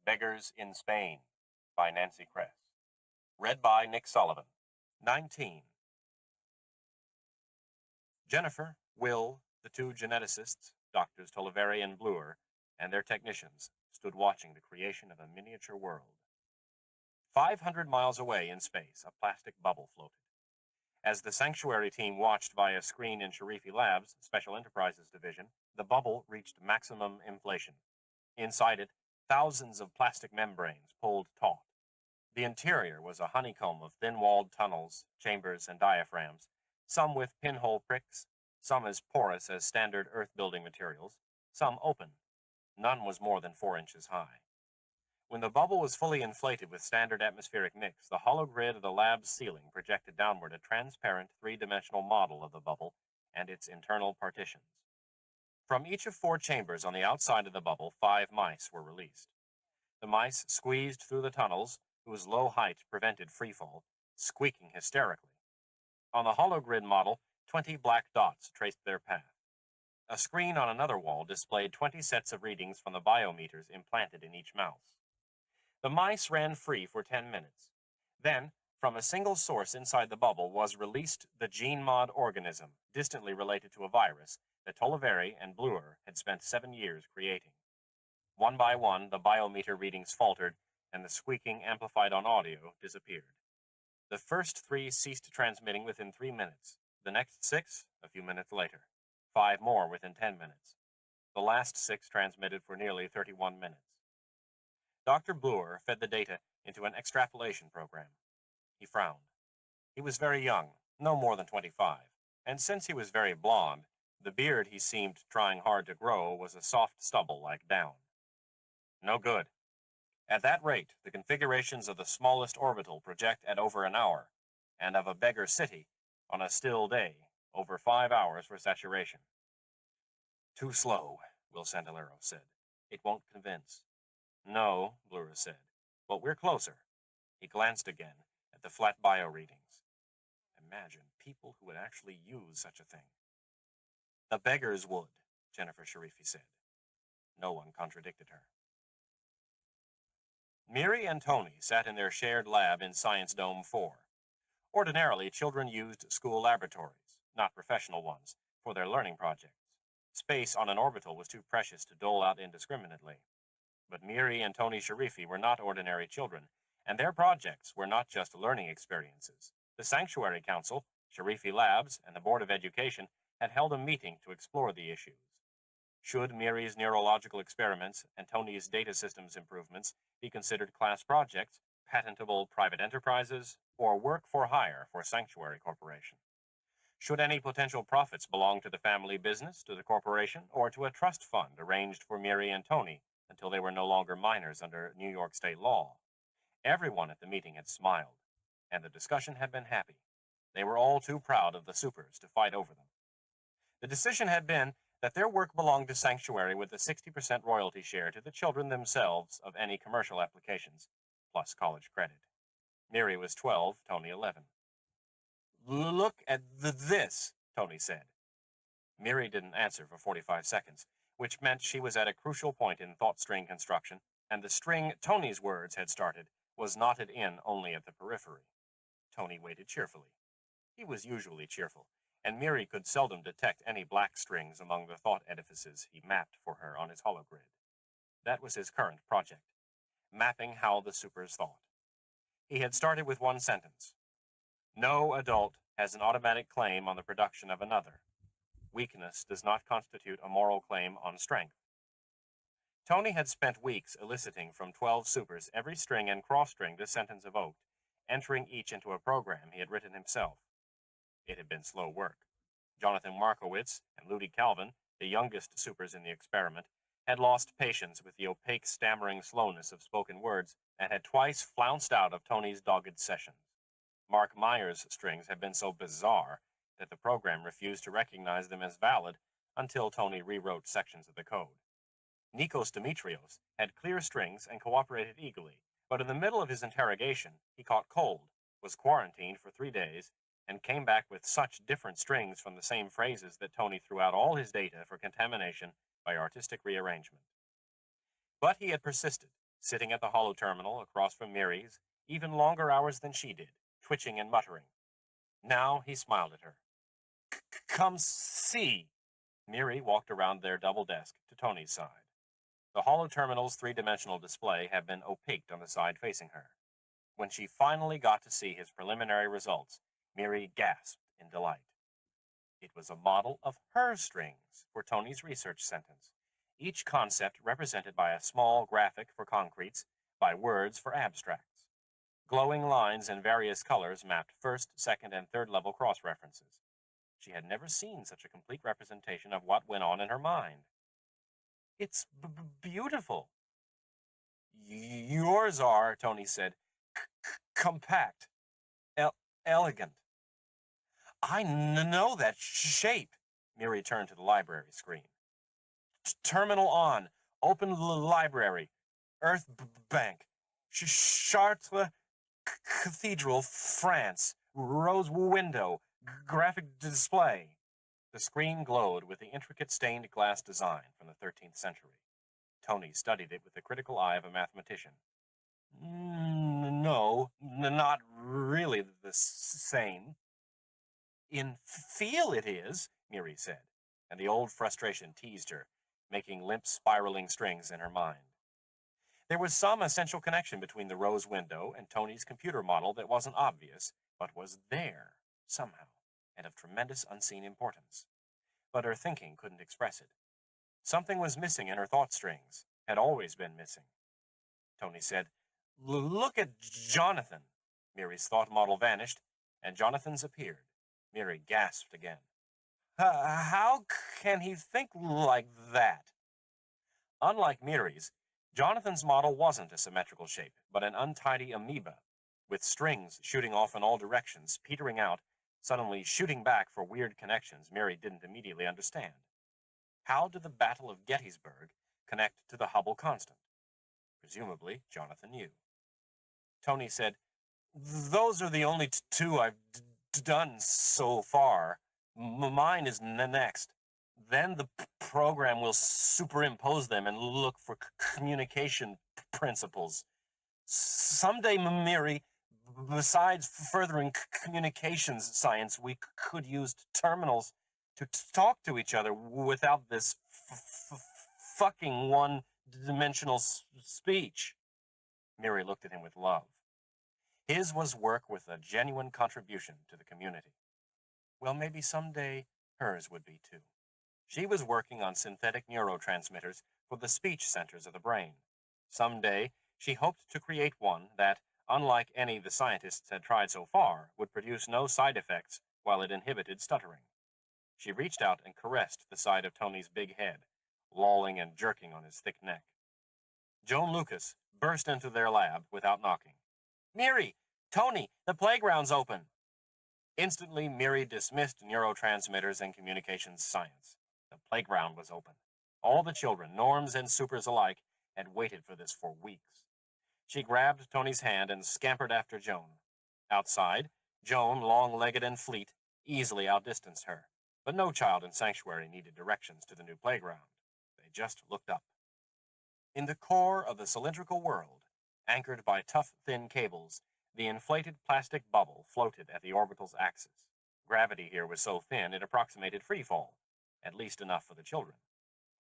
Beggars in Spain by Nancy Kress. Read by Nick Sullivan. 19. Jennifer, Will, the two geneticists, Doctors Toliveri and Bluer, and their technicians stood watching the creation of a miniature world. 500 miles away in space, a plastic bubble floated. As the Sanctuary team watched via a screen in Sharifi Labs, Special Enterprises Division, the bubble reached maximum inflation. Inside it, thousands of plastic membranes pulled taut. The interior was a honeycomb of thin-walled tunnels, chambers, and diaphragms, some with pinhole pricks, some as porous as standard earth-building materials, some open. None was more than 4 inches high. When the bubble was fully inflated with standard atmospheric mix, the hollow grid of the lab's ceiling projected downward a transparent three-dimensional model of the bubble and its internal partitions. From each of 4 chambers on the outside of the bubble, 5 mice were released. The mice squeezed through the tunnels, whose low height prevented freefall, squeaking hysterically. On the hollow grid model, 20 black dots traced their path. A screen on another wall displayed 20 sets of readings from the biometers implanted in each mouse. The mice ran free for 10 minutes. Then, from a single source inside the bubble was released the gene-mod organism, distantly related to a virus, that Toliveri and Bluer had spent 7 years creating. One by one, the biometer readings faltered, and the squeaking amplified on audio disappeared. The first 3 ceased transmitting within 3 minutes, the next 6 a few minutes later, 5 more within 10 minutes. The last 6 transmitted for nearly 31 minutes. Dr. Bluer fed the data into an extrapolation program. He frowned. He was very young, no more than 25, and since he was very blond, the beard he seemed trying hard to grow was a soft stubble like down. No good. At that rate, the configurations of the smallest orbital project at over an hour, and of a beggar city, on a still day, over 5 hours for saturation. Too slow, Will Santalero said. It won't convince. No, Bluer said, but we're closer. He glanced again at the flat bio readings. Imagine people who would actually use such a thing. The beggars would, Jennifer Sharifi said. No one contradicted her. Miri and Tony sat in their shared lab in Science Dome 4. Ordinarily, children used school laboratories, not professional ones, for their learning projects. Space on an orbital was too precious to dole out indiscriminately. But Miri and Tony Sharifi were not ordinary children, and their projects were not just learning experiences. The Sanctuary Council, Sharifi Labs, and the Board of Education had held a meeting to explore the issues. Should Miri's neurological experiments and Tony's data systems improvements be considered class projects, patentable private enterprises, or work for hire for Sanctuary Corporation? Should any potential profits belong to the family business, to the corporation, or to a trust fund arranged for Miri and Tony until they were no longer minors under New York state law? Everyone at the meeting had smiled, and the discussion had been happy. They were all too proud of the supers to fight over them. The decision had been that their work belonged to Sanctuary with a 60% royalty share to the children themselves of any commercial applications, plus college credit. Miri was 12, Tony 11. Look at this, Tony said. Miri didn't answer for 45 seconds, which meant she was at a crucial point in thought string construction, and the string Tony's words had started was knotted in only at the periphery. Tony waited cheerfully. He was usually cheerful, and Miri could seldom detect any black strings among the thought edifices he mapped for her on his hologrid. That was his current project, mapping how the supers thought. He had started with one sentence. No adult has an automatic claim on the production of another. Weakness does not constitute a moral claim on strength. Tony had spent weeks eliciting from 12 supers every string and cross-string this sentence evoked, entering each into a program he had written himself. It had been slow work. Jonathan Markowitz and Ludi Calvin, the youngest supers in the experiment, had lost patience with the opaque, stammering slowness of spoken words and had twice flounced out of Tony's dogged sessions. Mark Meyer's strings had been so bizarre that the program refused to recognize them as valid until Tony rewrote sections of the code. Nikos Dimitrios had clear strings and cooperated eagerly, but in the middle of his interrogation, he caught cold, was quarantined for 3 days, and came back with such different strings from the same phrases that Tony threw out all his data for contamination by artistic rearrangement. But he had persisted, sitting at the holo terminal across from Miri's, even longer hours than she did, twitching and muttering. Now he smiled at her. Come see. Miri walked around their double desk to Tony's side. The holo terminal's three-dimensional display had been opaqued on the side facing her. When she finally got to see his preliminary results, Miri gasped in delight. It was a model of her strings for Tony's research sentence, each concept represented by a small graphic for concretes, by words for abstracts. Glowing lines in various colors mapped first, second, and third level cross-references. She had never seen such a complete representation of what went on in her mind. It's beautiful. Yours are, Tony said, compact, elegant. I know that shape. Miri turned to the library screen. Terminal on. Open library. Earth Bank. Chartres Cathedral, France. Rose window. Graphic display. The screen glowed with the intricate stained glass design from the 13th century. Tony studied it with the critical eye of a mathematician. No, not really the same. In feel it is, Miri said, and the old frustration teased her, making limp spiraling strings in her mind. There was some essential connection between the rose window and Tony's computer model that wasn't obvious, but was there, somehow, and of tremendous unseen importance. But her thinking couldn't express it. Something was missing in her thought strings, had always been missing. Tony said, Look at Jonathan. Miri's thought model vanished, and Jonathan's appeared. Miri gasped again. How can he think like that? Unlike Miri's, Jonathan's model wasn't a symmetrical shape, but an untidy amoeba, with strings shooting off in all directions, petering out, suddenly shooting back for weird connections Miri didn't immediately understand. How did the Battle of Gettysburg connect to the Hubble constant? Presumably, Jonathan knew. Tony said, Those are the only two I've done so far. Mine is next. Then the program will superimpose them and look for communication principles. Someday, Miri, besides furthering communications science, we could use terminals to talk to each other without this fucking one-dimensional speech. Miri looked at him with love. His was work with a genuine contribution to the community. Well, maybe someday hers would be too. She was working on synthetic neurotransmitters for the speech centers of the brain. Someday, she hoped to create one that, unlike any the scientists had tried so far, would produce no side effects while it inhibited stuttering. She reached out and caressed the side of Tony's big head, lolling and jerking on his thick neck. Joan Lucas burst into their lab without knocking. Miri! Tony! The playground's open! Instantly, Miri dismissed neurotransmitters and communications science. The playground was open. All the children, norms and supers alike, had waited for this for weeks. She grabbed Tony's hand and scampered after Joan. Outside, Joan, long-legged and fleet, easily outdistanced her. But no child in Sanctuary needed directions to the new playground. They just looked up. In the core of the cylindrical world, anchored by tough, thin cables, the inflated plastic bubble floated at the orbital's axis. Gravity here was so thin it approximated free fall, at least enough for the children.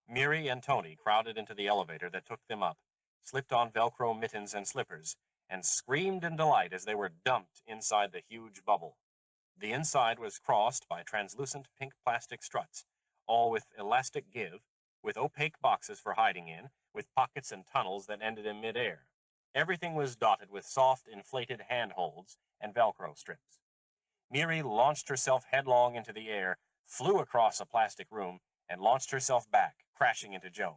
Miri and Tony crowded into the elevator that took them up, slipped on Velcro mittens and slippers, and screamed in delight as they were dumped inside the huge bubble. The inside was crossed by translucent pink plastic struts, all with elastic give, with opaque boxes for hiding in, with pockets and tunnels that ended in midair. Everything was dotted with soft, inflated handholds and Velcro strips. Miri launched herself headlong into the air, flew across a plastic room, and launched herself back, crashing into Joan.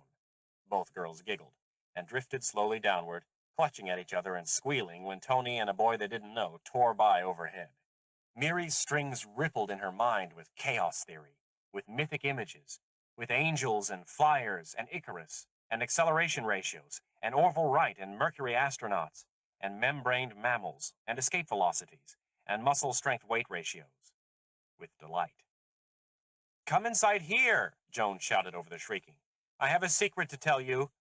Both girls giggled, and drifted slowly downward, clutching at each other and squealing when Tony and a boy they didn't know tore by overhead. Miri's strings rippled in her mind with chaos theory, with mythic images, with angels and flyers and Icarus, and acceleration ratios, and Orville Wright and Mercury astronauts, and membraned mammals, and escape velocities, and muscle strength-weight ratios. With delight. Come inside here, Joan shouted over the shrieking. I have a secret to tell you.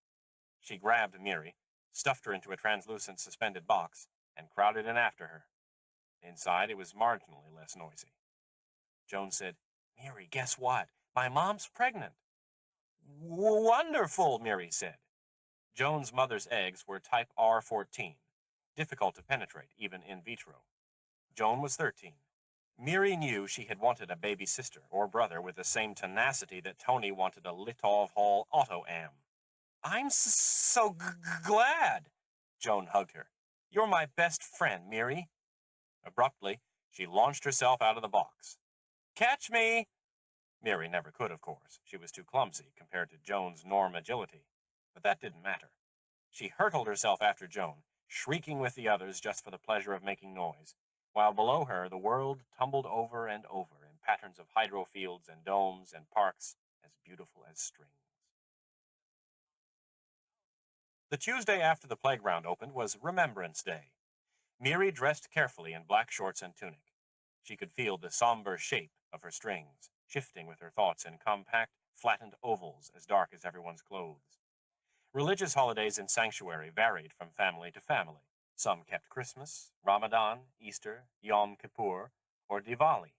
She grabbed Miri, stuffed her into a translucent suspended box, and crowded in after her. Inside, it was marginally less noisy. Joan said, "Mary, guess what? My mom's pregnant." "Wonderful," Mary said. Joan's mother's eggs were type R14, difficult to penetrate, even in vitro. Joan was 13. Mary knew she had wanted a baby sister or brother with the same tenacity that Tony wanted a Litov Hall Auto-Am. "I'm so glad." Joan hugged her. "You're my best friend, Mary." Abruptly, she launched herself out of the box. "Catch me!" Mary never could, of course. She was too clumsy compared to Joan's norm agility. But that didn't matter. She hurtled herself after Joan, shrieking with the others just for the pleasure of making noise, while below her the world tumbled over and over in patterns of hydrofields and domes and parks as beautiful as strings. The Tuesday after the playground opened was Remembrance Day. Mary dressed carefully in black shorts and tunic. She could feel the somber shape of her strings, shifting with her thoughts in compact, flattened ovals as dark as everyone's clothes. Religious holidays in sanctuary varied from family to family. Some kept Christmas, Ramadan, Easter, Yom Kippur, or Diwali.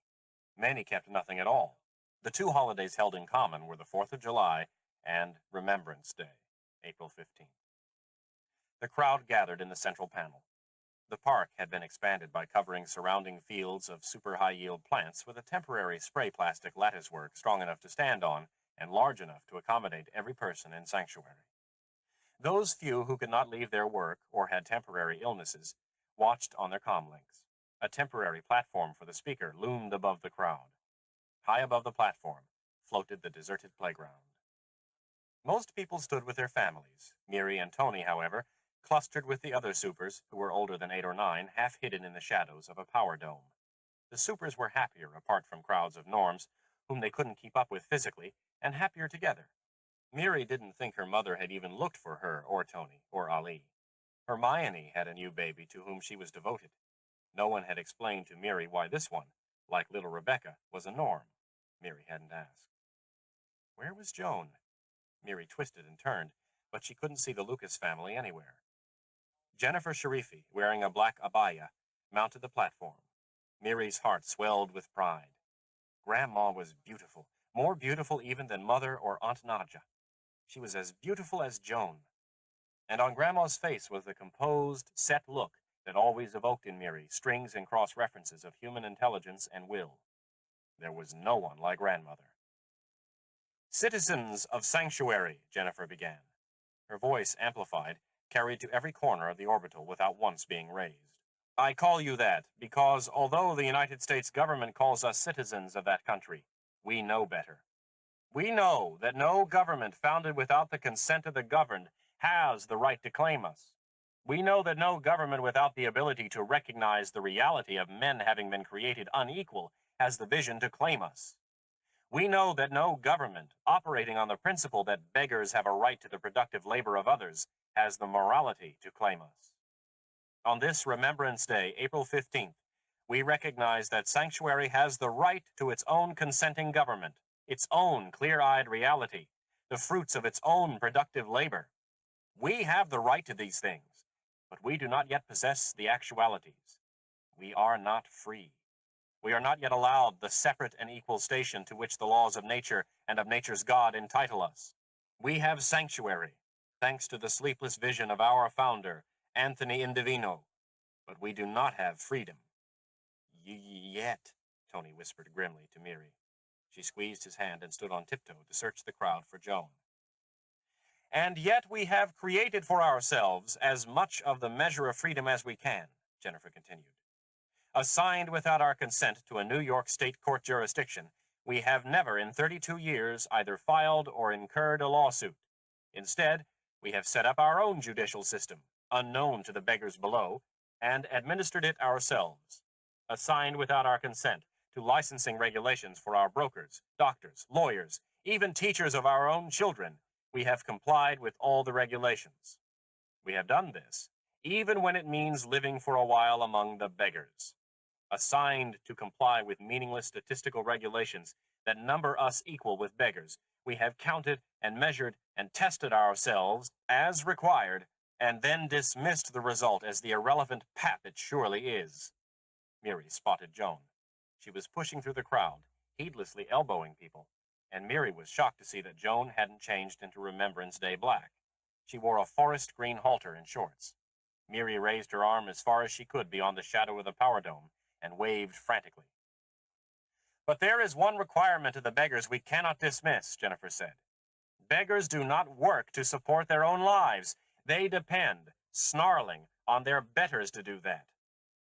Many kept nothing at all. The two holidays held in common were the 4th of July and Remembrance Day, April 15th. The crowd gathered in the central panel. The park had been expanded by covering surrounding fields of super high-yield plants with a temporary spray plastic latticework strong enough to stand on and large enough to accommodate every person in sanctuary. Those few who could not leave their work or had temporary illnesses watched on their comlinks. A temporary platform for the speaker loomed above the crowd. High above the platform floated the deserted playground. Most people stood with their families. Mary and Tony, however, clustered with the other supers, who were older than 8 or 9, half hidden in the shadows of a power dome. The supers were happier apart from crowds of norms, whom they couldn't keep up with physically, and happier together. Mary didn't think her mother had even looked for her or Tony or Ali. Hermione had a new baby to whom she was devoted. No one had explained to Mary why this one, like little Rebecca, was a norm. Mary hadn't asked. Where was Joan? Mary twisted and turned, but she couldn't see the Lucas family anywhere. Jennifer Sharifi, wearing a black abaya, mounted the platform. Mary's heart swelled with pride. Grandma was beautiful, more beautiful even than Mother or Aunt Nadja. She was as beautiful as Joan. And on Grandma's face was the composed, set look that always evoked in Mary strings and cross-references of human intelligence and will. There was no one like Grandmother. "Citizens of Sanctuary," Jennifer began. Her voice, amplified, carried to every corner of the orbital without once being raised. "I call you that because although the United States government calls us citizens of that country, we know better. We know that no government founded without the consent of the governed has the right to claim us. We know that no government without the ability to recognize the reality of men having been created unequal has the vision to claim us. We know that no government, operating on the principle that beggars have a right to the productive labor of others, has the morality to claim us. On this Remembrance Day, April 15th, we recognize that Sanctuary has the right to its own consenting government, its own clear-eyed reality, the fruits of its own productive labor. We have the right to these things, but we do not yet possess the actualities. We are not free. We are not yet allowed the separate and equal station to which the laws of nature and of nature's God entitle us. We have sanctuary, thanks to the sleepless vision of our founder, Anthony Indovino, but we do not have freedom. Yet, Tony whispered grimly to Miri. She squeezed his hand and stood on tiptoe to search the crowd for Joan. And yet we have created for ourselves as much of the measure of freedom as we can, Jennifer continued. Assigned without our consent to a New York state court jurisdiction, we have never in 32 years either filed or incurred a lawsuit. Instead, we have set up our own judicial system, unknown to the beggars below, and administered it ourselves. Assigned without our consent to licensing regulations for our brokers, doctors, lawyers, even teachers of our own children, we have complied with all the regulations. We have done this, even when it means living for a while among the beggars. Assigned to comply with meaningless statistical regulations that number us equal with beggars, we have counted and measured and tested ourselves, as required, and then dismissed the result as the irrelevant pap it surely is. Miri spotted Joan. She was pushing through the crowd, heedlessly elbowing people, and Miri was shocked to see that Joan hadn't changed into Remembrance Day black. She wore a forest green halter and shorts. Miri raised her arm as far as she could beyond the shadow of the power dome and waved frantically. But there is one requirement of the beggars we cannot dismiss, Jennifer said. Beggars do not work to support their own lives. They depend, snarling, on their betters to do that.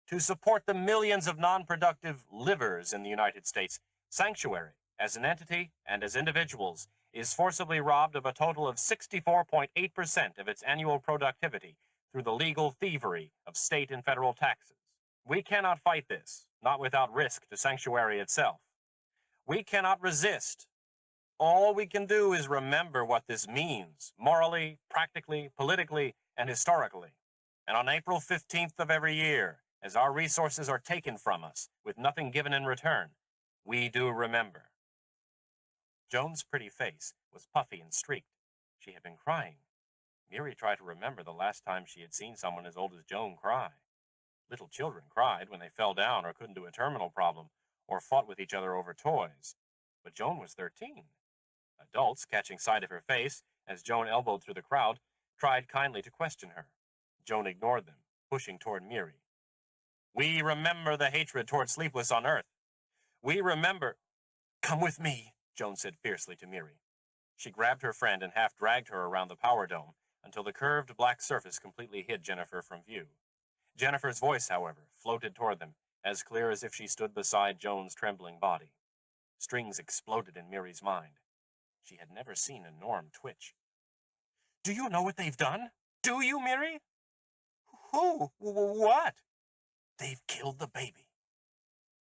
To support the millions of non-productive livers in the United States, Sanctuary, as an entity and as individuals, is forcibly robbed of a total of 64.8% of its annual productivity through the legal thievery of state and federal taxes. We cannot fight this, not without risk to Sanctuary itself. We cannot resist. All we can do is remember what this means, morally, practically, politically, and historically. And on April 15th of every year, as our resources are taken from us with nothing given in return, we do remember. Joan's pretty face was puffy and streaked. She had been crying. Miri tried to remember the last time she had seen someone as old as Joan cry. Little children cried when they fell down or couldn't do a terminal problem or fought with each other over toys. But Joan was 13. Adults, catching sight of her face as Joan elbowed through the crowd, tried kindly to question her. Joan ignored them, pushing toward Miri. We remember the hatred toward Sleepless on Earth. We remember... Come with me, Joan said fiercely to Miri. She grabbed her friend and half-dragged her around the power dome until the curved black surface completely hid Jennifer from view. Jennifer's voice, however, floated toward them, as clear as if she stood beside Joan's trembling body. Strings exploded in Miri's mind. She had never seen a Norm twitch. Do you know what they've done? Do you, Miri? Who? What? They've killed the baby.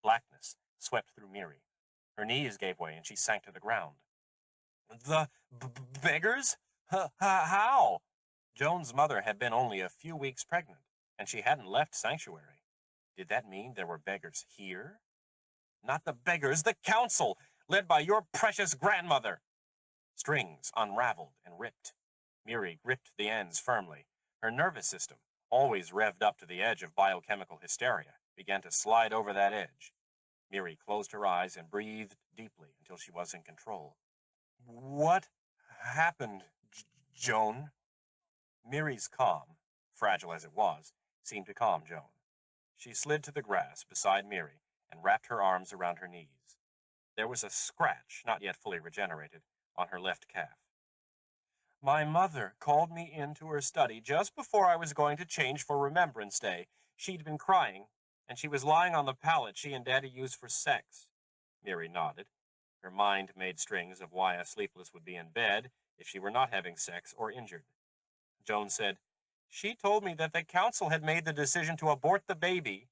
Blackness swept through Miri. Her knees gave way and she sank to the ground. The beggars? How? Joan's mother had been only a few weeks pregnant, and she hadn't left Sanctuary. Did that mean there were beggars here? Not the beggars, the council, led by your precious grandmother. Strings unraveled and ripped. Miri gripped the ends firmly. Her nervous system, always revved up to the edge of biochemical hysteria, began to slide over that edge. Miri closed her eyes and breathed deeply until she was in control. What happened, Joan? Miri's calm, fragile as it was, seemed to calm Joan. She slid to the grass beside Miri and wrapped her arms around her knees. There was a scratch, not yet fully regenerated, on her left calf. My mother called me into her study just before I was going to change for Remembrance Day. She'd been crying, and she was lying on the pallet she and Daddy used for sex. Miri nodded. Her mind made strings of why a Sleepless would be in bed if she were not having sex or injured. Joan said, She told me that the council had made the decision to abort the baby.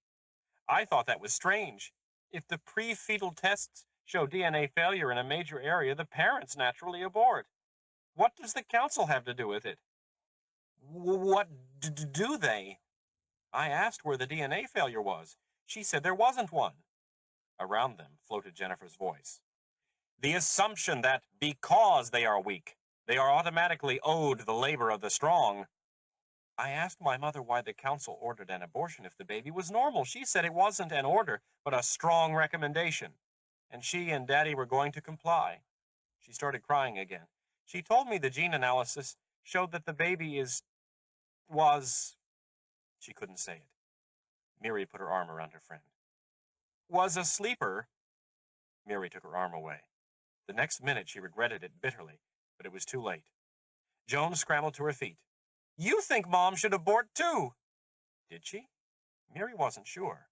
I thought that was strange. If the pre-fetal tests show DNA failure in a major area, the parents naturally abort. What does the council have to do with it? What do they? I asked where the DNA failure was. She said there wasn't one. Around them floated Jennifer's voice. The assumption that because they are weak, they are automatically owed the labor of the strong. I asked my mother why the council ordered an abortion if the baby was normal. She said it wasn't an order, but a strong recommendation. And she and Daddy were going to comply. She started crying again. She told me the gene analysis showed that the baby was... She couldn't say it. Miri put her arm around her friend. Was a sleeper. Miri took her arm away. The next minute she regretted it bitterly, but it was too late. Joan scrambled to her feet. You think Mom should abort too. Did she? Miri wasn't sure.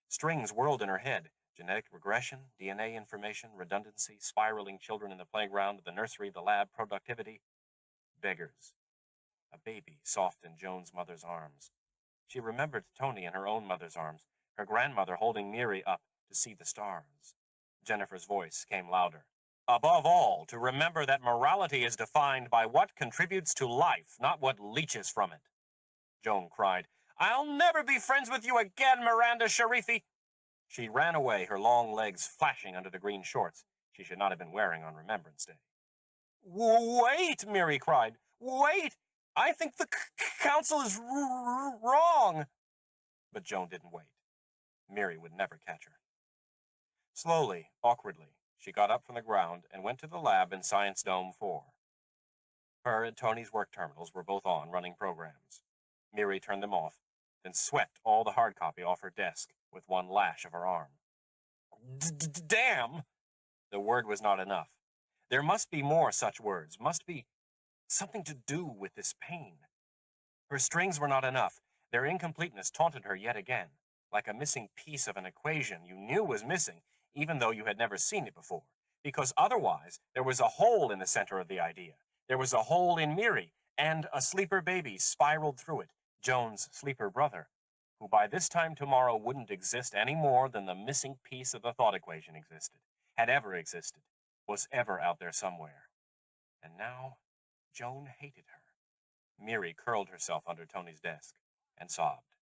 Strings whirled in her head. Genetic regression, DNA information, redundancy, spiraling children in the playground, the nursery, the lab, productivity. Beggars. A baby soft in Joan's mother's arms. She remembered Tony in her own mother's arms, her grandmother holding Miri up to see the stars. Jennifer's voice came louder. Above all, to remember that morality is defined by what contributes to life, not what leeches from it. Joan cried, I'll never be friends with you again, Miranda Sharifi. She ran away, her long legs flashing under the green shorts she should not have been wearing on Remembrance Day. Wait, Miri cried. Wait! I think the council is wrong. But Joan didn't wait. Miri would never catch her. Slowly, awkwardly, she got up from the ground and went to the lab in Science Dome 4. Her and Tony's work terminals were both on, running programs. Miri turned them off, then swept all the hard copy off her desk with one lash of her arm. Damn! The word was not enough. There must be more such words, must be something to do with this pain. Her strings were not enough. Their incompleteness taunted her yet again, like a missing piece of an equation you knew was missing, even though you had never seen it before, because otherwise there was a hole in the center of the idea. There was a hole in Miri, and a sleeper baby spiraled through it, Joan's sleeper brother, who by this time tomorrow wouldn't exist any more than the missing piece of the thought equation existed, had ever existed, was ever out there somewhere. And now, Joan hated her. Miri curled herself under Tony's desk and sobbed.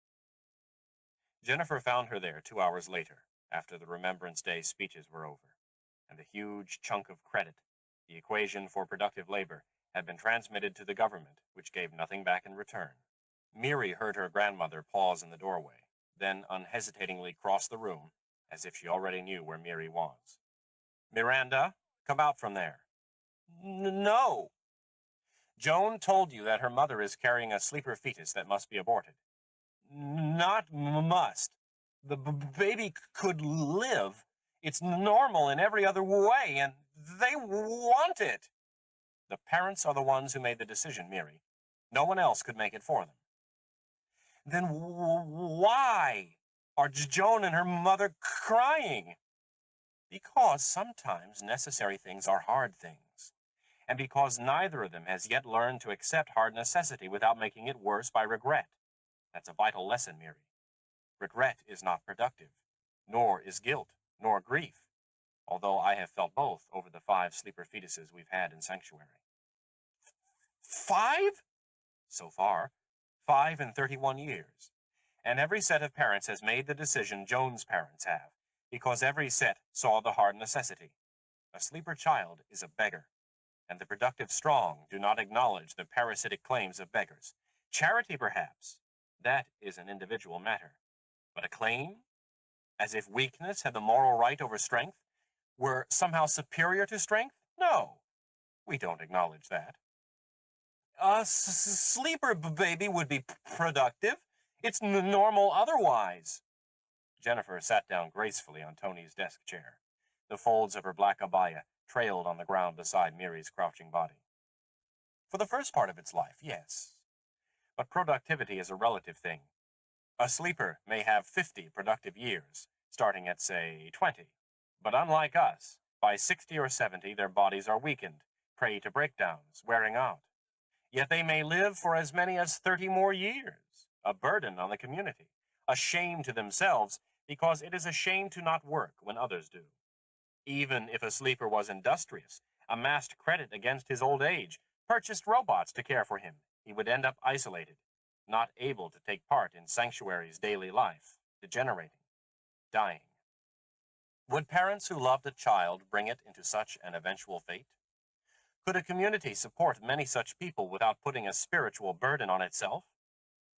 Jennifer found her there 2 hours later, after the Remembrance Day speeches were over, and the huge chunk of credit, the equation for productive labor, had been transmitted to the government, which gave nothing back in return. Miri heard her grandmother pause in the doorway, then unhesitatingly cross the room, as if she already knew where Miri was. Miranda, come out from there. No. Joan told you that her mother is carrying a sleeper fetus that must be aborted. Not must. The baby could live. It's normal in every other way, and they want it. The parents are the ones who made the decision, Miri. No one else could make it for them. Then why are Joan and her mother crying? Because sometimes necessary things are hard things, and because neither of them has yet learned to accept hard necessity without making it worse by regret. That's a vital lesson, Miri. Regret is not productive, nor is guilt, nor grief, although I have felt both over the 5 sleeper fetuses we've had in Sanctuary. 5? So far, 5 in 31 years. And every set of parents has made the decision Joan's parents have, because every set saw the hard necessity. A sleeper child is a beggar, and the productive strong do not acknowledge the parasitic claims of beggars. Charity, perhaps, that is an individual matter. But a claim? As if weakness had the moral right over strength? Were somehow superior to strength? No, we don't acknowledge that. A sleeper baby would be productive. It's normal otherwise. Jennifer sat down gracefully on Tony's desk chair. The folds of her black abaya trailed on the ground beside Miri's crouching body. For the first part of its life, yes. But productivity is a relative thing. A sleeper may have 50 productive years, starting at, say, 20. But unlike us, by 60 or 70, their bodies are weakened, prey to breakdowns, wearing out. Yet they may live for as many as 30 more years, a burden on the community, a shame to themselves, because it is a shame to not work when others do. Even if a sleeper was industrious, amassed credit against his old age, purchased robots to care for him, he would end up isolated, not able to take part in Sanctuary's daily life, degenerating, dying. Would parents who loved a child bring it into such an eventual fate? Could a community support many such people without putting a spiritual burden on itself?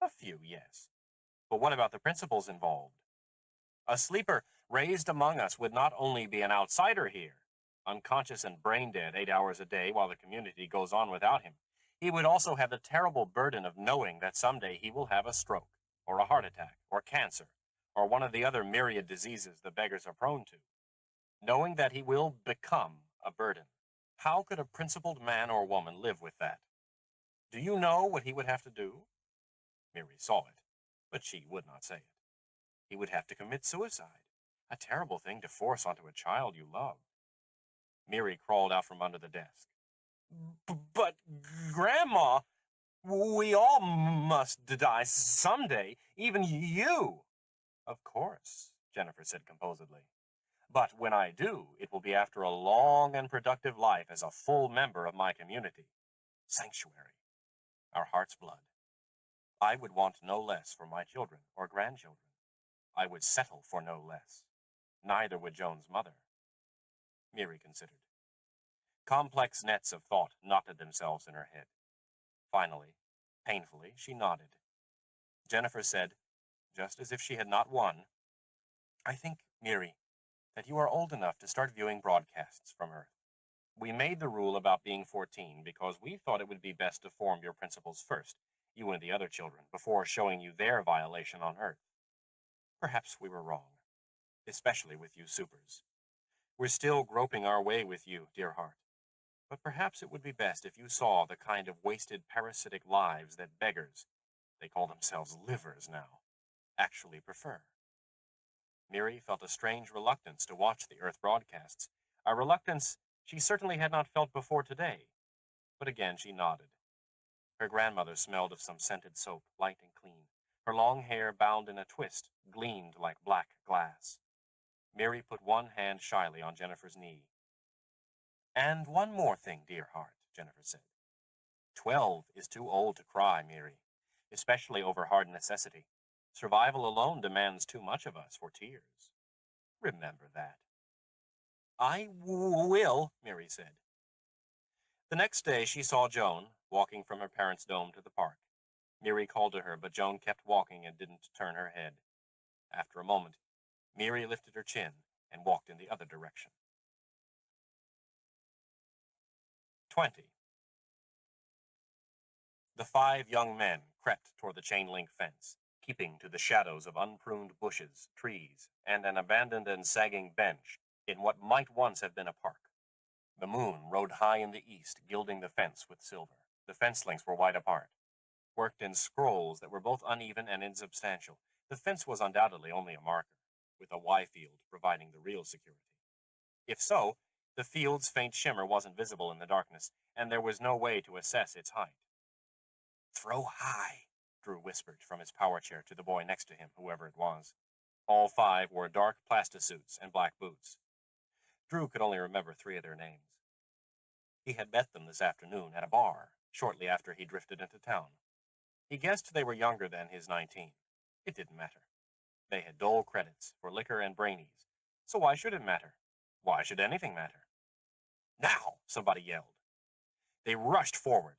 A few, yes. But what about the principles involved? A sleeper raised among us would not only be an outsider here, unconscious and brain dead 8 hours a day while the community goes on without him. He would also have the terrible burden of knowing that someday he will have a stroke, or a heart attack, or cancer, or one of the other myriad diseases the beggars are prone to. Knowing that he will become a burden. How could a principled man or woman live with that? Do you know what he would have to do? Miri saw it, but she would not say it. He would have to commit suicide, a terrible thing to force onto a child you love. Miri crawled out from under the desk. But, Grandma, we all must die someday, even you. Of course, Jennifer said composedly. But when I do, it will be after a long and productive life as a full member of my community. Sanctuary. Our heart's blood. I would want no less for my children or grandchildren. I would settle for no less. Neither would Joan's mother. Miri considered. Complex nets of thought knotted themselves in her head. Finally, Painfully, she nodded. Jennifer said, just as if she had not won, "I think, Miri, that you are old enough to start viewing broadcasts from Earth. We made the rule about being 14 because we thought it would be best to form your principles first, you and the other children, before showing you their violation on Earth. Perhaps we were wrong, especially with you supers. We're still groping our way with you, dear heart. But perhaps it would be best if you saw the kind of wasted parasitic lives that beggars, they call themselves livers now, actually prefer." Miri felt a strange reluctance to watch the Earth broadcasts, a reluctance she certainly had not felt before today. But again she nodded. Her grandmother smelled of some scented soap, light and clean. Her long hair, bound in a twist, gleamed like black glass. Miri put one hand shyly on Jennifer's knee. "And one more thing, dear heart," Jennifer said. 12 is too old to cry, Miri, especially over hard necessity. Survival alone demands too much of us for tears. Remember that." "I will," Miri said. The next day she saw Joan walking from her parents' dome to the park. Miri called to her, but Joan kept walking and didn't turn her head. After a moment, Miri lifted her chin and walked in the other direction. 20. The 5 young men crept toward the chain-link fence, keeping to the shadows of unpruned bushes, trees, and an abandoned and sagging bench in what might once have been a park. The moon rode high in the east, gilding the fence with silver. The fence links were wide apart, worked in scrolls that were both uneven and insubstantial. The fence was undoubtedly only a marker, with a Y field providing the real security. If so, the field's faint shimmer wasn't visible in the darkness, and there was no way to assess its height. "Throw high," Drew whispered from his power chair to the boy next to him, whoever it was. All 5 wore dark plastisuits and black boots. Drew could only remember 3 of their names. He had met them this afternoon at a bar, shortly after he drifted into town. He guessed they were younger than his 19. It didn't matter. They had dole credits for liquor and brainies, so why should it matter? Why should anything matter? "Now!" somebody yelled. They rushed forward.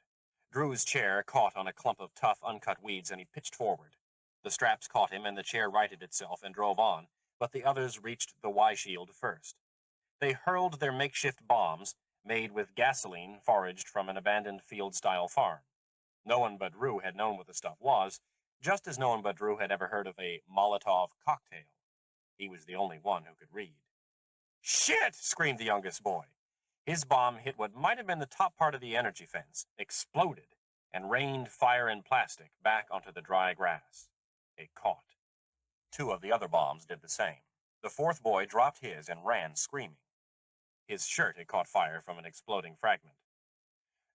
Drew's chair caught on a clump of tough, uncut weeds, and he pitched forward. The straps caught him, and the chair righted itself and drove on, but the others reached the Y-shield first. They hurled their makeshift bombs, made with gasoline foraged from an abandoned field-style farm. No one but Drew had known what the stuff was, just as no one but Drew had ever heard of a Molotov cocktail. He was the only one who could read. "Shit!" screamed the youngest boy. His bomb hit what might have been the top part of the energy fence, exploded, and rained fire and plastic back onto the dry grass. It caught. 2 of the other bombs did the same. The 4th boy dropped his and ran, screaming. His shirt had caught fire from an exploding fragment.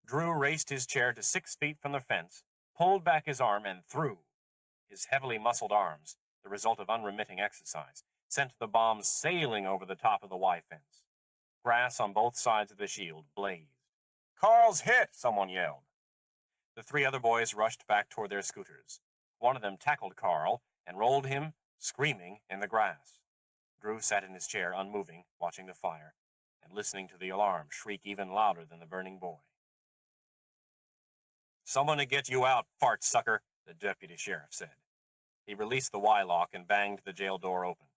Drew raced his chair to 6 feet from the fence, pulled back his arm, and threw. His heavily muscled arms, the result of unremitting exercise, sent the bomb sailing over the top of the Y fence. Grass on both sides of the shield blazed. "Carl's hit!" someone yelled. The 3 other boys rushed back toward their scooters. One of them tackled Carl and rolled him, screaming, in the grass. Drew sat in his chair, unmoving, watching the fire, and listening to the alarm shriek even louder than the burning boy. "Someone to get you out, fart sucker," the deputy sheriff said. He released the Y-lock and banged the jail door open.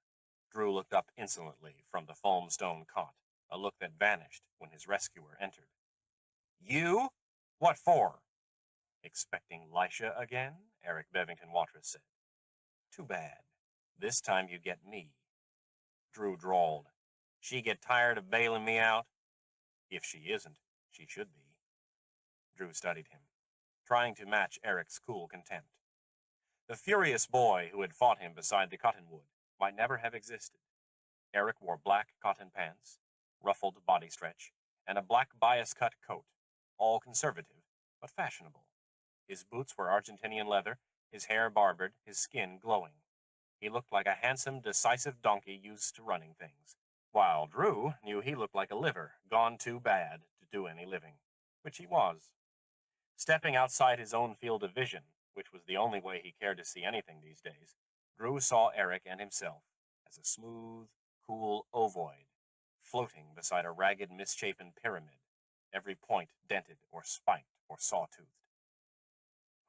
Drew looked up insolently from the foam stone cot, a look that vanished when his rescuer entered. "You? What for?" "Expecting Lisha again?" Eric Bevington Watrous said. "Too bad. This time you get me." Drew drawled. "She get tired of bailing me out?" "If she isn't, she should be." Drew studied him, trying to match Eric's cool contempt. The furious boy who had fought him beside the cottonwood might never have existed. Eric wore black cotton pants, ruffled body stretch, and a black bias-cut coat, all conservative, but fashionable. His boots were Argentinian leather, his hair barbered, his skin glowing. He looked like a handsome, decisive donkey used to running things, while Drew knew he looked like a liver gone too bad to do any living, which he was. Stepping outside his own field of vision, which was the only way he cared to see anything these days, Drew saw Eric and himself as a smooth, cool ovoid, floating beside a ragged, misshapen pyramid, every point dented or spiked or sawtoothed.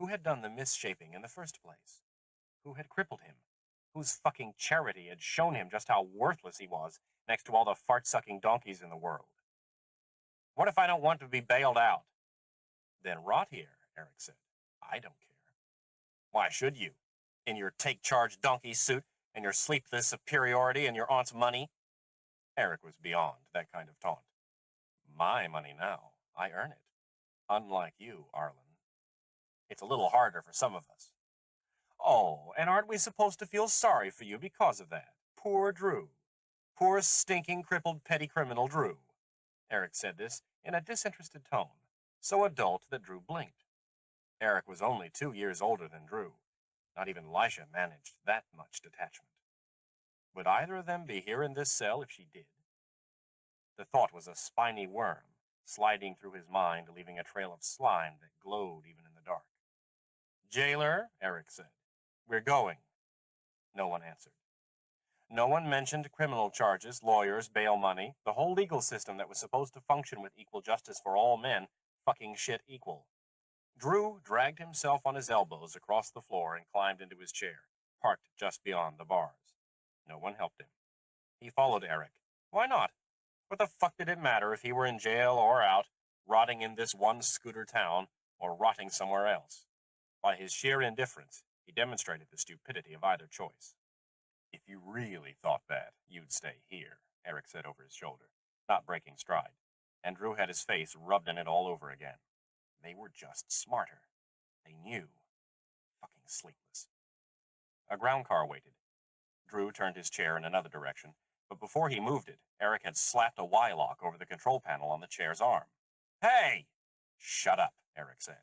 Who had done the misshaping in the first place? Who had crippled him? Whose fucking charity had shown him just how worthless he was next to all the fart-sucking donkeys in the world? What if I don't want to be bailed out? Then rot here, Eric said. I don't care. Why should you? In your take-charge donkey suit and your sleepless superiority and your aunt's money? Eric was beyond that kind of taunt. My money now. I earn it. Unlike you, Arlen. It's a little harder for some of us. Oh, and aren't we supposed to feel sorry for you because of that? Poor Drew. Poor stinking crippled petty criminal Drew. Eric said this in a disinterested tone, so adult that Drew blinked. Eric was only 2 years older than Drew. Not even Lisha managed that much detachment. Would either of them be here in this cell if she did? The thought was a spiny worm, sliding through his mind, leaving a trail of slime that glowed even in the dark. Jailer, Eric said, we're going. No one answered. No one mentioned criminal charges, lawyers, bail money, the whole legal system that was supposed to function with equal justice for all men, fucking shit equal. Drew dragged himself on his elbows across the floor and climbed into his chair, parked just beyond the bars. No one helped him. He followed Eric. Why not? What the fuck did it matter if he were in jail or out, rotting in this one-scooter town, or rotting somewhere else? By his sheer indifference, he demonstrated the stupidity of either choice. If you really thought that, you'd stay here, Eric said over his shoulder, not breaking stride, and Drew had his face rubbed in it all over again. They were just smarter. They knew. Fucking sleepless. A ground car waited. Drew turned his chair in another direction, but before he moved it, Eric had slapped a Y-lock over the control panel on the chair's arm. Hey! Shut up, Eric said.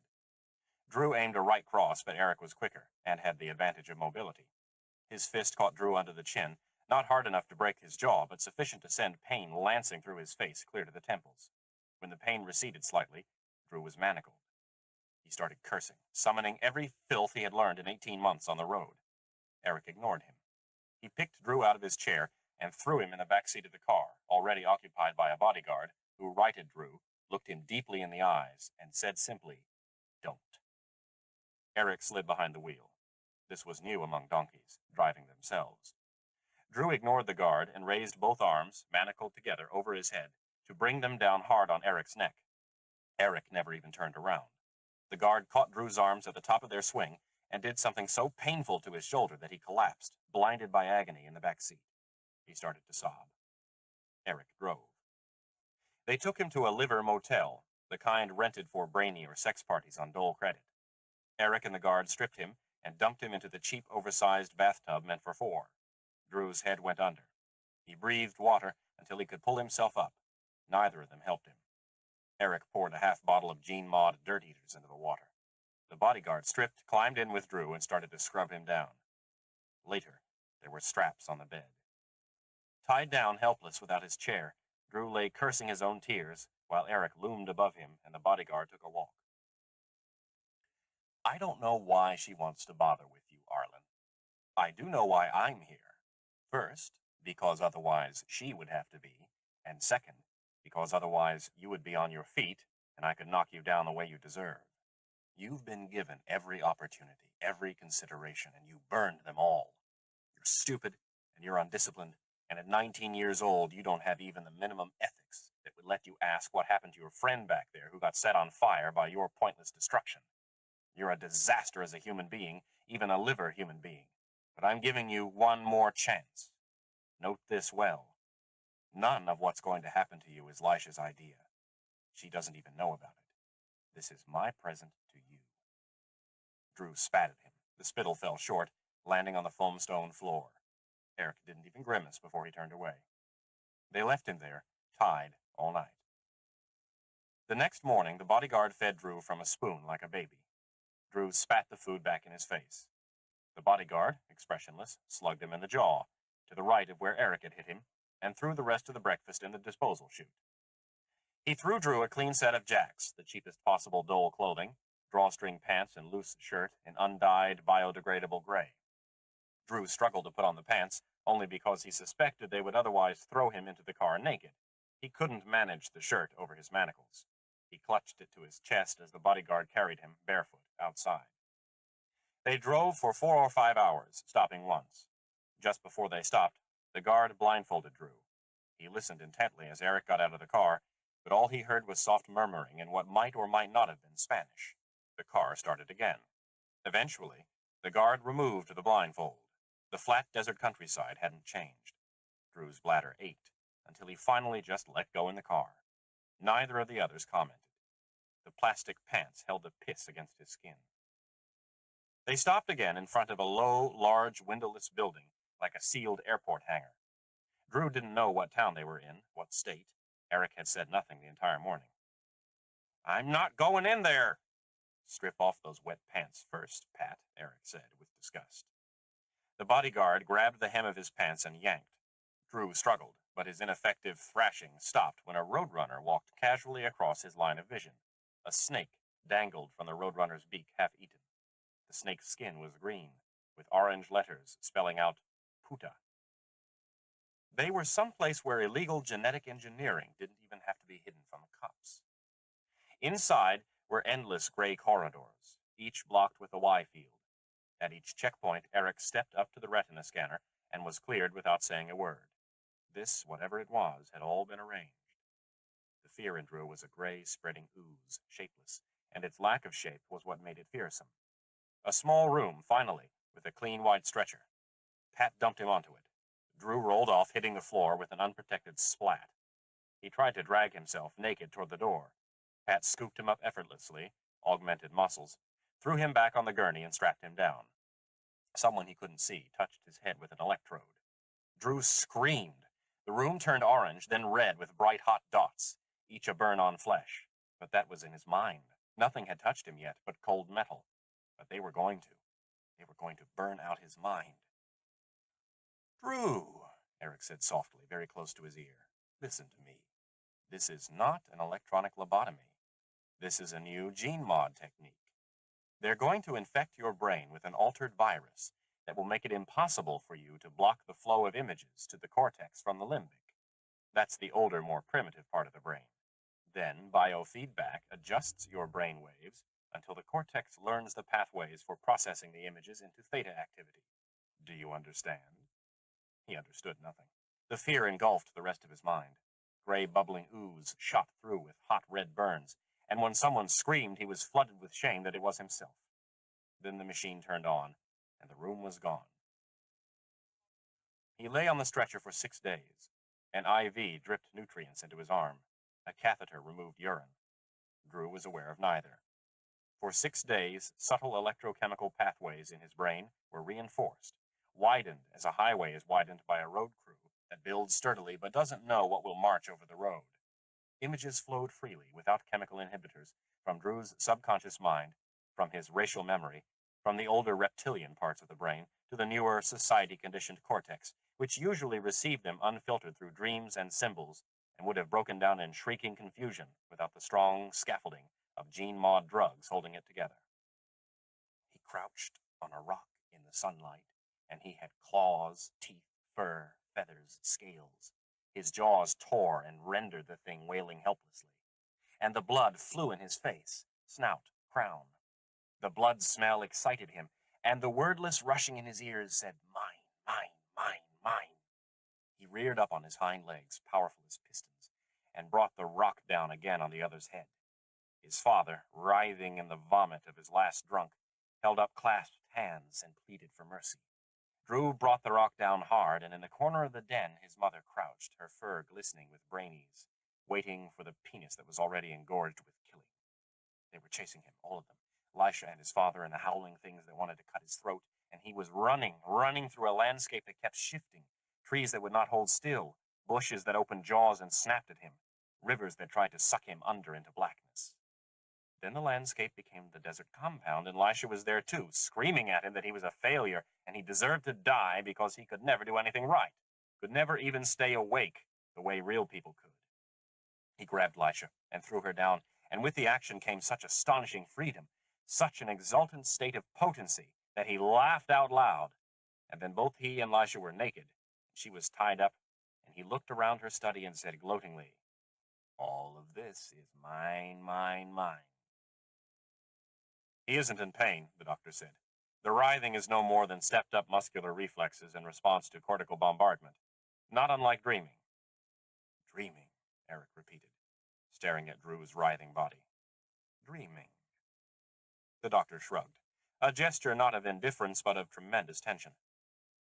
Drew aimed a right cross, but Eric was quicker and had the advantage of mobility. His fist caught Drew under the chin, not hard enough to break his jaw, but sufficient to send pain lancing through his face clear to the temples. When the pain receded slightly, Drew was manacled. He started cursing, summoning every filth he had learned in 18 months on the road. Eric ignored him. He picked Drew out of his chair and threw him in the back seat of the car, already occupied by a bodyguard, who righted Drew, looked him deeply in the eyes, and said simply, "Don't." Eric slid behind the wheel. This was new among donkeys, driving themselves. Drew ignored the guard and raised both arms, manacled together, over his head, to bring them down hard on Eric's neck. Eric never even turned around. The guard caught Drew's arms at the top of their swing and did something so painful to his shoulder that he collapsed, blinded by agony in the back seat. He started to sob. Eric drove. They took him to a liver motel, the kind rented for brainy or sex parties on dole credit. Eric and the guard stripped him and dumped him into the cheap, oversized bathtub meant for 4. Drew's head went under. He breathed water until he could pull himself up. Neither of them helped him. Eric poured a half bottle of Gene Mod Dirt Eaters into the water. The bodyguard stripped, climbed in with Drew, and started to scrub him down. Later, there were straps on the bed. Tied down, helpless, without his chair, Drew lay cursing his own tears, while Eric loomed above him and the bodyguard took a walk. I don't know why she wants to bother with you, Arlen. I do know why I'm here. First, because otherwise she would have to be, and second, because otherwise you would be on your feet, and I could knock you down the way you deserve. You've been given every opportunity, every consideration, and you burned them all. You're stupid, and you're undisciplined, and at 19 years old, you don't have even the minimum ethics that would let you ask what happened to your friend back there who got set on fire by your pointless destruction. You're a disaster as a human being, even a liver human being. But I'm giving you one more chance. Note this well. None of what's going to happen to you is Lisha's idea. She doesn't even know about it. This is my present to you. Drew spat at him. The spittle fell short, landing on the foam-stone floor. Eric didn't even grimace before he turned away. They left him there, tied, all night. The next morning, the bodyguard fed Drew from a spoon like a baby. Drew spat the food back in his face. The bodyguard, expressionless, slugged him in the jaw, to the right of where Eric had hit him, and threw the rest of the breakfast in the disposal chute. He threw Drew a clean set of jacks, the cheapest possible dole clothing, drawstring pants and loose shirt in undyed, biodegradable gray. Drew struggled to put on the pants, only because he suspected they would otherwise throw him into the car naked. He couldn't manage the shirt over his manacles. He clutched it to his chest as the bodyguard carried him, barefoot, outside. They drove for 4 or 5 hours, stopping once. Just before they stopped, the guard blindfolded Drew. He listened intently as Eric got out of the car, but all he heard was soft murmuring in what might or might not have been Spanish. The car started again. Eventually, the guard removed the blindfold. The flat desert countryside hadn't changed. Drew's bladder ached until he finally just let go in the car. Neither of the others commented. The plastic pants held the piss against his skin. They stopped again in front of a low, large, windowless building like a sealed airport hangar. Drew didn't know what town they were in, what state. Eric had said nothing the entire morning. "I'm not going in there." "Strip off those wet pants first, Pat," Eric said with disgust. The bodyguard grabbed the hem of his pants and yanked. Drew struggled, but his ineffective thrashing stopped when a roadrunner walked casually across his line of vision. A snake dangled from the roadrunner's beak, half-eaten. The snake's skin was green, with orange letters spelling out Puta. They were someplace where illegal genetic engineering didn't even have to be hidden from cops. Inside were endless gray corridors, each blocked with a Y field. At each checkpoint, Eric stepped up to the retina scanner and was cleared without saying a word. This, whatever it was, had all been arranged. The fear in Drew was a gray, spreading ooze, shapeless, and its lack of shape was what made it fearsome. A small room, finally, with a clean white stretcher. Pat dumped him onto it. Drew rolled off, hitting the floor with an unprotected splat. He tried to drag himself naked toward the door. Pat scooped him up effortlessly, augmented muscles, threw him back on the gurney and strapped him down. Someone he couldn't see touched his head with an electrode. Drew screamed. The room turned orange, then red with bright hot dots, each a burn on flesh. But that was in his mind. Nothing had touched him yet but cold metal. But they were going to. They were going to burn out his mind. "Drew," Eric said softly, very close to his ear, "listen to me. This is not an electronic lobotomy. This is a new gene mod technique. They're going to infect your brain with an altered virus that will make it impossible for you to block the flow of images to the cortex from the limbic. That's the older, more primitive part of the brain. Then biofeedback adjusts your brain waves until the cortex learns the pathways for processing the images into theta activity. Do you understand?" He understood nothing. The fear engulfed the rest of his mind. Gray bubbling ooze shot through with hot red burns, and when someone screamed, he was flooded with shame that it was himself. Then the machine turned on, and the room was gone. He lay on the stretcher for 6 days. An IV dripped nutrients into his arm. A catheter removed urine. Drew was aware of neither. For 6 days, subtle electrochemical pathways in his brain were reinforced, widened as a highway is widened by a road crew that builds sturdily but doesn't know what will march over the road. Images flowed freely, without chemical inhibitors, from Drew's subconscious mind, from his racial memory, from the older reptilian parts of the brain, to the newer society-conditioned cortex, which usually received them unfiltered through dreams and symbols, and would have broken down in shrieking confusion without the strong scaffolding of gene-mod drugs holding it together. He crouched on a rock in the sunlight, and he had claws, teeth, fur, feathers, scales. His jaws tore and rendered the thing wailing helplessly. And the blood flew in his face, snout, crown. The blood smell excited him, and the wordless rushing in his ears said, "Mine, mine, mine, mine." He reared up on his hind legs, powerful as pistons, and brought the rock down again on the other's head. His father, writhing in the vomit of his last drunk, held up clasped hands and pleaded for mercy. Drew brought the rock down hard, and in the corner of the den his mother crouched, her fur glistening with brainies, waiting for the penis that was already engorged with killing. They were chasing him, all of them, Elisha and his father and the howling things that wanted to cut his throat, and he was running through a landscape that kept shifting, trees that would not hold still, bushes that opened jaws and snapped at him, rivers that tried to suck him under into blackness. Then the landscape became the desert compound, and Elisha was there too, screaming at him that he was a failure, and he deserved to die because he could never do anything right, could never even stay awake the way real people could. He grabbed Elisha and threw her down, and with the action came such astonishing freedom, such an exultant state of potency, that he laughed out loud. And then both he and Elisha were naked, and she was tied up, and he looked around her study and said gloatingly, "All of this is mine, mine, mine." "He isn't in pain," the doctor said. The writhing is no more than stepped-up muscular reflexes in response to cortical bombardment, not unlike dreaming. Dreaming, Eric repeated, staring at Drew's writhing body. Dreaming. The doctor shrugged, a gesture not of indifference but of tremendous tension.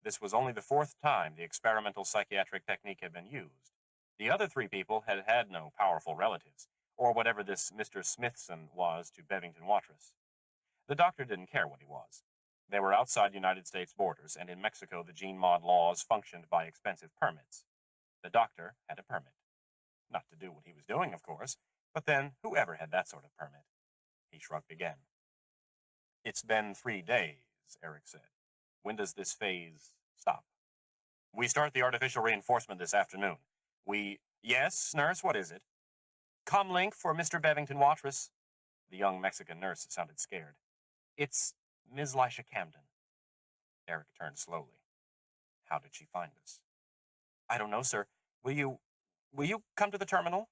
This was only the fourth time the experimental psychiatric technique had been used. The other three people had had no powerful relatives, or whatever this Mr. Smithson was to Bevington Watrous. The doctor didn't care what he was. They were outside United States borders, and in Mexico the gene mod laws functioned by expensive permits. The doctor had a permit. Not to do what he was doing, of course, but then whoever had that sort of permit? He shrugged again. It's been 3 days, Eric said. When does this phase stop? We start the artificial reinforcement this afternoon. Yes, nurse, what is it? Comlink for Mr. Bevington Watrous. The young Mexican nurse sounded scared. It's Ms. Lisha Camden. Eric turned slowly. How did she find us? I don't know, sir. Will you come to the terminal?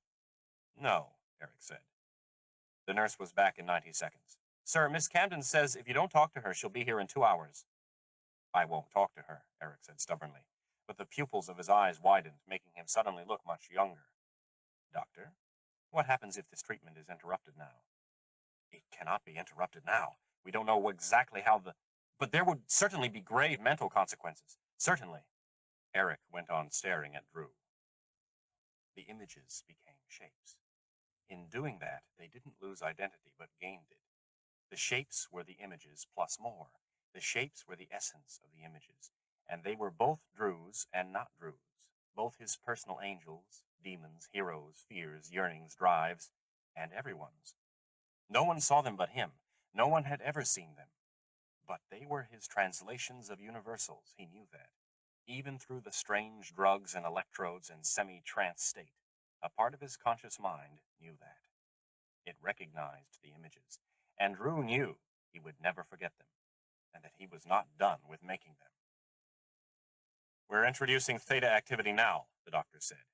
No, Eric said. The nurse was back in 90 seconds. Sir, Miss Camden says if you don't talk to her, she'll be here in 2 hours. I won't talk to her, Eric said stubbornly, but the pupils of his eyes widened, making him suddenly look much younger. Doctor, what happens if this treatment is interrupted now? It cannot be interrupted now. We don't know exactly how but there would certainly be grave mental consequences. Certainly. Eric went on staring at Drew. The images became shapes. In doing that, they didn't lose identity, but gained it. The shapes were the images plus more. The shapes were the essence of the images, and they were both Drew's and not Drew's, both his personal angels, demons, heroes, fears, yearnings, drives, and everyone's. No one saw them but him. No one had ever seen them. But they were his translations of universals, he knew that. Even through the strange drugs and electrodes and semi-trance state, a part of his conscious mind knew that. It recognized the images, and Drew knew he would never forget them, and that he was not done with making them. We're introducing theta activity now, the doctor said.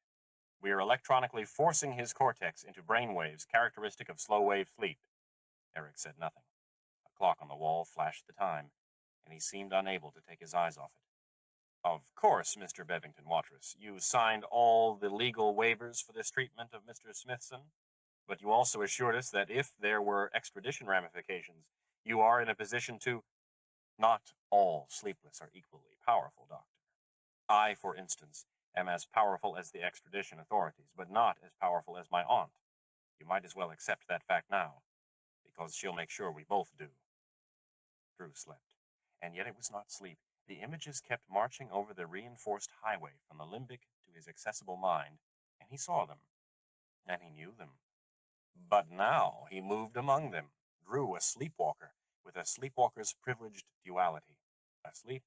We are electronically forcing his cortex into brain waves characteristic of slow-wave sleep. Eric said nothing. A clock on the wall flashed the time, and he seemed unable to take his eyes off it. Of course, Mr. Bevington Watrous, you signed all the legal waivers for this treatment of Mr. Smithson, but you also assured us that if there were extradition ramifications, you are in a position to... Not all sleepless are equally powerful, Doctor. I, for instance, am as powerful as the extradition authorities, but not as powerful as my aunt. You might as well accept that fact now, because she'll make sure we both do. Drew slept, and yet it was not sleep. The images kept marching over the reinforced highway from the limbic to his accessible mind, and he saw them, and he knew them. But now he moved among them, Drew, a sleepwalker, with a sleepwalker's privileged duality, asleep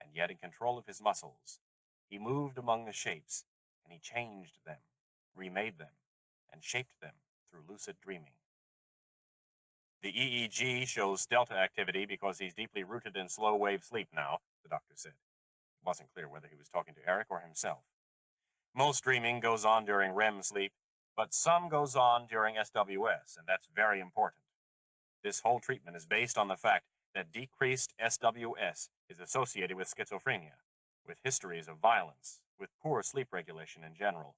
and yet in control of his muscles. He moved among the shapes, and he changed them, remade them, and shaped them through lucid dreaming. The EEG shows delta activity because he's deeply rooted in slow-wave sleep now, the doctor said. It wasn't clear whether he was talking to Eric or himself. Most dreaming goes on during REM sleep, but some goes on during SWS, and that's very important. This whole treatment is based on the fact that decreased SWS is associated with schizophrenia, with histories of violence, with poor sleep regulation in general.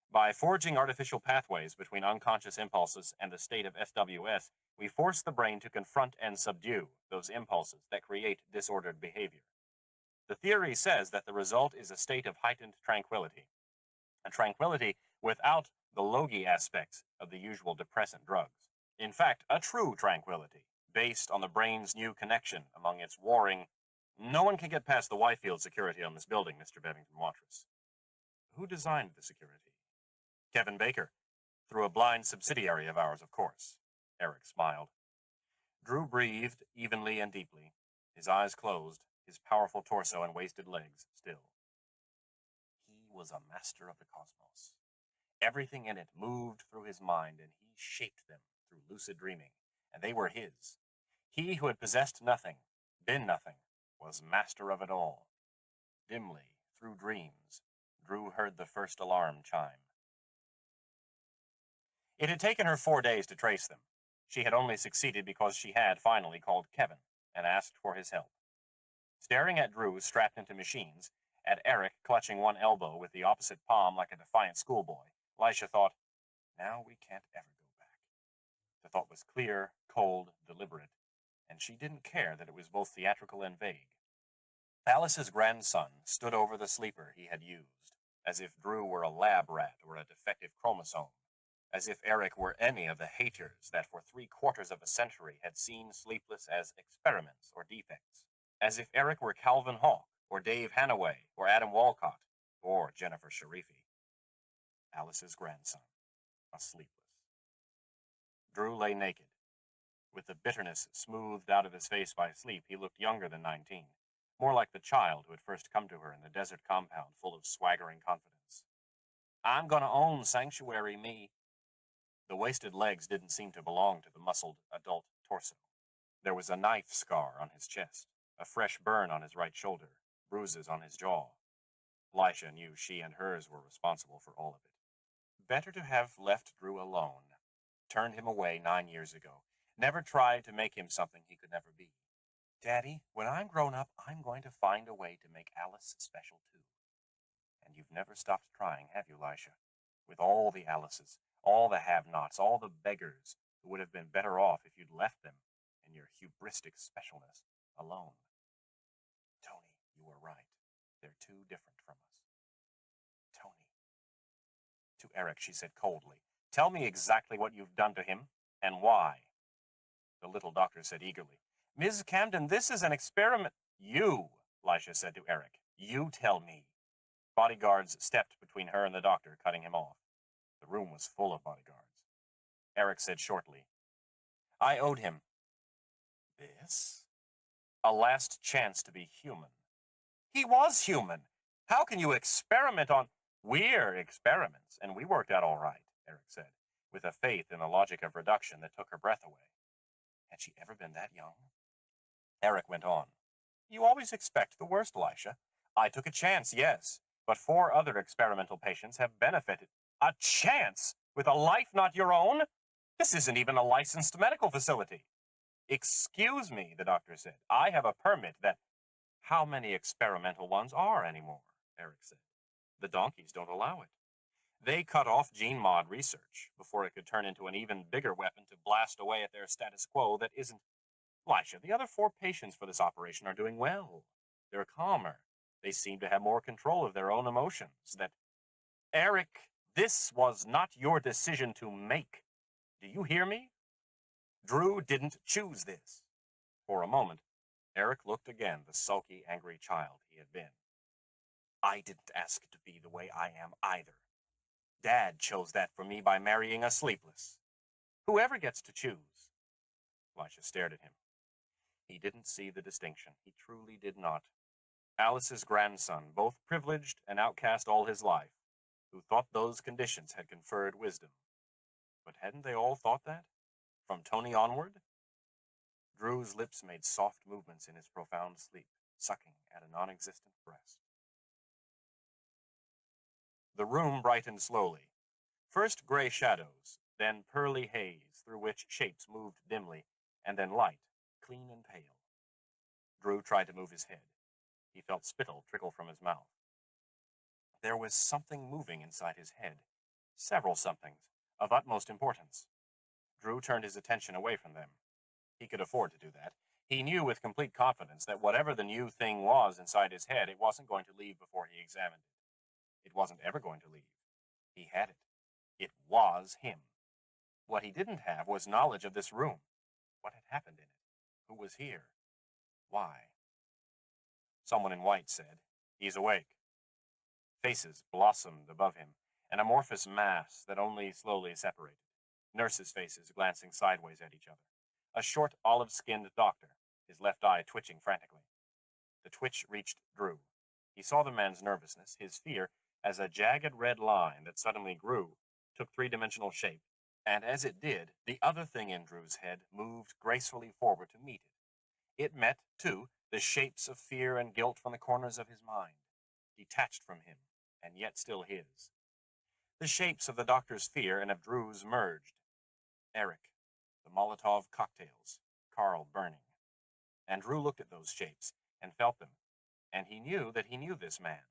By forging artificial pathways between unconscious impulses and the state of SWS, we force the brain to confront and subdue those impulses that create disordered behavior. The theory says that the result is a state of heightened tranquility, a tranquility without the logy aspects of the usual depressant drugs. In fact, a true tranquility, based on the brain's new connection among its warring... No one can get past the Y-field security on this building, Mr. Bevington Watrous. Who designed the security? Kevin Baker, through a blind subsidiary of ours, of course. Eric smiled. Drew breathed evenly and deeply, his eyes closed, his powerful torso and wasted legs still. He was a master of the cosmos. Everything in it moved through his mind, and he shaped them through lucid dreaming, and they were his. He who had possessed nothing, been nothing, was master of it all. Dimly, through dreams, Drew heard the first alarm chime. It had taken her 4 days to trace them. She had only succeeded because she had finally called Kevin, and asked for his help. Staring at Drew strapped into machines, at Eric clutching one elbow with the opposite palm like a defiant schoolboy, Lisha thought, now we can't ever go back. The thought was clear, cold, deliberate, and she didn't care that it was both theatrical and vague. Alice's grandson stood over the sleeper he had used, as if Drew were a lab rat or a defective chromosome, as if Eric were any of the haters that for 3/4 of a century had seen Sleepless as experiments or defects, as if Eric were Calvin Hawke or Dave Hanaway or Adam Walcott or Jennifer Sharifi. Alice's grandson, a Sleepless. Drew lay naked. With the bitterness smoothed out of his face by sleep, he looked younger than 19, more like the child who had first come to her in the desert compound full of swaggering confidence. I'm gonna own Sanctuary, me. The wasted legs didn't seem to belong to the muscled adult torso. There was a knife scar on his chest, a fresh burn on his right shoulder, bruises on his jaw. Lisha knew she and hers were responsible for all of it. Better to have left Drew alone, turned him away 9 years ago, never tried to make him something he could never be. Daddy, when I'm grown up, I'm going to find a way to make Alice special too. And you've never stopped trying, have you, Lisha? With all the Alices, all the have-nots, all the beggars who would have been better off if you'd left them, in your hubristic specialness, alone. Tony, you were right. They're too different from us. Tony. To Eric, she said coldly, tell me exactly what you've done to him, and why. The little doctor said eagerly, Ms. Camden, this is an experiment. You, Lisha said to Eric, you tell me. Bodyguards stepped between her and the doctor, cutting him off. The room was full of bodyguards. Eric said shortly, I owed him this? A last chance to be human. He was human. How can you experiment on... We're experiments, and we worked out all right, Eric said, with a faith in the logic of reduction that took her breath away. Had she ever been that young? Eric went on. You always expect the worst, Lisha. I took a chance, yes, but 4 other experimental patients have benefited. A chance? With a life not your own? This isn't even a licensed medical facility. Excuse me, the doctor said. I have a permit that... How many experimental ones are anymore? Eric said. The donkeys don't allow it. They cut off gene mod research before it could turn into an even bigger weapon to blast away at their status quo that isn't... Lisha, the other 4 patients for this operation are doing well. They're calmer. They seem to have more control of their own emotions. That... Eric, this was not your decision to make. Do you hear me? Drew didn't choose this. For a moment, Eric looked again the sulky, angry child he had been. I didn't ask it to be the way I am either. Dad chose that for me by marrying a Sleepless. Whoever gets to choose. Lisha stared at him. He didn't see the distinction. He truly did not. Alice's grandson, both privileged and outcast all his life, who thought those conditions had conferred wisdom. But hadn't they all thought that? From Tony onward? Drew's lips made soft movements in his profound sleep, sucking at a non-existent breast. The room brightened slowly. First gray shadows, then pearly haze through which shapes moved dimly, and then light, clean and pale. Drew tried to move his head. He felt spittle trickle from his mouth. There was something moving inside his head. Several somethings, of utmost importance. Drew turned his attention away from them. He could afford to do that. He knew with complete confidence that whatever the new thing was inside his head, it wasn't going to leave before he examined it. It wasn't ever going to leave. He had it. It was him. What he didn't have was knowledge of this room. What had happened in it? Who was here? Why? Someone in white said, He's awake. Faces blossomed above him, an amorphous mass that only slowly separated. Nurses' faces glancing sideways at each other. A short, olive-skinned doctor, his left eye twitching frantically. The twitch reached Drew. He saw the man's nervousness, his fear, as a jagged red line that suddenly grew, took 3-dimensional shape, and as it did, the other thing in Drew's head moved gracefully forward to meet it. It met, too, the shapes of fear and guilt from the corners of his mind, detached from him, and yet still his. The shapes of the doctor's fear and of Drew's merged. Eric, the Molotov cocktails, Carl burning. And Drew looked at those shapes and felt them, and he knew that he knew this man.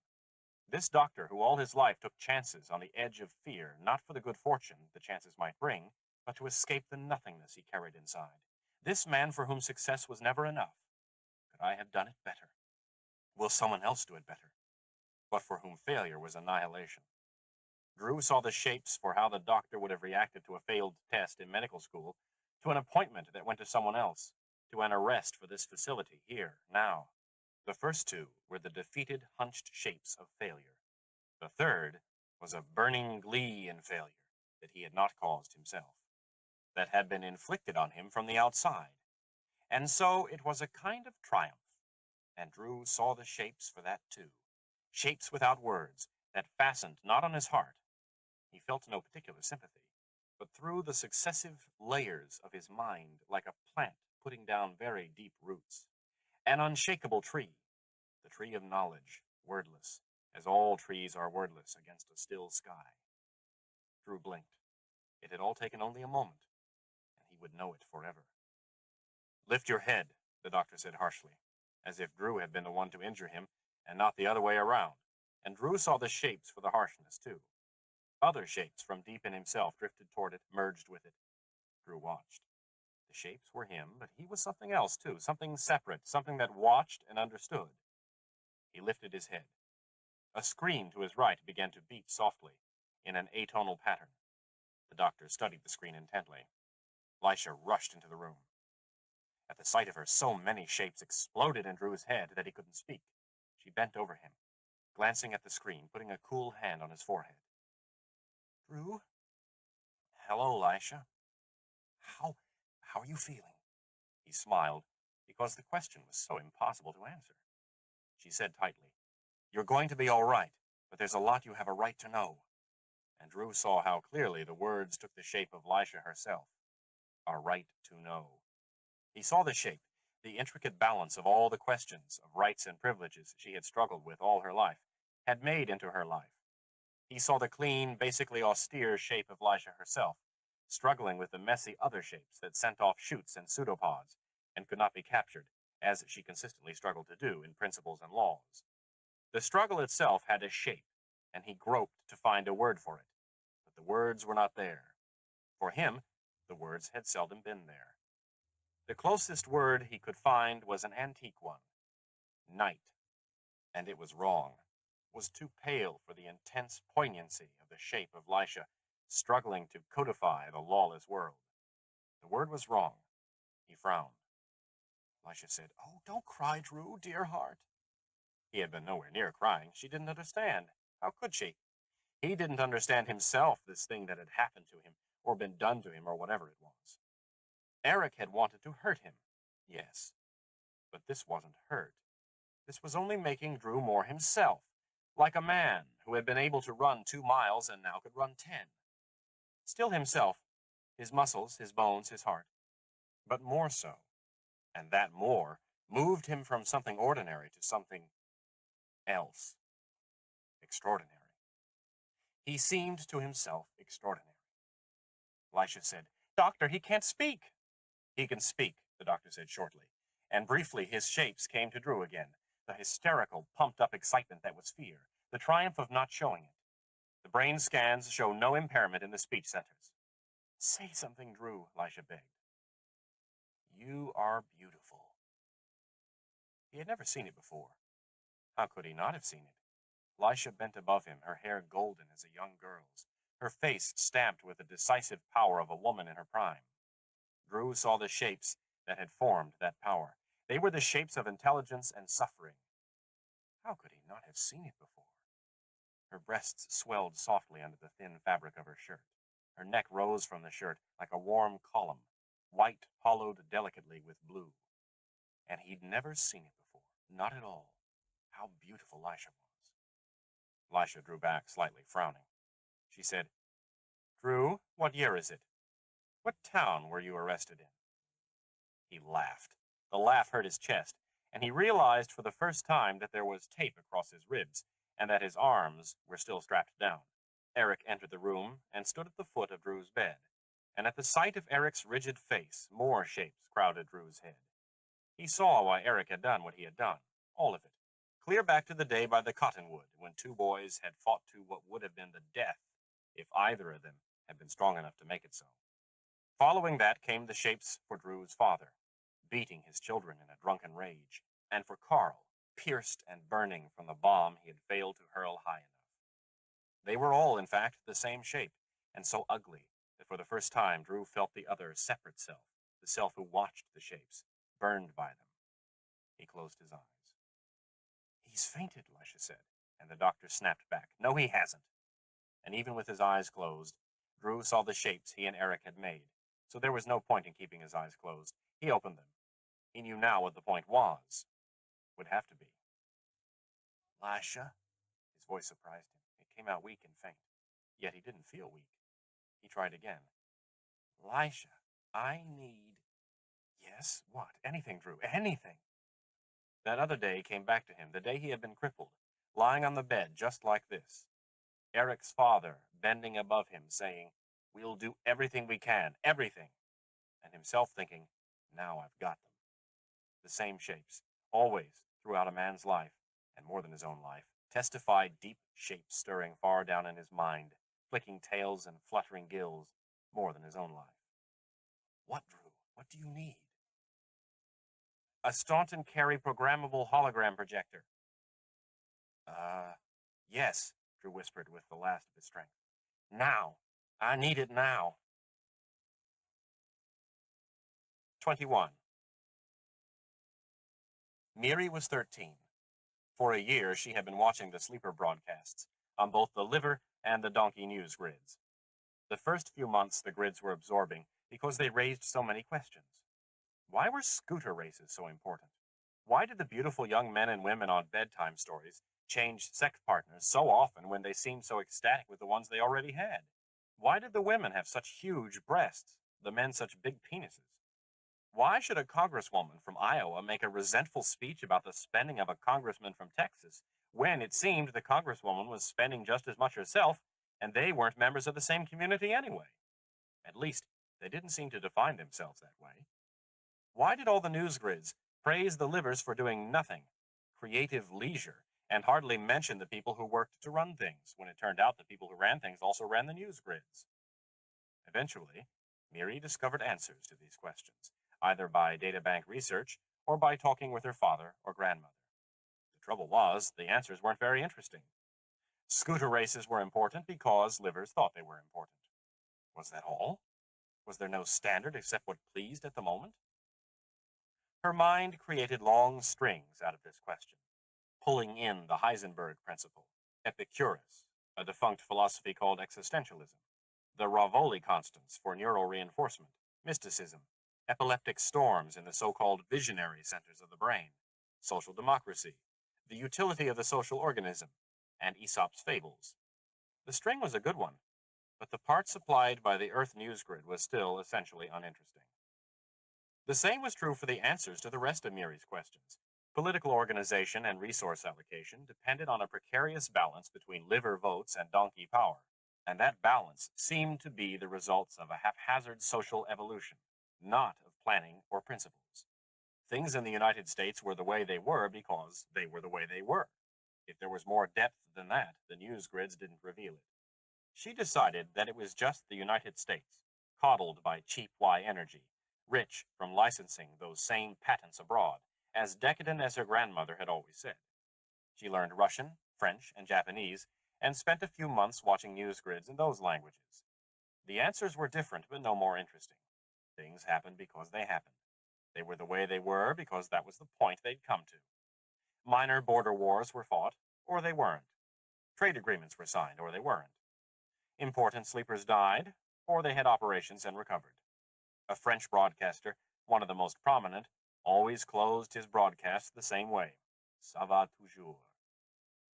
This doctor who all his life took chances on the edge of fear, not for the good fortune the chances might bring, but to escape the nothingness he carried inside. This man for whom success was never enough. Could I have done it better? Will someone else do it better? But for whom failure was annihilation. Drew saw the shapes for how the doctor would have reacted to a failed test in medical school, to an appointment that went to someone else, to an arrest for this facility here, now. The first two were the defeated, hunched shapes of failure. The third was a burning glee in failure that he had not caused himself, that had been inflicted on him from the outside. And so it was a kind of triumph, and Drew saw the shapes for that too. Shapes without words, that fastened not on his heart. He felt no particular sympathy, but through the successive layers of his mind, like a plant putting down very deep roots. An unshakable tree, the tree of knowledge, wordless, as all trees are wordless against a still sky. Drew blinked. It had all taken only a moment, and he would know it forever. Lift your head, the doctor said harshly, as if Drew had been the one to injure him, and not the other way around. And Drew saw the shapes for the harshness, too. Other shapes from deep in himself drifted toward it, merged with it. Drew watched. The shapes were him, but he was something else, too, something separate, something that watched and understood. He lifted his head. A screen to his right began to beat softly, in an atonal pattern. The doctor studied the screen intently. Lisha rushed into the room. At the sight of her, so many shapes exploded in Drew's head that he couldn't speak. She bent over him, glancing at the screen, putting a cool hand on his forehead. Drew? Hello, Lisha. How are you feeling? He smiled, because the question was so impossible to answer. She said tightly, You're going to be all right, but there's a lot you have a right to know. And Drew saw how clearly the words took the shape of Lisha herself. A right to know. He saw the shape, the intricate balance of all the questions of rights and privileges she had struggled with all her life, had made into her life. He saw the clean, basically austere shape of Lisha herself, struggling with the messy other shapes that sent off shoots and pseudopods, and could not be captured, as she consistently struggled to do in principles and laws. The struggle itself had a shape, and he groped to find a word for it, but the words were not there. For him, the words had seldom been there. The closest word he could find was an antique one, night, and it was wrong, was too pale for the intense poignancy of the shape of Lisha, struggling to codify the lawless world. The word was wrong. He frowned. Lisha said, Oh, don't cry, Drew, dear heart. He had been nowhere near crying. She didn't understand. How could she? He didn't understand himself, this thing that had happened to him, or been done to him, or whatever it was. Eric had wanted to hurt him, yes, but this wasn't hurt. This was only making Drew more himself, like a man who had been able to run 2 miles and now could run 10. Still himself, his muscles, his bones, his heart, but more so. And that more moved him from something ordinary to something else, extraordinary. He seemed to himself extraordinary. Lisha said, Doctor, he can't speak. He can speak, the doctor said shortly, and briefly his shapes came to Drew again, the hysterical, pumped-up excitement that was fear, the triumph of not showing it. The brain scans show no impairment in the speech centers. Say something, Drew, Lisha begged. You are beautiful. He had never seen it before. How could he not have seen it? Lisha bent above him, her hair golden as a young girl's, her face stamped with the decisive power of a woman in her prime. Drew saw the shapes that had formed that power. They were the shapes of intelligence and suffering. How could he not have seen it before? Her breasts swelled softly under the thin fabric of her shirt. Her neck rose from the shirt like a warm column, white hollowed delicately with blue. And he'd never seen it before, not at all. How beautiful Lisha was. Lisha drew back slightly, frowning. She said, Drew, what year is it? What town were you arrested in? He laughed. The laugh hurt his chest, and he realized for the first time that there was tape across his ribs, and that his arms were still strapped down. Eric entered the room and stood at the foot of Drew's bed, and at the sight of Eric's rigid face, more shapes crowded Drew's head. He saw why Eric had done what he had done, all of it, clear back to the day by the cottonwood when two boys had fought to what would have been the death if either of them had been strong enough to make it so. Following that came the shapes for Drew's father, beating his children in a drunken rage, and for Carl, pierced and burning from the bomb he had failed to hurl high enough. They were all, in fact, the same shape, and so ugly that for the first time Drew felt the other separate self, the self who watched the shapes, burned by them. He closed his eyes. He's fainted, Lisha said, and the doctor snapped back. No, he hasn't. And even with his eyes closed, Drew saw the shapes he and Eric had made, so there was no point in keeping his eyes closed. He opened them. He knew now what the point was. Would have to be. Lisha? His voice surprised him. It came out weak and faint. Yet he didn't feel weak. He tried again. Lisha, I need... Yes, what? Anything, Drew, anything. That other day came back to him, the day he had been crippled, lying on the bed just like this. Eric's father bending above him, saying, we'll do everything we can, everything. And himself thinking, now I've got them. The same shapes, always, throughout a man's life, and more than his own life, testified deep shapes stirring far down in his mind, flicking tails and fluttering gills, more than his own life. What, Drew? What do you need? A Staunton Carey programmable hologram projector. Yes, Drew whispered with the last of his strength. Now. I need it now. 21. Miri was 13. For a year, she had been watching the sleeper broadcasts on both the liver and the donkey news grids. The first few months, the grids were absorbing because they raised so many questions. Why were scooter races so important? Why did the beautiful young men and women on bedtime stories change sex partners so often when they seemed so ecstatic with the ones they already had? Why did the women have such huge breasts, the men such big penises? Why should a congresswoman from Iowa make a resentful speech about the spending of a congressman from Texas when it seemed the congresswoman was spending just as much herself and they weren't members of the same community anyway? At least, they didn't seem to define themselves that way. Why did all the news grids praise the livers for doing nothing, creative leisure, and hardly mention the people who worked to run things, when it turned out the people who ran things also ran the news grids? Eventually, Miri discovered answers to these questions, either by databank research or by talking with her father or grandmother. The trouble was, the answers weren't very interesting. Scooter races were important because livers thought they were important. Was that all? Was there no standard except what pleased at the moment? Her mind created long strings out of this question, pulling in the Heisenberg principle, Epicurus, a defunct philosophy called existentialism, the Ravoli constants for neural reinforcement, mysticism, epileptic storms in the so-called visionary centers of the brain, social democracy, the utility of the social organism, and Aesop's fables. The string was a good one, but the part supplied by the Earth news grid was still essentially uninteresting. The same was true for the answers to the rest of Miri's questions. Political organization and resource allocation depended on a precarious balance between liver votes and donkey power, and that balance seemed to be the results of a haphazard social evolution, not of planning or principles. Things in the United States were the way they were because they were the way they were. If there was more depth than that, the news grids didn't reveal it. She decided that it was just the United States, coddled by cheap Y energy, rich from licensing those same patents abroad, as decadent as her grandmother had always said. She learned Russian, French, and Japanese, and spent a few months watching news grids in those languages. The answers were different, but no more interesting. Things happened because they happened. They were the way they were because that was the point they'd come to. Minor border wars were fought, or they weren't. Trade agreements were signed, or they weren't. Important sleepers died, or they had operations and recovered. A French broadcaster, one of the most prominent, always closed his broadcasts the same way. Ça va toujours.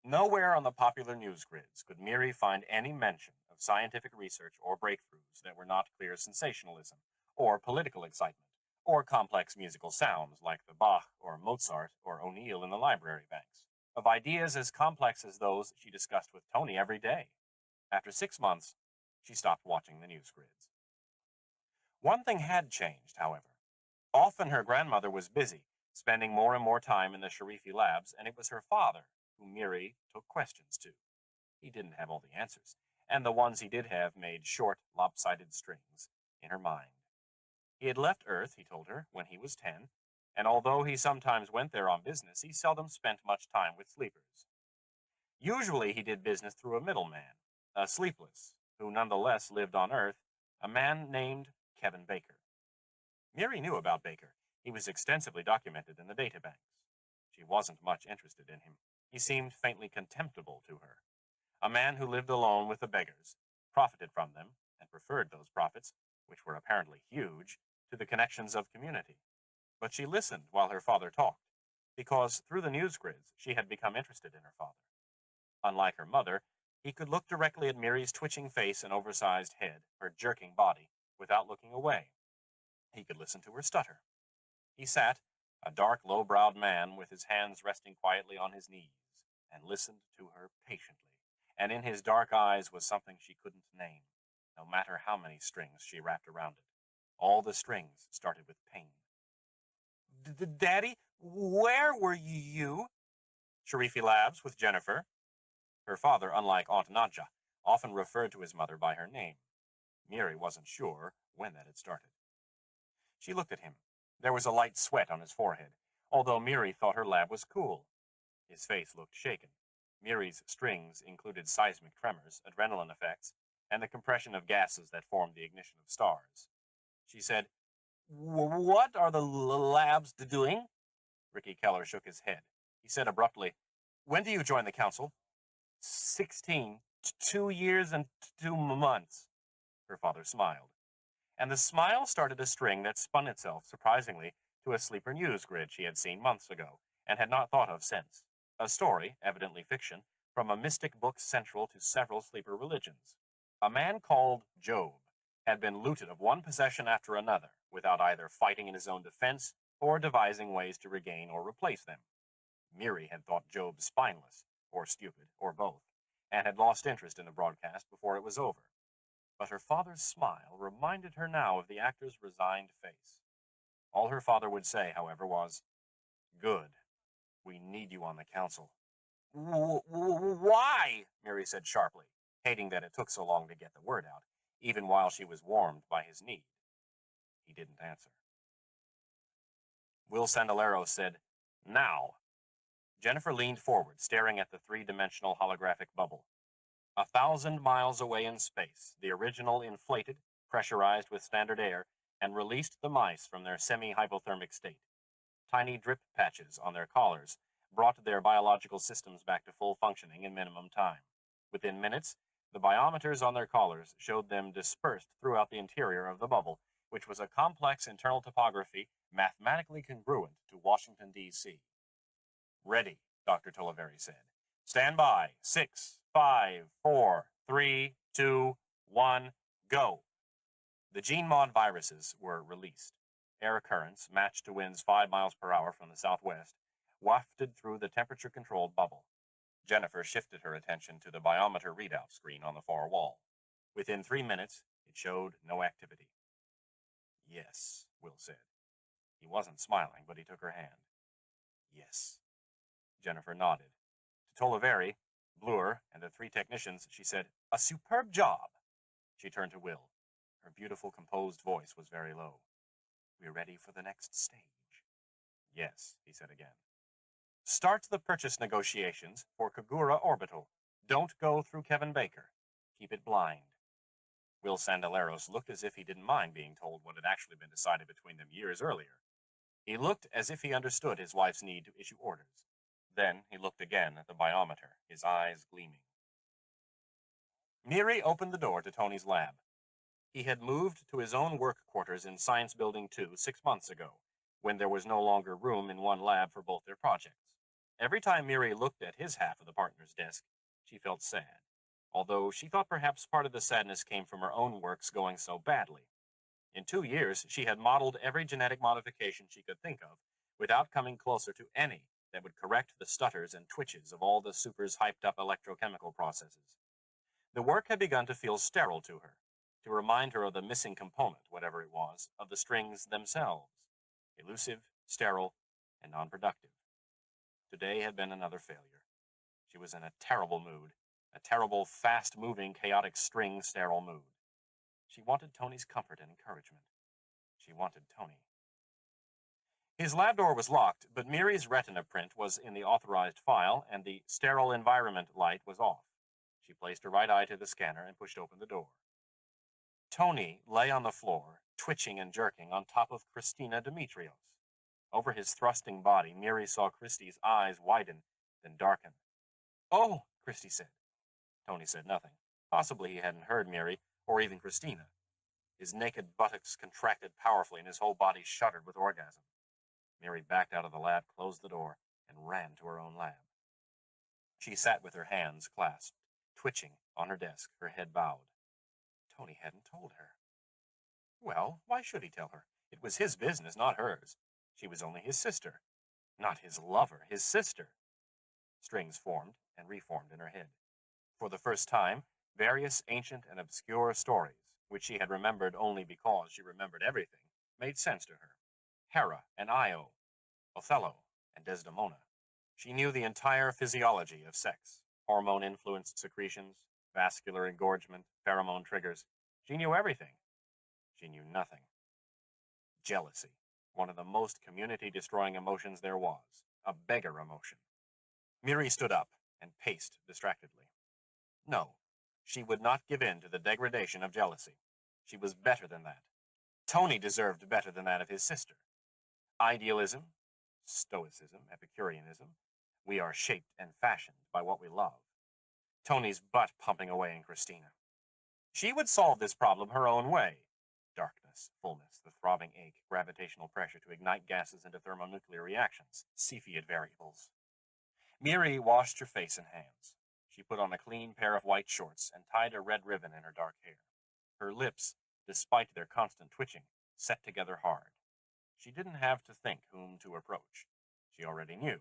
Nowhere on the popular news grids could Miri find any mention of scientific research or breakthroughs that were not clear sensationalism, or political excitement, or complex musical sounds like the Bach or Mozart or O'Neill in the library banks, of ideas as complex as those she discussed with Tony every day. After 6 months, she stopped watching the news grids. One thing had changed, however. Often her grandmother was busy, spending more and more time in the Sharifi labs, and it was her father who Miri took questions to. He didn't have all the answers, and the ones he did have made short, lopsided strings in her mind. He had left Earth, he told her, when he was 10, and although he sometimes went there on business, he seldom spent much time with sleepers. Usually he did business through a middleman, a sleepless, who nonetheless lived on Earth, a man named Kevin Baker. Miri knew about Baker. He was extensively documented in the databanks. She wasn't much interested in him. He seemed faintly contemptible to her. A man who lived alone with the beggars, profited from them, and preferred those profits, which were apparently huge, to the connections of community. But she listened while her father talked, because through the news grids she had become interested in her father. Unlike her mother, he could look directly at Miri's twitching face and oversized head, her jerking body, without looking away. He could listen to her stutter. He sat, a dark, low-browed man with his hands resting quietly on his knees, and listened to her patiently, and in his dark eyes was something she couldn't name, no matter how many strings she wrapped around it. All the strings started with pain. Daddy, where were you? Sharifi Labs with Jennifer. Her father, unlike Aunt Nadja, often referred to his mother by her name. Miri wasn't sure when that had started. She looked at him. There was a light sweat on his forehead, although Miri thought her lab was cool. His face looked shaken. Miri's strings included seismic tremors, adrenaline effects, and the compression of gases that formed the ignition of stars. She said, "What are the labs doing?" Ricky Keller shook his head. He said abruptly, "When do you join the council?" 16, 2 years and 2 months. Her father smiled. And the smile started a string that spun itself, surprisingly, to a sleeper news grid she had seen months ago, and had not thought of since. A story, evidently fiction, from a mystic book central to several sleeper religions. A man called Job had been looted of one possession after another, without either fighting in his own defense or devising ways to regain or replace them. Miri had thought Job spineless, or stupid, or both, and had lost interest in the broadcast before it was over. But her father's smile reminded her now of the actor's resigned face. All her father would say, however, was, "Good. We need you on the council." Why? Miri said sharply, hating that it took so long to get the word out, even while she was warmed by his need. He didn't answer. Will Sandalero said, "Now." Jennifer leaned forward, staring at the three-dimensional holographic bubble. 1,000 miles away in space, the original inflated, pressurized with standard air, and released the mice from their semi-hypothermic state. Tiny drip patches on their collars brought their biological systems back to full functioning in minimum time. Within minutes, the biometers on their collars showed them dispersed throughout the interior of the bubble, which was a complex internal topography mathematically congruent to Washington, D.C. "Ready," Dr. Toliveri said. "Stand by. 6, 5, 4, 3, 2, 1, go." The gene mod viruses were released. Air currents, matched to winds 5 miles per hour from the southwest, wafted through the temperature-controlled bubble. Jennifer shifted her attention to the biometer readout screen on the far wall. Within 3 minutes, it showed no activity. "Yes," Will said. He wasn't smiling, but he took her hand. "Yes." Jennifer nodded. To Toliveri, Bluer, and the three technicians, she said, "A superb job." She turned to Will. Her beautiful, composed voice was very low. "We're ready for the next stage." "Yes," he said again. "Start the purchase negotiations for Kagura Orbital. Don't go through Kevin Baker. Keep it blind." Will Sandaleros looked as if he didn't mind being told what had actually been decided between them years earlier. He looked as if he understood his wife's need to issue orders. Then he looked again at the biometer, his eyes gleaming. Miri opened the door to Tony's lab. He had moved to his own work quarters in Science Building 2 6 months ago, when there was no longer room in one lab for both their projects. Every time Miri looked at his half of the partner's desk, she felt sad, although she thought perhaps part of the sadness came from her own works going so badly. In 2 years, she had modeled every genetic modification she could think of, without coming closer to any that would correct the stutters and twitches of all the super's hyped-up electrochemical processes. The work had begun to feel sterile to her, to remind her of the missing component, whatever it was, of the strings themselves. Elusive, sterile, and nonproductive. Today had been another failure. She was in a terrible mood, a terrible, fast-moving, chaotic string sterile mood. She wanted Tony's comfort and encouragement. She wanted Tony. His lab door was locked, but Miri's retina print was in the authorized file, and the sterile environment light was off. She placed her right eye to the scanner and pushed open the door. Tony lay on the floor, twitching and jerking, on top of Christina Demetrios. Over his thrusting body, Miri saw Christie's eyes widen, then darken. "Oh," Christie said. Tony said nothing. Possibly he hadn't heard Miri, or even Christina. His naked buttocks contracted powerfully, and his whole body shuddered with orgasm. Miri backed out of the lab, closed the door, and ran to her own lab. She sat with her hands clasped, twitching, on her desk, her head bowed. Tony hadn't told her. Well, why should he tell her? It was his business, not hers. She was only his sister. Not his lover, his sister. Strings formed and reformed in her head. For the first time, various ancient and obscure stories, which she had remembered only because she remembered everything, made sense to her. Hera and Io, Othello and Desdemona. She knew the entire physiology of sex, hormone-influenced secretions, vascular engorgement, pheromone triggers. She knew everything. She knew nothing. Jealousy, one of the most community-destroying emotions there was, a beggar emotion. Miri stood up and paced distractedly. No, she would not give in to the degradation of jealousy. She was better than that. Tony deserved better than that of his sister. Idealism, stoicism, Epicureanism. We are shaped and fashioned by what we love. Tony's butt pumping away in Christina. She would solve this problem her own way. Darkness, fullness, the throbbing ache, gravitational pressure to ignite gases into thermonuclear reactions, Cepheid variables. Miri washed her face and hands. She put on a clean pair of white shorts and tied a red ribbon in her dark hair. Her lips, despite their constant twitching, set together hard. She didn't have to think whom to approach. She already knew,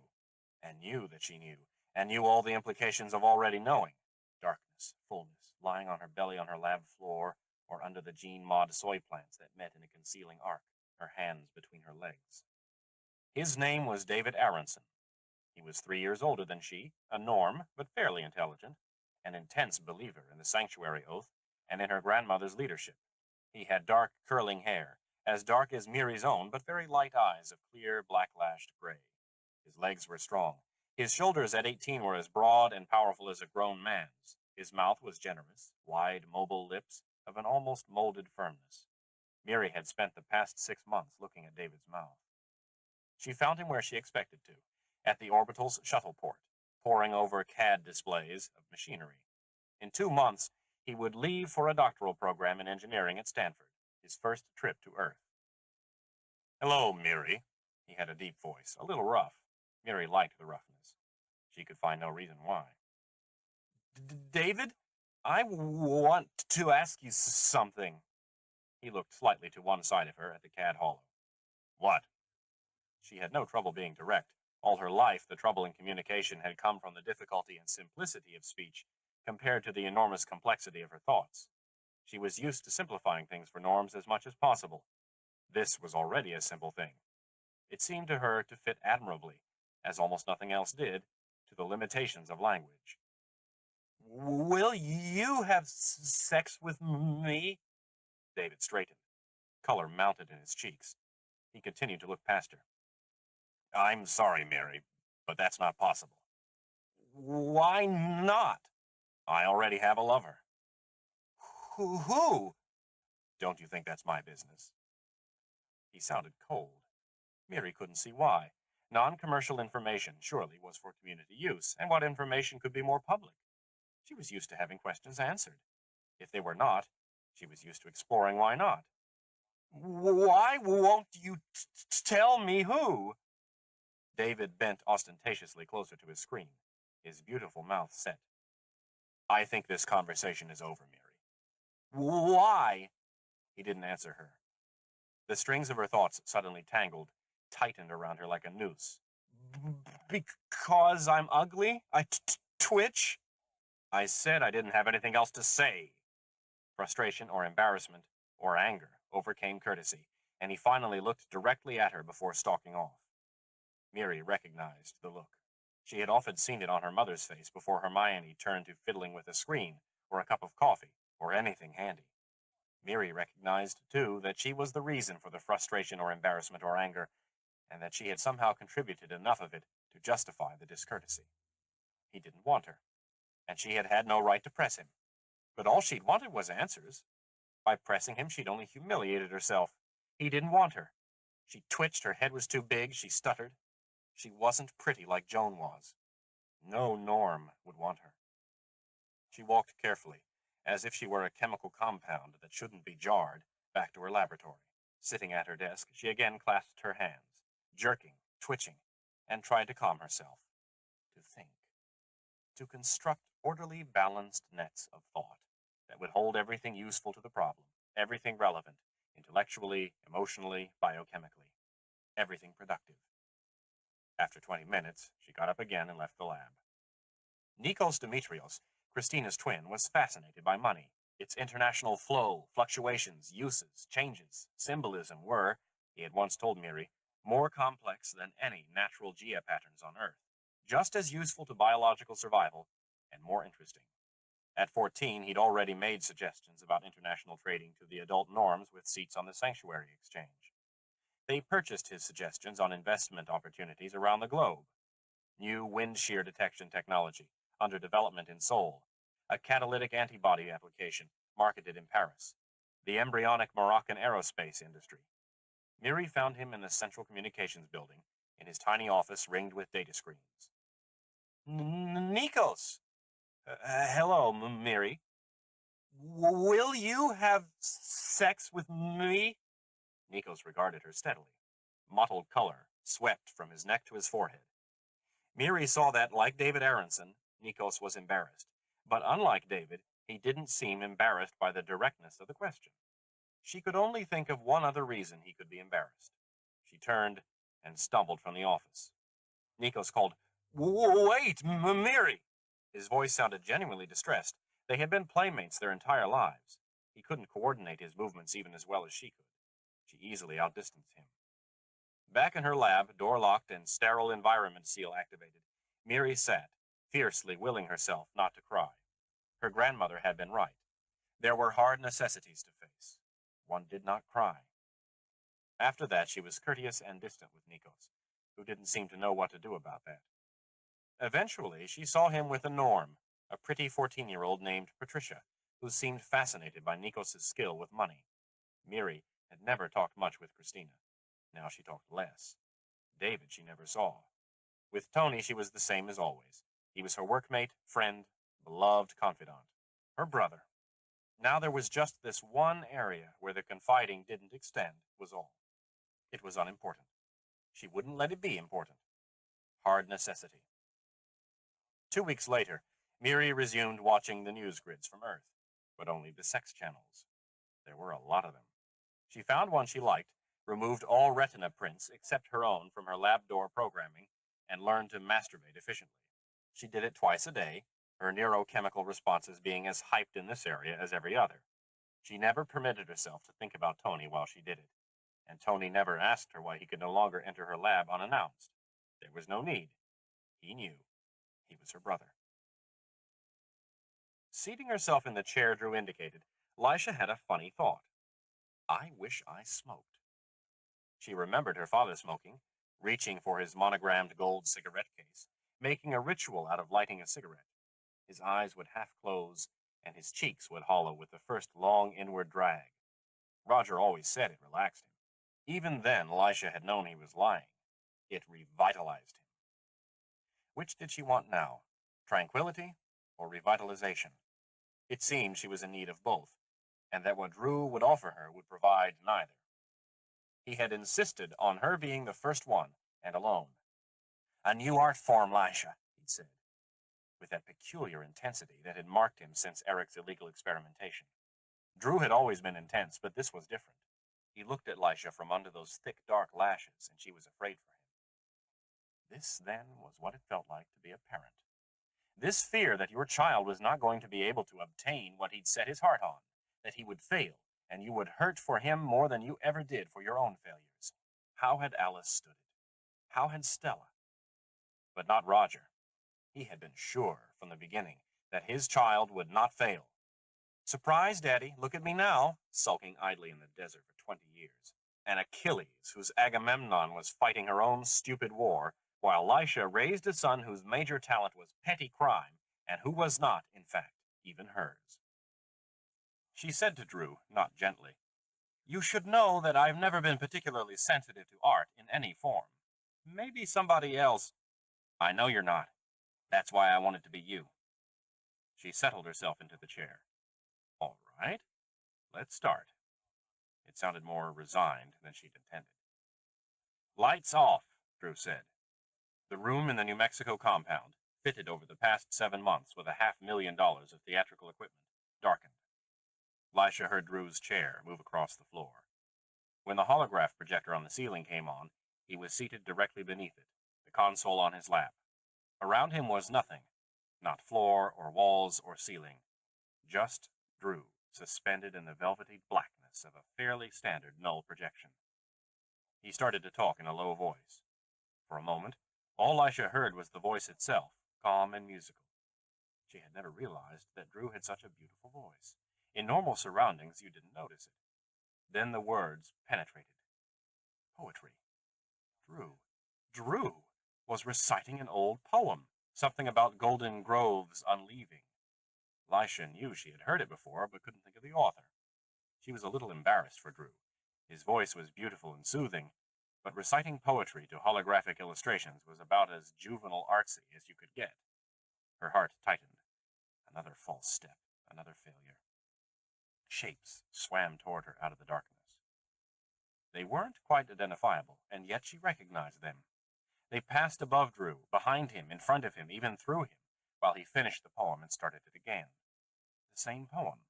and knew that she knew, and knew all the implications of already knowing. Darkness, fullness, lying on her belly on her lab floor, or under the gene-mod soy plants that met in a concealing arc, her hands between her legs. His name was David Aronson. He was 3 years older than she, a norm, but fairly intelligent, an intense believer in the sanctuary oath and in her grandmother's leadership. He had dark, curling hair, as dark as Miri's own, but very light eyes of clear, black-lashed gray. His legs were strong. His shoulders at 18 were as broad and powerful as a grown man's. His mouth was generous, wide, mobile lips of an almost molded firmness. Miri had spent the past 6 months looking at David's mouth. She found him where she expected to, at the orbital's shuttle port, poring over CAD displays of machinery. In 2 months, he would leave for a doctoral program in engineering at Stanford, his first trip to Earth. "Hello, Miri." He had a deep voice, a little rough. Miri liked the roughness. She could find no reason why. "David, I want to ask you something." He looked slightly to one side of her at the CAD hollow. "What?" She had no trouble being direct. All her life, the trouble in communication had come from the difficulty and simplicity of speech compared to the enormous complexity of her thoughts. She was used to simplifying things for norms as much as possible. This was already a simple thing. It seemed to her to fit admirably, as almost nothing else did, to the limitations of language. "Will you have sex with me?" David straightened. Color mounted in his cheeks. He continued to look past her. "I'm sorry, Mary, but that's not possible." "Why not?" "I already have a lover." Who?" "Don't you think that's my business?" He sounded cold. Mary couldn't see why. Non-commercial information, surely, was for community use, and what information could be more public? She was used to having questions answered. If they were not, she was used to exploring why not. "Why won't you tell me who?" David bent ostentatiously closer to his screen, his beautiful mouth set. "I think this conversation is over, Mary." "Why?" He didn't answer her. The strings of her thoughts suddenly tangled, tightened around her like a noose. "Because I'm ugly? I twitch?" "I said I didn't have anything else to say." Frustration or embarrassment or anger overcame courtesy, and he finally looked directly at her before stalking off. Miri recognized the look. She had often seen it on her mother's face before Hermione turned to fiddling with a screen, or a cup of coffee, or anything handy. Miri recognized, too, that she was the reason for the frustration or embarrassment or anger, and that she had somehow contributed enough of it to justify the discourtesy. He didn't want her, and she had had no right to press him. But all she'd wanted was answers. By pressing him, she'd only humiliated herself. He didn't want her. She twitched, her head was too big, she stuttered. She wasn't pretty like Joan was. No Norm would want her. She walked carefully, as if she were a chemical compound that shouldn't be jarred, back to her laboratory. Sitting at her desk, she again clasped her hands, jerking, twitching, and tried to calm herself. To think. To construct orderly, balanced nets of thought that would hold everything useful to the problem, everything relevant, intellectually, emotionally, biochemically, everything productive. After 20 minutes, she got up again and left the lab. Nikos Demetrios, Christina's twin, was fascinated by money. Its international flow, fluctuations, uses, changes, symbolism were, he had once told Miri, more complex than any natural geopatterns on Earth, just as useful to biological survival, and more interesting. At 14, he'd already made suggestions about international trading to the adult norms with seats on the sanctuary exchange. They purchased his suggestions on investment opportunities around the globe. New wind shear detection technology, under development in Seoul, a catalytic antibody application marketed in Paris, the embryonic Moroccan aerospace industry. Miri found him in the Central Communications Building, in his tiny office ringed with data screens. Nikos! Hello, Miri. Will you have sex with me? Nikos regarded her steadily. Mottled color swept from his neck to his forehead. Miri saw that, like David Aronson, Nikos was embarrassed. But unlike David, he didn't seem embarrassed by the directness of the question. She could only think of one other reason he could be embarrassed. She turned and stumbled from the office. Nikos called, Wait, Miri! His voice sounded genuinely distressed. They had been playmates their entire lives. He couldn't coordinate his movements even as well as she could. She easily outdistanced him. Back in her lab, door locked and sterile environment seal activated, Miri sat, fiercely willing herself not to cry. Her grandmother had been right. There were hard necessities to face. One did not cry. After that, she was courteous and distant with Nikos, who didn't seem to know what to do about that. Eventually, she saw him with a Norm, a pretty 14-year-old named Patricia, who seemed fascinated by Nikos' skill with money. Miri had never talked much with Christina. Now she talked less. David she never saw. With Tony, she was the same as always. He was her workmate, friend, beloved confidant. Her brother. Now there was just this one area where the confiding didn't extend, was all. It was unimportant. She wouldn't let it be important. Hard necessity. 2 weeks later, Miri resumed watching the news grids from Earth, but only the sex channels. There were a lot of them. She found one she liked, removed all retina prints except her own from her lab door programming, and learned to masturbate efficiently. She did it twice a day, her neurochemical responses being as hyped in this area as every other. She never permitted herself to think about Tony while she did it, and Tony never asked her why he could no longer enter her lab unannounced. There was no need. He knew. He was her brother. Seating herself in the chair Drew indicated, Lisha had a funny thought. I wish I smoked. She remembered her father smoking, reaching for his monogrammed gold cigarette case, making a ritual out of lighting a cigarette. His eyes would half close, and his cheeks would hollow with the first long inward drag. Roger always said it relaxed him. Even then, Lisha had known he was lying. It revitalized him. Which did she want now? Tranquility or revitalization? It seemed she was in need of both, and that what Drew would offer her would provide neither. He had insisted on her being the first one, and alone. A new art form, Lisha, he'd said, with that peculiar intensity that had marked him since Eric's illegal experimentation. Drew had always been intense, but this was different. He looked at Lisha from under those thick, dark lashes, and she was afraid for him. This, then, was what it felt like to be a parent. This fear that your child was not going to be able to obtain what he'd set his heart on, that he would fail, and you would hurt for him more than you ever did for your own failures. How had Alice stood it? How had Stella? But not Roger. He had been sure from the beginning that his child would not fail. Surprise, Daddy, look at me now, sulking idly in the desert for 20 years. And Achilles, whose Agamemnon was fighting her own stupid war, while Lisha raised a son whose major talent was petty crime, and who was not, in fact, even hers. She said to Drew, not gently, "You should know that I've never been particularly sensitive to art in any form. Maybe somebody else—" "I know you're not. That's why I want it to be you." She settled herself into the chair. "All right, let's start." It sounded more resigned than she'd intended. "Lights off," Drew said. The room in the New Mexico compound, fitted over the past 7 months with $500,000 of theatrical equipment, darkened. Lisha heard Drew's chair move across the floor. When the holograph projector on the ceiling came on, he was seated directly beneath it, the console on his lap. Around him was nothing, not floor or walls or ceiling, just Drew, suspended in the velvety blackness of a fairly standard null projection. He started to talk in a low voice. For a moment, all Lisha heard was the voice itself, calm and musical. She had never realized that Drew had such a beautiful voice. In normal surroundings, you didn't notice it. Then the words penetrated. Poetry. Drew was reciting an old poem, something about golden groves unleaving. Lisha knew she had heard it before, but couldn't think of the author. She was a little embarrassed for Drew. His voice was beautiful and soothing, but reciting poetry to holographic illustrations was about as juvenile artsy as you could get. Her heart tightened. Another false step, another failure. Shapes swam toward her out of the darkness. They weren't quite identifiable, and yet she recognized them. They passed above Drew, behind him, in front of him, even through him, while he finished the poem and started it again. The same poem.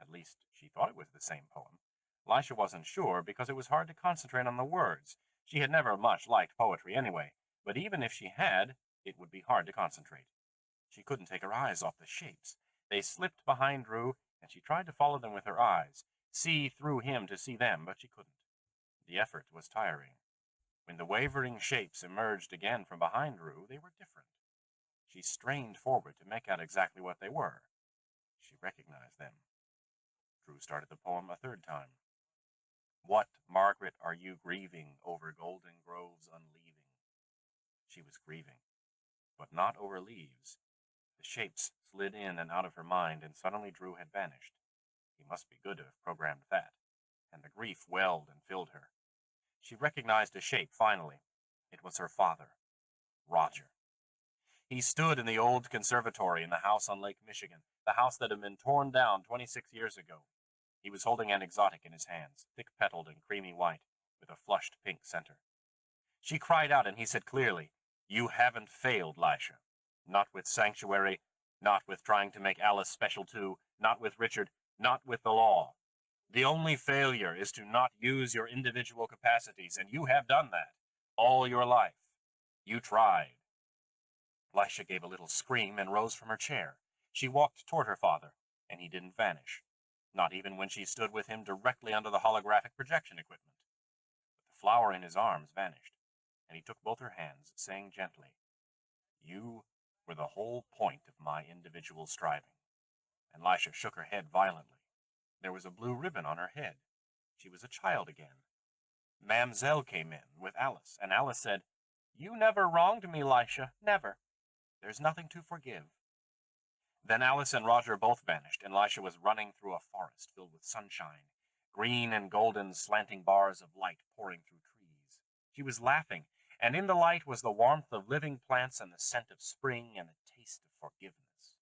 At least, she thought it was the same poem. Lisha wasn't sure because it was hard to concentrate on the words. She had never much liked poetry anyway, but even if she had, it would be hard to concentrate. She couldn't take her eyes off the shapes. They slipped behind Drew, and she tried to follow them with her eyes, see through him to see them, but she couldn't. The effort was tiring. When the wavering shapes emerged again from behind Drew, they were different. She strained forward to make out exactly what they were. She recognized them. Drew started the poem a third time. "What, Margaret, are you grieving over golden groves unleaving?" She was grieving, but not over leaves. The shapes slid in and out of her mind, and suddenly Drew had vanished. He must be good to have programmed that. And the grief welled and filled her. She recognized a shape finally. It was her father, Roger. He stood in the old conservatory in the house on Lake Michigan, the house that had been torn down 26 years ago. He was holding an exotic in his hands, thick-petaled and creamy white, with a flushed pink center. She cried out, and he said clearly, "You haven't failed, Lisha. Not with Sanctuary, not with trying to make Alice special too, not with Richard, not with the law. The only failure is to not use your individual capacities, and you have done that all your life. You tried." Lisha gave a little scream and rose from her chair. She walked toward her father, and he didn't vanish, not even when she stood with him directly under the holographic projection equipment. But the flower in his arms vanished, and he took both her hands, saying gently, "You were the whole point of my individual striving." And Lisha shook her head violently. There was a blue ribbon on her head. She was a child again. Mamselle came in with Alice, and Alice said, "You never wronged me, Lisha, never. There's nothing to forgive." Then Alice and Roger both vanished, and Lisha was running through a forest filled with sunshine, green and golden slanting bars of light pouring through trees. She was laughing, and in the light was the warmth of living plants and the scent of spring and the taste of forgiveness.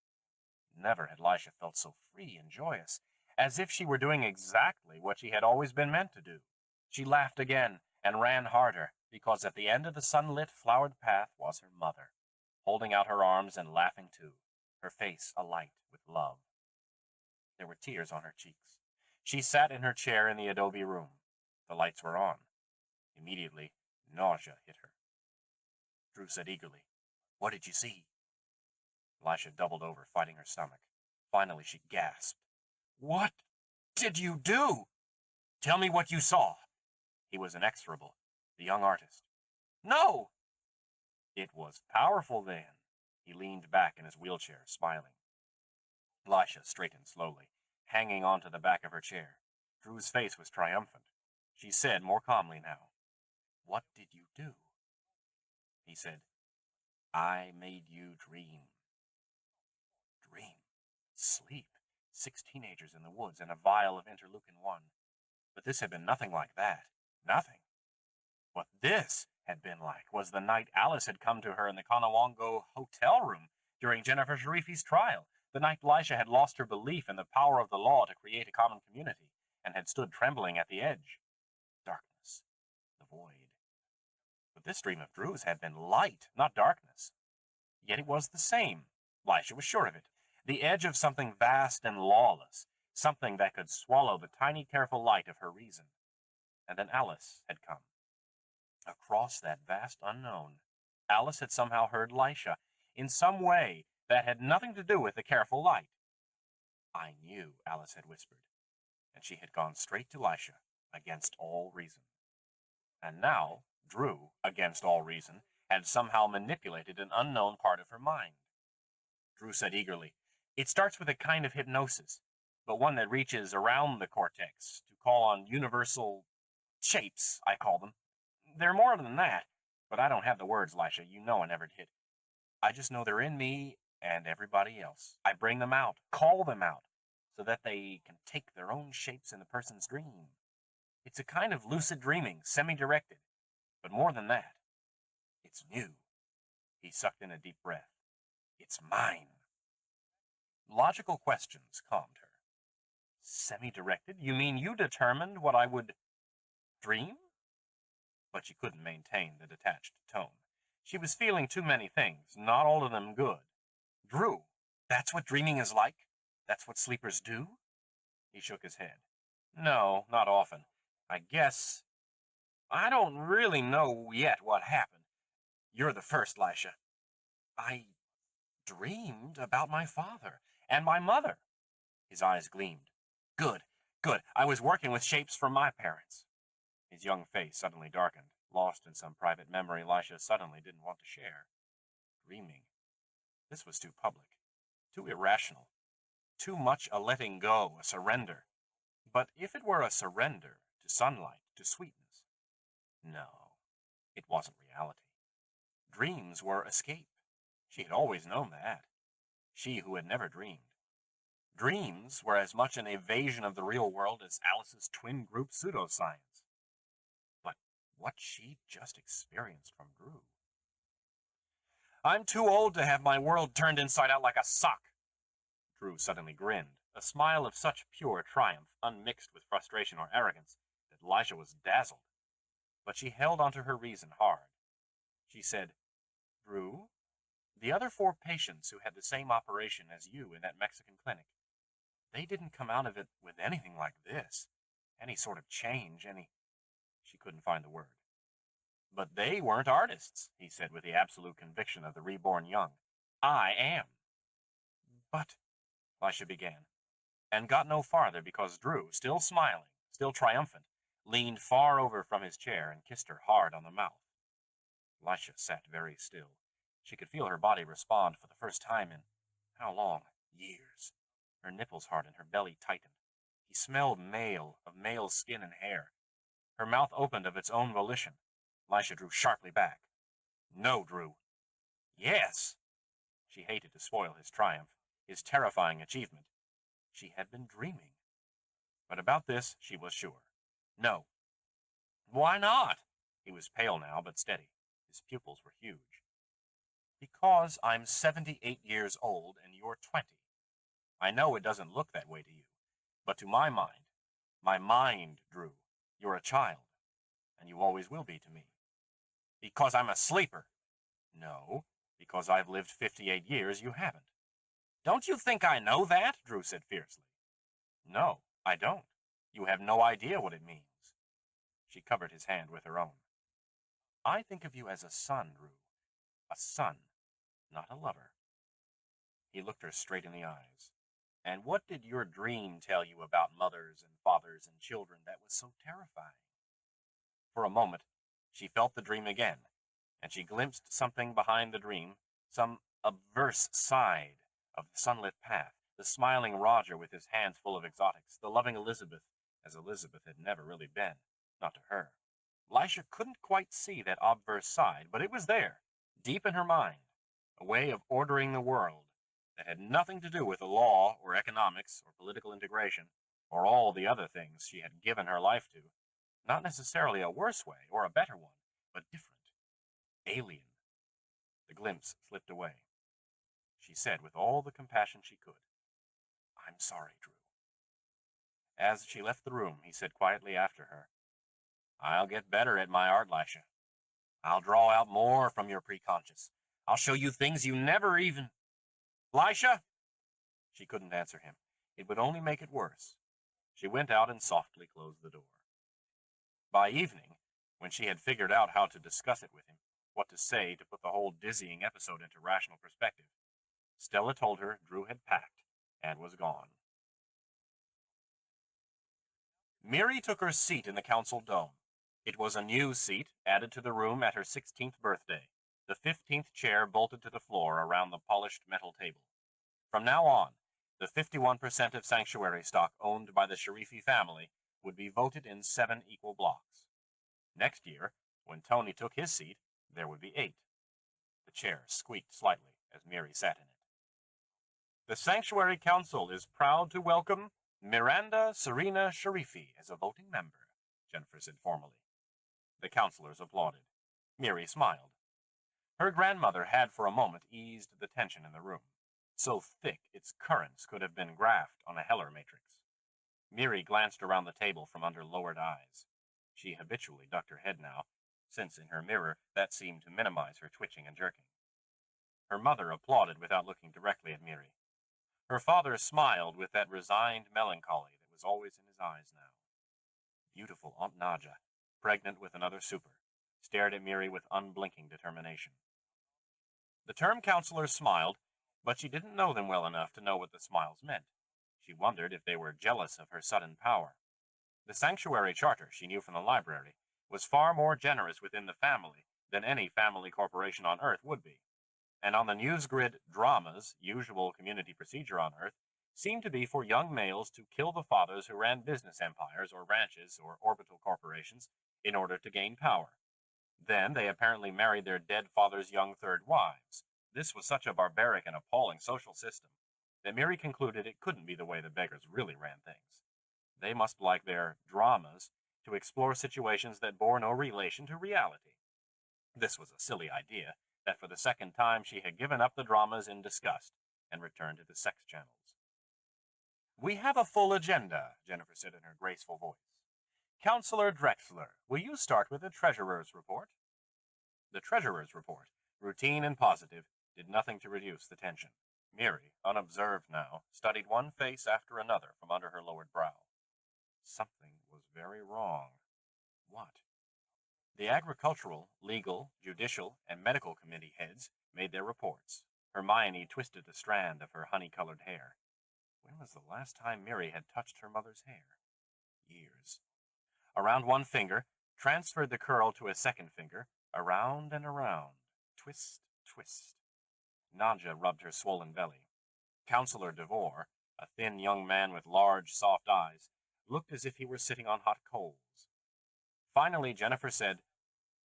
Never had Lisha felt so free and joyous, as if she were doing exactly what she had always been meant to do. She laughed again and ran harder, because at the end of the sunlit, flowered path was her mother, holding out her arms and laughing too, her face alight with love. There were tears on her cheeks. She sat in her chair in the adobe room. The lights were on. Immediately, nausea hit her. Drew said eagerly, "What did you see?" Lisha doubled over, fighting her stomach. Finally, she gasped. "What did you do? Tell me what you saw." He was inexorable, the young artist. No! It was powerful then. He leaned back in his wheelchair, smiling. Lisha straightened slowly, hanging onto the back of her chair. Drew's face was triumphant. She said more calmly now, "What did you do?" He said, "I made you dream." Dream. Sleep. 6 teenagers in the woods and a vial of interleukin-1. But this had been nothing like that. Nothing. What this had been like was the night Alice had come to her in the Conowongo hotel room during Jennifer Sharifi's trial, the night Lisha had lost her belief in the power of the law to create a common community and had stood trembling at the edge. Darkness. The void. But this dream of Drew's had been light, not darkness. Yet it was the same. Lisha was sure of it. The edge of something vast and lawless, something that could swallow the tiny, careful light of her reason. And then Alice had come. Across that vast unknown, Alice had somehow heard Lisha, in some way that had nothing to do with the careful light. "I knew," Alice had whispered, and she had gone straight to Lisha, against all reason. And now, Drew, against all reason, had somehow manipulated an unknown part of her mind. Drew said eagerly, "It starts with a kind of hypnosis, but one that reaches around the cortex to call on universal shapes, I call them. They're more than that, but I don't have the words, Lisha. You know I never did. I just know they're in me and everybody else. I bring them out, call them out, so that they can take their own shapes in the person's dream. It's a kind of lucid dreaming, semi-directed. But more than that, it's new." He sucked in a deep breath. "It's mine." Logical questions calmed her. "Semi-directed? You mean you determined what I would dream?" But she couldn't maintain the detached tone. She was feeling too many things, not all of them good. "Drew, that's what dreaming is like? That's what sleepers do?" He shook his head. "No, not often. I guess I don't really know yet what happened. You're the first, Lisha. I dreamed about my father and my mother." His eyes gleamed. Good. I was working with shapes from my parents." His young face suddenly darkened, lost in some private memory Lisha suddenly didn't want to share. Dreaming. This was too public, too irrational, too much a letting go, a surrender. But if it were a surrender to sunlight, to sweetness, no, it wasn't reality. Dreams were escape. She had always known that. She who had never dreamed. Dreams were as much an evasion of the real world as Alice's twin group pseudoscience. But what she'd just experienced from Drew. "I'm too old to have my world turned inside out like a sock." Drew suddenly grinned, a smile of such pure triumph, unmixed with frustration or arrogance, that Lisha was dazzled. But she held onto her reason hard. She said, "Drew, the other 4 patients who had the same operation as you in that Mexican clinic, they didn't come out of it with anything like this. Any sort of change, any—" She couldn't find the word. "But they weren't artists," he said with the absolute conviction of the reborn young. "I am." "But—" Lisha began, and got no farther because Drew, still smiling, still triumphant, leaned far over from his chair and kissed her hard on the mouth. Lisha sat very still. She could feel her body respond for the first time in, how long? Years. Her nipples hardened, her belly tightened. He smelled male, of male skin and hair. Her mouth opened of its own volition. Lisha drew sharply back. "No, Drew." "Yes." She hated to spoil his triumph, his terrifying achievement. She had been dreaming. But about this she was sure. "No." "Why not?" He was pale now, but steady. His pupils were huge. "Because I'm 78 years old and you're 20. I know it doesn't look that way to you, but to my mind, Drew, you're a child, and you always will be to me." "Because I'm a sleeper." "No, because I've lived 58 years, you haven't." "Don't you think I know that?" Drew said fiercely. "No, I don't. You have no idea what it means." She covered his hand with her own. "I think of you as a son, Drew. A son, not a lover." He looked her straight in the eyes. "And what did your dream tell you about mothers and fathers and children that was so terrifying?" For a moment, she felt the dream again, and she glimpsed something behind the dream, some obverse side of the sunlit path, the smiling Roger with his hands full of exotics, the loving Elizabeth, as Elizabeth had never really been, not to her. Lisha couldn't quite see that obverse side, but it was there, deep in her mind, a way of ordering the world that had nothing to do with the law or economics or political integration or all the other things she had given her life to. Not necessarily a worse way or a better one, but different. Alien. The glimpse slipped away. She said with all the compassion she could, "I'm sorry, Drew." As she left the room, he said quietly after her, "I'll get better at my art, Lisha. I'll draw out more from your preconscious. I'll show you things you never even—" "Lisha!" She couldn't answer him. It would only make it worse. She went out and softly closed the door. By evening, when she had figured out how to discuss it with him, what to say to put the whole dizzying episode into rational perspective, Stella told her Drew had packed and was gone. Miri took her seat in the council dome. It was a new seat added to the room at her 16th birthday, the 15th chair bolted to the floor around the polished metal table. From now on, the 51% of sanctuary stock owned by the Sharifi family would be voted in 7 equal blocks. Next year, when Tony took his seat, there would be 8. The chair squeaked slightly as Miri sat in it. "The Sanctuary Council is proud to welcome Miranda Serena Sharifi as a voting member," Jennifer said formally. The councilors applauded. Miri smiled. Her grandmother had for a moment eased the tension in the room, so thick its currents could have been graphed on a Heller matrix. Miri glanced around the table from under lowered eyes. She habitually ducked her head now, since in her mirror that seemed to minimize her twitching and jerking. Her mother applauded without looking directly at Miri. Her father smiled with that resigned melancholy that was always in his eyes now. Beautiful Aunt Nadja, pregnant with another super, stared at Miri with unblinking determination. The term counselors smiled, but she didn't know them well enough to know what the smiles meant. She wondered if they were jealous of her sudden power. The sanctuary charter, she knew from the library, was far more generous within the family than any family corporation on Earth would be. And on the newsgrid dramas, usual community procedure on Earth, seemed to be for young males to kill the fathers who ran business empires or ranches or orbital corporations in order to gain power. Then they apparently married their dead father's young third wives. This was such a barbaric and appalling social system that Miri concluded it couldn't be the way the Beggars really ran things. They must like their dramas to explore situations that bore no relation to reality. This was a silly idea that for the second time she had given up the dramas in disgust and returned to the sex channels. "We have a full agenda," Jennifer said in her graceful voice. "Counselor Drexler, will you start with the treasurer's report?" The treasurer's report, routine and positive, did nothing to reduce the tension. Miri, unobserved now, studied one face after another from under her lowered brow. Something was very wrong. What? The agricultural, legal, judicial, and medical committee heads made their reports. Hermione twisted a strand of her honey-colored hair. When was the last time Miri had touched her mother's hair? Years. Around one finger, transferred the curl to a second finger, around and around. Twist, twist. Nadja rubbed her swollen belly. Counselor DeVore, a thin young man with large, soft eyes, looked as if he were sitting on hot coals. Finally, Jennifer said,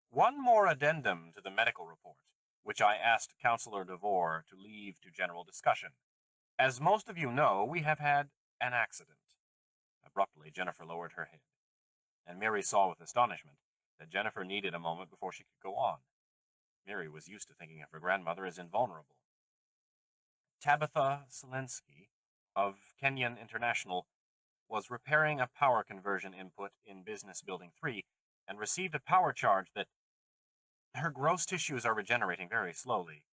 "One more addendum to the medical report, which I asked Counselor DeVore to leave to general discussion. As most of you know, we have had an accident." Abruptly, Jennifer lowered her head, and Miri saw with astonishment that Jennifer needed a moment before she could go on. Miri was used to thinking of her grandmother as invulnerable. Tabitha Selensky of Kenyan International was repairing a power conversion input in Business Building 3 and received a power charge that her gross tissues are regenerating very slowly,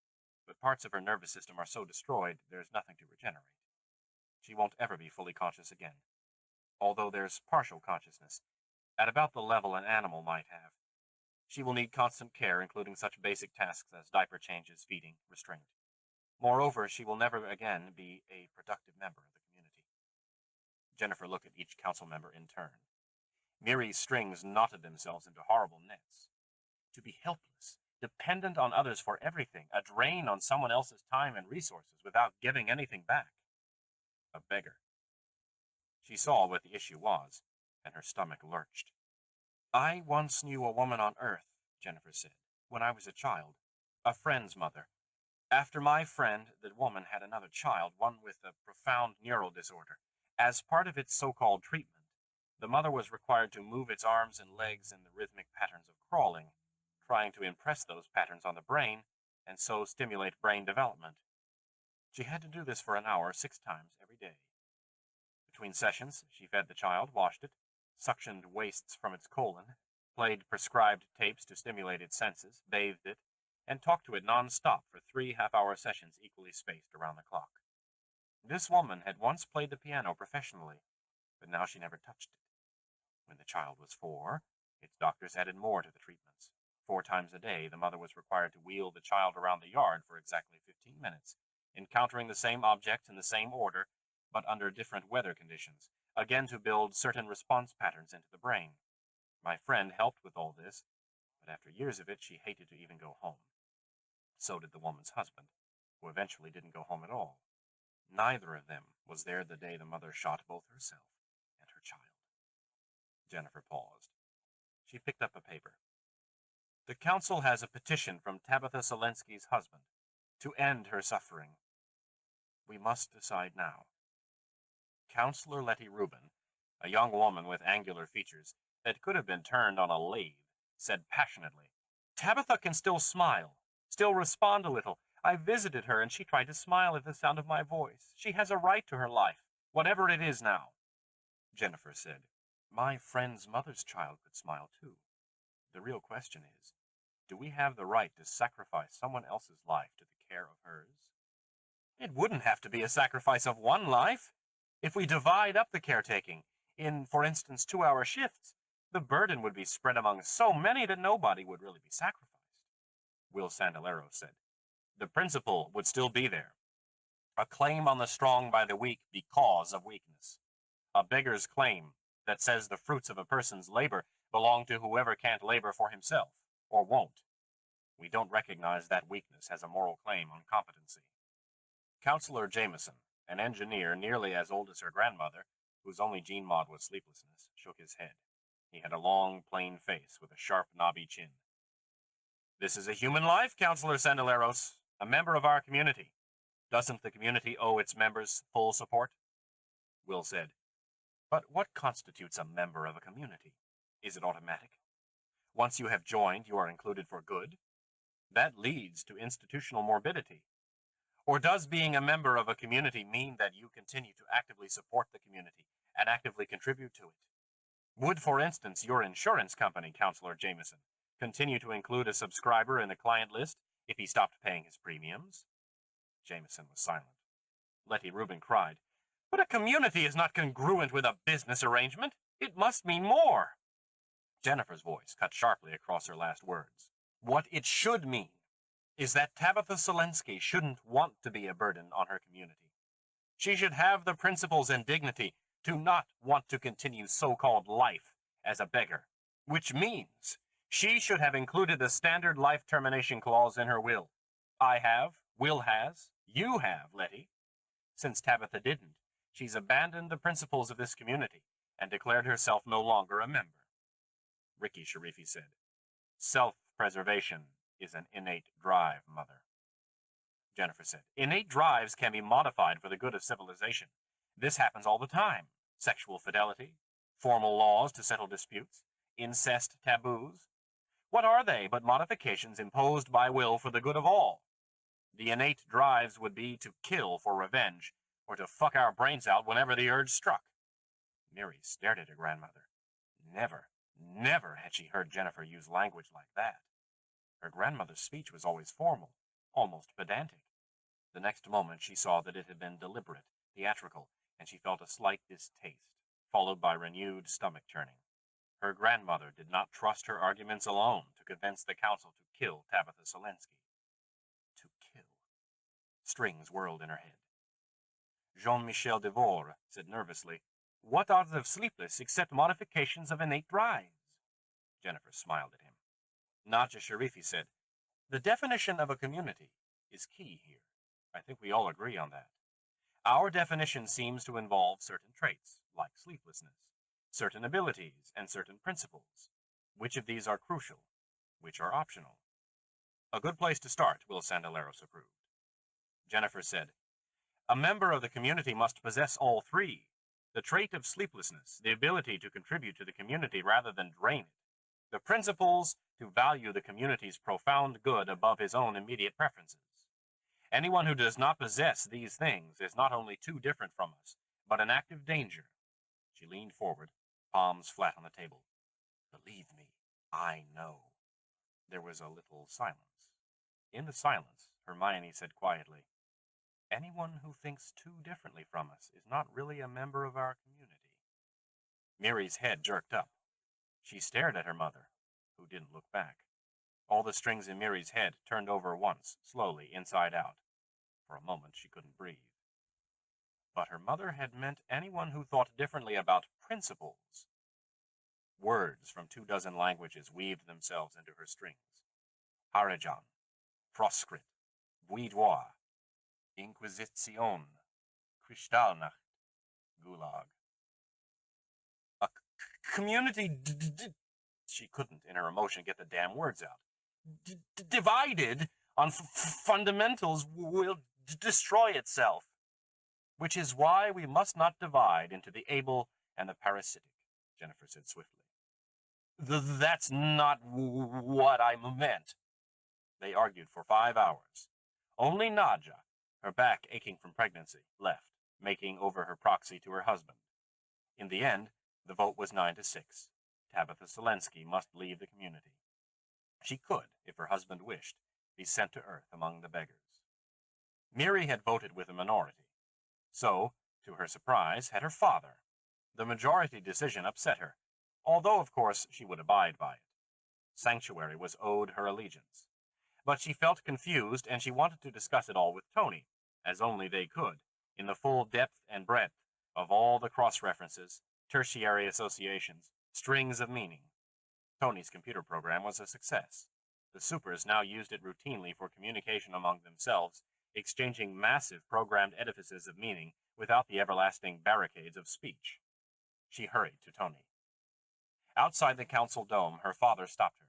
but parts of her nervous system are so destroyed there's nothing to regenerate. She won't ever be fully conscious again, although there's partial consciousness, at about the level an animal might have. She will need constant care, including such basic tasks as diaper changes, feeding, restraint. Moreover, she will never again be a productive member of the community. Jennifer looked at each council member in turn. Miri's strings knotted themselves into horrible nets. To be helpless, dependent on others for everything, a drain on someone else's time and resources without giving anything back. A beggar. She saw what the issue was, and her stomach lurched. I once knew a woman on Earth, Jennifer said, when I was a child, a friend's mother. After my friend, the woman had another child, one with a profound neural disorder. As part of its so-called treatment, the mother was required to move its arms and legs in the rhythmic patterns of crawling, trying to impress those patterns on the brain and so stimulate brain development. She had to do this for an hour 6 times every day. Between sessions, she fed the child, washed it, suctioned wastes from its colon, played prescribed tapes to stimulate its senses, bathed it, and talked to it non-stop for 3 half-hour sessions equally spaced around the clock. This woman had once played the piano professionally, but now she never touched it. When the child was 4, its doctors added more to the treatments. 4 times a day, the mother was required to wheel the child around the yard for exactly 15 minutes, encountering the same objects in the same order, but under different weather conditions, again to build certain response patterns into the brain. My friend helped with all this, but after years of it, she hated to even go home. So did the woman's husband, who eventually didn't go home at all. Neither of them was there the day the mother shot both herself and her child. Jennifer paused. She picked up a paper. The council has a petition from Tabitha Selensky's husband to end her suffering. We must decide now. Counselor Letty Rubin, a young woman with angular features that could have been turned on a lathe, said passionately, Tabitha can still smile, still respond a little. I visited her and she tried to smile at the sound of my voice. She has a right to her life, whatever it is now. Jennifer said, my friend's mother's child could smile too. The real question is, do we have the right to sacrifice someone else's life to the care of hers? It wouldn't have to be a sacrifice of one life. If we divide up the caretaking in, for instance, 2-hour shifts, the burden would be spread among so many that nobody would really be sacrificed. Will Sandalero said, the principle would still be there. A claim on the strong by the weak because of weakness. A beggar's claim that says the fruits of a person's labor belong to whoever can't labor for himself, or won't. We don't recognize that weakness as a moral claim on competency. Counselor Jameson, an engineer nearly as old as her grandmother, whose only gene mod was sleeplessness, shook his head. He had a long, plain face with a sharp, knobby chin. This is a human life, Counselor Sandaleros, a member of our community. Doesn't the community owe its members full support? Will said, but what constitutes a member of a community? Is it automatic? Once you have joined, you are included for good? That leads to institutional morbidity. Or does being a member of a community mean that you continue to actively support the community and actively contribute to it? Would, for instance, your insurance company, Counselor Jameson, continue to include a subscriber in the client list if he stopped paying his premiums? Jameson was silent. Letty Rubin cried, but a community is not congruent with a business arrangement. It must mean more. Jennifer's voice cut sharply across her last words. What it should mean is that Tabitha Selensky shouldn't want to be a burden on her community. She should have the principles and dignity to not want to continue so-called life as a beggar, which means she should have included the standard life termination clause in her will. I have, Will has, you have, Letty. Since Tabitha didn't, she's abandoned the principles of this community and declared herself no longer a member. Ricky Sharifi said, self-preservation is an innate drive, Mother. Jennifer said, innate drives can be modified for the good of civilization. This happens all the time. Sexual fidelity, formal laws to settle disputes, incest taboos. What are they but modifications imposed by will for the good of all? The innate drives would be to kill for revenge, or to fuck our brains out whenever the urge struck. Mary stared at her grandmother. Never had she heard Jennifer use language like that. Her grandmother's speech was always formal, almost pedantic. The next moment she saw that it had been deliberate, theatrical, and she felt a slight distaste, followed by renewed stomach churning. Her grandmother did not trust her arguments alone to convince the council to kill Tabitha Selensky. To kill. Strings whirled in her head. Jean-Michel Devore said nervously, what are the sleepless except modifications of innate drives? Jennifer smiled at him. Nadja Sharifi said, The definition of a community is key here. I think we all agree on that. Our definition seems to involve certain traits, like sleeplessness, certain abilities, and certain principles. Which of these are crucial? Which are optional? A good place to start, Will Sandaleros approved. Jennifer said, a member of the community must possess all three: the trait of sleeplessness, the ability to contribute to the community rather than drain it, the principles to value the community's profound good above his own immediate preferences. Anyone who does not possess these things is not only too different from us, but in active danger. She leaned forward, palms flat on the table. Believe me, I know. There was a little silence. In the silence, Hermione said quietly, anyone who thinks too differently from us is not really a member of our community. Miri's head jerked up. She stared at her mother, who didn't look back. All the strings in Miri's head turned over once, slowly, inside out. For a moment, she couldn't breathe. But her mother had meant anyone who thought differently about principles. Words from 24 languages weaved themselves into her strings. Harajan, proscrit, boudoir, inquisition, Kristallnacht, gulag. A community she couldn't, in her emotion, get the damn words out. Divided on fundamentals will destroy itself. Which is why we must not divide into the able and the parasitic, Jennifer said swiftly. That's not what I meant. They argued for 5 hours. Only Nadja, her back aching from pregnancy, left, making over her proxy to her husband. In the end, the vote was 9-6. Tabitha Selensky must leave the community. She could, if her husband wished, be sent to Earth among the beggars. Miri had voted with a minority. So, to her surprise, had her father. The majority decision upset her, although, of course, she would abide by it. Sanctuary was owed her allegiance. But she felt confused, and she wanted to discuss it all with Tony, as only they could, in the full depth and breadth of all the cross-references, tertiary associations, strings of meaning. Tony's computer program was a success. The supers now used it routinely for communication among themselves, exchanging massive programmed edifices of meaning without the everlasting barricades of speech. She hurried to Tony. Outside the council dome, her father stopped her.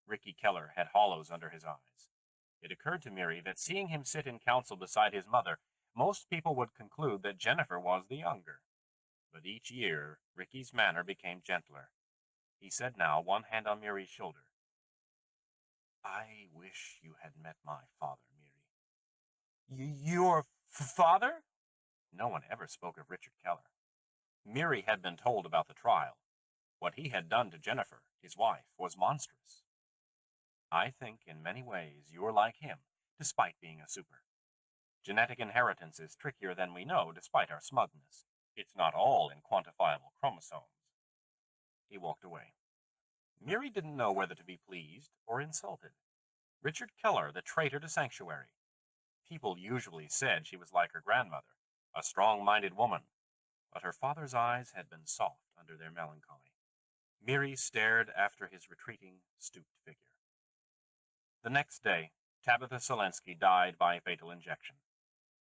Ricky Keller had hollows under his eyes. It occurred to Miri that seeing him sit in council beside his mother, most people would conclude that Jennifer was the younger. But each year, Ricky's manner became gentler. He said now, one hand on Miri's shoulder, I wish you had met my father, Miri. Your father? No one ever spoke of Richard Keller. Miri had been told about the trial. What he had done to Jennifer, his wife, was monstrous. I think in many ways you're like him, despite being a super. Genetic inheritance is trickier than we know, despite our smugness. It's not all in quantifiable chromosomes. He walked away. Miri didn't know whether to be pleased or insulted. Richard Keller, the traitor to Sanctuary. People usually said she was like her grandmother, a strong-minded woman, but her father's eyes had been soft under their melancholy. Miri stared after his retreating, stooped figure. The next day, Tabitha Selensky died by fatal injection.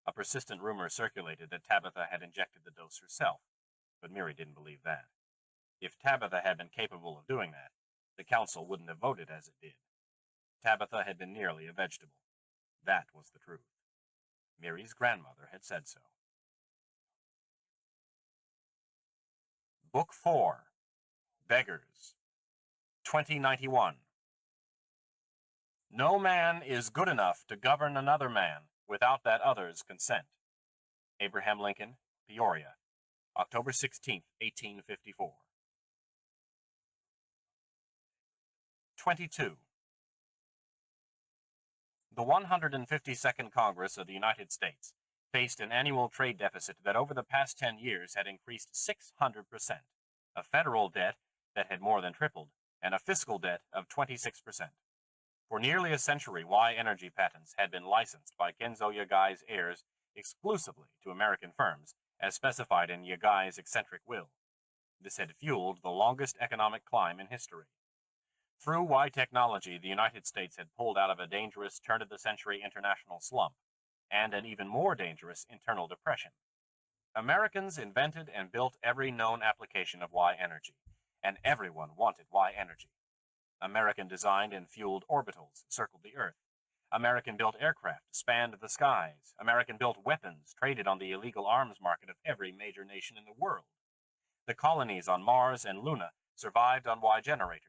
A persistent rumor circulated that Tabitha had injected the dose herself, but Miri didn't believe that. If Tabitha had been capable of doing that, the council wouldn't have voted as it did. Tabitha had been nearly a vegetable. That was the truth. Miri's grandmother had said so. Book 4, Beggars, 2091. No man is good enough to govern another man without that other's consent. Abraham Lincoln, Peoria, October 16, 1854. 22. The 152nd Congress of the United States faced an annual trade deficit that over the past 10 years had increased 600%, a federal debt that had more than tripled, and a fiscal debt of 26%. For nearly a century, Y energy patents had been licensed by Kenzo Yagai's heirs exclusively to American firms, as specified in Yagai's eccentric will. This had fueled the longest economic climb in history. Through Y technology, the United States had pulled out of a dangerous turn-of-the-century international slump and an even more dangerous internal depression. Americans invented and built every known application of Y energy, and everyone wanted Y energy. American designed and fueled orbitals circled the Earth. American built aircraft spanned the skies. American built weapons traded on the illegal arms market of every major nation in the world. The colonies on Mars and Luna survived on Y generators.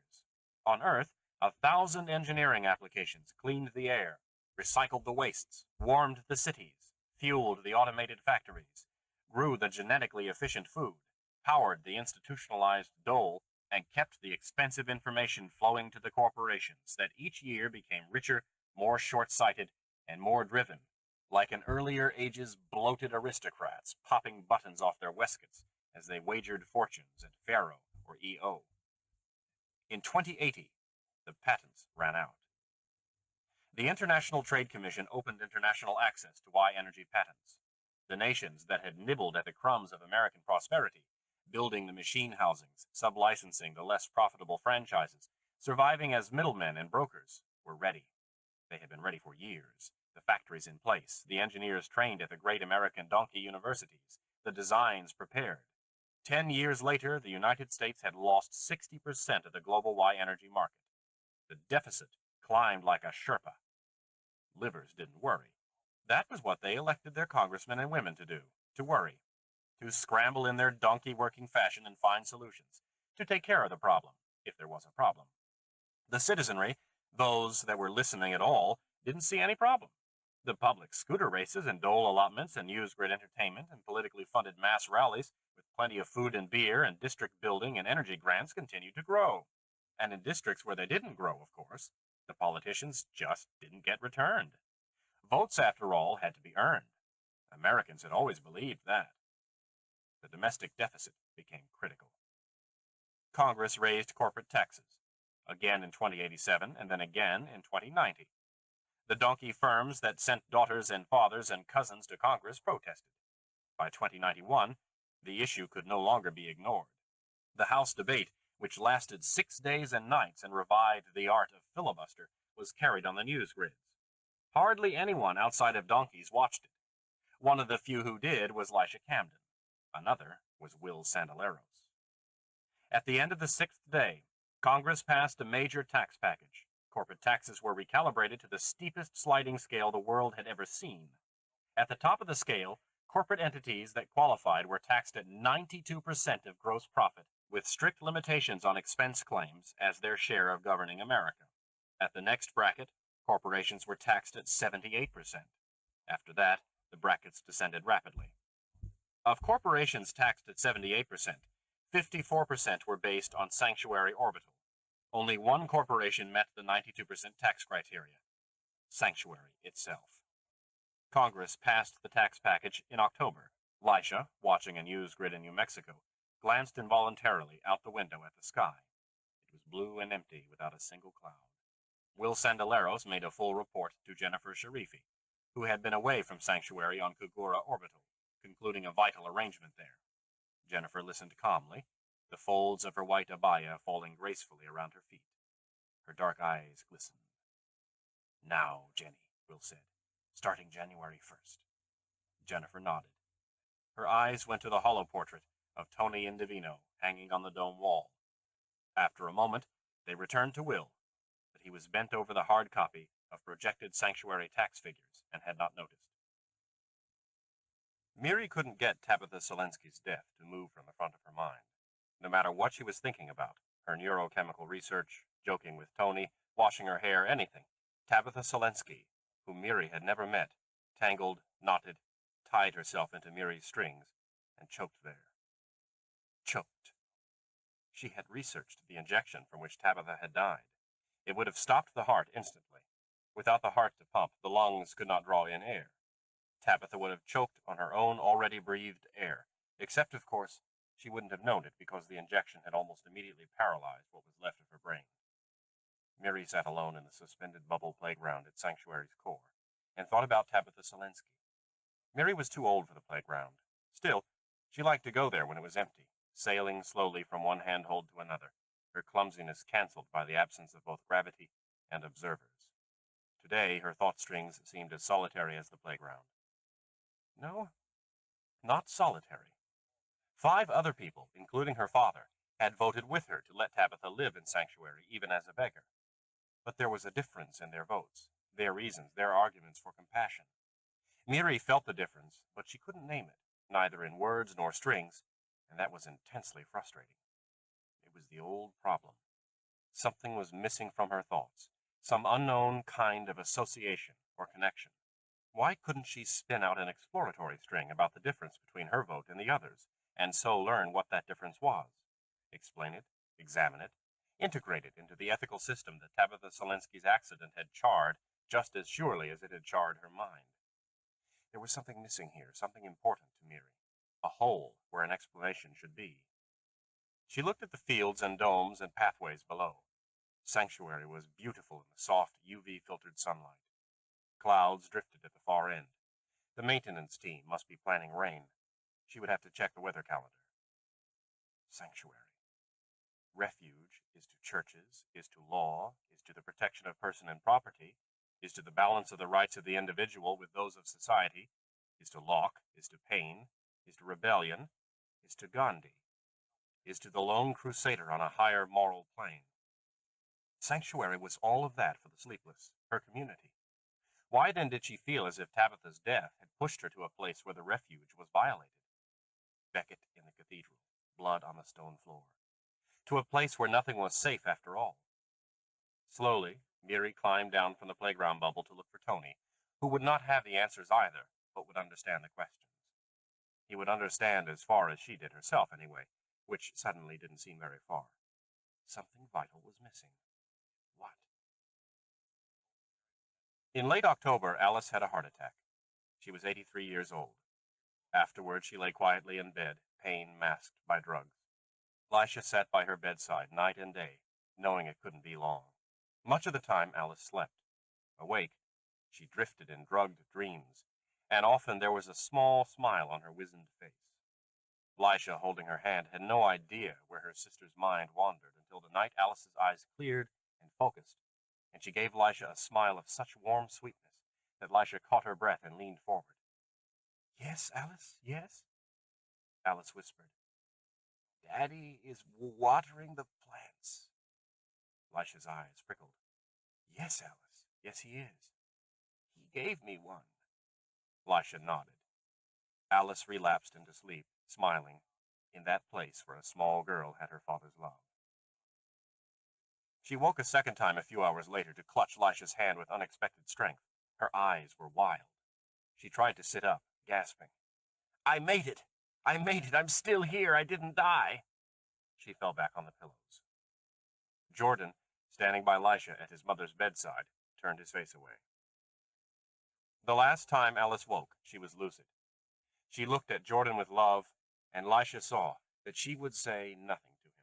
On Earth, 1,000 engineering applications cleaned the air, recycled the wastes, warmed the cities, fueled the automated factories, grew the genetically efficient food, powered the institutionalized dole, and kept the expensive information flowing to the corporations that each year became richer, more short-sighted, and more driven, like an earlier age's bloated aristocrats popping buttons off their waistcoats as they wagered fortunes at Faro or EO. In 2080, the patents ran out. The International Trade Commission opened international access to Y energy patents. The nations that had nibbled at the crumbs of American prosperity, building the machine housings, sub-licensing the less profitable franchises, surviving as middlemen and brokers, were ready. They had been ready for years. The factories in place, the engineers trained at the great American donkey universities, the designs prepared. 10 years later, the United States had lost 60% of the global Y energy market. The deficit climbed like a Sherpa. Livers didn't worry. That was what they elected their congressmen and women to do, to worry, to scramble in their donkey-working fashion and find solutions, to take care of the problem, if there was a problem. The citizenry, those that were listening at all, didn't see any problem. The public scooter races and dole allotments and news grid entertainment and politically funded mass rallies with plenty of food and beer and district building and energy grants continued to grow. And in districts where they didn't grow, of course, the politicians just didn't get returned. Votes, after all, had to be earned. Americans had always believed that. The domestic deficit became critical. Congress raised corporate taxes, again in 2087 and then again in 2090. The donkey firms that sent daughters and fathers and cousins to Congress protested. By 2091, the issue could no longer be ignored. The House debate, which lasted 6 days and nights and revived the art of filibuster, was carried on the news grids. Hardly anyone outside of donkeys watched it. One of the few who did was Lisha Camden. Another was Will Sandaleros. At the end of the 6th day, Congress passed a major tax package. Corporate taxes were recalibrated to the steepest sliding scale the world had ever seen. At the top of the scale, corporate entities that qualified were taxed at 92% of gross profit, with strict limitations on expense claims as their share of governing America. At the next bracket, corporations were taxed at 78%. After that, the brackets descended rapidly. Of corporations taxed at 78%, 54% were based on sanctuary orbital. Only one corporation met the 92% tax criteria: Sanctuary itself. Congress passed the tax package in October. Lisha, watching a news grid in New Mexico, glanced involuntarily out the window at the sky. It was blue and empty without a single cloud. Will Sandaleros made a full report to Jennifer Sharifi, who had been away from Sanctuary on Kugura Orbital, concluding a vital arrangement there. Jennifer listened calmly, the folds of her white abaya falling gracefully around her feet. Her dark eyes glistened. "Now, Jenny," Will said, "starting January 1st. Jennifer nodded. Her eyes went to the hollow portrait of Tony Indivino hanging on the dome wall. After a moment, they returned to Will, but he was bent over the hard copy of projected sanctuary tax figures and had not noticed. Miri couldn't get Tabitha Selensky's death to move from the front of her mind. No matter what she was thinking about, her neurochemical research, joking with Tony, washing her hair, anything, Tabitha Selensky, whom Miri had never met, tangled, knotted, tied herself into Miri's strings, and choked there. Choked. She had researched the injection from which Tabitha had died. It would have stopped the heart instantly. Without the heart to pump, the lungs could not draw in air. Tabitha would have choked on her own already breathed air, except, of course, she wouldn't have known it because the injection had almost immediately paralyzed what was left of her brain. Miri sat alone in the suspended bubble playground at Sanctuary's core and thought about Tabitha Selensky. Miri was too old for the playground. Still, she liked to go there when it was empty, sailing slowly from one handhold to another, her clumsiness canceled by the absence of both gravity and observers. Today, her thought strings seemed as solitary as the playground. No, not solitary. 5 other people, including her father, had voted with her to let Tabitha live in Sanctuary, even as a beggar. But there was a difference in their votes, their reasons, their arguments for compassion. Miri felt the difference, but she couldn't name it, neither in words nor strings, and that was intensely frustrating. It was the old problem. Something was missing from her thoughts, some unknown kind of association or connection. Why couldn't she spin out an exploratory string about the difference between her vote and the others, and so learn what that difference was? Explain it, examine it, integrate it into the ethical system that Tabitha Selensky's accident had charred just as surely as it had charred her mind. There was something missing here, something important to Miri, a hole where an explanation should be. She looked at the fields and domes and pathways below. Sanctuary was beautiful in the soft UV-filtered sunlight. Clouds drifted at the far end. The maintenance team must be planning rain. She would have to check the weather calendar. Sanctuary. Refuge is to churches, is to law, is to the protection of person and property, is to the balance of the rights of the individual with those of society, is to Locke, is to Paine, is to rebellion, is to Gandhi, is to the lone crusader on a higher moral plane. Sanctuary was all of that for the sleepless, her community. Why then did she feel as if Tabitha's death had pushed her to a place where the refuge was violated? Becket in the cathedral, blood on the stone floor. To a place where nothing was safe after all. Slowly, Miri climbed down from the playground bubble to look for Tony, who would not have the answers either, but would understand the questions. He would understand as far as she did herself, anyway, which suddenly didn't seem very far. Something vital was missing. What? In late October, Alice had a heart attack. She was 83 years old. Afterward, she lay quietly in bed, pain masked by drugs. Lisha sat by her bedside night and day, knowing it couldn't be long. Much of the time, Alice slept. Awake, she drifted in drugged dreams, and often there was a small smile on her wizened face. Lisha, holding her hand, had no idea where her sister's mind wandered until the night Alice's eyes cleared and focused, and she gave Lisha a smile of such warm sweetness that Lisha caught her breath and leaned forward. "Yes, Alice, yes?" Alice whispered. "Daddy is watering the plants." Lisha's eyes prickled. "Yes, Alice, yes he is. He gave me one." Lisha nodded. Alice relapsed into sleep, smiling, in that place where a small girl had her father's love. She woke a second time a few hours later to clutch Lisha's hand with unexpected strength. Her eyes were wild. She tried to sit up, gasping. "I made it! I made it! I'm still here! I didn't die!" She fell back on the pillows. Jordan, standing by Lisha at his mother's bedside, turned his face away. The last time Alice woke, she was lucid. She looked at Jordan with love, and Lisha saw that she would say nothing to him,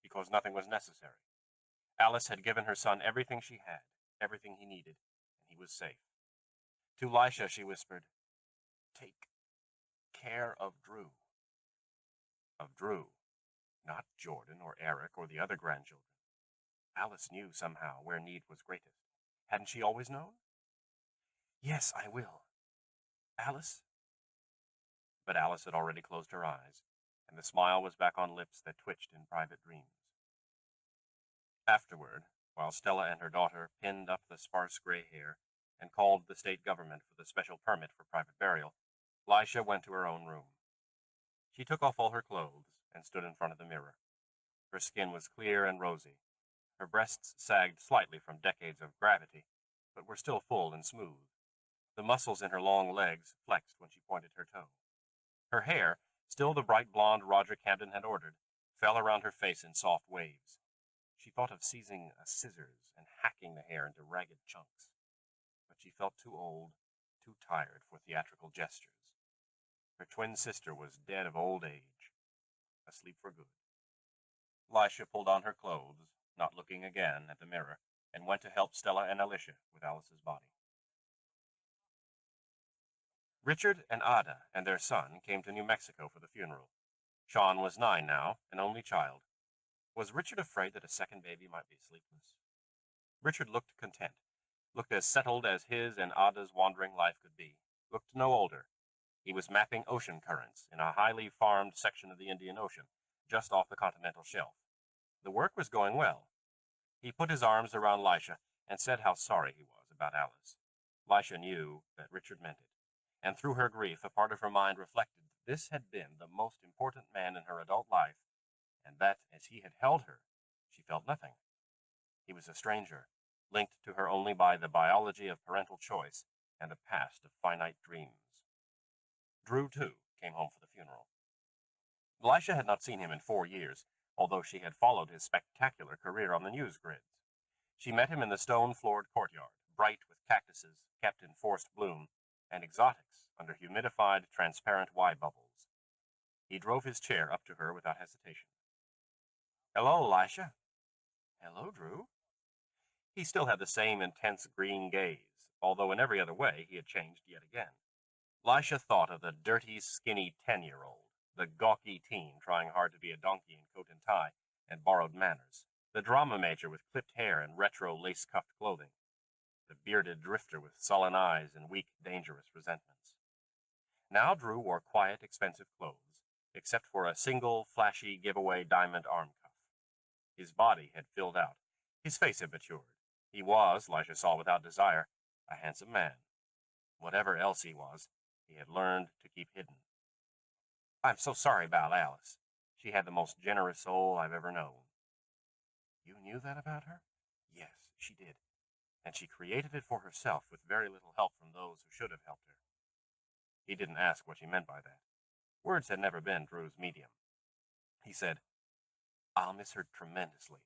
because nothing was necessary. Alice had given her son everything she had, everything he needed, and he was safe. To Lisha, she whispered, "Take care of Drew." Of Drew, not Jordan or Eric or the other grandchildren. Alice knew somehow where need was greatest. Hadn't she always known? "Yes, I will. Alice?" But Alice had already closed her eyes, and the smile was back on lips that twitched in private dreams. Afterward, while Stella and her daughter pinned up the sparse gray hair and called the state government for the special permit for private burial, Lisha went to her own room. She took off all her clothes and stood in front of the mirror. Her skin was clear and rosy. Her breasts sagged slightly from decades of gravity, but were still full and smooth. The muscles in her long legs flexed when she pointed her toe. Her hair, still the bright blonde Roger Camden had ordered, fell around her face in soft waves. She thought of seizing a scissors and hacking the hair into ragged chunks. But she felt too old, too tired for theatrical gestures. Her twin sister was dead of old age, asleep for good. Lisha pulled on her clothes, not looking again at the mirror, and went to help Stella and Alicia with Alice's body. Richard and Ada and their son came to New Mexico for the funeral. Sean was 9 now, an only child. Was Richard afraid that a second baby might be sleepless? Richard looked content, looked as settled as his and Ada's wandering life could be, looked no older. He was mapping ocean currents in a highly farmed section of the Indian Ocean, just off the continental shelf. The work was going well. He put his arms around Lisha and said how sorry he was about Alice. Lisha knew that Richard meant it, and through her grief a part of her mind reflected that this had been the most important man in her adult life, and that, as he had held her, she felt nothing. He was a stranger, linked to her only by the biology of parental choice and a past of finite dreams. Drew, too, came home for the funeral. Lisha had not seen him in 4 years, although she had followed his spectacular career on the news grids. She met him in the stone-floored courtyard, bright with cactuses kept in forced bloom, and exotics under humidified, transparent Y-bubbles. He drove his chair up to her without hesitation. "Hello, Lisha." "Hello, Drew." He still had the same intense green gaze, although in every other way he had changed yet again. Lisha thought of the dirty, skinny 10-year-old, the gawky teen trying hard to be a donkey in coat and tie and borrowed manners, the drama major with clipped hair and retro lace-cuffed clothing, the bearded drifter with sullen eyes and weak, dangerous resentments. Now Drew wore quiet, expensive clothes, except for a single, flashy, giveaway diamond arm cuff. His body had filled out. His face had matured. He was, Lisha saw without desire, a handsome man. Whatever else he was, he had learned to keep hidden. "I'm so sorry about Alice. She had the most generous soul I've ever known." "You knew that about her?" "Yes, she did. And she created it for herself with very little help from those who should have helped her." He didn't ask what she meant by that. Words had never been Drew's medium. He said, "I'll miss her tremendously.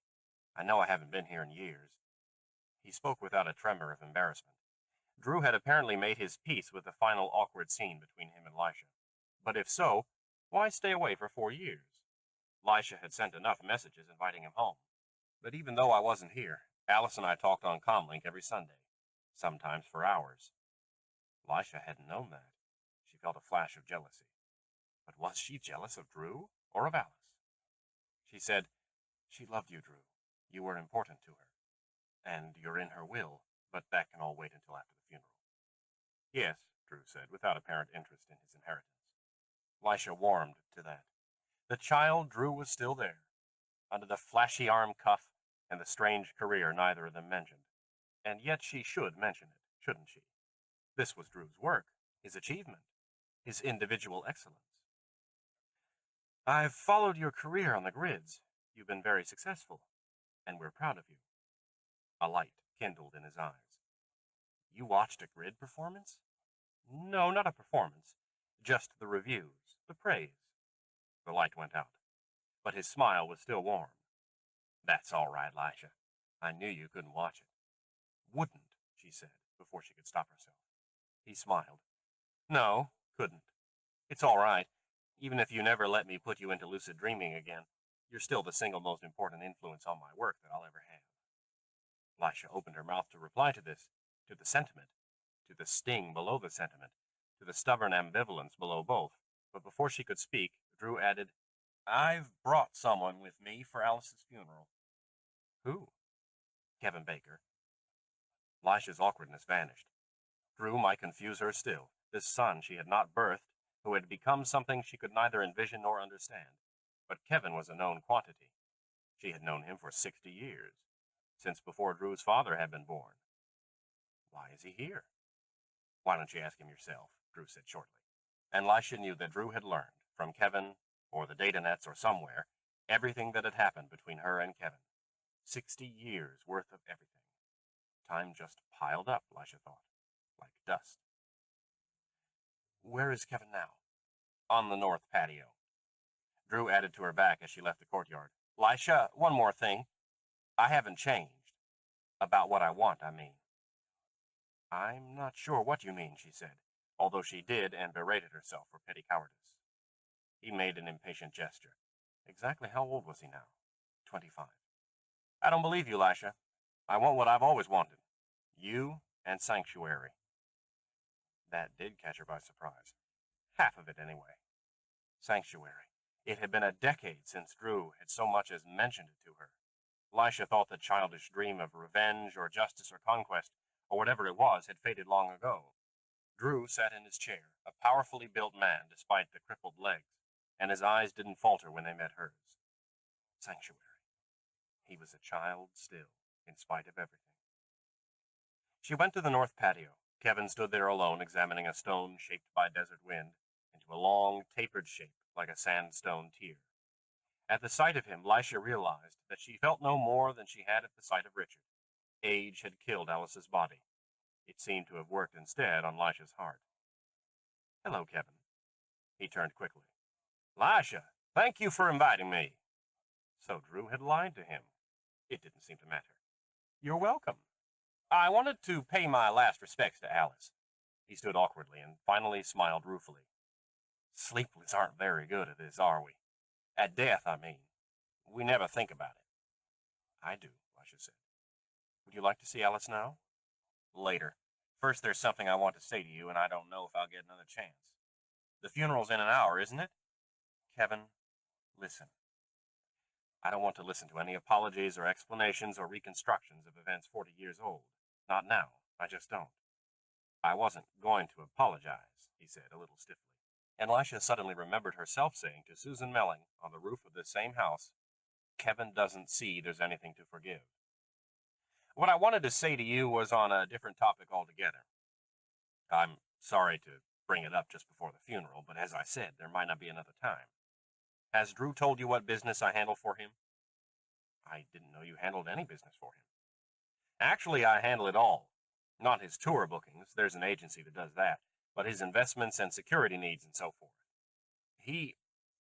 I know I haven't been here in years." He spoke without a tremor of embarrassment. Drew had apparently made his peace with the final awkward scene between him and Lisha. But if so, why stay away for 4 years? Lisha had sent enough messages inviting him home. "But even though I wasn't here, Alice and I talked on Comlink every Sunday, sometimes for hours." Lisha hadn't known that. She felt a flash of jealousy. But was she jealous of Drew or of Alice? She said, "She loved you, Drew. You were important to her. And you're in her will, but that can all wait until after the funeral." "Yes," Drew said, without apparent interest in his inheritance. Lisha warmed to that. The child Drew was still there, under the flashy arm cuff and the strange career neither of them mentioned. And yet she should mention it, shouldn't she? This was Drew's work, his achievement, his individual excellence. "I've followed your career on the grids. You've been very successful, and we're proud of you." A light kindled in his eyes. "You watched a grid performance?" "No, not a performance. Just the reviews, the praise." The light went out, but his smile was still warm. "That's all right, Lisha. I knew you couldn't watch it." "Wouldn't," she said, before she could stop herself. He smiled. "No, couldn't. It's all right. Even if you never let me put you into lucid dreaming again, you're still the single most important influence on my work that I'll ever have." Lisha opened her mouth to reply to this, to the sentiment, to the sting below the sentiment, to the stubborn ambivalence below both. But before she could speak, Drew added, "I've brought someone with me for Alice's funeral." "Who?" "Kevin Baker." Lisha's awkwardness vanished. Drew might confuse her still, this son she had not birthed, who had become something she could neither envision nor understand. But Kevin was a known quantity. She had known him for 60 years, since before Drew's father had been born. "Why is he here?" "Why don't you ask him yourself?" Drew said shortly. And Lisha knew that Drew had learned, from Kevin, or the data nets or somewhere, everything that had happened between her and Kevin. 60 years worth of everything. Time just piled up, Lisha thought, like dust. "Where is Kevin now?" "On the north patio." Drew added to her back as she left the courtyard. "Lisha, one more thing. I haven't changed. About what I want, I mean." "I'm not sure what you mean," she said, although she did and berated herself for petty cowardice. He made an impatient gesture. Exactly how old was he now? 25. "I don't believe you, Lisha. I want what I've always wanted. You and sanctuary." That did catch her by surprise. Half of it, anyway. Sanctuary. It had been a decade since Drew had so much as mentioned it to her. Elisha thought the childish dream of revenge or justice or conquest, or whatever it was, had faded long ago. Drew sat in his chair, a powerfully built man despite the crippled legs, and his eyes didn't falter when they met hers. Sanctuary. He was a child still, in spite of everything. She went to the north patio. Kevin stood there alone, examining a stone shaped by desert wind into a long, tapered shape like a sandstone tear. At the sight of him, Lisha realized that she felt no more than she had at the sight of Richard. Age had killed Alice's body. It seemed to have worked instead on Lisha's heart. Hello, Kevin. He turned quickly. Lisha, thank you for inviting me. So Drew had lied to him. It didn't seem to matter. You're welcome. I wanted to pay my last respects to Alice. He stood awkwardly and finally smiled ruefully. Sleepless aren't very good at this, are we? At death, I mean. We never think about it. I do, Lisha said. Would you like to see Alice now? Later. First, there's something I want to say to you, and I don't know if I'll get another chance. The funeral's in an hour, isn't it? Kevin, listen. I don't want to listen to any apologies or explanations or reconstructions of events 40 years old. Not now. I just don't. I wasn't going to apologize, he said, a little stiffly. And Lisha suddenly remembered herself saying to Susan Melling on the roof of this same house, Kevin doesn't see there's anything to forgive. What I wanted to say to you was on a different topic altogether. I'm sorry to bring it up just before the funeral, but as I said, there might not be another time. Has Drew told you what business I handle for him? I didn't know you handled any business for him. Actually, I handle it all. Not his tour bookings, there's an agency that does that, but his investments and security needs and so forth.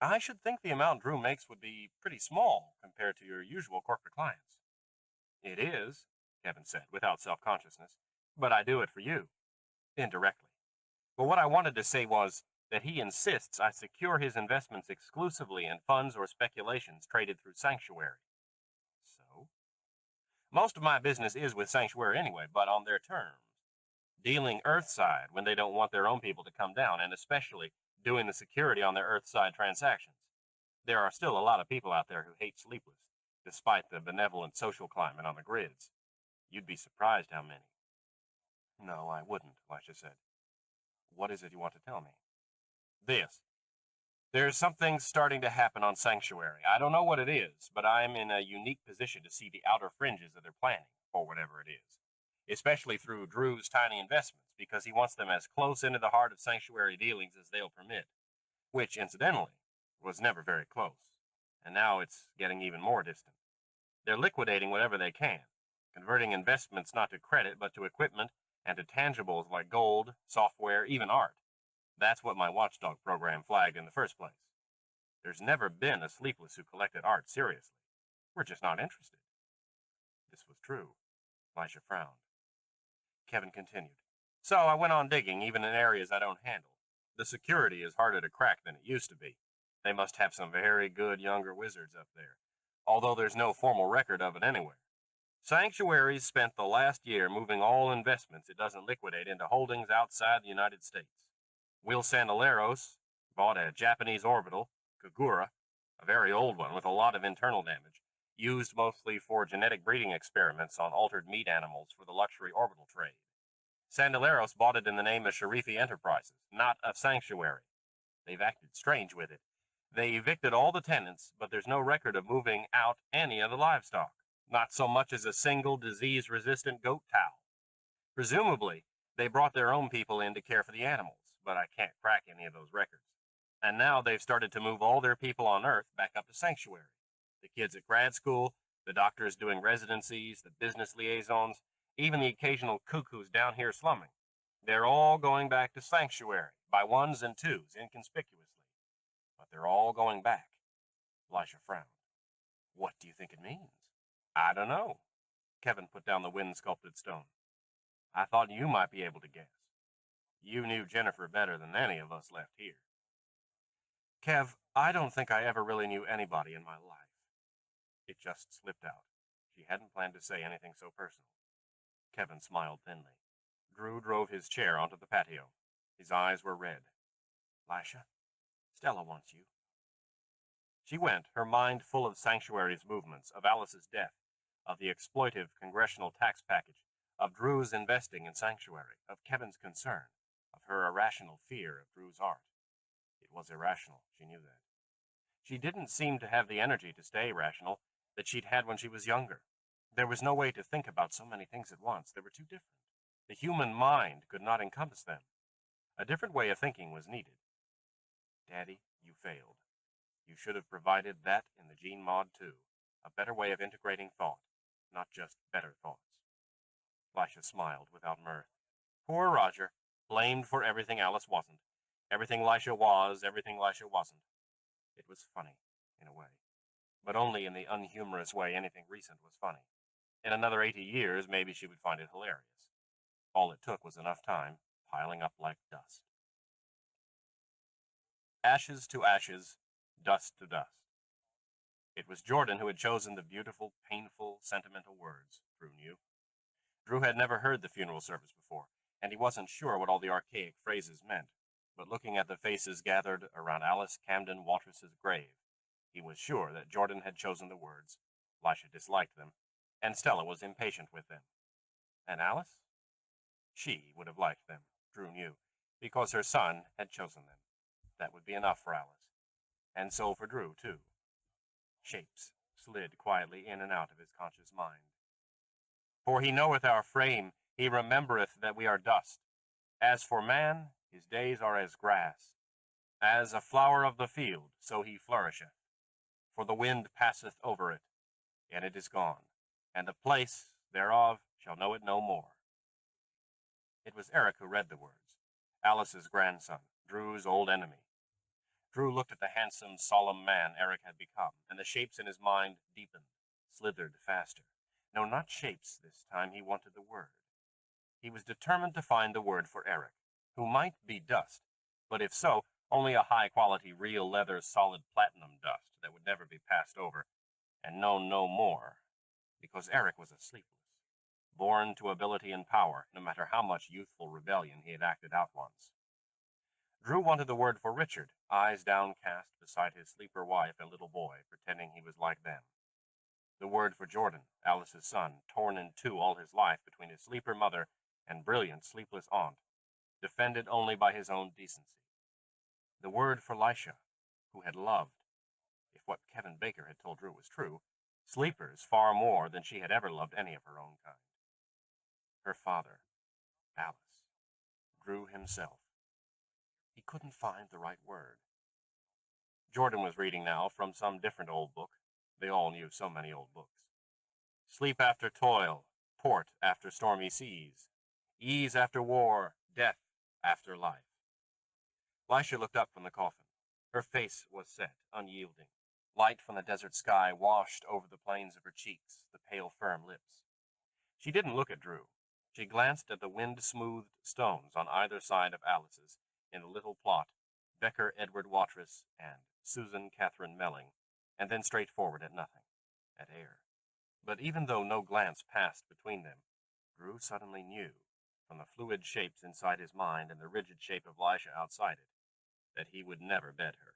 I should think the amount Drew makes would be pretty small compared to your usual corporate clients. It is, Kevin said, without self-consciousness, but I do it for you, indirectly. But what I wanted to say was that he insists I secure his investments exclusively in funds or speculations traded through Sanctuary. So? Most of my business is with Sanctuary anyway, but on their terms. Dealing Earthside when they don't want their own people to come down, and especially doing the security on their Earthside transactions. There are still a lot of people out there who hate Sleepless, despite the benevolent social climate on the grids. You'd be surprised how many. No, I wouldn't, Lisha said. What is it you want to tell me? This. There's something starting to happen on Sanctuary. I don't know what it is, but I'm in a unique position to see the outer fringes of their planning, or whatever it is. Especially through Drew's tiny investments, because he wants them as close into the heart of Sanctuary dealings as they'll permit, which, incidentally, was never very close, and now it's getting even more distant. They're liquidating whatever they can, converting investments not to credit but to equipment and to tangibles like gold, software, even art. That's what my watchdog program flagged in the first place. There's never been a Sleepless who collected art seriously. We're just not interested. This was true. Lisha frowned. Kevin continued. So I went on digging, even in areas I don't handle. The security is harder to crack than it used to be. They must have some very good younger wizards up there, although there's no formal record of it anywhere. Sanctuary's spent the last year moving all investments it doesn't liquidate into holdings outside the United States. Will Sandaleros bought a Japanese orbital, Kagura, a very old one with a lot of internal damage, used mostly for genetic breeding experiments on altered meat animals for the luxury orbital trade. Sandaleros bought it in the name of Sharifi Enterprises, not of Sanctuary. They've acted strange with it. They evicted all the tenants, but there's no record of moving out any of the livestock, not so much as a single disease-resistant goat towel. Presumably, they brought their own people in to care for the animals, but I can't crack any of those records. And now they've started to move all their people on Earth back up to Sanctuary. The kids at grad school, the doctors doing residencies, the business liaisons, even the occasional cuckoos down here slumming. They're all going back to Sanctuary, by ones and twos, inconspicuously. But they're all going back. Lisha frowned. What do you think it means? I don't know. Kevin put down the wind-sculpted stone. I thought you might be able to guess. You knew Jennifer better than any of us left here. Kev, I don't think I ever really knew anybody in my life. It just slipped out. She hadn't planned to say anything so personal. Kevin smiled thinly. Drew drove his chair onto the patio. His eyes were red. Lisha, Stella wants you. She went, her mind full of Sanctuary's movements, of Alice's death, of the exploitive congressional tax package, of Drew's investing in Sanctuary, of Kevin's concern, of her irrational fear of Drew's art. It was irrational, she knew that. She didn't seem to have the energy to stay rational that she'd had when she was younger. There was no way to think about so many things at once. They were too different. The human mind could not encompass them. A different way of thinking was needed. Daddy, you failed. You should have provided that in the gene mod too. A better way of integrating thought, not just better thoughts. Lisha smiled without mirth. Poor Roger, blamed for everything Alice wasn't. Everything Lisha was, everything Lisha wasn't. It was funny, in a way. But only in the unhumorous way anything recent was funny. In another 80 years, maybe she would find it hilarious. All it took was enough time, piling up like dust. Ashes to ashes, dust to dust. It was Jordan who had chosen the beautiful, painful, sentimental words, Drew knew. Drew had never heard the funeral service before, and he wasn't sure what all the archaic phrases meant, but looking at the faces gathered around Alice Camden Watrous' grave, he was sure that Jordan had chosen the words. Lisha disliked them, and Stella was impatient with them. And Alice? She would have liked them, Drew knew, because her son had chosen them. That would be enough for Alice. And so for Drew, too. Shapes slid quietly in and out of his conscious mind. For he knoweth our frame, he remembereth that we are dust. As for man, his days are as grass. As a flower of the field, so he flourisheth. For the wind passeth over it, and it is gone, and the place thereof shall know it no more. It was Eric who read the words, Alice's grandson, Drew's old enemy. Drew looked at the handsome, solemn man Eric had become, and the shapes in his mind deepened, slithered faster. No, not shapes this time. He wanted the word. He was determined to find the word for Eric, who might be dust, but if so, only a high-quality, real leather, solid platinum dust that would never be passed over, and known no more, because Eric was a sleepless, born to ability and power, no matter how much youthful rebellion he had acted out once. Drew wanted the word for Richard, eyes downcast beside his sleeper wife and little boy, pretending he was like them. The word for Jordan, Alice's son, torn in two all his life between his sleeper mother and brilliant, sleepless aunt, defended only by his own decency. The word for Lisha, who had loved, if what Kevin Baker had told Drew was true, sleepers far more than she had ever loved any of her own kind. Her father, Alice, Drew himself. He couldn't find the right word. Jordan was reading now from some different old book. They all knew so many old books. Sleep after toil, port after stormy seas, ease after war, death after life. Lisha looked up from the coffin. Her face was set, unyielding. Light from the desert sky washed over the plains of her cheeks, the pale, firm lips. She didn't look at Drew. She glanced at the wind-smoothed stones on either side of Alice's in the little plot, Becker Edward Watrous and Susan Catherine Melling, and then straight forward at nothing, at air. But even though no glance passed between them, Drew suddenly knew, from the fluid shapes inside his mind and the rigid shape of Lisha outside it, that he would never bed her.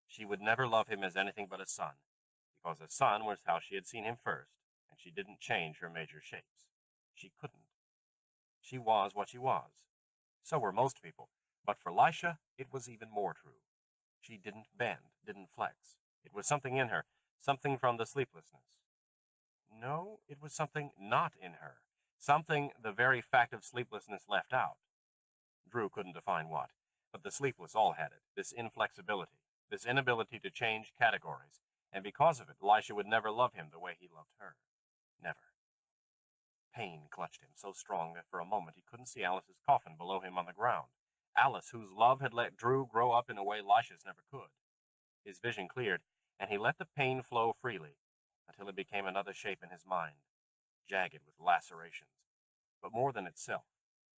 She would never love him as anything but a son, because a son was how she had seen him first, and she didn't change her major shapes. She couldn't. She was what she was. So were most people, but for Lisha, it was even more true. She didn't bend, didn't flex. It was something in her, something from the sleeplessness. No, it was something not in her, something the very fact of sleeplessness left out. Drew couldn't define what, but the sleepless all had it, this inflexibility, this inability to change categories, and because of it, Lisha would never love him the way he loved her. Never. Pain clutched him so strong that for a moment he couldn't see Alice's coffin below him on the ground. Alice, whose love had let Drew grow up in a way Lisha's never could. His vision cleared, and he let the pain flow freely, until it became another shape in his mind, jagged with lacerations, but more than itself,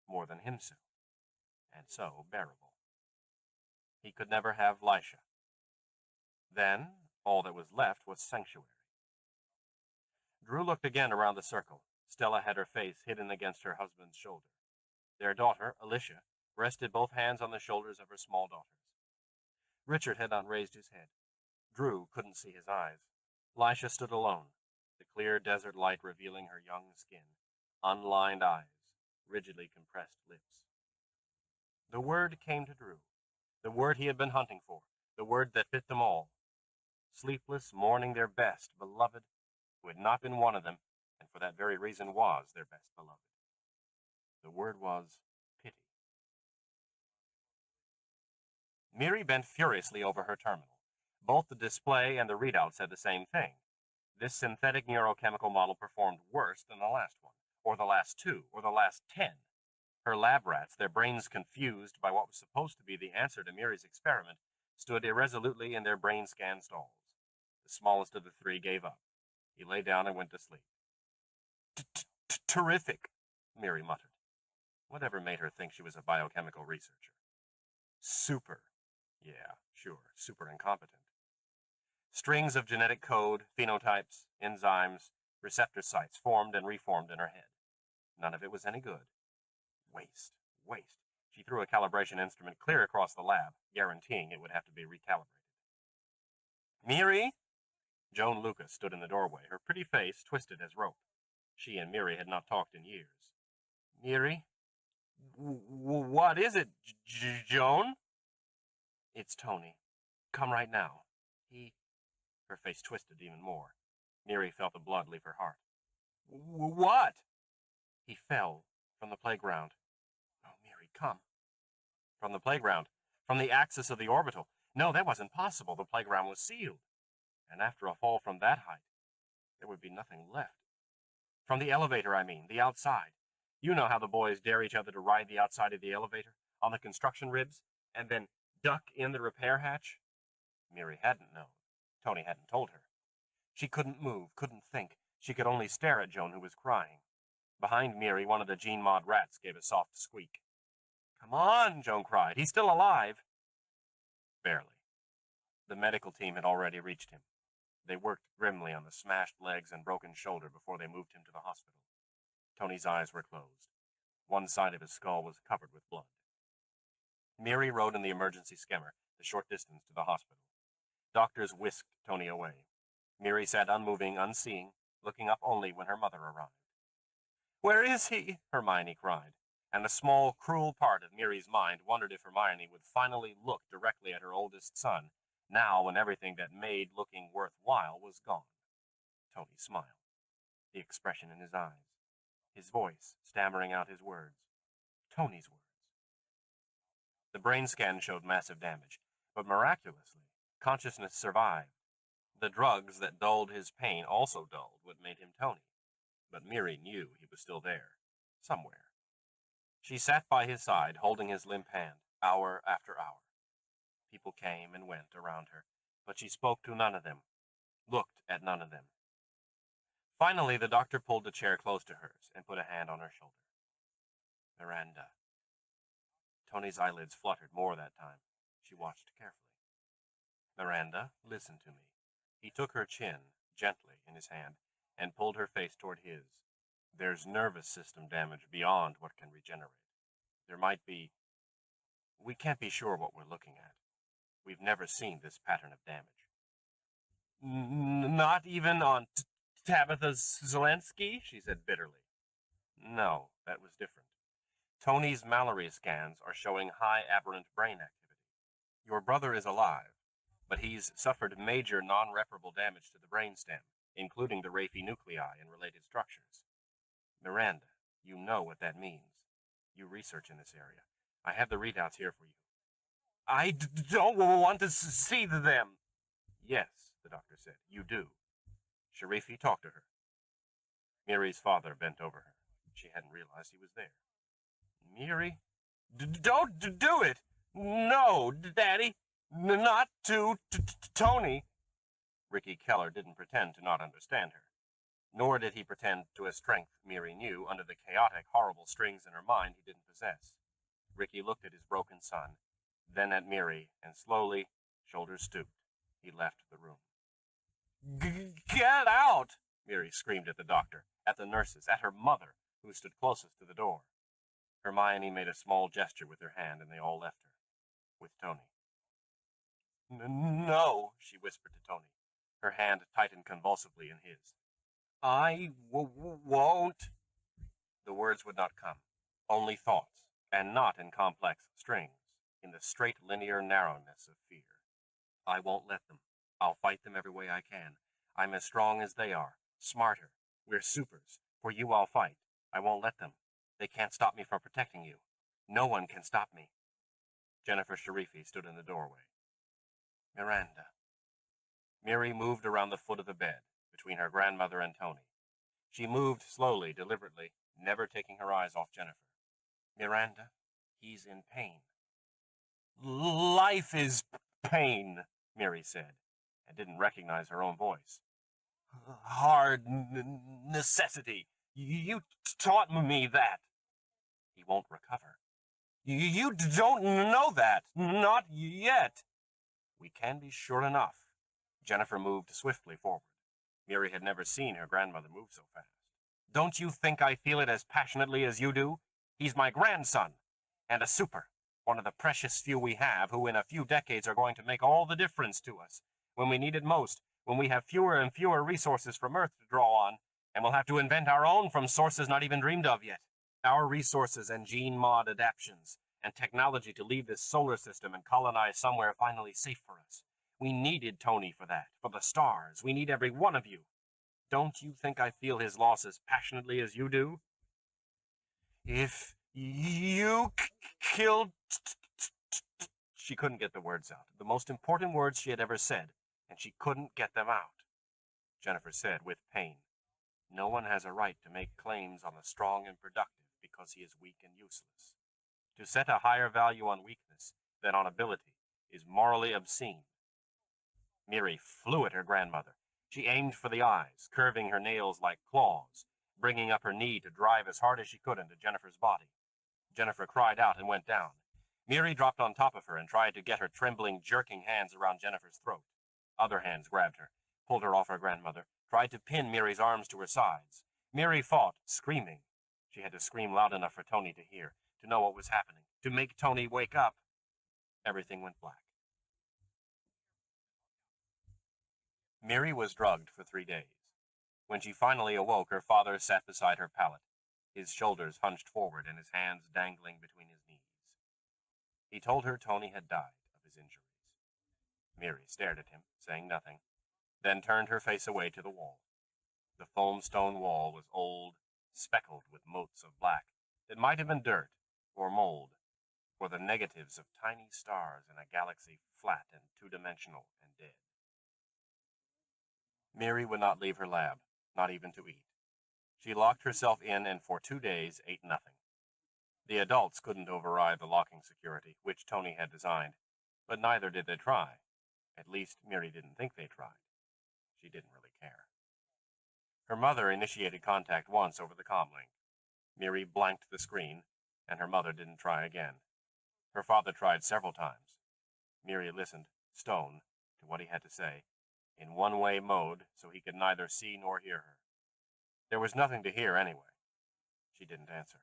more than himself, and so bearable. He could never have Lisha. Then, all that was left was Sanctuary. Drew looked again around the circle. Stella had her face hidden against her husband's shoulder. Their daughter, Alicia, rested both hands on the shoulders of her small daughters. Richard had not raised his head. Drew couldn't see his eyes. Lisha stood alone, the clear desert light revealing her young skin, unlined eyes, rigidly compressed lips. The word came to Drew, the word he had been hunting for, the word that fit them all. Sleepless, mourning their best beloved, who had not been one of them, and for that very reason was their best beloved. The word was pity. Miri bent furiously over her terminal. Both the display and the readout said the same thing. This synthetic neurochemical model performed worse than the last one, or the last two, or the last 10. Her lab rats, their brains confused by what was supposed to be the answer to Miri's experiment, stood irresolutely in their brain scan stalls. The smallest of the three gave up. He lay down and went to sleep. Terrific, Miri muttered. Whatever made her think she was a biochemical researcher? Super. Yeah, sure, super incompetent. Strings of genetic code, phenotypes, enzymes, receptor sites formed and reformed in her head. None of it was any good. Waste. She threw a calibration instrument clear across the lab, guaranteeing it would have to be recalibrated. Miri? Joan Lucas stood in the doorway, her pretty face twisted as rope. She and Miri had not talked in years. Miri? What is it, Joan? It's Tony. Come right now. Her face twisted even more. Miri felt the blood leave her heart. What? He fell from the playground. Oh, Miri, come. From the playground. From the axis of the orbital. No, that wasn't possible. The playground was sealed. And after a fall from that height, there would be nothing left. From the elevator, I mean, the outside. You know how the boys dare each other to ride the outside of the elevator, on the construction ribs, and then duck in the repair hatch? Miri hadn't known. Tony hadn't told her. She couldn't move, couldn't think. She could only stare at Joan, who was crying. Behind Miri, one of the Gene Mod rats gave a soft squeak. Come on, Joan cried. He's still alive. Barely. The medical team had already reached him. They worked grimly on the smashed legs and broken shoulder before they moved him to the hospital. Tony's eyes were closed. One side of his skull was covered with blood. Miri rode in the emergency skimmer, the short distance to the hospital. Doctors whisked Tony away. Miri sat unmoving, unseeing, looking up only when her mother arrived. Where is he? Hermione cried, and a small, cruel part of Miri's mind wondered if Hermione would finally look directly at her oldest son, now when everything that made looking worthwhile was gone. Tony smiled, the expression in his eyes, his voice stammering out his words. Tony's words. The brain scan showed massive damage, but miraculously, consciousness survived. The drugs that dulled his pain also dulled what made him Tony. But Miri knew he was still there, somewhere. She sat by his side, holding his limp hand, hour after hour. People came and went around her, but she spoke to none of them, looked at none of them. Finally, the doctor pulled a chair close to hers and put a hand on her shoulder. Miranda. Tony's eyelids fluttered more that time. She watched carefully. Miranda, listen to me. He took her chin, gently, in his hand, and pulled her face toward his. There's nervous system damage beyond what can regenerate. There might be... We can't be sure what we're looking at. We've never seen this pattern of damage. Not even on Tabitha Zelensky, she said bitterly. No, that was different. Tony's Mallory scans are showing high aberrant brain activity. Your brother is alive, but he's suffered major non-reparable damage to the brainstem, including the raphe nuclei and related structures. Miranda, you know what that means. You research in this area. I have the readouts here for you. I don't want to see them. Yes, the doctor said, you do. Sharifi, talk to her. Miri's father bent over her. She hadn't realized he was there. Miri? Don't do it! No, Daddy! Not to Tony! Ricky Keller didn't pretend to not understand her. Nor did he pretend to a strength Miri knew under the chaotic, horrible strings in her mind he didn't possess. Ricky looked at his broken son, then at Miri, and slowly, shoulders stooped, he left the room. Get out! Miri screamed at the doctor, at the nurses, at her mother, who stood closest to the door. Hermione made a small gesture with her hand, and they all left her, with Tony. No, she whispered to Tony. Her hand tightened convulsively in his. I won't. The words would not come. Only thoughts, and not in complex strings, in the straight linear narrowness of fear. I won't let them. I'll fight them every way I can. I'm as strong as they are, smarter. We're supers. For you I'll fight. I won't let them. They can't stop me from protecting you. No one can stop me. Jennifer Sharifi stood in the doorway. Miranda. Miri moved around the foot of the bed, between her grandmother and Tony. She moved slowly, deliberately, never taking her eyes off Jennifer. Miranda, he's in pain. Life is pain, Miri said, and didn't recognize her own voice. Hard necessity. You taught me that. He won't recover. You don't know that. Not yet. We can be sure enough. Jennifer moved swiftly forward. Miri had never seen her grandmother move so fast. Don't you think I feel it as passionately as you do? He's my grandson, and a super, one of the precious few we have who in a few decades are going to make all the difference to us. When we need it most, when we have fewer and fewer resources from Earth to draw on, and we'll have to invent our own from sources not even dreamed of yet. Our resources and gene mod adaptions, and technology to leave this solar system and colonize somewhere finally safe for us. We needed Tony for that, for the stars. We need every one of you. Don't you think I feel his loss as passionately as you do? If you killed... She couldn't get the words out, the most important words she had ever said, and she couldn't get them out. Jennifer said with pain, no one has a right to make claims on the strong and productive because he is weak and useless. To set a higher value on weakness than on ability is morally obscene. Miri flew at her grandmother. She aimed for the eyes, curving her nails like claws, bringing up her knee to drive as hard as she could into Jennifer's body. Jennifer cried out and went down. Miri dropped on top of her and tried to get her trembling, jerking hands around Jennifer's throat. Other hands grabbed her, pulled her off her grandmother, tried to pin Miri's arms to her sides. Miri fought, screaming. She had to scream loud enough for Tony to hear, to know what was happening, to make Tony wake up. Everything went black. Miri was drugged for 3 days. When she finally awoke, her father sat beside her pallet, his shoulders hunched forward and his hands dangling between his knees. He told her Tony had died of his injuries. Miri stared at him, saying nothing, then turned her face away to the wall. The foam stone wall was old, speckled with motes of black that might have been dirt or mold, or the negatives of tiny stars in a galaxy flat and two-dimensional and dead. Miri would not leave her lab, not even to eat. She locked herself in and for 2 days ate nothing. The adults couldn't override the locking security, which Tony had designed, but neither did they try. At least Miri didn't think they tried. She didn't really care. Her mother initiated contact once over the comlink. Miri blanked the screen, and her mother didn't try again. Her father tried several times. Miri listened, stone, to what he had to say, in one-way mode so he could neither see nor hear her. There was nothing to hear anyway. She didn't answer.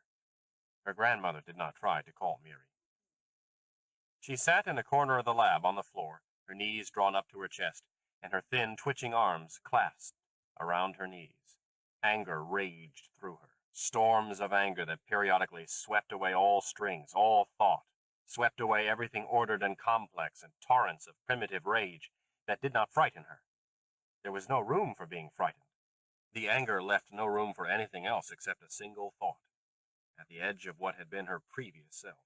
Her grandmother did not try to call Miri. She sat in a corner of the lab on the floor, her knees drawn up to her chest, and her thin, twitching arms clasped around her knees. Anger raged through her, storms of anger that periodically swept away all strings, all thought, swept away everything ordered and complex, and torrents of primitive rage that did not frighten her. There was no room for being frightened. The anger left no room for anything else except a single thought, at the edge of what had been her previous self.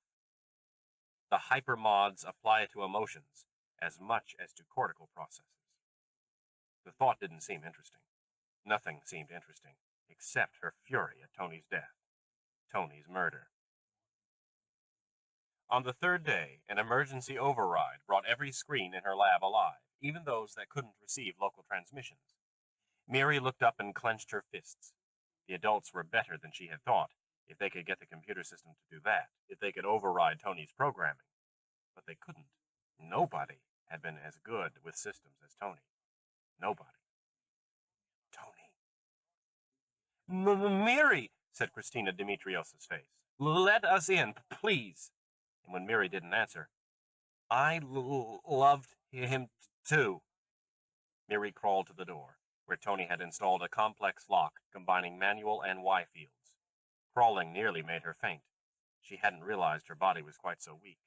The hypermods apply to emotions as much as to cortical processes. The thought didn't seem interesting. Nothing seemed interesting, except her fury at Tony's death, Tony's murder. On the 3rd day, an emergency override brought every screen in her lab alive, even those that couldn't receive local transmissions. Miri looked up and clenched her fists. The adults were better than she had thought, if they could get the computer system to do that, if they could override Tony's programming. But they couldn't. Nobody had been as good with systems as Tony. Nobody. Tony. Miri, said Christina Dimitrios' face. Let us in, please. And when Miri didn't answer, I loved him too. Miri crawled to the door, where Tony had installed a complex lock combining manual and Y fields. Crawling nearly made her faint. She hadn't realized her body was quite so weak.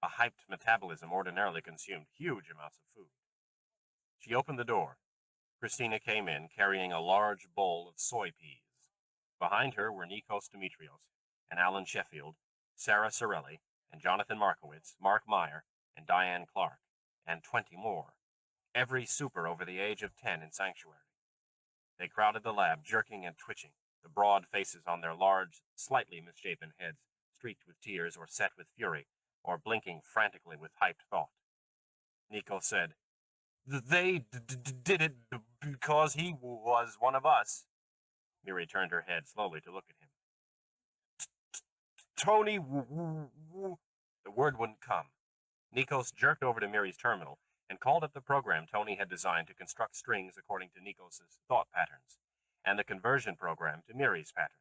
A hyped metabolism ordinarily consumed huge amounts of food. She opened the door. Christina came in carrying a large bowl of soy peas. Behind her were Nikos Dimitrios and Alan Sheffield, Sarah Sorelli, and Jonathan Markowitz, Mark Meyer, and Diane Clark, and 20 more, every super over the age of 10 in Sanctuary. They crowded the lab, jerking and twitching, the broad faces on their large, slightly misshapen heads streaked with tears or set with fury, or blinking frantically with hyped thought. Nico said, "They did it because he was one of us." Miri turned her head slowly to look at him. "Tony, the word wouldn't come. Nikos jerked over to Miri's terminal and called up the program Tony had designed to construct strings according to Nikos' thought patterns, and the conversion program to Miri's patterns.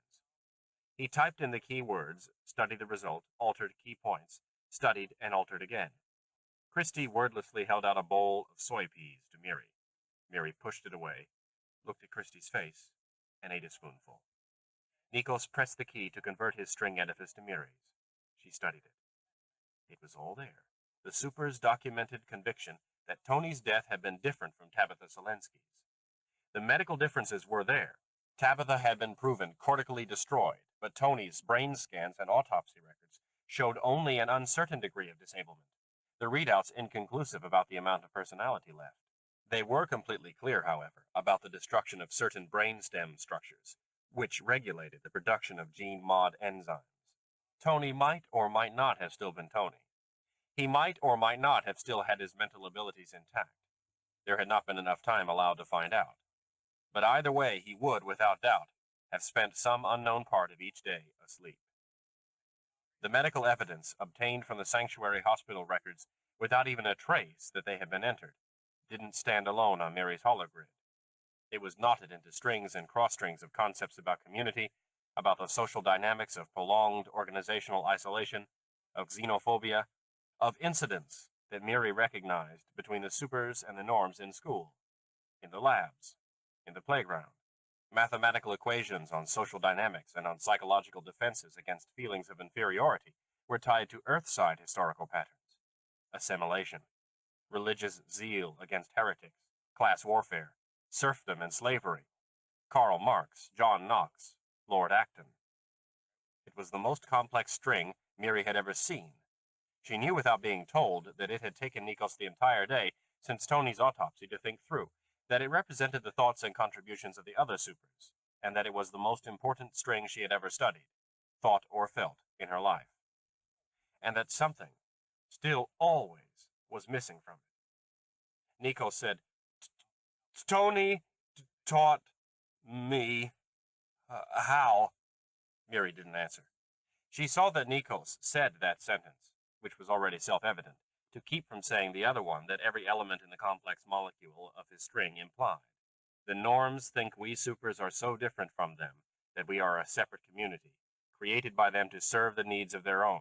He typed in the key words, studied the result, altered key points, studied and altered again. Christie wordlessly held out a bowl of soy peas to Miri. Miri pushed it away, looked at Christie's face, and ate a spoonful. Nikos pressed the key to convert his string edifice to Miri's. She studied it. It was all there. The super's documented conviction that Tony's death had been different from Tabitha Selensky's. The medical differences were there. Tabitha had been proven cortically destroyed, but Tony's brain scans and autopsy records showed only an uncertain degree of disablement, the readouts inconclusive about the amount of personality left. They were completely clear, however, about the destruction of certain brainstem structures, which regulated the production of gene mod enzymes. Tony might or might not have still been Tony. He might or might not have still had his mental abilities intact. There had not been enough time allowed to find out. But either way, he would, without doubt, have spent some unknown part of each day asleep. The medical evidence obtained from the Sanctuary Hospital records, without even a trace that they had been entered, didn't stand alone on Mary's hologrid. It was knotted into strings and cross-strings of concepts about community, about the social dynamics of prolonged organizational isolation, of xenophobia, of incidents that Miri recognized between the supers and the norms in school, in the labs, in the playground. Mathematical equations on social dynamics and on psychological defenses against feelings of inferiority were tied to Earthside historical patterns. Assimilation, religious zeal against heretics, class warfare, serfdom and slavery, Karl Marx, John Knox, Lord Acton. It was the most complex string Miri had ever seen. She knew without being told that it had taken Nikos the entire day since Tony's autopsy to think through, that it represented the thoughts and contributions of the other supers, and that it was the most important string she had ever studied, thought or felt, in her life. And that something, still always, was missing from it. Nikos said, "Tony taught me how." Miri didn't answer. She saw that Nikos said that sentence, which was already self-evident, to keep from saying the other one that every element in the complex molecule of his string implied. The norms think we supers are so different from them that we are a separate community, created by them to serve the needs of their own.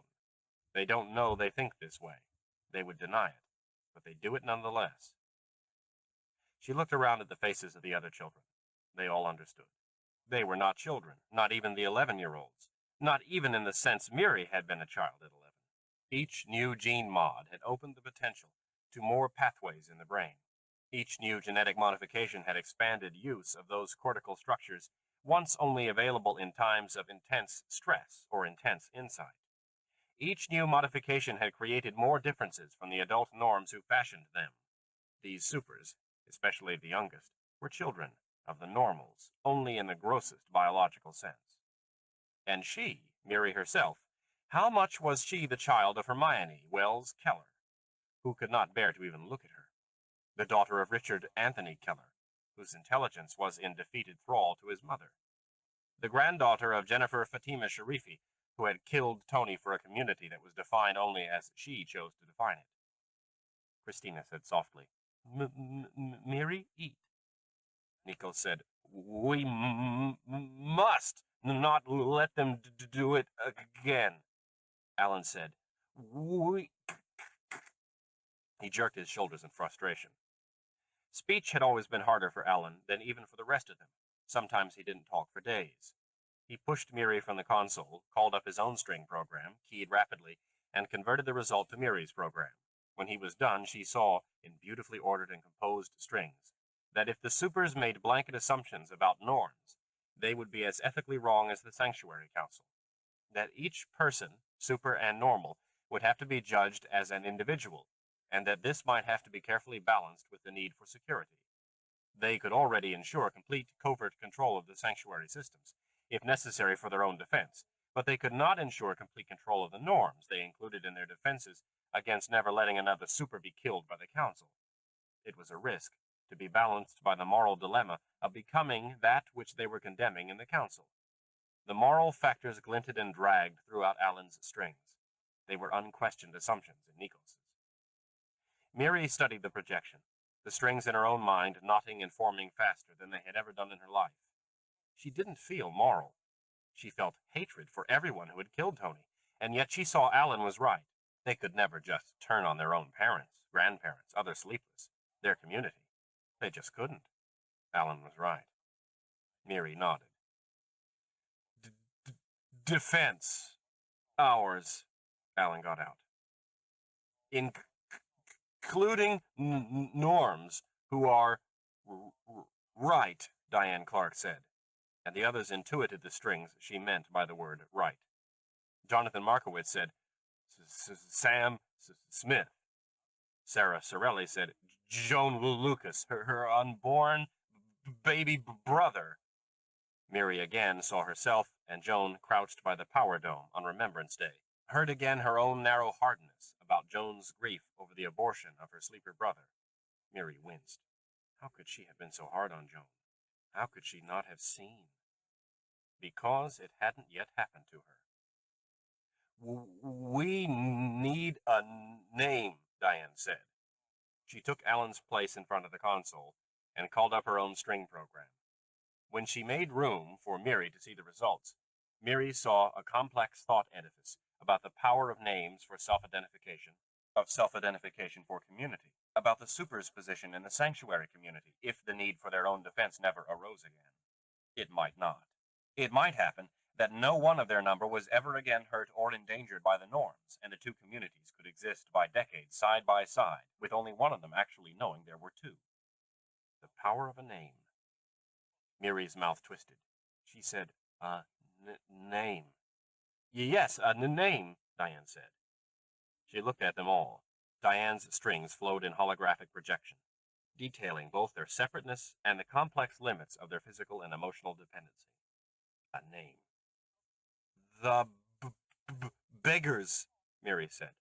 They don't know they think this way. They would deny it, but they do it nonetheless. She looked around at the faces of the other children. They all understood. They were not children, not even the 11-year-olds, not even in the sense Miri had been a child at 11. Each new gene mod had opened the potential to more pathways in the brain. Each new genetic modification had expanded use of those cortical structures once only available in times of intense stress or intense insight. Each new modification had created more differences from the adult norms who fashioned them. These supers, especially the youngest, were children of the normals, only in the grossest biological sense. And she, Miri herself, how much was she the child of Hermione Wells Keller, who could not bear to even look at her, the daughter of Richard Anthony Keller, whose intelligence was in defeated thrall to his mother, the granddaughter of Jennifer Fatima Sharifi, who had killed Tony for a community that was defined only as she chose to define it? Christina said softly, "Miri, eat." Nico said, "We must not let them do it again." Alan said, "We He jerked his shoulders in frustration. Speech had always been harder for Alan than even for the rest of them. Sometimes he didn't talk for days. He pushed Miri from the console, called up his own string program, keyed rapidly, and converted the result to Miri's program. When he was done, she saw, in beautifully ordered and composed strings, that if the supers made blanket assumptions about norms, they would be as ethically wrong as the Sanctuary Council. That each person, super and normal, would have to be judged as an individual, and that this might have to be carefully balanced with the need for security. They could already ensure complete covert control of the sanctuary systems, if necessary for their own defense, but they could not ensure complete control of the norms they included in their defenses against never letting another super be killed by the Council. It was a risk, to be balanced by the moral dilemma of becoming that which they were condemning in the Council. The moral factors glinted and dragged throughout Alan's strings. They were unquestioned assumptions in Nikos's. Miri studied the projection, the strings in her own mind knotting and forming faster than they had ever done in her life. She didn't feel moral. She felt hatred for everyone who had killed Tony, and yet she saw Alan was right. They could never just turn on their own parents, grandparents, other sleepless, their community. They just couldn't. Alan was right. Miri nodded. Defense. Ours, Alan got out. Including norms who are right, Diane Clark said, and the others intuited the strings she meant by the word right. Jonathan Markowitz said, Sam Smith. Sarah Sorelli said, Joan Lucas, her unborn baby brother. Miri again saw herself and Joan crouched by the power dome on Remembrance Day, heard again her own narrow hardness about Joan's grief over the abortion of her sleeper brother. Miri winced. How could she have been so hard on Joan? How could she not have seen? Because it hadn't yet happened to her. We need a name, Diane said. She took Alan's place in front of the console and called up her own string program. When she made room for Miri to see the results, Miri saw a complex thought edifice about the power of names for self-identification, of self-identification for community, about the super's position in the sanctuary community if the need for their own defense never arose again. It might not. It might happen that no one of their number was ever again hurt or endangered by the norms, and the two communities could exist by decades side by side, with only one of them actually knowing there were two. The power of a name. Miri's mouth twisted. She said, name. Yes, a name, Diane said. She looked at them all. Diane's strings flowed in holographic projection, detailing both their separateness and the complex limits of their physical and emotional dependency. A name. The Beggars, Miri said.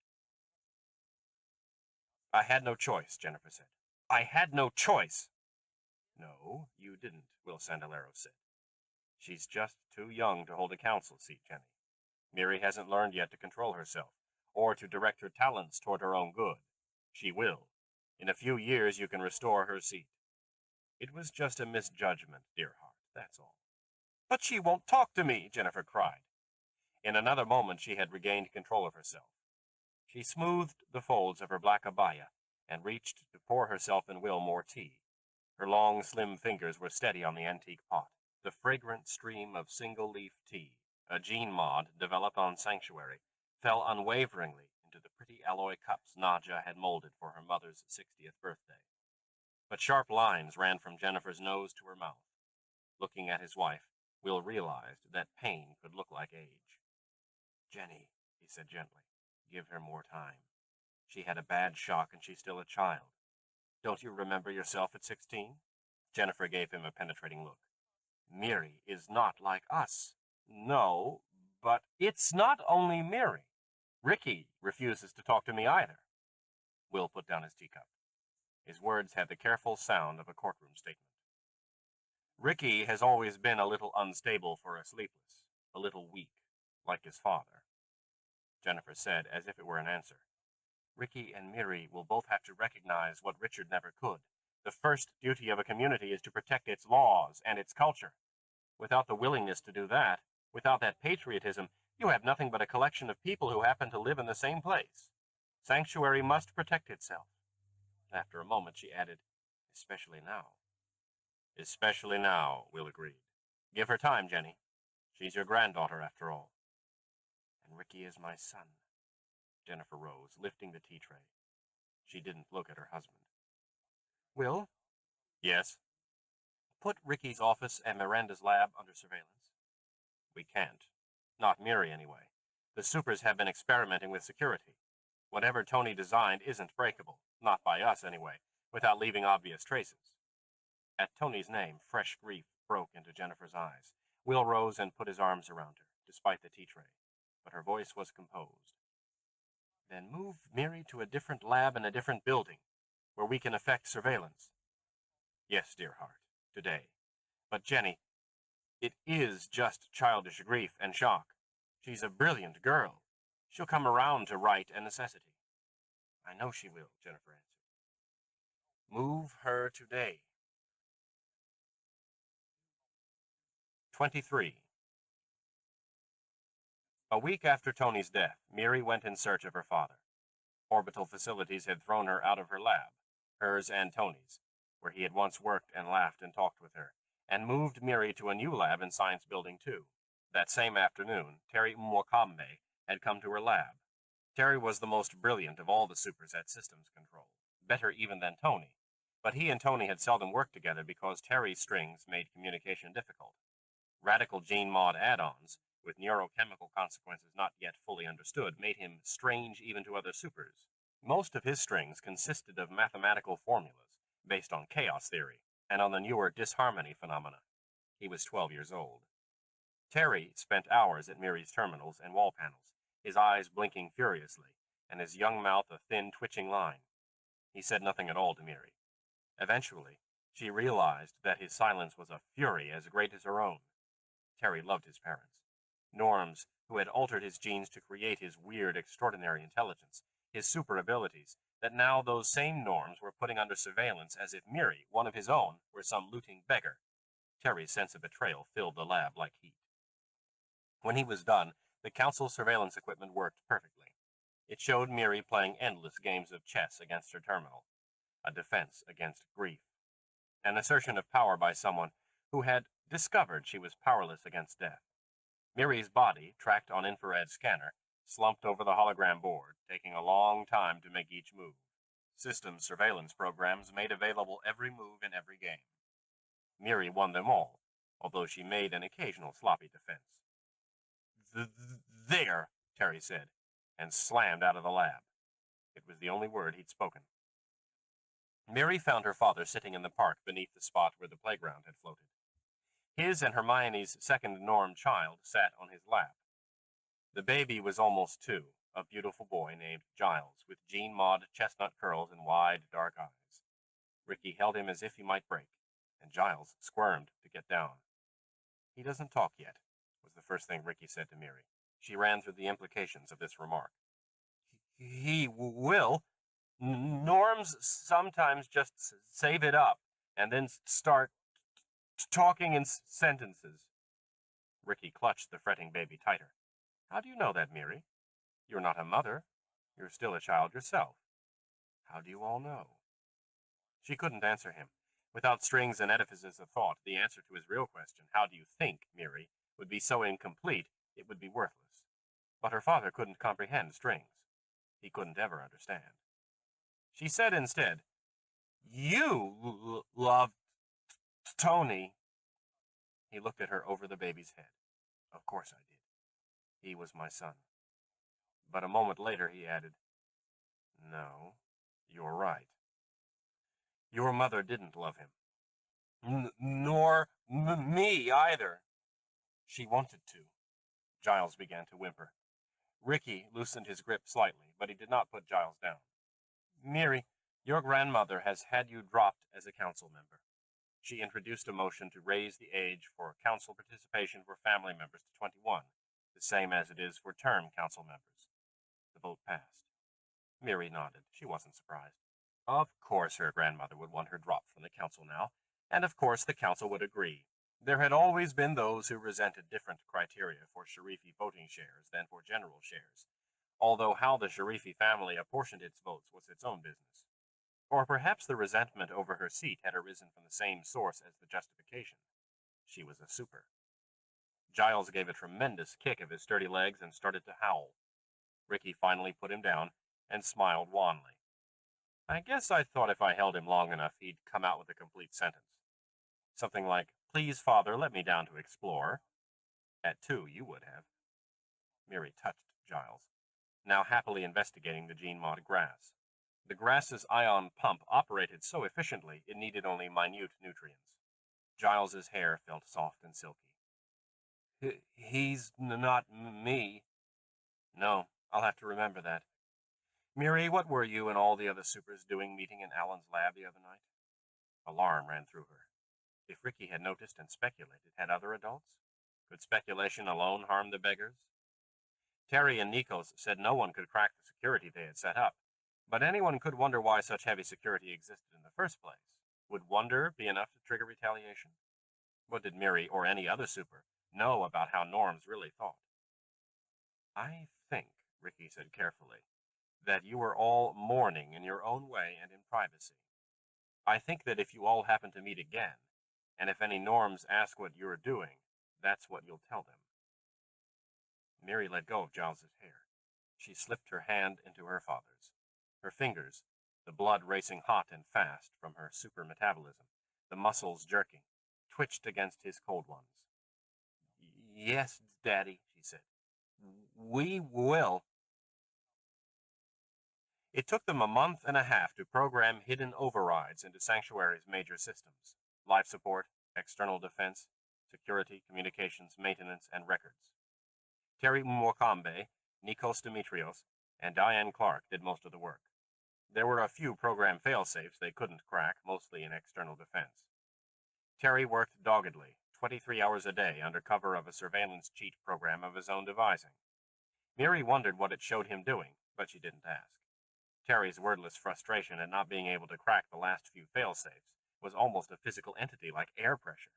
I had no choice, Jennifer said. I had no choice. No, you didn't, Will Sandalero said. She's just too young to hold a council seat, Jenny. Miri hasn't learned yet to control herself, or to direct her talents toward her own good. She will. In a few years you can restore her seat. It was just a misjudgment, dear heart, that's all. But she won't talk to me, Jennifer cried. In another moment she had regained control of herself. She smoothed the folds of her black abaya and reached to pour herself and Will more tea. Her long, slim fingers were steady on the antique pot. The fragrant stream of single-leaf tea, a gene mod developed on Sanctuary, fell unwaveringly into the pretty alloy cups Nadja had molded for her mother's 60th birthday. But sharp lines ran from Jennifer's nose to her mouth. Looking at his wife, Will realized that pain could look like age. Jenny, he said gently, give her more time. She had a bad shock and she's still a child. Don't you remember yourself at 16? Jennifer gave him a penetrating look. Miri is not like us. No, but it's not only Miri. Ricky refuses to talk to me either. Will put down his teacup. His words had the careful sound of a courtroom statement. Ricky has always been a little unstable for a sleepless, a little weak, like his father. Jennifer said, as if it were an answer. Ricky and Miri will both have to recognize what Richard never could. The first duty of a community is to protect its laws and its culture. Without the willingness to do that, without that patriotism, you have nothing but a collection of people who happen to live in the same place. Sanctuary must protect itself. After a moment, she added, especially now. Especially now, Will agreed. Give her time, Jenny. She's your granddaughter, after all. And Ricky is my son. Jennifer rose, lifting the tea tray. She didn't look at her husband. Will? Yes? Put Ricky's office and Miranda's lab under surveillance. We can't. Not Miri, anyway. The supers have been experimenting with security. Whatever Tony designed isn't breakable, not by us anyway, without leaving obvious traces. At Tony's name, fresh grief broke into Jennifer's eyes. Will rose and put his arms around her, despite the tea tray, but her voice was composed. Then move Miri to a different lab in a different building, where we can effect surveillance. Yes, dear heart, today. But Jenny, it is just childish grief and shock. She's a brilliant girl. She'll come around to right and necessity. I know she will, Jennifer answered. Move her today. 23. A week after Tony's death, Miri went in search of her father. Orbital Facilities had thrown her out of her lab, hers and Tony's, where he had once worked and laughed and talked with her, and moved Miri to a new lab in Science Building 2. That same afternoon, Terry Mwakambe had come to her lab. Terry was the most brilliant of all the supers at systems control, better even than Tony, but he and Tony had seldom worked together because Terry's strings made communication difficult. Radical gene mod add-ons, with neurochemical consequences not yet fully understood, made him strange even to other supers. Most of his strings consisted of mathematical formulas based on chaos theory and on the newer disharmony phenomena. He was 12 years old. Terry spent hours at Miri's terminals and wall panels, his eyes blinking furiously, and his young mouth a thin, twitching line. He said nothing at all to Miri. Eventually, she realized that his silence was a fury as great as her own. Terry loved his parents. Norms, who had altered his genes to create his weird, extraordinary intelligence, his super abilities, that now those same norms were putting under surveillance as if Miri, one of his own, were some looting beggar. Terry's sense of betrayal filled the lab like heat. When he was done, the council surveillance equipment worked perfectly. It showed Miri playing endless games of chess against her terminal, a defense against grief, an assertion of power by someone who had discovered she was powerless against death. Miri's body, tracked on infrared scanner, slumped over the hologram board, taking a long time to make each move. System surveillance programs made available every move in every game. Miri won them all, although she made an occasional sloppy defense. There, Terry said, and slammed out of the lab. It was the only word he'd spoken. Miri found her father sitting in the park beneath the spot where the playground had floated. His and Hermione's second norm child sat on his lap. The baby was almost 2, a beautiful boy named Giles, with gene-mod chestnut curls and wide, dark eyes. Ricky held him as if he might break, and Giles squirmed to get down. He doesn't talk yet, was the first thing Ricky said to Miri. She ran through the implications of this remark. He will. Norms sometimes just save it up and then start talking in sentences. Ricky clutched the fretting baby tighter. How do you know that, Miri? You're not a mother. You're still a child yourself. How do you all know? She couldn't answer him. Without strings and edifices of thought, the answer to his real question, how do you think, Miri, would be so incomplete it would be worthless. But her father couldn't comprehend strings. He couldn't ever understand. She said instead, You loved Tony. He looked at her over the baby's head. Of course I did. He was my son. But a moment later he added, No, you're right. Your mother didn't love him. Nor me either. She wanted to. Giles began to whimper. Ricky loosened his grip slightly, but he did not put Giles down. Miri, your grandmother has had you dropped as a council member. She introduced a motion to raise the age for council participation for family members to 21, the same as it is for term council members. The vote passed. Miri nodded. She wasn't surprised. Of course her grandmother would want her dropped from the council now, and of course the council would agree. There had always been those who resented different criteria for Sharifi voting shares than for general shares, although how the Sharifi family apportioned its votes was its own business. Or perhaps the resentment over her seat had arisen from the same source as the justification. She was a super. Giles gave a tremendous kick of his sturdy legs and started to howl. Ricky finally put him down and smiled wanly. I guess I thought if I held him long enough, he'd come out with a complete sentence. Something like, "Please, Father, let me down to explore." At 2, you would have. Miri touched Giles, now happily investigating the gene-mod grass. The grass's ion pump operated so efficiently it needed only minute nutrients. Giles's hair felt soft and silky. He's not me. No, I'll have to remember that. Miri, what were you and all the other supers doing meeting in Alan's lab the other night? Alarm ran through her. If Ricky had noticed and speculated, had other adults? Could speculation alone harm the beggars? Terry and Nikos said no one could crack the security they had set up, but anyone could wonder why such heavy security existed in the first place. Would wonder be enough to trigger retaliation? What did Miri or any other super know about how norms really thought? I think, Ricky said carefully, that you were all mourning in your own way and in privacy. I think that if you all happen to meet again, and if any norms ask what you're doing, that's what you'll tell them. Miri let go of Giles's hair. She slipped her hand into her father's. Her fingers, the blood racing hot and fast from her super metabolism, the muscles jerking, twitched against his cold ones. Yes, Daddy, she said. We will. It took them a month and a half to program hidden overrides into Sanctuary's major systems: life support, external defense, security, communications, maintenance, and records. Terry Mwakambe, Nikos Dimitrios, and Diane Clark did most of the work. There were a few program fail-safes they couldn't crack, mostly in external defense. Terry worked doggedly, 23 hours a day, under cover of a surveillance cheat program of his own devising. Miri wondered what it showed him doing, but she didn't ask. Terry's wordless frustration at not being able to crack the last few fail-safes was almost a physical entity like air pressure.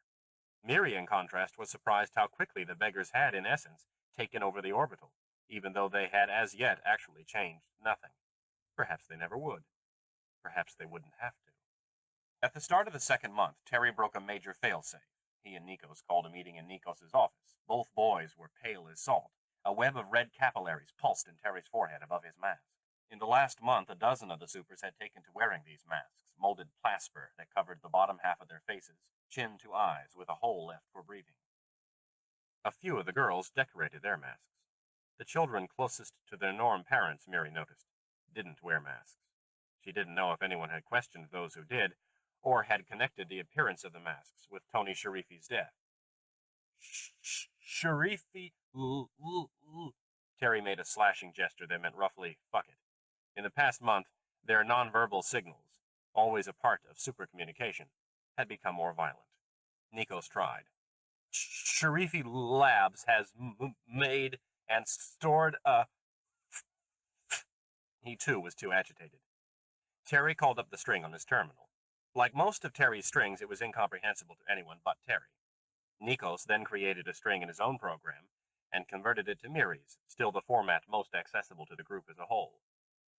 Miri, in contrast, was surprised how quickly the beggars had, in essence, taken over the orbital, even though they had as yet actually changed nothing. Perhaps they never would. Perhaps they wouldn't have to. At the start of the second month, Terry broke a major fail-safe. He and Nikos called a meeting in Nikos' office. Both boys were pale as salt. A web of red capillaries pulsed in Terry's forehead above his mask. In the last month, a dozen of the supers had taken to wearing these masks, molded plaster that covered the bottom half of their faces, chin to eyes, with a hole left for breathing. A few of the girls decorated their masks. The children closest to their norm parents, Miri noticed, didn't wear masks. She didn't know if anyone had questioned those who did, or had connected the appearance of the masks with Tony Sharifi's death. Sharifi... Terry made a slashing gesture that meant roughly, fuck it. In the past month, their nonverbal signals, always a part of super communication, had become more violent. Nikos tried. Sharifi Labs has made and stored a... He, too, was too agitated. Terry called up the string on his terminal. Like most of Terry's strings, it was incomprehensible to anyone but Terry. Nikos then created a string in his own program and converted it to Miri's, still the format most accessible to the group as a whole.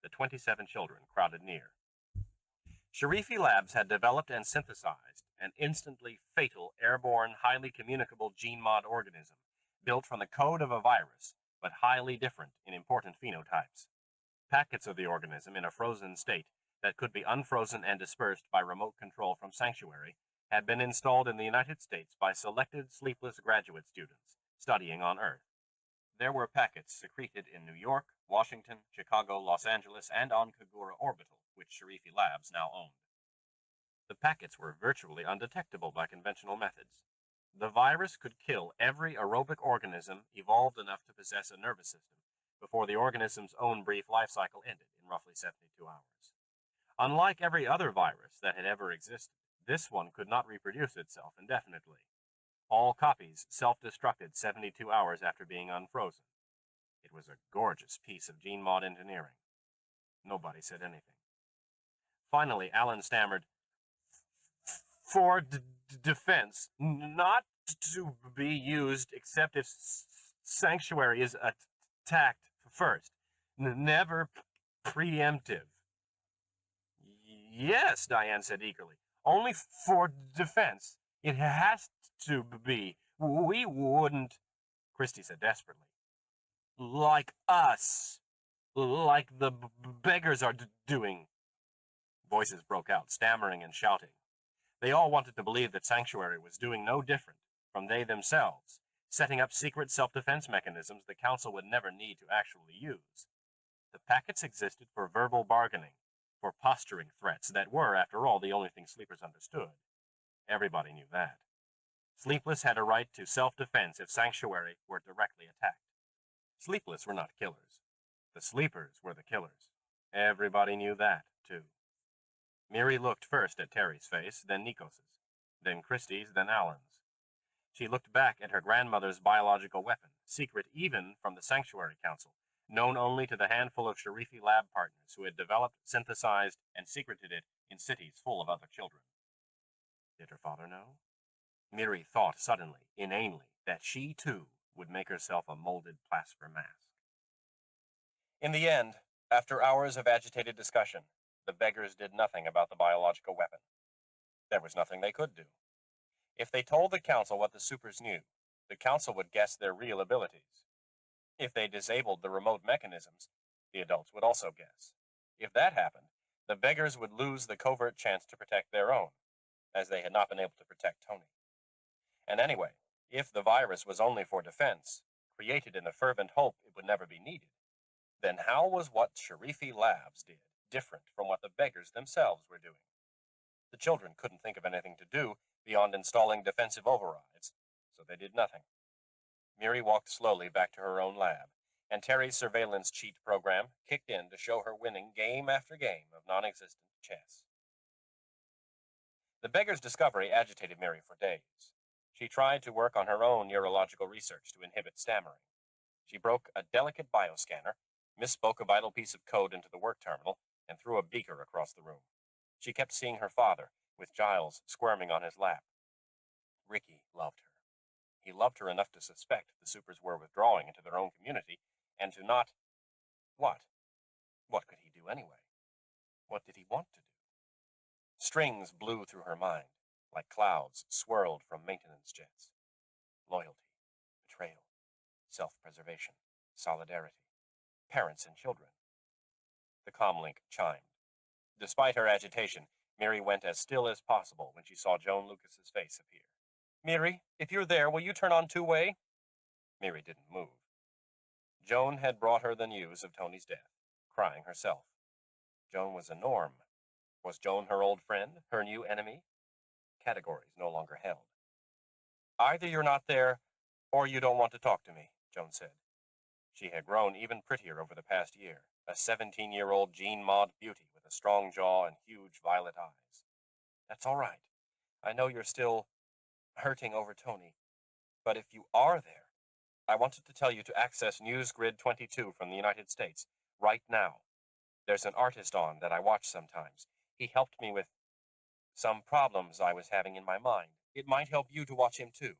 The 27 children crowded near. Sharifi Labs had developed and synthesized an instantly fatal, airborne, highly communicable gene-mod organism, built from the code of a virus, but highly different in important phenotypes. Packets of the organism in a frozen state that could be unfrozen and dispersed by remote control from Sanctuary had been installed in the United States by selected sleepless graduate students studying on Earth. There were packets secreted in New York, Washington, Chicago, Los Angeles, and on Kagura Orbital, which Sharifi Labs now owned. The packets were virtually undetectable by conventional methods. The virus could kill every aerobic organism evolved enough to possess a nervous system before the organism's own brief life cycle ended in roughly 72 hours. Unlike every other virus that had ever existed, this one could not reproduce itself indefinitely. All copies self-destructed 72 hours after being unfrozen. It was a gorgeous piece of gene-mod engineering. Nobody said anything. Finally, Alan stammered, "For defense, not to be used except if Sanctuary is attacked first. Never preemptive." Yes, Diane said eagerly. Only for defense. It has to be. We wouldn't, Christy said desperately. Like us. Like the beggars are doing. Voices broke out, stammering and shouting. They all wanted to believe that Sanctuary was doing no different from they themselves, setting up secret self-defense mechanisms the Council would never need to actually use. The packets existed for verbal bargaining, for posturing threats that were, after all, the only thing sleepers understood. Everybody knew that. Sleepless had a right to self-defense if Sanctuary were directly attacked. Sleepless were not killers. The sleepers were the killers. Everybody knew that, too. Miri looked first at Terry's face, then Nikos's, then Christie's, then Alan's. She looked back at her grandmother's biological weapon, secret even from the Sanctuary Council, known only to the handful of Sharifi lab partners who had developed, synthesized, and secreted it in cities full of other children. Did her father know? Miri thought suddenly, inanely, that she, too, would make herself a molded plaster mask. In the end, after hours of agitated discussion, the beggars did nothing about the biological weapon. There was nothing they could do. If they told the Council what the supers knew, the Council would guess their real abilities. If they disabled the remote mechanisms, the adults would also guess. If that happened, the beggars would lose the covert chance to protect their own, as they had not been able to protect Tony. And anyway, if the virus was only for defense, created in the fervent hope it would never be needed, then how was what Sharifi Labs did different from what the beggars themselves were doing? The children couldn't think of anything to do beyond installing defensive overrides, so they did nothing. Miri walked slowly back to her own lab, and Terry's surveillance cheat program kicked in to show her winning game after game of non-existent chess. The beggar's discovery agitated Miri for days. She tried to work on her own neurological research to inhibit stammering. She broke a delicate bioscanner, misspoke a vital piece of code into the work terminal, and threw a beaker across the room. She kept seeing her father, with Giles squirming on his lap. Ricky loved her. He loved her enough to suspect the supers were withdrawing into their own community, and to not... What? What could he do anyway? What did he want to do? Strings blew through her mind, like clouds swirled from maintenance jets. Loyalty, betrayal, self-preservation, solidarity, parents and children. The comlink chimed. Despite her agitation, Miri went as still as possible when she saw Joan Lucas's face appear. Miri, if you're there, will you turn on two-way? Miri didn't move. Joan had brought her the news of Tony's death, crying herself. Joan was a norm. Was Joan her old friend, her new enemy? Categories no longer held. Either you're not there, or you don't want to talk to me, Joan said. She had grown even prettier over the past year, a 17-year-old gene-mod beauty with a strong jaw and huge violet eyes. That's all right. I know you're still hurting over Tony, but if you are there, I wanted to tell you to access News Grid 22 from the United States, right now. There's an artist on that I watch sometimes. He helped me with some problems I was having in my mind. It might help you to watch him too.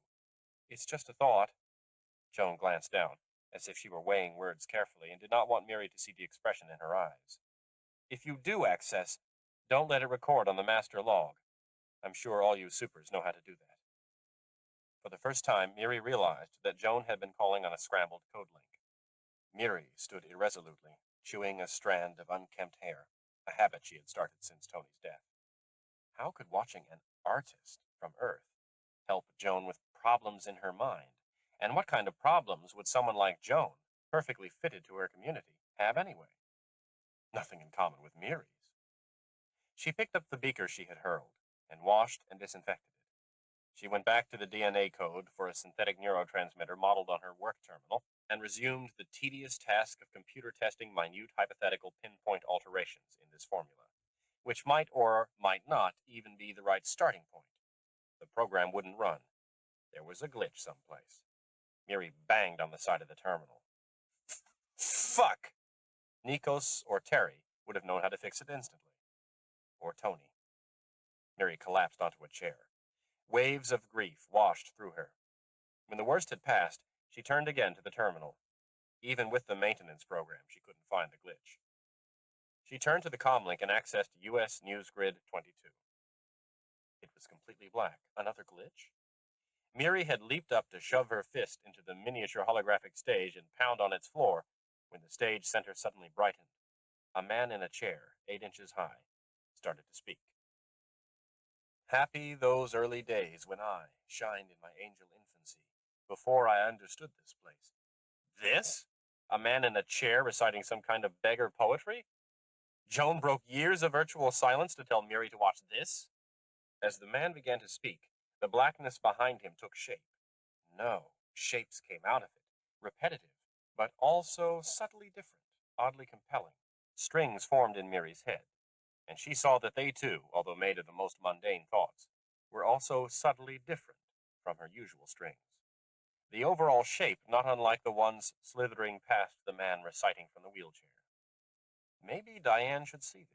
It's just a thought. Joan glanced down, as if she were weighing words carefully, and did not want Miri to see the expression in her eyes. If you do access, don't let it record on the master log. I'm sure all you supers know how to do that. For the first time, Miri realized that Joan had been calling on a scrambled code link. Miri stood irresolutely, chewing a strand of unkempt hair, a habit she had started since Tony's death. How could watching an artist from Earth help Joan with problems in her mind? And what kind of problems would someone like Joan, perfectly fitted to her community, have anyway? Nothing in common with Miri's. She picked up the beaker she had hurled, and washed and disinfected it. She went back to the DNA code for a synthetic neurotransmitter modeled on her work terminal, and resumed the tedious task of computer testing minute hypothetical pinpoint alterations in this formula, which might or might not even be the right starting point. The program wouldn't run. There was a glitch someplace. Miri banged on the side of the terminal. Fuck! Nikos or Terry would have known how to fix it instantly. Or Tony. Miri collapsed onto a chair. Waves of grief washed through her. When the worst had passed, she turned again to the terminal. Even with the maintenance program, she couldn't find the glitch. She turned to the comlink and accessed US News Grid 22. It was completely black. Another glitch? Miri had leaped up to shove her fist into the miniature holographic stage and pound on its floor when the stage center suddenly brightened. A man in a chair, 8 inches high, started to speak. Happy those early days when I shined in my angel infancy, before I understood this place. This? A man in a chair reciting some kind of beggar poetry? Joan broke years of virtual silence to tell Miri to watch this? As the man began to speak, the blackness behind him took shape. No, shapes came out of it, repetitive, but also subtly different, oddly compelling. Strings formed in Miri's head, and she saw that they too, although made of the most mundane thoughts, were also subtly different from her usual strings. The overall shape not unlike the ones slithering past the man reciting from the wheelchair. Maybe Diane should see this.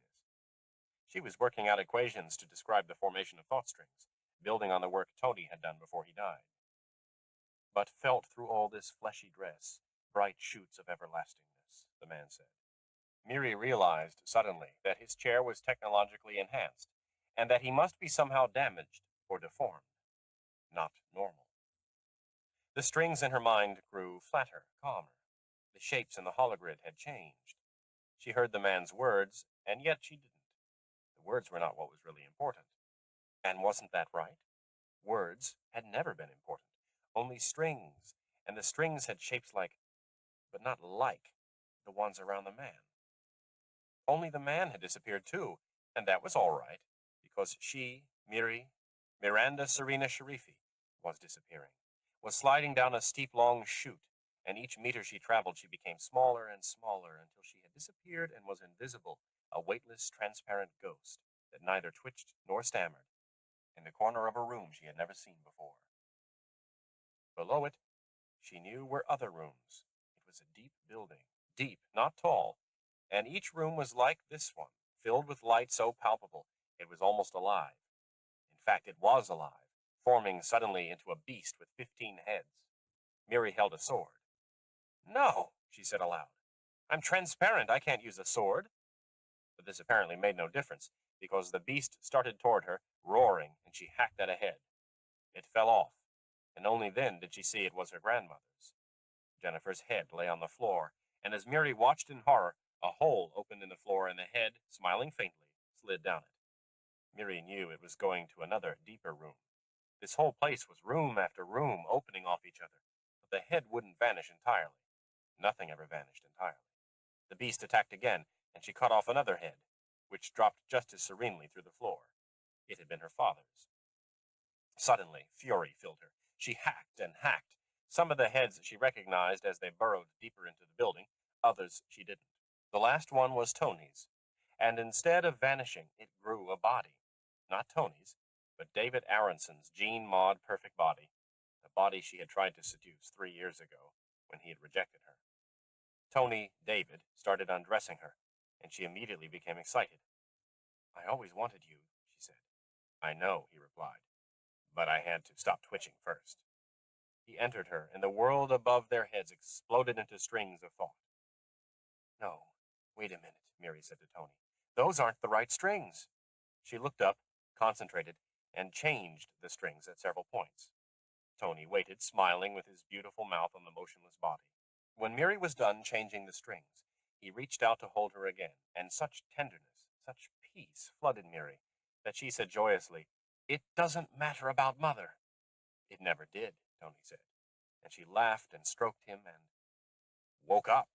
She was working out equations to describe the formation of thought strings, building on the work Tony had done before he died. But felt through all this fleshy dress, bright shoots of everlastingness, the man said. Miri realized suddenly that his chair was technologically enhanced, and that he must be somehow damaged or deformed, not normal. The strings in her mind grew flatter, calmer. The shapes in the hologrid had changed. She heard the man's words, and yet she didn't. The words were not what was really important. And wasn't that right? Words had never been important. Only strings, and the strings had shapes like, but not like, the ones around the man. Only the man had disappeared too, and that was all right, because she, Miranda Serena Sharifi, was disappearing, was sliding down a steep long chute, and each meter she traveled she became smaller and smaller until she had disappeared and was invisible, a weightless, transparent ghost that neither twitched nor stammered, in the corner of a room she had never seen before. Below it, she knew, were other rooms. It was a deep building, deep, not tall, and each room was like this one, filled with light so palpable it was almost alive. In fact, it was alive, forming suddenly into a beast with 15 heads. Miri held a sword. No, she said aloud. I'm transparent. I can't use a sword. But this apparently made no difference, because the beast started toward her, roaring, and she hacked at a head. It fell off, and only then did she see it was her grandmother's. Jennifer's head lay on the floor, and as Miri watched in horror, a hole opened in the floor and the head, smiling faintly, slid down it. Miri knew it was going to another, deeper room. This whole place was room after room, opening off each other, but the head wouldn't vanish entirely. Nothing ever vanished entirely. The beast attacked again, and she cut off another head, which dropped just as serenely through the floor. It had been her father's. Suddenly, fury filled her. She hacked and hacked. Some of the heads she recognized as they burrowed deeper into the building, others she didn't. The last one was Tony's, and instead of vanishing, it grew a body. Not Tony's, but David Aronson's Gene Maud perfect body, the body she had tried to seduce 3 years ago when he had rejected her. Tony, David, started undressing her, and she immediately became excited. I always wanted you, she said. I know, he replied, but I had to stop twitching first. He entered her, and the world above their heads exploded into strings of thought. No, wait a minute, Miri said to Tony. Those aren't the right strings. She looked up, concentrated, and changed the strings at several points. Tony waited, smiling with his beautiful mouth on the motionless body. When Miri was done changing the strings, he reached out to hold her again, and such tenderness, such peace flooded Miri that she said joyously, It doesn't matter about Mother. It never did, Tony said, and she laughed and stroked him and woke up.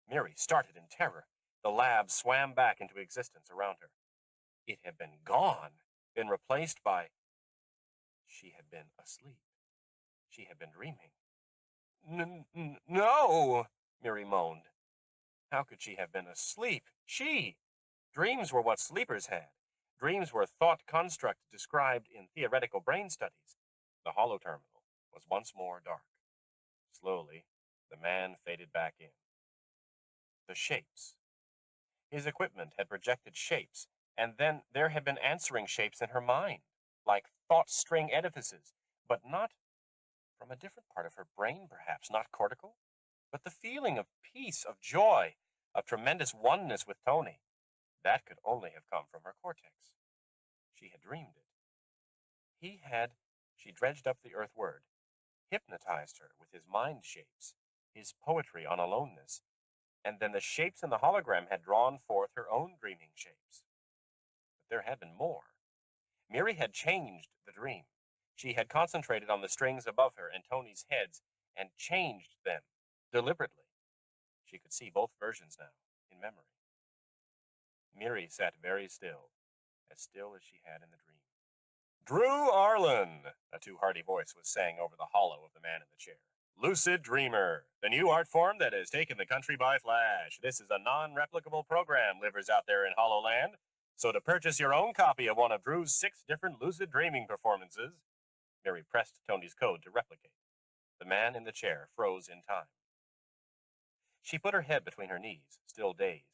Miri started in terror. The lab swam back into existence around her. It had been gone, been replaced by... She had been asleep. She had been dreaming. No, Miri moaned. How could she have been asleep? She! Dreams were what sleepers had. Dreams were thought constructs described in theoretical brain studies. The holoterminal was once more dark. Slowly, the man faded back in. The shapes. His equipment had projected shapes, and then there had been answering shapes in her mind, like thought string edifices, but not from a different part of her brain, perhaps, not cortical, but the feeling of peace, of joy, of tremendous oneness with Tony. That could only have come from her cortex. She had dreamed it. She dredged up the earth word, hypnotized her with his mind shapes, his poetry on aloneness, and then the shapes in the hologram had drawn forth her own dreaming shapes. But there had been more. Miri had changed the dream. She had concentrated on the strings above her and Tony's heads and changed them deliberately. She could see both versions now, in memory. Miri sat very still as she had in the dream. Drew Arlen, a too-hearty voice was saying over the hollow of the man in the chair. Lucid Dreamer, the new art form that has taken the country by flash. This is a non-replicable program, livers out there in Hollowland. So to purchase your own copy of one of Drew's 6 different lucid dreaming performances, Mary pressed Tony's code to replicate. The man in the chair froze in time. She put her head between her knees, still dazed.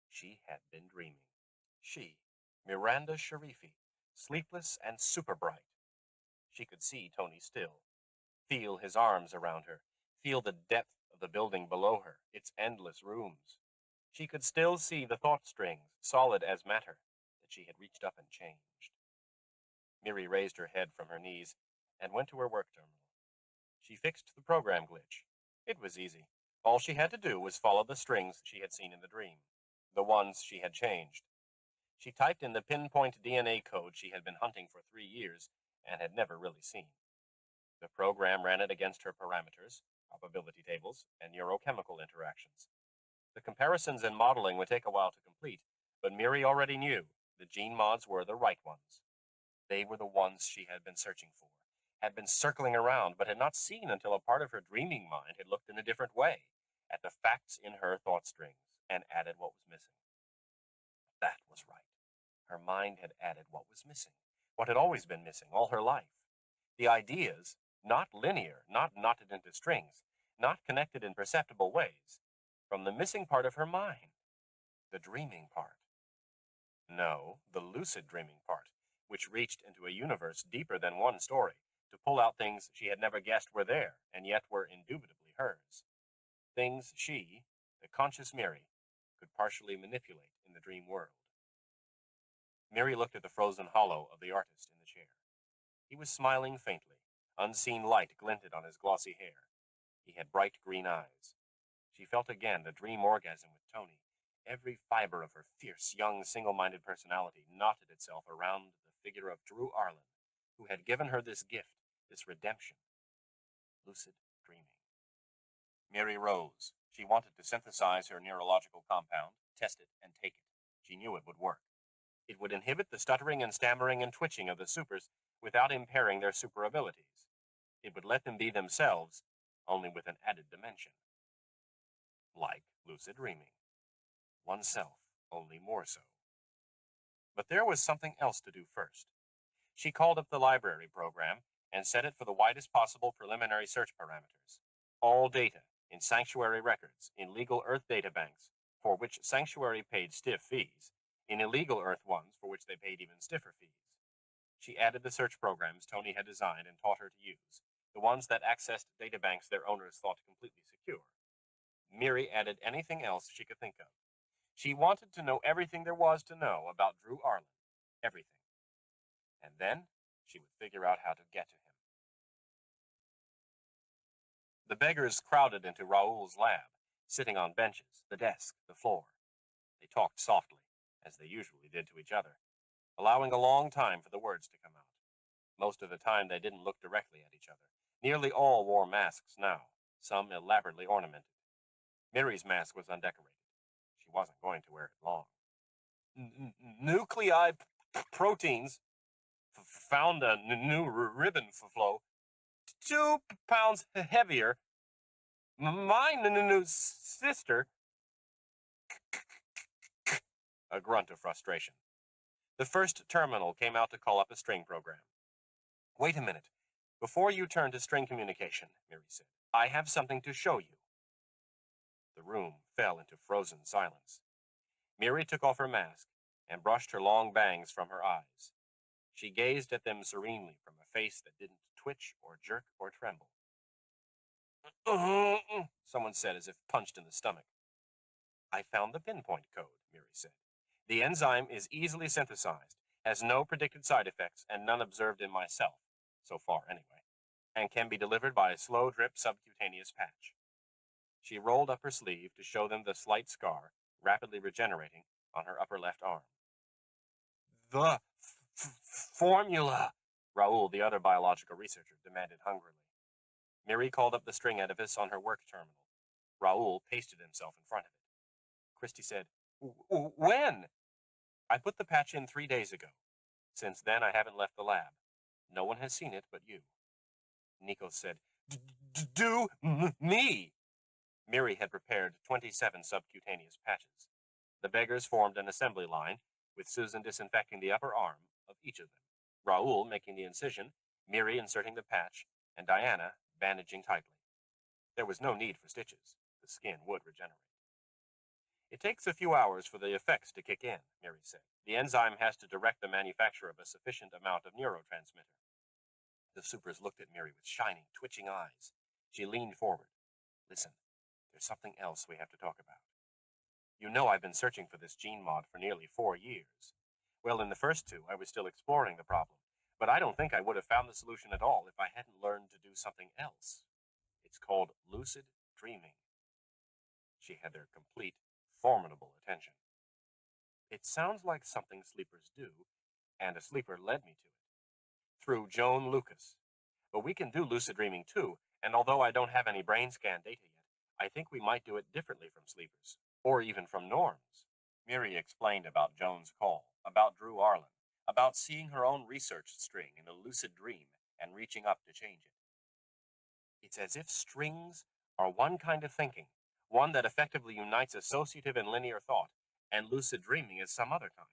She had been dreaming. She, Miranda Sharifi, sleepless and super bright. She could see Tony still, feel his arms around her, feel the depth of the building below her, its endless rooms. She could still see the thought strings, solid as matter, that she had reached up and changed. Miri raised her head from her knees and went to her work terminal. She fixed the program glitch. It was easy. All she had to do was follow the strings she had seen in the dream, the ones she had changed. She typed in the pinpoint DNA code she had been hunting for 3 years and had never really seen. The program ran it against her parameters, probability tables, and neurochemical interactions. The comparisons and modeling would take a while to complete, but Miri already knew the gene mods were the right ones. They were the ones she had been searching for, had been circling around, but had not seen until a part of her dreaming mind had looked in a different way at the facts in her thought strings and added what was missing. That was right. Her mind had added what was missing, what had always been missing all her life. The ideas, not linear, not knotted into strings, not connected in perceptible ways, from the missing part of her mind, the dreaming part. No, the lucid dreaming part, which reached into a universe deeper than one story to pull out things she had never guessed were there and yet were indubitably hers. Things she, the conscious Miri, could partially manipulate in the dream world. Miri looked at the frozen hollow of the artist in the chair. He was smiling faintly. Unseen light glinted on his glossy hair. He had bright green eyes. She felt again the dream orgasm with Tony. Every fiber of her fierce, young, single-minded personality knotted itself around the figure of Drew Arlen, who had given her this gift, this redemption. Lucid dreaming. Miri rose. She wanted to synthesize her neurological compound, test it, and take it. She knew it would work. It would inhibit the stuttering and stammering and twitching of the supers without impairing their super abilities. It would let them be themselves, only with an added dimension. Like lucid dreaming. Oneself, only more so. But there was something else to do first. She called up the library program and set it for the widest possible preliminary search parameters. All data, in Sanctuary records, in legal Earth databanks, for which Sanctuary paid stiff fees, in illegal Earth ones for which they paid even stiffer fees. She added the search programs Tony had designed and taught her to use, the ones that accessed databanks their owners thought completely secure. Miri added anything else she could think of. She wanted to know everything there was to know about Drew Arlen. Everything. And then she would figure out how to get to him. The beggars crowded into Raoul's lab, sitting on benches, the desk, the floor. They talked softly, as they usually did to each other, allowing a long time for the words to come out. Most of the time they didn't look directly at each other. Nearly all wore masks now, some elaborately ornamented. Miri's mask was undecorated. She wasn't going to wear it long. Nuclei proteins found a new ribbon flow, 2 pounds heavier. My new sister. A grunt of frustration. The first terminal came out to call up a string program. Wait a minute. Before you turn to string communication, Miri said, I have something to show you. The room fell into frozen silence. Miri took off her mask and brushed her long bangs from her eyes. She gazed at them serenely from a face that didn't twitch or jerk or tremble. Someone said as if punched in the stomach. I found the pinpoint code, Miri said. The enzyme is easily synthesized, has no predicted side effects, and none observed in myself, so far anyway, and can be delivered by a slow drip subcutaneous patch. She rolled up her sleeve to show them the slight scar, rapidly regenerating, on her upper left arm. The formula, Raoul, the other biological researcher, demanded hungrily. Miri called up the string edifice on her work terminal. Raoul pasted himself in front of it. Christie said, When? I put the patch in 3 days ago. Since then, I haven't left the lab. No one has seen it but you. Nico said, Do me! Miri had prepared 27 subcutaneous patches. The beggars formed an assembly line, with Susan disinfecting the upper arm of each of them, Raoul making the incision, Miri inserting the patch, and Diana bandaging tightly. There was no need for stitches. The skin would regenerate. It takes a few hours for the effects to kick in, Miri said. The enzyme has to direct the manufacture of a sufficient amount of neurotransmitter. The supers looked at Miri with shining, twitching eyes. She leaned forward. Listen, there's something else we have to talk about. You know I've been searching for this gene mod for nearly 4 years. Well, in the first 2, I was still exploring the problem, but I don't think I would have found the solution at all if I hadn't learned to do something else. It's called lucid dreaming. She had their complete, formidable attention. It sounds like something sleepers do, and a sleeper led me to it. Through Joan Lucas. But we can do lucid dreaming too, and although I don't have any brain scan data yet, I think we might do it differently from sleepers, or even from norms. Miri explained about Joan's call, about Drew Arlen, about seeing her own research string in a lucid dream and reaching up to change it. It's as if strings are one kind of thinking, one that effectively unites associative and linear thought, and lucid dreaming is some other kind.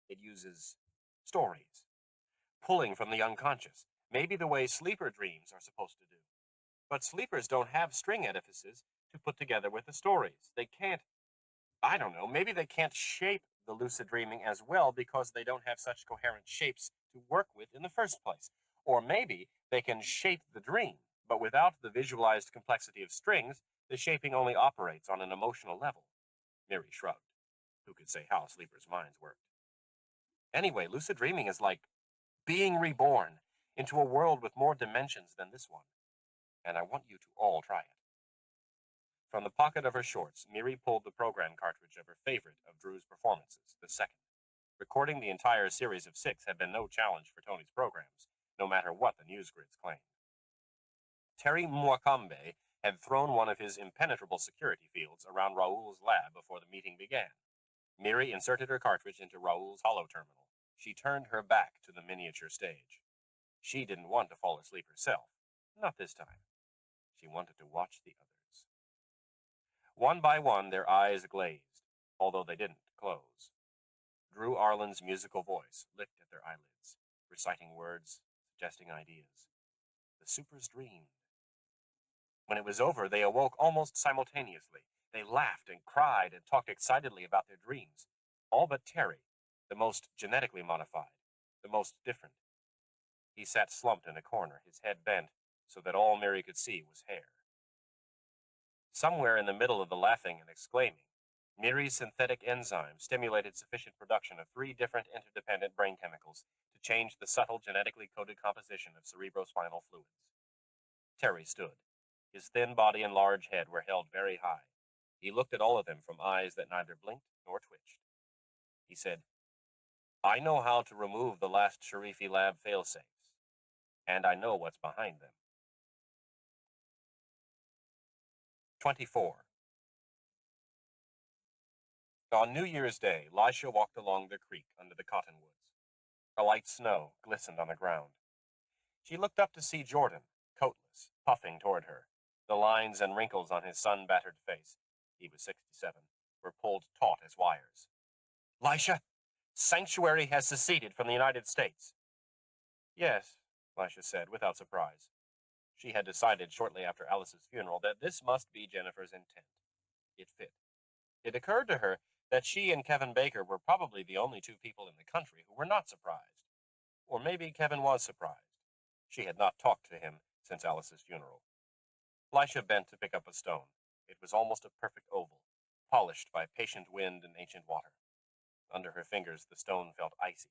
It uses stories, pulling from the unconscious, maybe the way sleeper dreams are supposed to do. But sleepers don't have string edifices to put together with the stories. They can't, I don't know, maybe they can't shape the lucid dreaming as well because they don't have such coherent shapes to work with in the first place. Or maybe they can shape the dream, but without the visualized complexity of strings, the shaping only operates on an emotional level. Miri shrugged. Who could say how sleepers' minds worked? Anyway, lucid dreaming is like being reborn into a world with more dimensions than this one. And I want you to all try it. From the pocket of her shorts, Miri pulled the program cartridge of her favorite of Drew's performances, the second. Recording the entire series of 6 had been no challenge for Tony's programs, no matter what the news grids claimed. Terry Mwakambe had thrown one of his impenetrable security fields around Raoul's lab before the meeting began. Miri inserted her cartridge into Raoul's hollow terminal. She turned her back to the miniature stage. She didn't want to fall asleep herself. Not this time. She wanted to watch the others. One by one, their eyes glazed, although they didn't close. Drew Arlen's musical voice licked at their eyelids, reciting words, suggesting ideas. The supers dreamed. When it was over, they awoke almost simultaneously. They laughed and cried and talked excitedly about their dreams. All but Terry, the most genetically modified, the most different. He sat slumped in a corner, his head bent, so that all Miri could see was hair. Somewhere in the middle of the laughing and exclaiming, Miri's synthetic enzyme stimulated sufficient production of 3 different interdependent brain chemicals to change the subtle genetically coded composition of cerebrospinal fluids. Terry stood. His thin body and large head were held very high. He looked at all of them from eyes that neither blinked nor twitched. He said, I know how to remove the last Sharifi lab failsafes, and I know what's behind them. 24. On New Year's Day, Lisha walked along the creek under the cottonwoods. A light snow glistened on the ground. She looked up to see Jordan, coatless, puffing toward her. The lines and wrinkles on his sun-battered face, he was 67, were pulled taut as wires. Lisha, Sanctuary has seceded from the United States. Yes, Lisha said, without surprise. She had decided shortly after Alice's funeral that this must be Jennifer's intent. It fit. It occurred to her that she and Kevin Baker were probably the only 2 people in the country who were not surprised. Or maybe Kevin was surprised. She had not talked to him since Alice's funeral. Lisha bent to pick up a stone. It was almost a perfect oval. polished by patient wind and ancient water. Under her fingers, the stone felt icy.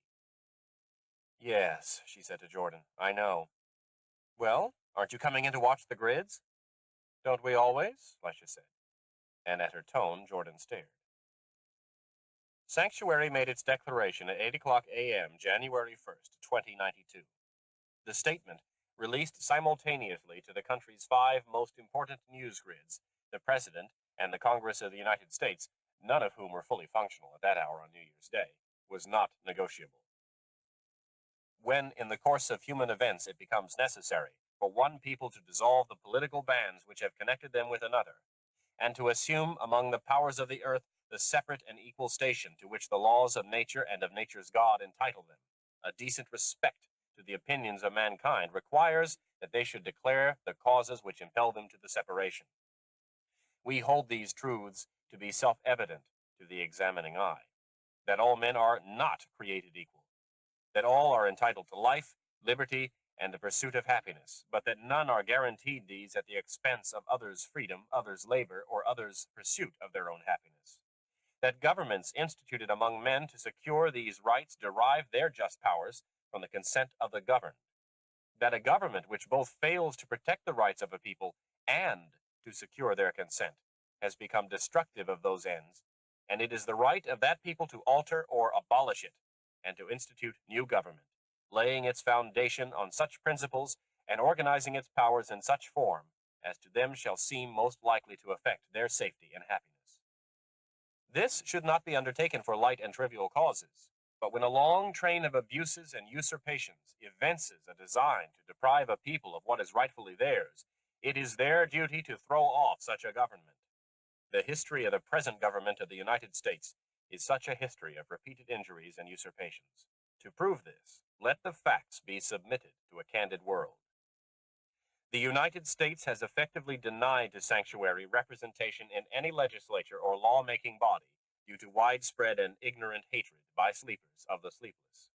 Yes, she said to Jordan, I know. Well, aren't you coming in to watch the grids? Don't we always? Fleischer said. And at her tone, Jordan stared. Sanctuary made its declaration at 8 o'clock a.m., January 1st, 2092. The statement, released simultaneously to the country's 5 most important news grids, the President and the Congress of the United States, none of whom were fully functional at that hour on New Year's Day, was not negotiable. When, in the course of human events, it becomes necessary for one people to dissolve the political bands which have connected them with another, and to assume among the powers of the earth the separate and equal station to which the laws of nature and of nature's God entitle them, a decent respect to the opinions of mankind requires that they should declare the causes which impel them to the separation. We hold these truths to be self-evident to the examining eye, that all men are not created equal, that all are entitled to life, liberty, and the pursuit of happiness, but that none are guaranteed these at the expense of others' freedom, others' labor, or others' pursuit of their own happiness. That governments instituted among men to secure these rights derive their just powers from the consent of the governed. That a government which both fails to protect the rights of a people and to secure their consent has become destructive of those ends, and it is the right of that people to alter or abolish it, and to institute new government, laying its foundation on such principles and organizing its powers in such form as to them shall seem most likely to affect their safety and happiness. This should not be undertaken for light and trivial causes, but when a long train of abuses and usurpations evinces a design to deprive a people of what is rightfully theirs, it is their duty to throw off such a government. The history of the present government of the United States is such a history of repeated injuries and usurpations. To prove this, let the facts be submitted to a candid world. The United States has effectively denied to sanctuary representation in any legislature or lawmaking body due to widespread and ignorant hatred by sleepers of the sleepless.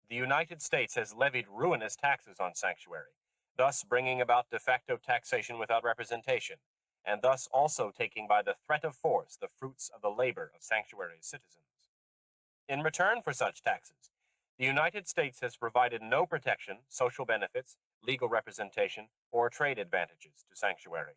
The United States has levied ruinous taxes on sanctuary, thus bringing about de facto taxation without representation, and thus also taking by the threat of force the fruits of the labor of sanctuary's citizens. In return for such taxes, the United States has provided no protection, social benefits, legal representation, or trade advantages to sanctuary.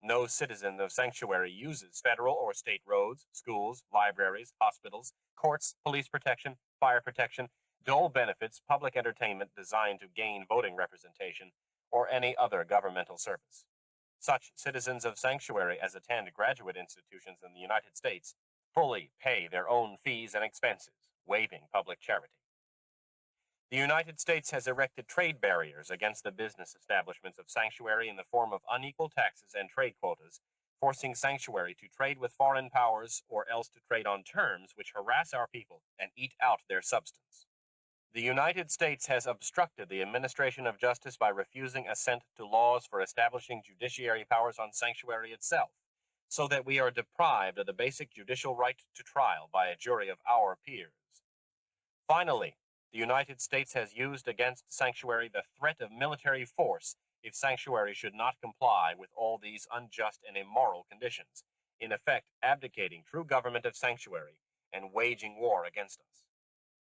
No citizen of sanctuary uses federal or state roads, schools, libraries, hospitals, courts, police protection, fire protection, dole benefits, public entertainment designed to gain voting representation, or any other governmental service. Such citizens of sanctuary as attend graduate institutions in the United States fully pay their own fees and expenses, waiving public charity. The United States has erected trade barriers against the business establishments of sanctuary in the form of unequal taxes and trade quotas, forcing sanctuary to trade with foreign powers or else to trade on terms which harass our people and eat out their substance. The United States has obstructed the administration of justice by refusing assent to laws for establishing judiciary powers on sanctuary itself, so that we are deprived of the basic judicial right to trial by a jury of our peers. Finally, the United States has used against sanctuary the threat of military force if sanctuary should not comply with all these unjust and immoral conditions, in effect abdicating true government of sanctuary and waging war against us.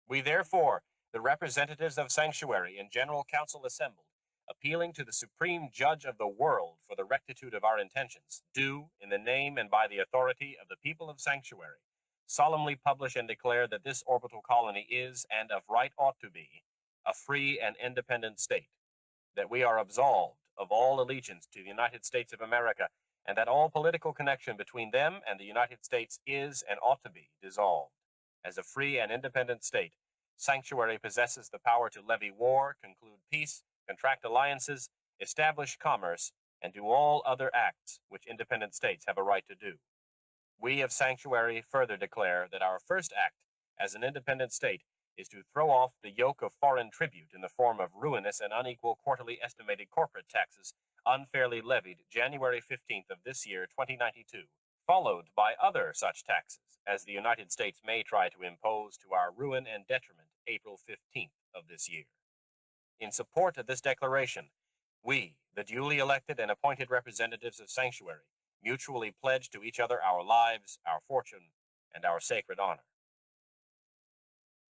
We therefore, the representatives of sanctuary in General Council assembled, appealing to the Supreme Judge of the world for the rectitude of our intentions, do, in the name and by the authority of the people of sanctuary, solemnly publish and declare that this orbital colony is, and of right ought to be, a free and independent state, that we are absolved of all allegiance to the United States of America, and that all political connection between them and the United States is and ought to be dissolved. As a free and independent state, sanctuary possesses the power to levy war, conclude peace, contract alliances, establish commerce, and do all other acts which independent states have a right to do. We of sanctuary further declare that our first act as an independent state is to throw off the yoke of foreign tribute in the form of ruinous and unequal quarterly estimated corporate taxes unfairly levied January 15th of this year, 2092, followed by other such taxes as the United States may try to impose to our ruin and detriment April 15th of this year. In support of this declaration, we, the duly elected and appointed representatives of sanctuary, mutually pledged to each other our lives, our fortune, and our sacred honor.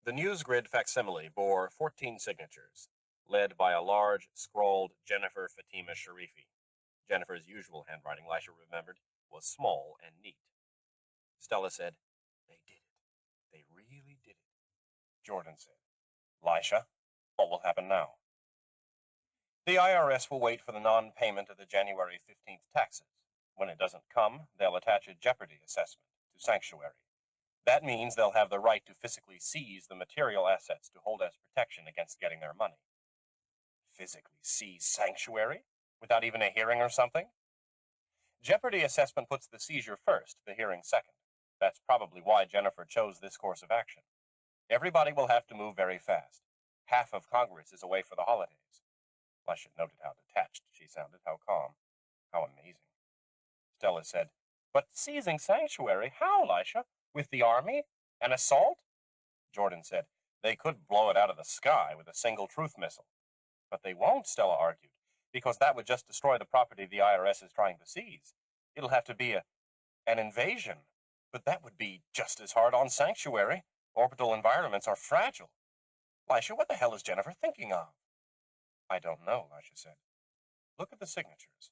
The news grid facsimile bore 14 signatures, led by a large, scrawled Jennifer Fatima Sharifi. Jennifer's usual handwriting, Lisha remembered, was small and neat. Stella said, "They did it. They really did it." Jordan said, "Lisha, what will happen now?" "The IRS will wait for the non-payment of the January 15th taxes. When it doesn't come, they'll attach a jeopardy assessment to Sanctuary. That means they'll have the right to physically seize the material assets to hold as protection against getting their money." Physically seize Sanctuary? Without even a hearing or something? Jeopardy assessment puts the seizure first, the hearing second. That's probably why Jennifer chose this course of action. Everybody will have to move very fast. Half of Congress is away for the holidays. Lisha noted how detached she sounded, how calm, how amazing. Stella said, "But seizing Sanctuary, how, Lisha? With the army? An assault?" Jordan said, "They could blow it out of the sky with a single truth missile." "But they won't," Stella argued, "because that would just destroy the property the IRS is trying to seize. It'll have to be an invasion. But that would be just as hard on Sanctuary. Orbital environments are fragile." "Lisha, what the hell is Jennifer thinking of?" "I don't know," Lisha said. "Look at the signatures.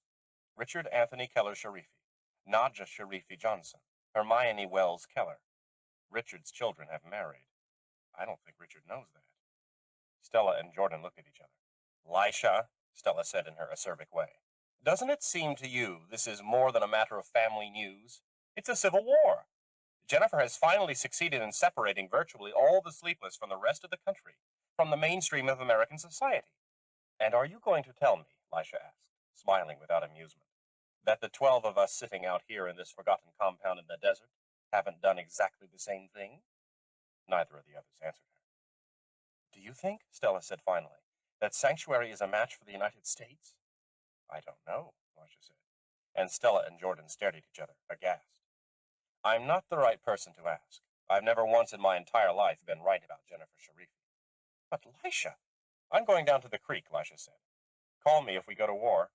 Richard Anthony Keller Sharifi, Nadja Sharifi Johnson, Hermione Wells Keller. Richard's children have married. I don't think Richard knows that." Stella and Jordan looked at each other. "Lisha," Stella said in her acerbic way, "doesn't it seem to you this is more than a matter of family news? It's a civil war. Jennifer has finally succeeded in separating virtually all the sleepless from the rest of the country, from the mainstream of American society. And are you going to tell me," Lisha asked, smiling without amusement, "that the 12 of us sitting out here in this forgotten compound in the desert haven't done exactly the same thing?" Neither of the others answered her. "Do you think," Stella said finally, "that Sanctuary is a match for the United States?" "I don't know," Lisha said, and Stella and Jordan stared at each other, aghast. "I'm not the right person to ask. I've never once in my entire life been right about Jennifer Sharifi." "But Lisha—" "I'm going down to the creek," Lisha said. "Call me if we go to war."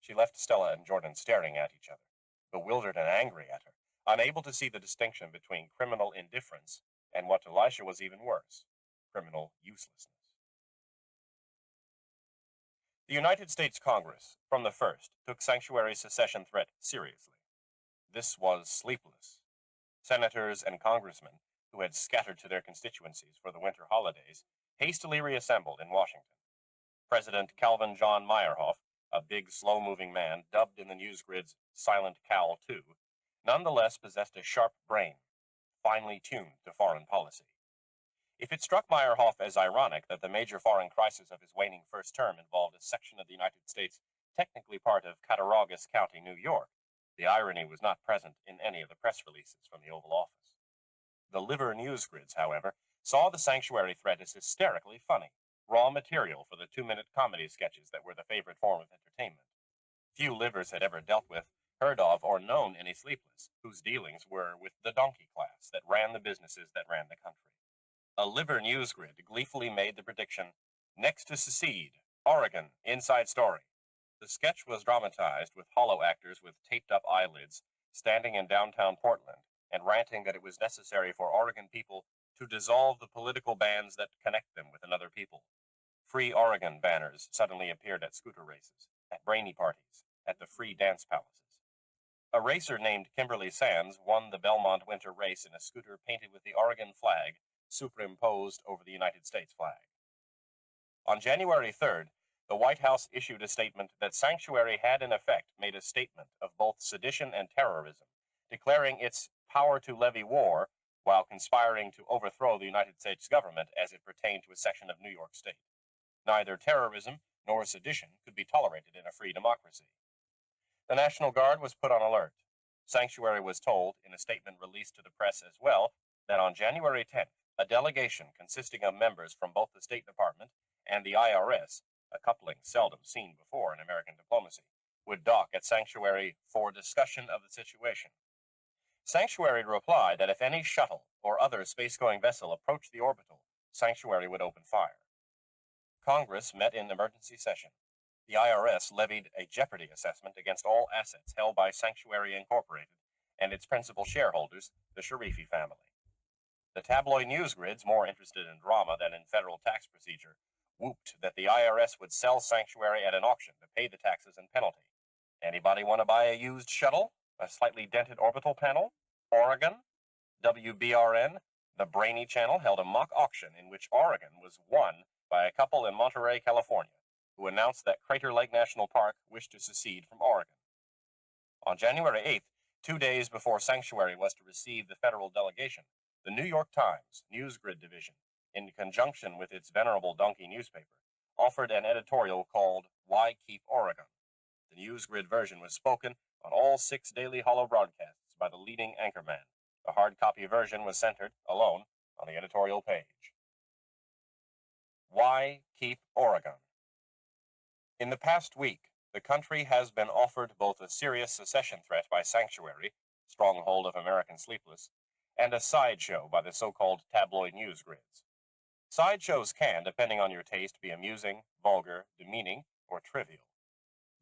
She left Stella and Jordan staring at each other, bewildered and angry at her, unable to see the distinction between criminal indifference and what to Lisha was even worse, criminal uselessness. The United States Congress, from the first, took Sanctuary's secession threat seriously. This was sleepless. Senators and congressmen, who had scattered to their constituencies for the winter holidays, hastily reassembled in Washington. President Calvin John Meyerhoff, a big, slow-moving man, dubbed in the news grids Silent Cal II, nonetheless possessed a sharp brain, finely tuned to foreign policy. If it struck Meyerhoff as ironic that the major foreign crisis of his waning first term involved a section of the United States technically part of Cattaraugus County, New York, the irony was not present in any of the press releases from the Oval Office. The liver news grids, however, saw the Sanctuary threat as hysterically funny, raw material for the 2-minute comedy sketches that were the favorite form of entertainment. Few livers had ever dealt with, heard of, or known any sleepless, whose dealings were with the donkey class that ran the businesses that ran the country. A liver news grid gleefully made the prediction, "Next to secede, Oregon, inside story." The sketch was dramatized with hollow actors with taped-up eyelids standing in downtown Portland and ranting that it was necessary for Oregon people to dissolve the political bands that connect them with another people. Free Oregon banners suddenly appeared at scooter races, at brainy parties, at the free dance palaces. A racer named Kimberly Sands won the Belmont Winter Race in a scooter painted with the Oregon flag superimposed over the United States flag. On January 3rd, the White House issued a statement that Sanctuary had in effect made a statement of both sedition and terrorism, declaring its power to levy war while conspiring to overthrow the United States government as it pertained to a section of New York State. Neither terrorism nor sedition could be tolerated in a free democracy. The National Guard was put on alert. Sanctuary was told, in a statement released to the press as well, that on January 10th, a delegation consisting of members from both the State Department and the IRS, a coupling seldom seen before in American diplomacy, would dock at Sanctuary for discussion of the situation. Sanctuary replied that if any shuttle or other space-going vessel approached the orbital, Sanctuary would open fire. Congress met in emergency session. The IRS levied a jeopardy assessment against all assets held by Sanctuary Incorporated and its principal shareholders, the Sharifi family. The tabloid news grids, more interested in drama than in federal tax procedure, whooped that the IRS would sell Sanctuary at an auction to pay the taxes and penalty. Anybody want to buy a used shuttle? A slightly dented orbital panel? Oregon? WBRN, the Brainy Channel, held a mock auction in which Oregon was won by a couple in Monterey, California, who announced that Crater Lake National Park wished to secede from Oregon. On January 8th, 2 days before Sanctuary was to receive the federal delegation, the New York Times News Grid Division, in conjunction with its venerable donkey newspaper, offered an editorial called Why Keep Oregon? The News Grid version was spoken on all 6 daily hollow broadcasts by the leading anchorman. The hard copy version was centered, alone, on the editorial page. Why keep Oregon? In the past week, the country has been offered both a serious secession threat by Sanctuary, stronghold of American Sleepless, and a sideshow by the so-called tabloid news grids. Sideshows can, depending on your taste, be amusing, vulgar, demeaning, or trivial.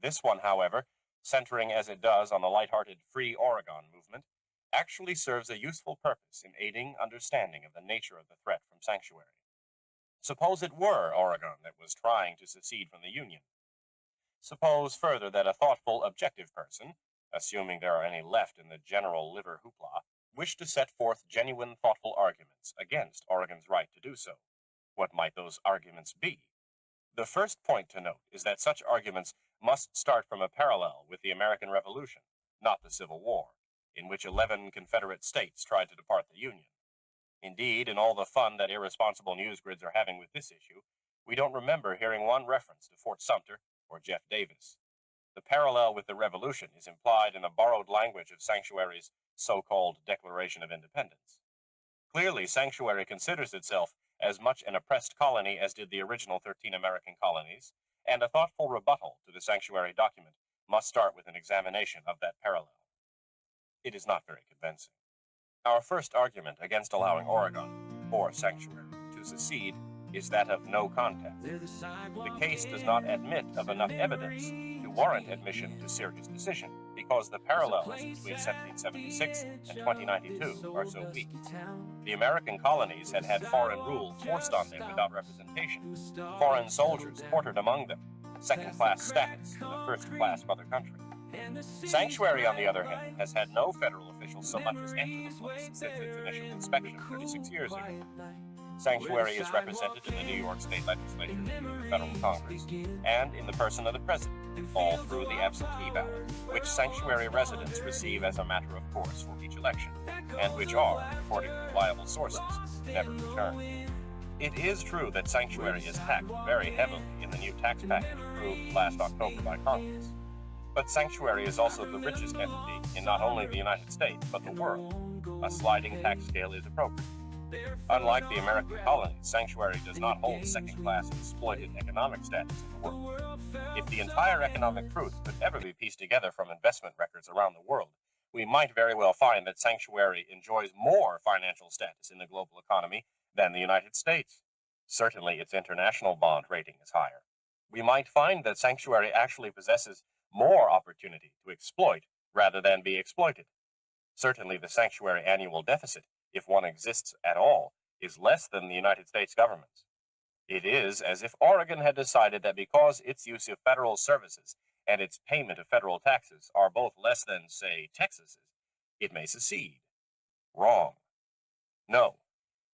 This one, however, centering as it does on the lighthearted Free Oregon movement, actually serves a useful purpose in aiding understanding of the nature of the threat from Sanctuary. Suppose it were Oregon that was trying to secede from the Union. Suppose further that a thoughtful, objective person, assuming there are any left in the general liver hoopla, wished to set forth genuine, thoughtful arguments against Oregon's right to do so. What might those arguments be? The first point to note is that such arguments must start from a parallel with the American Revolution, not the Civil War, in which 11 Confederate states tried to depart the Union. Indeed, in all the fun that irresponsible news grids are having with this issue, we don't remember hearing one reference to Fort Sumter or Jeff Davis. The parallel with the Revolution is implied in the borrowed language of Sanctuary's so-called Declaration of Independence. Clearly, Sanctuary considers itself as much an oppressed colony as did the original 13 American colonies, and a thoughtful rebuttal to the Sanctuary document must start with an examination of that parallel. It is not very convincing. Our first argument against allowing Oregon, or Sanctuary, to secede is that of no contest. The case does not admit of enough evidence to warrant admission to serious decision, because the parallels between 1776 and 2092 are so weak. The American colonies had had foreign rule forced on them without representation, foreign soldiers quartered among them, second-class status in a first-class mother country. Sanctuary, on the other hand, has had no federal officials so much as enter the place since its initial inspection 36 years ago. Sanctuary is represented in the New York State Legislature, the Federal Congress, and in the person of the President, all through the absentee ballot, which Sanctuary residents receive as a matter of course for each election, and which are, according to reliable sources, never returned. It is true that Sanctuary is taxed very heavily in the new tax package approved last October by Congress. But Sanctuary is also the richest entity in not only the United States, but the world. A sliding tax scale is appropriate. Unlike the American colonies, Sanctuary does not hold second-class exploited economic status in the world. If the entire economic truth could ever be pieced together from investment records around the world, we might very well find that Sanctuary enjoys more financial status in the global economy than the United States. Certainly, its international bond rating is higher. We might find that Sanctuary actually possesses more opportunity to exploit rather than be exploited. Certainly, the Sanctuary annual deficit, if one exists at all, is less than the United States government's. It is as if Oregon had decided that because its use of federal services and its payment of federal taxes are both less than, say, Texas's, it may secede. Wrong. No.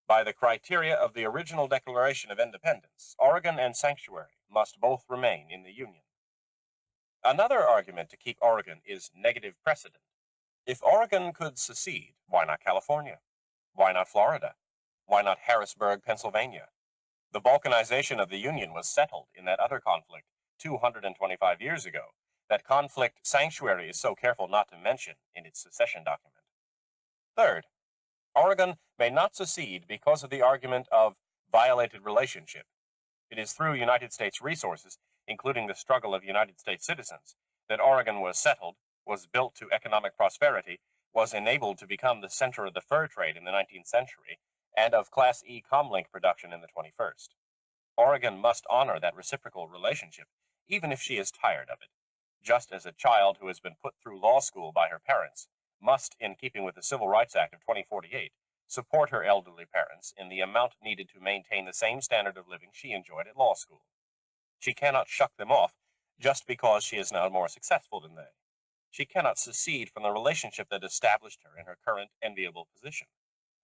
By the criteria of the original Declaration of Independence, Oregon and Sanctuary must both remain in the Union. Another argument to keep Oregon is negative precedent. If Oregon could secede, why not California? Why not Florida? Why not Harrisburg, Pennsylvania? The balkanization of the Union was settled in that other conflict 225 years ago, that conflict Sanctuary is so careful not to mention in its secession document. Third, Oregon may not secede because of the argument of violated relationship. It is through United States resources, including the struggle of United States citizens, that Oregon was settled, was built to economic prosperity, was enabled to become the center of the fur trade in the 19th century, and of Class E comlink production in the 21st. Oregon must honor that reciprocal relationship even if she is tired of it, just as a child who has been put through law school by her parents must, in keeping with the Civil Rights Act of 2048, support her elderly parents in the amount needed to maintain the same standard of living she enjoyed at law school. She cannot shuck them off just because she is now more successful than they. She cannot secede from the relationship that established her in her current enviable position.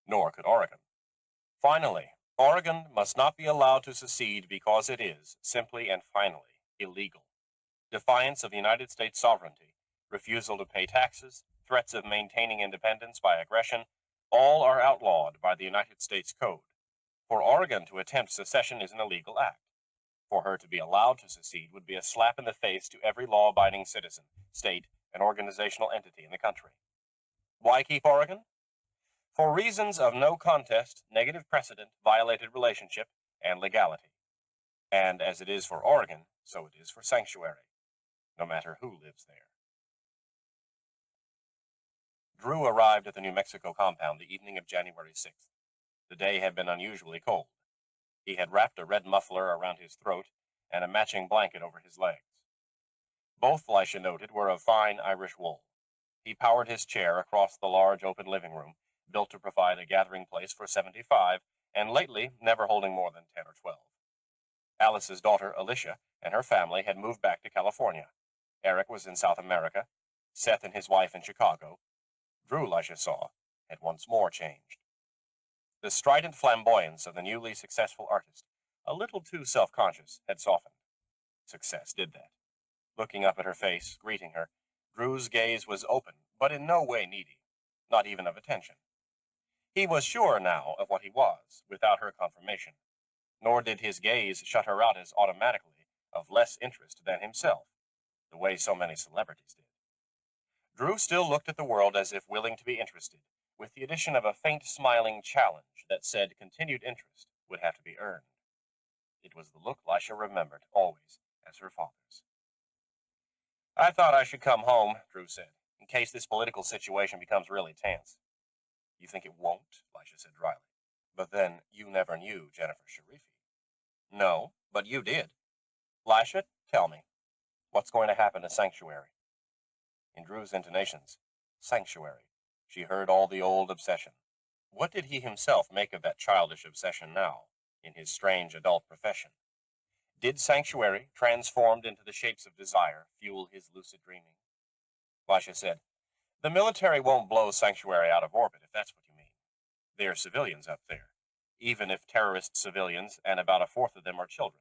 Nor could Oregon. Finally, Oregon must not be allowed to secede because it is, simply and finally, illegal. Defiance of United States sovereignty, refusal to pay taxes, threats of maintaining independence by aggression, all are outlawed by the United States Code. For Oregon to attempt secession is an illegal act. For her to be allowed to secede would be a slap in the face to every law-abiding citizen, state, and organizational entity in the country. Why keep Oregon? For reasons of no contest, negative precedent, violated relationship, and legality. And as it is for Oregon, so it is for sanctuary, no matter who lives there. Drew arrived at the New Mexico compound the evening of January 6th. The day had been unusually cold. He had wrapped a red muffler around his throat and a matching blanket over his legs. Both, Lisha noted, were of fine Irish wool. He powered his chair across the large open living room, built to provide a gathering place for 75, and lately never holding more than 10 or 12. Alice's daughter, Alicia, and her family had moved back to California. Eric was in South America, Seth and his wife in Chicago. Drew, Lisha saw, had once more changed. The strident flamboyance of the newly successful artist, a little too self-conscious, had softened. Success did that. Looking up at her face, greeting her, Drew's gaze was open, but in no way needy, not even of attention. He was sure now of what he was, without her confirmation, nor did his gaze shut her out as automatically of less interest than himself, the way so many celebrities did. Drew still looked at the world as if willing to be interested, with the addition of a faint smiling challenge that said continued interest would have to be earned. It was the look Lisha remembered always as her father's. I thought I should come home, Drew said, in case this political situation becomes really tense. You think it won't? Lisha said dryly. But then you never knew Jennifer Sharifi. No, but you did. Lisha, tell me, what's going to happen to Sanctuary? In Drew's intonations, Sanctuary, she heard all the old obsession. What did he himself make of that childish obsession now, in his strange adult profession? Did Sanctuary, transformed into the shapes of desire, fuel his lucid dreaming? Lisha said, the military won't blow Sanctuary out of orbit, if that's what you mean. There are civilians up there, even if terrorist civilians, and about a fourth of them are children.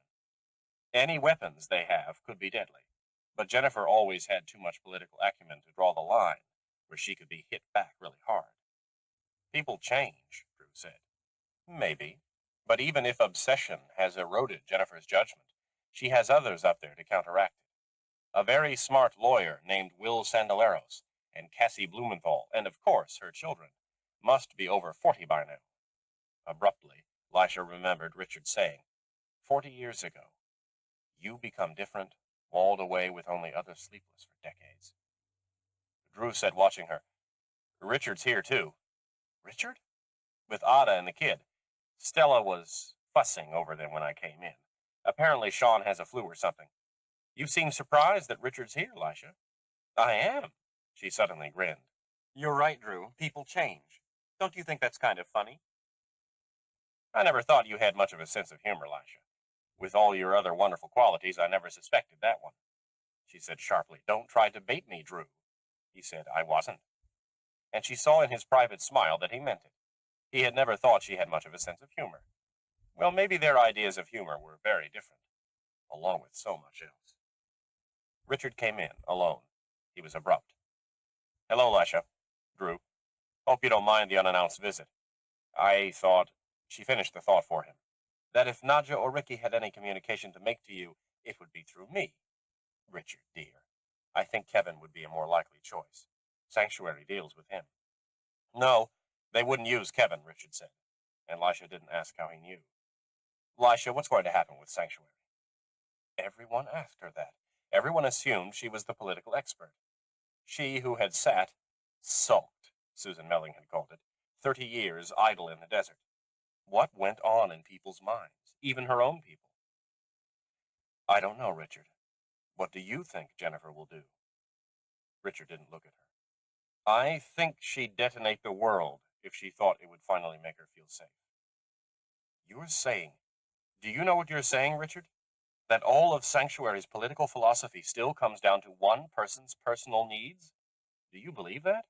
Any weapons they have could be deadly, but Jennifer always had too much political acumen to draw the line where she could be hit back really hard. People change, Drew said. Maybe, but even if obsession has eroded Jennifer's judgment, she has others up there to counteract it. A very smart lawyer named Will Sandaleros and Cassie Blumenthal, and of course her children, must be over 40 by now. Abruptly, Lisha remembered Richard saying, 40 years ago, you become different, walled away with only others sleepless for decades. Drew said, watching her, Richard's here too. Richard? With Ada and the kid. Stella was fussing over them when I came in. Apparently Sean has a flu or something. You seem surprised that Richard's here, Lisha. I am. She suddenly grinned. You're right, Drew. People change. Don't you think that's kind of funny? I never thought you had much of a sense of humor, Lisha. With all your other wonderful qualities, I never suspected that one. She said sharply, don't try to bait me, Drew. He said, I wasn't. And she saw in his private smile that he meant it. He had never thought she had much of a sense of humor. Well, maybe their ideas of humor were very different, along with so much else. Richard came in, alone. He was abrupt. Hello, Lisha. Drew. Hope you don't mind the unannounced visit. I thought, she finished the thought for him, that if Nadja or Ricky had any communication to make to you, it would be through me. Richard, dear, I think Kevin would be a more likely choice. Sanctuary deals with him. No, they wouldn't use Kevin, Richard said, and Lisha didn't ask how he knew. Lisha, what's going to happen with Sanctuary? Everyone asked her that. Everyone assumed she was the political expert. She who had sulked, Susan Melling had called it, 30 years idle in the desert. What went on in people's minds, even her own people? I don't know, Richard. What do you think Jennifer will do? Richard didn't look at her. I think she'd detonate the world if she thought it would finally make her feel safe. You're saying, do you know what you're saying, Richard? That all of Sanctuary's political philosophy still comes down to one person's personal needs? Do you believe that?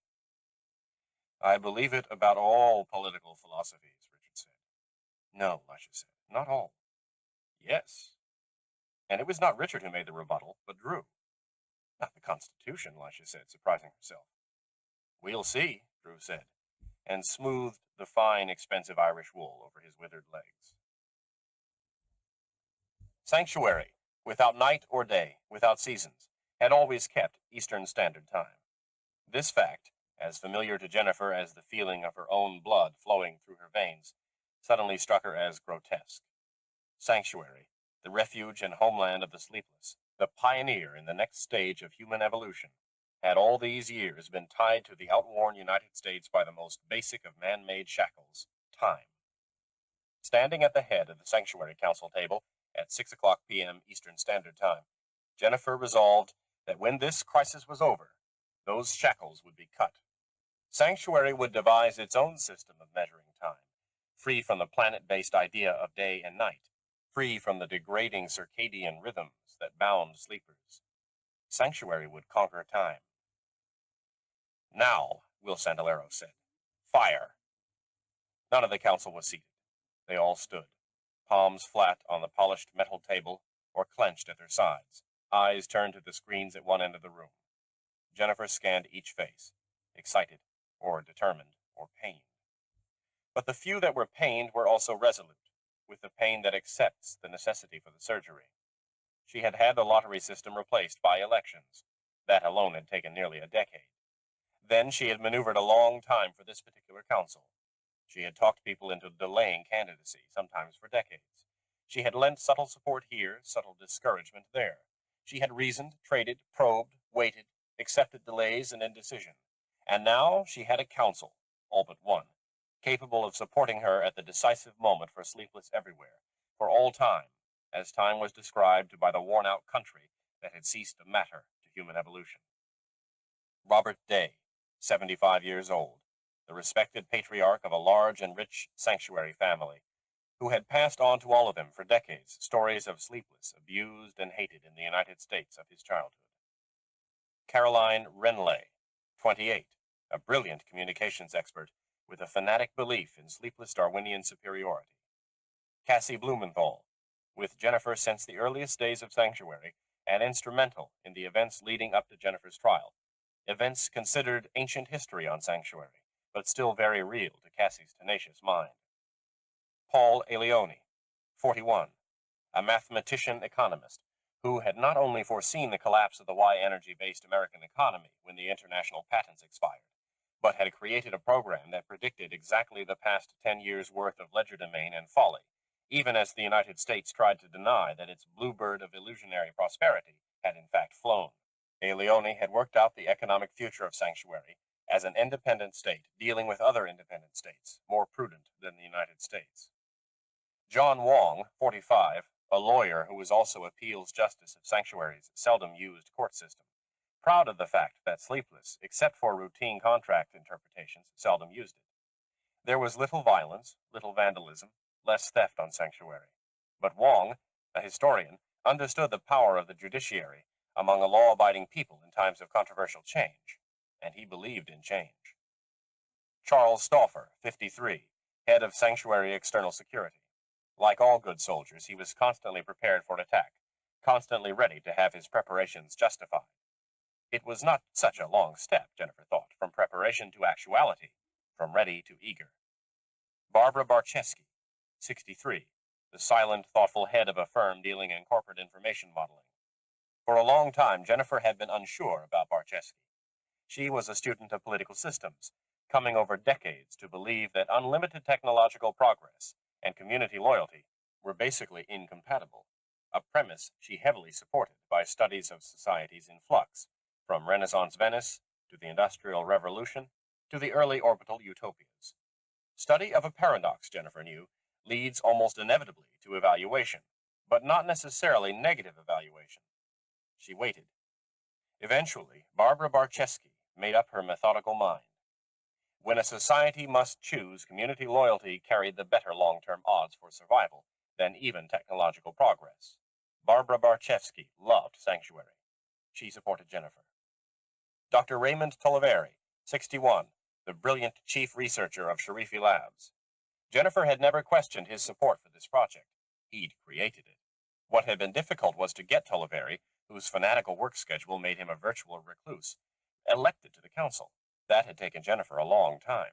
I believe it about all political philosophies, Richard said. No, Lusha said, not all. Yes. And it was not Richard who made the rebuttal, but Drew. Not the Constitution, Lusha said, surprising herself. We'll see, Drew said, and smoothed the fine, expensive Irish wool over his withered legs. Sanctuary, without night or day, without seasons, had always kept Eastern Standard Time. This fact, as familiar to Jennifer as the feeling of her own blood flowing through her veins, suddenly struck her as grotesque. Sanctuary, the refuge and homeland of the sleepless, the pioneer in the next stage of human evolution, had all these years been tied to the outworn United States by the most basic of man-made shackles, time. Standing at the head of the Sanctuary Council table at 6:00 p.m. Eastern Standard Time, Jennifer resolved that when this crisis was over, those shackles would be cut. Sanctuary would devise its own system of measuring time, free from the planet-based idea of day and night, free from the degrading circadian rhythms that bound sleepers. Sanctuary would conquer time. Now, Will Sandalero said, fire. None of the council was seated. They all stood, palms flat on the polished metal table or clenched at their sides, eyes turned to the screens at one end of the room. Jennifer scanned each face, excited, or determined, or pained. But the few that were pained were also resolute, with the pain that accepts the necessity for the surgery. She had had the lottery system replaced by elections. That alone had taken nearly a decade. Then she had maneuvered a long time for this particular council. She had talked people into delaying candidacy, sometimes for decades. She had lent subtle support here, subtle discouragement there. She had reasoned, traded, probed, waited, accepted delays and indecision. And now she had a council, all but one, capable of supporting her at the decisive moment for sleepless everywhere, for all time, as time was described by the worn-out country that had ceased to matter to human evolution. Robert Day, 75 years old, the respected patriarch of a large and rich sanctuary family, who had passed on to all of them for decades stories of sleepless, abused, and hated in the United States of his childhood. Caroline Renley, 28, a brilliant communications expert with a fanatic belief in sleepless Darwinian superiority. Cassie Blumenthal, with Jennifer since the earliest days of Sanctuary and instrumental in the events leading up to Jennifer's trial, events considered ancient history on Sanctuary, but still very real to Cassie's tenacious mind. Paul Alioni, 41, a mathematician-economist who had not only foreseen the collapse of the Y-energy-based American economy when the international patents expired, but had created a program that predicted exactly the past 10 years' worth of legerdemain and folly, even as the United States tried to deny that its bluebird of illusionary prosperity had in fact flown. Alioni had worked out the economic future of Sanctuary as an independent state dealing with other independent states, more prudent than the United States. John Wong, 45, a lawyer who was also appeals justice of Sanctuary's seldom used court system, proud of the fact that Sleepless, except for routine contract interpretations, seldom used it. There was little violence, little vandalism, less theft on Sanctuary. But Wong, a historian, understood the power of the judiciary among a law-abiding people in times of controversial change, and he believed in change. Charles Stauffer, 53, head of Sanctuary External Security. Like all good soldiers, he was constantly prepared for attack, constantly ready to have his preparations justified. It was not such a long step, Jennifer thought, from preparation to actuality, from ready to eager. Barbara Barczewski, 63, the silent, thoughtful head of a firm dealing in corporate information modeling. For a long time, Jennifer had been unsure about Barczewski. She was a student of political systems, coming over decades to believe that unlimited technological progress and community loyalty were basically incompatible, a premise she heavily supported by studies of societies in flux, from Renaissance Venice to the Industrial Revolution to the early orbital utopias. Study of a paradox, Jennifer knew, leads almost inevitably to evaluation, but not necessarily negative evaluation. She waited. Eventually, Barbara Barczewski made up her methodical mind. When a society must choose, community loyalty carried the better long-term odds for survival than even technological progress. Barbara Barczewski loved sanctuary. She supported Jennifer. Dr. Raymond Toliveri, 61, the brilliant chief researcher of Sharifi Labs. Jennifer had never questioned his support for this project. He'd created it. What had been difficult was to get Toliveri, whose fanatical work schedule made him a virtual recluse, elected to the council. That had taken Jennifer a long time.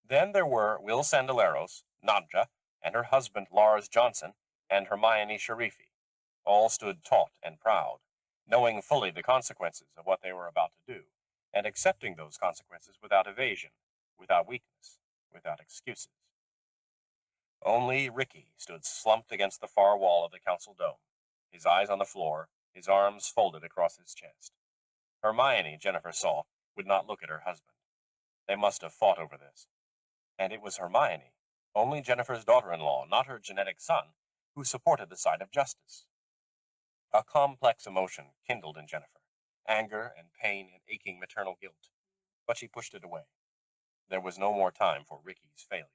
Then there were Will Sandaleros, Nadja, and her husband Lars Johnson, and Hermione Sharifi. All stood taut and proud, knowing fully the consequences of what they were about to do, and accepting those consequences without evasion, without weakness, without excuses. Only Ricky stood slumped against the far wall of the council dome, his eyes on the floor, his arms folded across his chest. Hermione, Jennifer saw, would not look at her husband. They must have fought over this. And it was Hermione, only Jennifer's daughter-in-law, not her genetic son, who supported the side of justice. A complex emotion kindled in Jennifer, anger and pain and aching maternal guilt, but she pushed it away. There was no more time for Ricky's failures.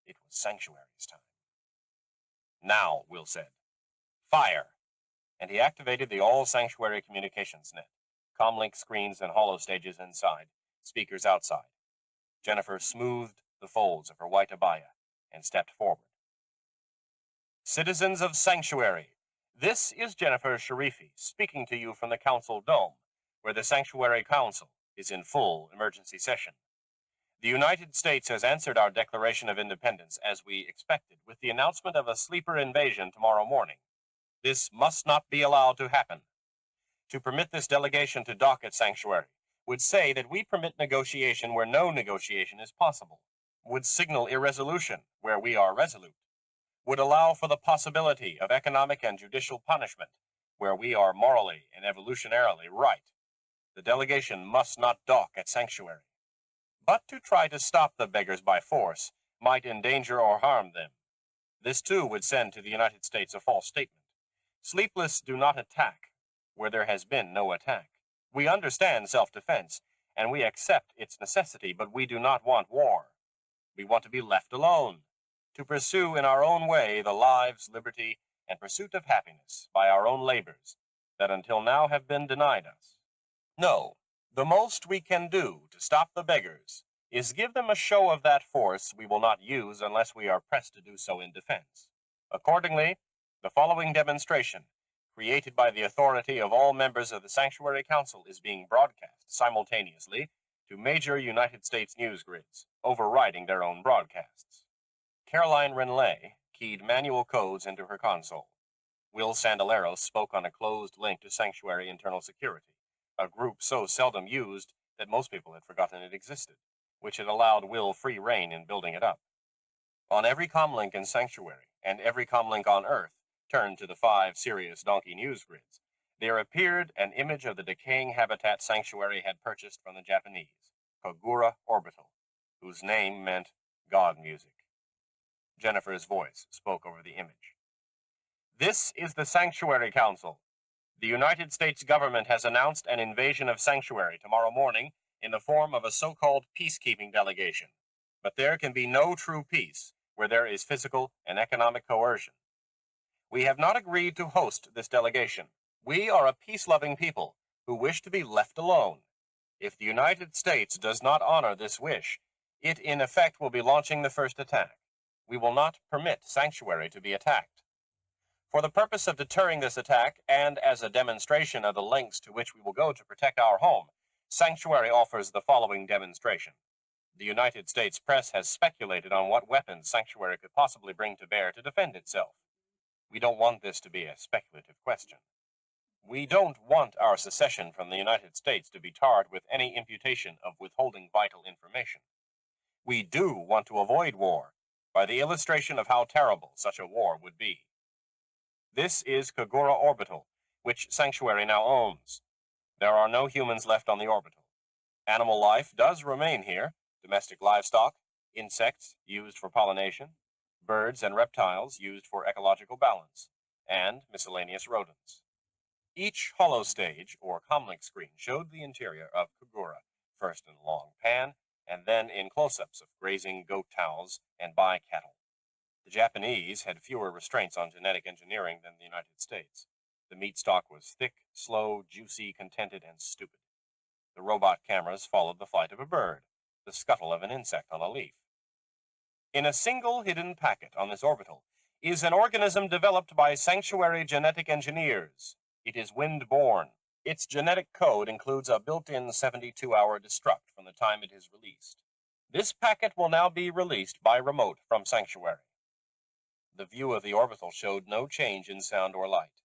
It was Sanctuary's time. Now, Will said, fire! And he activated the all-Sanctuary communications net, comlink screens and hollow stages inside, speakers outside. Jennifer smoothed the folds of her white abaya and stepped forward. Citizens of Sanctuary, this is Jennifer Sharifi speaking to you from the council dome, where the Sanctuary Council is in full emergency session. The United States has answered our Declaration of Independence as we expected, with the announcement of a sleeper invasion tomorrow morning. This must not be allowed to happen. To permit this delegation to dock at Sanctuary would say that we permit negotiation where no negotiation is possible, would signal irresolution where we are resolute, would allow for the possibility of economic and judicial punishment where we are morally and evolutionarily right. The delegation must not dock at Sanctuary. But to try to stop the beggars by force might endanger or harm them. This too would send to the United States a false statement. Sleepless do not attack where there has been no attack. We understand self-defense, and we accept its necessity, but we do not want war. We want to be left alone, to pursue in our own way the lives, liberty, and pursuit of happiness by our own labors that until now have been denied us. No, the most we can do to stop the beggars is give them a show of that force we will not use unless we are pressed to do so in defense. Accordingly, the following demonstration, created by the authority of all members of the Sanctuary Council, is being broadcast simultaneously to major United States news grids, overriding their own broadcasts. Caroline Renlay keyed manual codes into her console. Will Sandaleros spoke on a closed link to Sanctuary Internal Security, a group so seldom used that most people had forgotten it existed, which had allowed Will free rein in building it up. On every comlink in Sanctuary, and every comlink on Earth, turned to the 5 Sirius Donkey news grids, there appeared an image of the decaying habitat Sanctuary had purchased from the Japanese, Kogura Orbital, whose name meant God music. Jennifer's voice spoke over the image. This is the Sanctuary Council. The United States government has announced an invasion of Sanctuary tomorrow morning in the form of a so-called peacekeeping delegation. But there can be no true peace where there is physical and economic coercion. We have not agreed to host this delegation. We are a peace-loving people who wish to be left alone. If the United States does not honor this wish, it in effect will be launching the first attack. We will not permit Sanctuary to be attacked. For the purpose of deterring this attack, and as a demonstration of the lengths to which we will go to protect our home, Sanctuary offers the following demonstration. The United States press has speculated on what weapons Sanctuary could possibly bring to bear to defend itself. We don't want this to be a speculative question. We don't want our secession from the United States to be tarred with any imputation of withholding vital information. We do want to avoid war by the illustration of how terrible such a war would be. This is Kogura Orbital, which Sanctuary now owns. There are no humans left on the orbital. Animal life does remain here, domestic livestock, insects used for pollination, birds and reptiles used for ecological balance, and miscellaneous rodents. Each hollow stage, or comlink screen, showed the interior of Kagura, first in a long pan, and then in close-ups of grazing goat towels and bi-cattle. The Japanese had fewer restraints on genetic engineering than the United States. The meat stock was thick, slow, juicy, contented, and stupid. The robot cameras followed the flight of a bird, the scuttle of an insect on a leaf. In a single hidden packet on this orbital is an organism developed by sanctuary genetic engineers. It is wind-borne. Its genetic code includes a built-in 72-hour destruct from the time it is released. This packet will now be released by remote from Sanctuary. The view of the orbital showed no change in sound or light.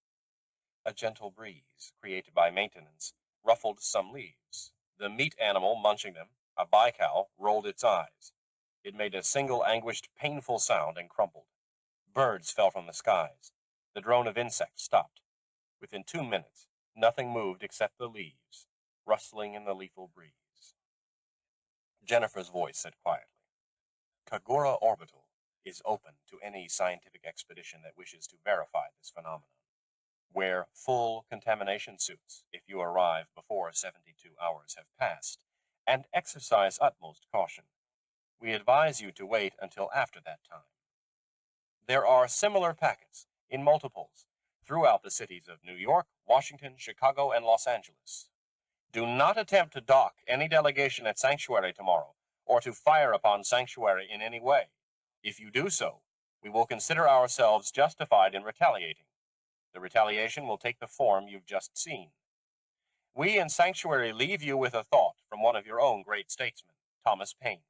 A gentle breeze, created by maintenance, ruffled some leaves. The meat animal munching them, a bi-cow, rolled its eyes. It made a single anguished, painful sound and crumpled. Birds fell from the skies. The drone of insects stopped. Within 2 minutes, nothing moved except the leaves, rustling in the lethal breeze. Jennifer's voice said quietly, "Kagura Orbital is open to any scientific expedition that wishes to verify this phenomenon. Wear full contamination suits if you arrive before 72 hours have passed, and exercise utmost caution. We advise you to wait until after that time." There are similar packets, in multiples, throughout the cities of New York, Washington, Chicago, and Los Angeles. Do not attempt to dock any delegation at Sanctuary tomorrow, or to fire upon Sanctuary in any way. If you do so, we will consider ourselves justified in retaliating. The retaliation will take the form you've just seen. We in Sanctuary leave you with a thought from one of your own great statesmen, Thomas Paine.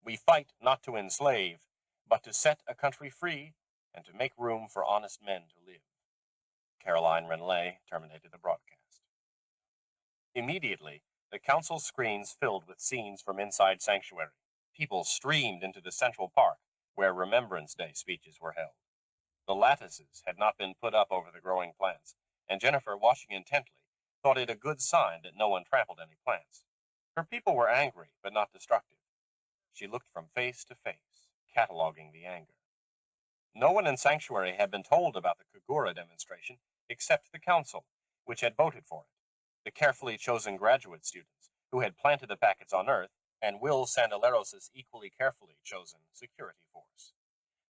We fight not to enslave, but to set a country free and to make room for honest men to live. Caroline Renlay terminated the broadcast. Immediately, the council screens filled with scenes from inside Sanctuary. People streamed into the Central Park, where Remembrance Day speeches were held. The lattices had not been put up over the growing plants, and Jennifer, watching intently, thought it a good sign that no one trampled any plants. Her people were angry, but not destructive. She looked from face to face, cataloging the anger. No one in Sanctuary had been told about the Kagura demonstration except the council, which had voted for it, the carefully chosen graduate students who had planted the packets on Earth, and Will Sandaleros's equally carefully chosen security force.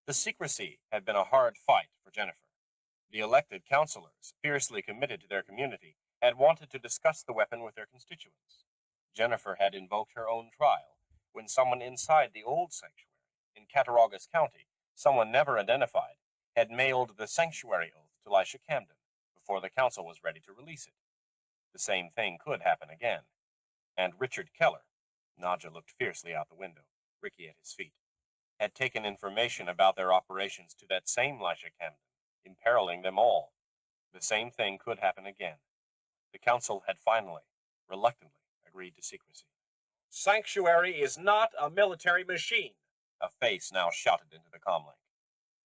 The secrecy had been a hard fight for Jennifer. The elected councilors, fiercely committed to their community, had wanted to discuss the weapon with their constituents. Jennifer had invoked her own trial when someone inside the old sanctuary in Cattaraugus County, someone never identified, had mailed the sanctuary oath to Lisha Camden before the council was ready to release it. The same thing could happen again. And Richard Keller, Nadja looked fiercely out the window, Ricky at his feet, had taken information about their operations to that same Lisha Camden, imperiling them all. The same thing could happen again. The council had finally, reluctantly, agreed to secrecy. "Sanctuary is not a military machine," a face now shouted into the comlink.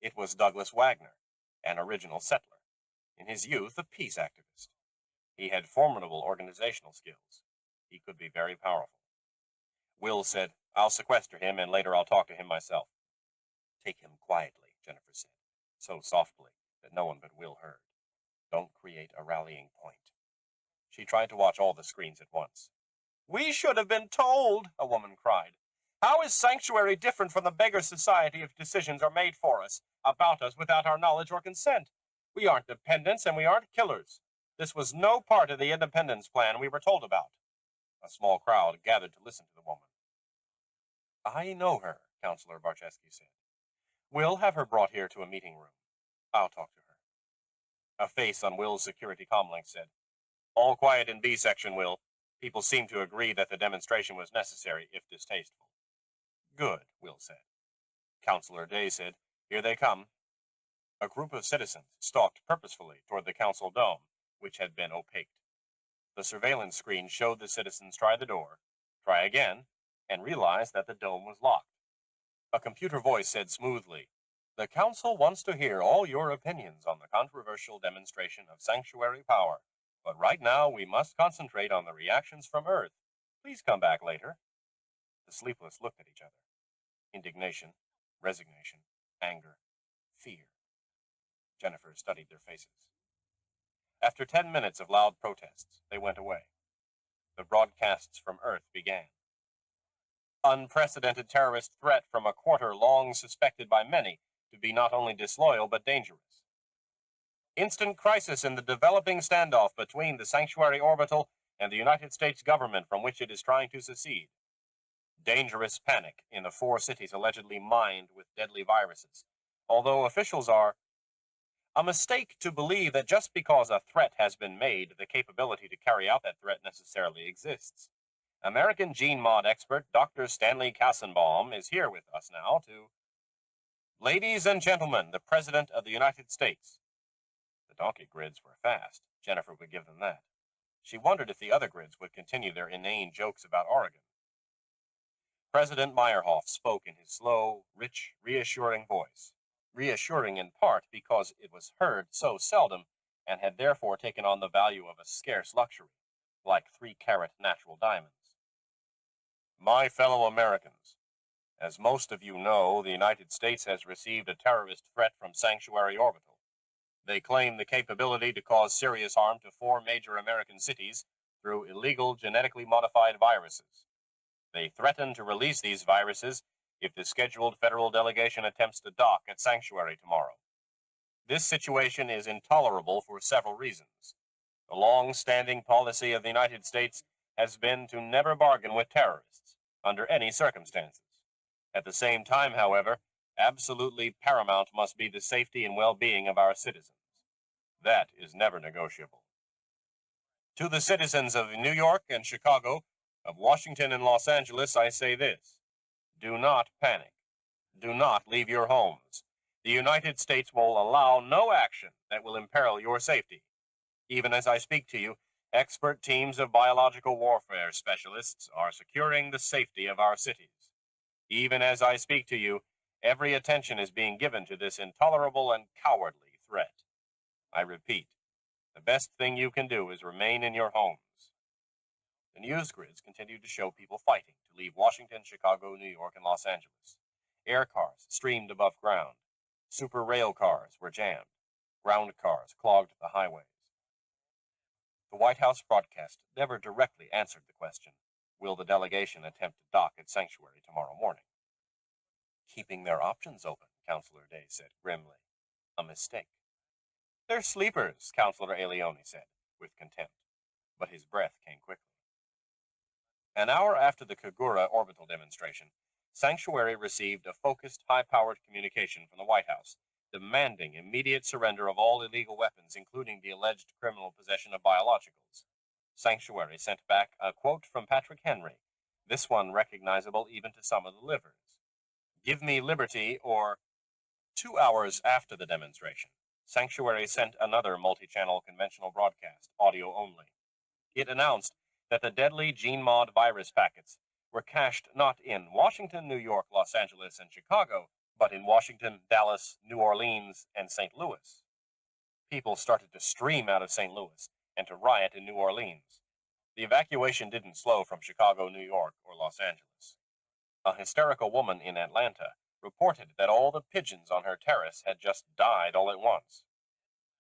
It was Douglas Wagner, an original settler. In his youth, a peace activist. He had formidable organizational skills. He could be very powerful. Will said, "I'll sequester him, and later I'll talk to him myself." "Take him quietly," Jennifer said, so softly that no one but Will heard. "Don't create a rallying point." She tried to watch all the screens at once. "We should have been told," a woman cried. "How is Sanctuary different from the Beggars Society if decisions are made for us, about us, without our knowledge or consent? We aren't dependents and we aren't killers. This was no part of the independence plan we were told about." A small crowd gathered to listen to the woman. "I know her," Councilor Barczewski said. "We'll have her brought here to a meeting room. I'll talk to her." A face on Will's security comlink said, "All quiet in B section, Will. People seem to agree that the demonstration was necessary, if distasteful." "Good," Will said. Councilor Day said, "Here they come." A group of citizens stalked purposefully toward the council dome, which had been opaqued. The surveillance screen showed the citizens try the door, try again, and realize that the dome was locked. A computer voice said smoothly, "The council wants to hear all your opinions on the controversial demonstration of sanctuary power, but right now we must concentrate on the reactions from Earth. Please come back later." The sleepless looked at each other. Indignation, resignation, anger, fear. Jennifer studied their faces. After 10 minutes of loud protests, they went away. The broadcasts from Earth began. Unprecedented terrorist threat from a quarter long suspected by many to be not only disloyal but dangerous. Instant crisis in the developing standoff between the sanctuary orbital and the United States government from which it is trying to secede. Dangerous panic in the 4 cities allegedly mined with deadly viruses, although officials are a mistake to believe that just because a threat has been made, the capability to carry out that threat necessarily exists. American gene mod expert Dr. Stanley Kassenbaum is here with us now to... Ladies and gentlemen, the President of the United States. The donkey grids were fast. Jennifer would give them that. She wondered if the other grids would continue their inane jokes about Oregon. President Meyerhoff spoke in his slow, rich, reassuring voice. Reassuring in part because it was heard so seldom and had therefore taken on the value of a scarce luxury, like 3-carat natural diamonds. My fellow Americans, as most of you know, the United States has received a terrorist threat from Sanctuary Orbital. They claim the capability to cause serious harm to 4 major American cities through illegal genetically modified viruses. They threaten to release these viruses if the scheduled federal delegation attempts to dock at Sanctuary tomorrow. This situation is intolerable for several reasons. The long-standing policy of the United States has been to never bargain with terrorists under any circumstances. At the same time, however, absolutely paramount must be the safety and well-being of our citizens. That is never negotiable. To the citizens of New York and Chicago, of Washington and Los Angeles, I say this: do not panic. Do not leave your homes. The United States will allow no action that will imperil your safety. Even as I speak to you, expert teams of biological warfare specialists are securing the safety of our cities. Even as I speak to you, every attention is being given to this intolerable and cowardly threat. I repeat, the best thing you can do is remain in your homes. The news grids continued to show people fighting to leave Washington, Chicago, New York, and Los Angeles. Air cars streamed above ground. Super rail cars were jammed. Ground cars clogged the highways. The White House broadcast never directly answered the question, will the delegation attempt to dock at Sanctuary tomorrow morning? Keeping their options open, Counselor Day said grimly. A mistake. They're sleepers, Counselor Alioni said, with contempt. But his breath came quickly. An hour after the Kagura orbital demonstration, Sanctuary received a focused, high-powered communication from the White House, demanding immediate surrender of all illegal weapons, including the alleged criminal possession of biologicals. Sanctuary sent back a quote from Patrick Henry, this one recognizable even to some of the livers. Give me liberty, or... 2 hours after the demonstration, Sanctuary sent another multi-channel conventional broadcast, audio only. It announced that the deadly gene mod virus packets were cached not in Washington, New York, Los Angeles, and Chicago, but in Washington, Dallas, New Orleans, and St. Louis. People started to stream out of St. Louis and to riot in New Orleans. The evacuation didn't slow from Chicago, New York, or Los Angeles. A hysterical woman in Atlanta reported that all the pigeons on her terrace had just died all at once.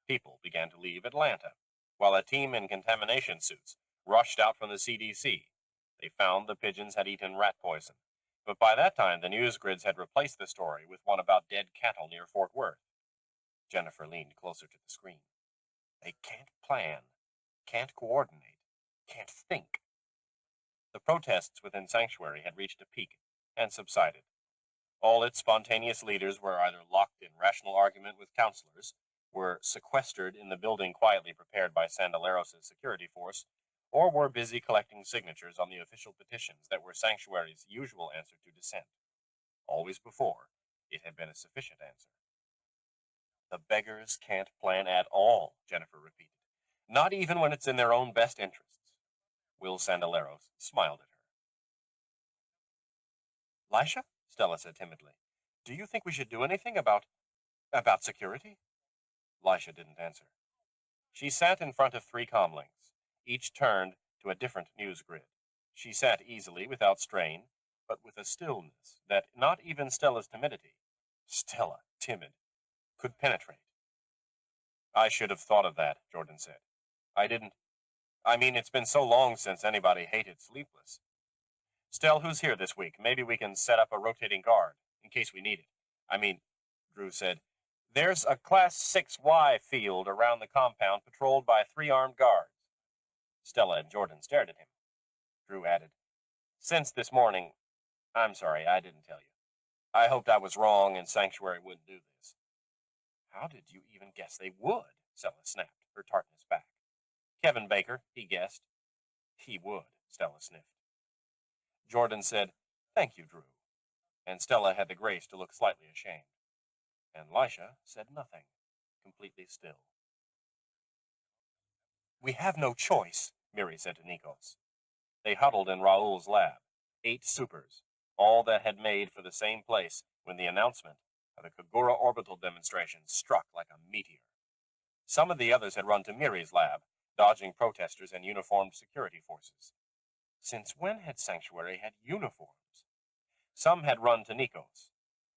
People began to leave Atlanta, while a team in contamination suits rushed out from the CDC. They found the pigeons had eaten rat poison, but by that time the news grids had replaced the story with one about dead cattle near Fort Worth. Jennifer leaned closer to the screen. They can't plan, can't coordinate, can't think. The protests within Sanctuary had reached a peak and subsided. All its spontaneous leaders were either locked in rational argument with counselors, were sequestered in the building quietly prepared by Sandaleros' security force, or were busy collecting signatures on the official petitions that were Sanctuary's usual answer to dissent. Always before, it had been a sufficient answer. The beggars can't plan at all, Jennifer repeated. Not even when it's in their own best interests. Will Sandaleros smiled at her. Lisha, Stella said timidly, do you think we should do anything about security? Lisha didn't answer. She sat in front of 3 comlinks, each turned to a different news grid. She sat easily, without strain, but with a stillness that not even Stella's timidity, Stella, timid, could penetrate. I should have thought of that, Jordan said. I didn't. I mean, it's been so long since anybody hated Sleepless. Stell, who's here this week? Maybe we can set up a rotating guard, in case we need it. I mean, Drew said, there's a Class 6Y field around the compound patrolled by 3 armed guards. Stella and Jordan stared at him. Drew added, since this morning, I'm sorry, I didn't tell you. I hoped I was wrong and Sanctuary wouldn't do this. How did you even guess they would? Stella snapped, her tartness back. Kevin Baker, he guessed. He would, Stella sniffed. Jordan said, thank you, Drew. And Stella had the grace to look slightly ashamed. And Lisha said nothing, completely still. We have no choice, Miri said to Nikos. They huddled in Raoul's lab, 8 supers, all that had made for the same place when the announcement of the Kagura orbital demonstration struck like a meteor. Some of the others had run to Miri's lab, dodging protesters and uniformed security forces. Since when had Sanctuary had uniforms? Some had run to Nikos.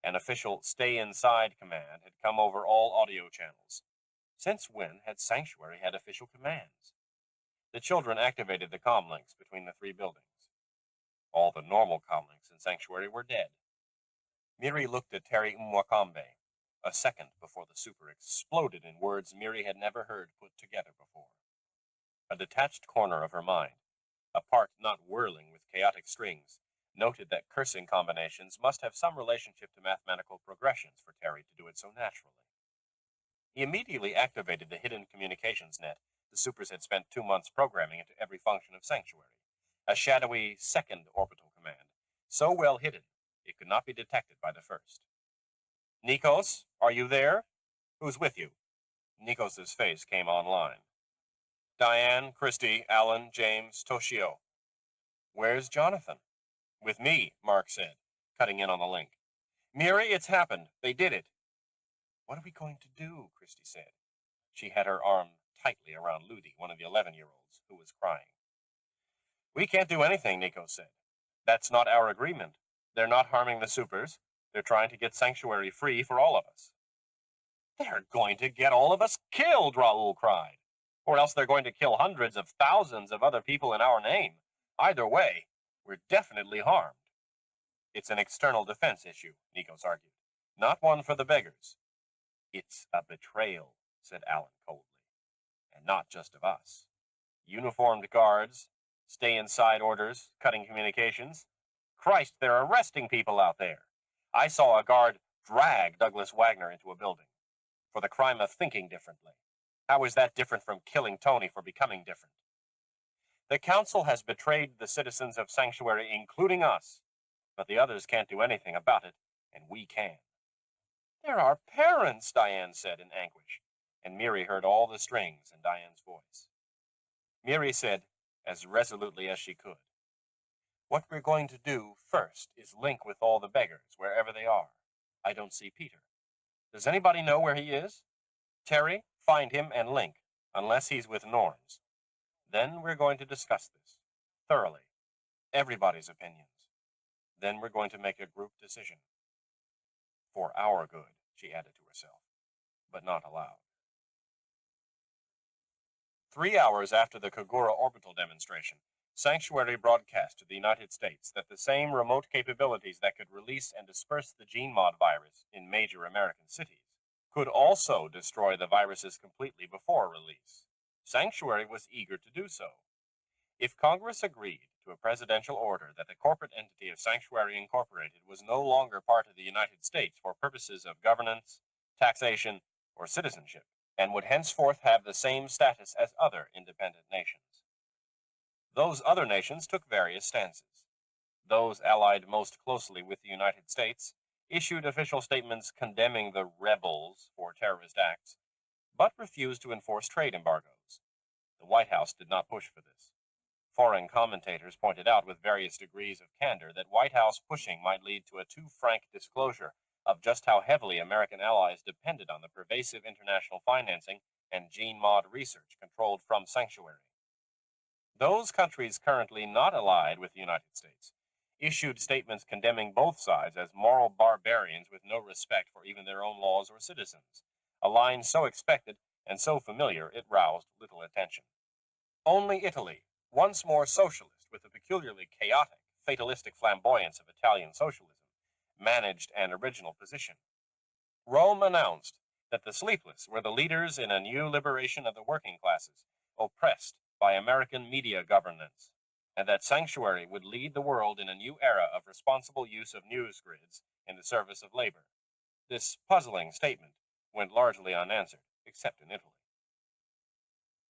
An official stay-inside command had come over all audio channels. Since when had Sanctuary had official commands? The children activated the comm links between the 3 buildings. All the normal comm links in Sanctuary were dead. Miri looked at Terry Mwakambe, a second before the super exploded in words Miri had never heard put together before. A detached corner of her mind, a part not whirling with chaotic strings, noted that cursing combinations must have some relationship to mathematical progressions for Terry to do it so naturally. He immediately activated the hidden communications net the supers had spent 2 months programming into every function of Sanctuary, a shadowy second orbital command, so well hidden it could not be detected by the first. Nikos, are you there? Who's with you? Nikos's face came online. Diane, Christy, Alan, James, Toshio. Where's Jonathan? With me, Mark said, cutting in on the link. Miri, it's happened. They did it. What are we going to do? Christy said. She had her arm tightly around Ludi, one of the 11-year-olds, who was crying. We can't do anything, Nikos said. That's not our agreement. They're not harming the supers. They're trying to get Sanctuary free for all of us. They're going to get all of us killed, Raoul cried. Or else they're going to kill hundreds of thousands of other people in our name. Either way, we're definitely harmed. It's an external defense issue, Nikos argued. Not one for the beggars. It's a betrayal, said Alan coldly. And not just of us. Uniformed guards, stay-inside orders, cutting communications. Christ, they're arresting people out there. I saw a guard drag Douglas Wagner into a building for the crime of thinking differently. How is that different from killing Tony for becoming different? The council has betrayed the citizens of Sanctuary, including us, but the others can't do anything about it, and we can. They're our parents, Diane said in anguish, and Miri heard all the strings in Diane's voice. Miri said, as resolutely as she could, what we're going to do first is link with all the beggars, wherever they are. I don't see Peter. Does anybody know where he is? Terry, find him and link, unless he's with Norns. Then we're going to discuss this, thoroughly, everybody's opinions. Then we're going to make a group decision. For our good, she added to herself, but not aloud. 3 hours after the Kagura orbital demonstration, Sanctuary broadcast to the United States that the same remote capabilities that could release and disperse the gene mod virus in major American cities could also destroy the viruses completely before release. Sanctuary was eager to do so. If Congress agreed to a presidential order that the corporate entity of Sanctuary Incorporated was no longer part of the United States for purposes of governance, taxation, or citizenship, and would henceforth have the same status as other independent nations. Those other nations took various stances. Those allied most closely with the United States issued official statements condemning the rebels for terrorist acts, but refused to enforce trade embargoes. The White House did not push for this. Foreign commentators pointed out with various degrees of candor that White House pushing might lead to a too frank disclosure of just how heavily American allies depended on the pervasive international financing and gene mod research controlled from Sanctuary. Those countries currently not allied with the United States issued statements condemning both sides as moral barbarians with no respect for even their own laws or citizens, a line so expected and so familiar it roused little attention. Only Italy, once more socialist with the peculiarly chaotic, fatalistic flamboyance of Italian socialism, managed an original position. Rome announced that the sleepless were the leaders in a new liberation of the working classes, oppressed by American media governance, and that Sanctuary would lead the world in a new era of responsible use of news grids in the service of labor. This puzzling statement went largely unanswered, except in Italy.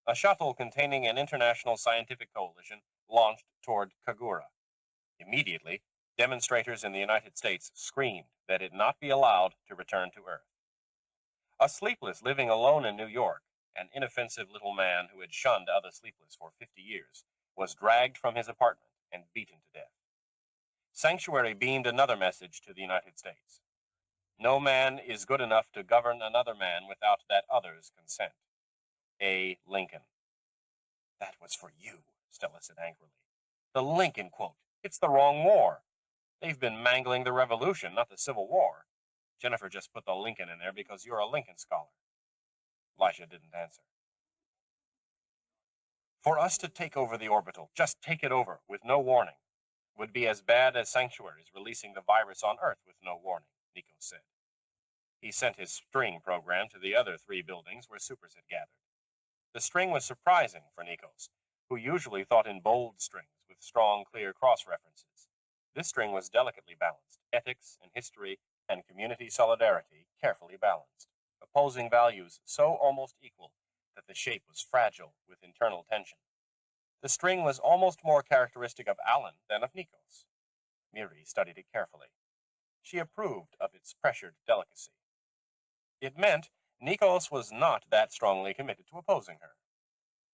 A shuttle containing an international scientific coalition launched toward Kagura. Immediately, demonstrators in the United States screamed that it not be allowed to return to Earth. A sleepless living alone in New York, an inoffensive little man who had shunned other sleepless for 50 years, was dragged from his apartment and beaten to death. Sanctuary beamed another message to the United States. No man is good enough to govern another man without that other's consent. A. Lincoln. That was for you, Stella said angrily. The Lincoln quote. It's the wrong war. They've been mangling the Revolution, not the Civil War. Jennifer just put the Lincoln in there because you're a Lincoln scholar. Lisha didn't answer. For us to take over the orbital, just take it over, with no warning, would be as bad as Sanctuary's releasing the virus on Earth with no warning, Nico said. He sent his string program to the other 3 buildings where supers had gathered. The string was surprising for Nikos, who usually thought in bold strings with strong, clear cross-references. This string was delicately balanced, ethics and history and community solidarity carefully balanced, opposing values so almost equal that the shape was fragile with internal tension. The string was almost more characteristic of Alan than of Nikos. Miri studied it carefully. She approved of its pressured delicacy. It meant Nikos was not that strongly committed to opposing her.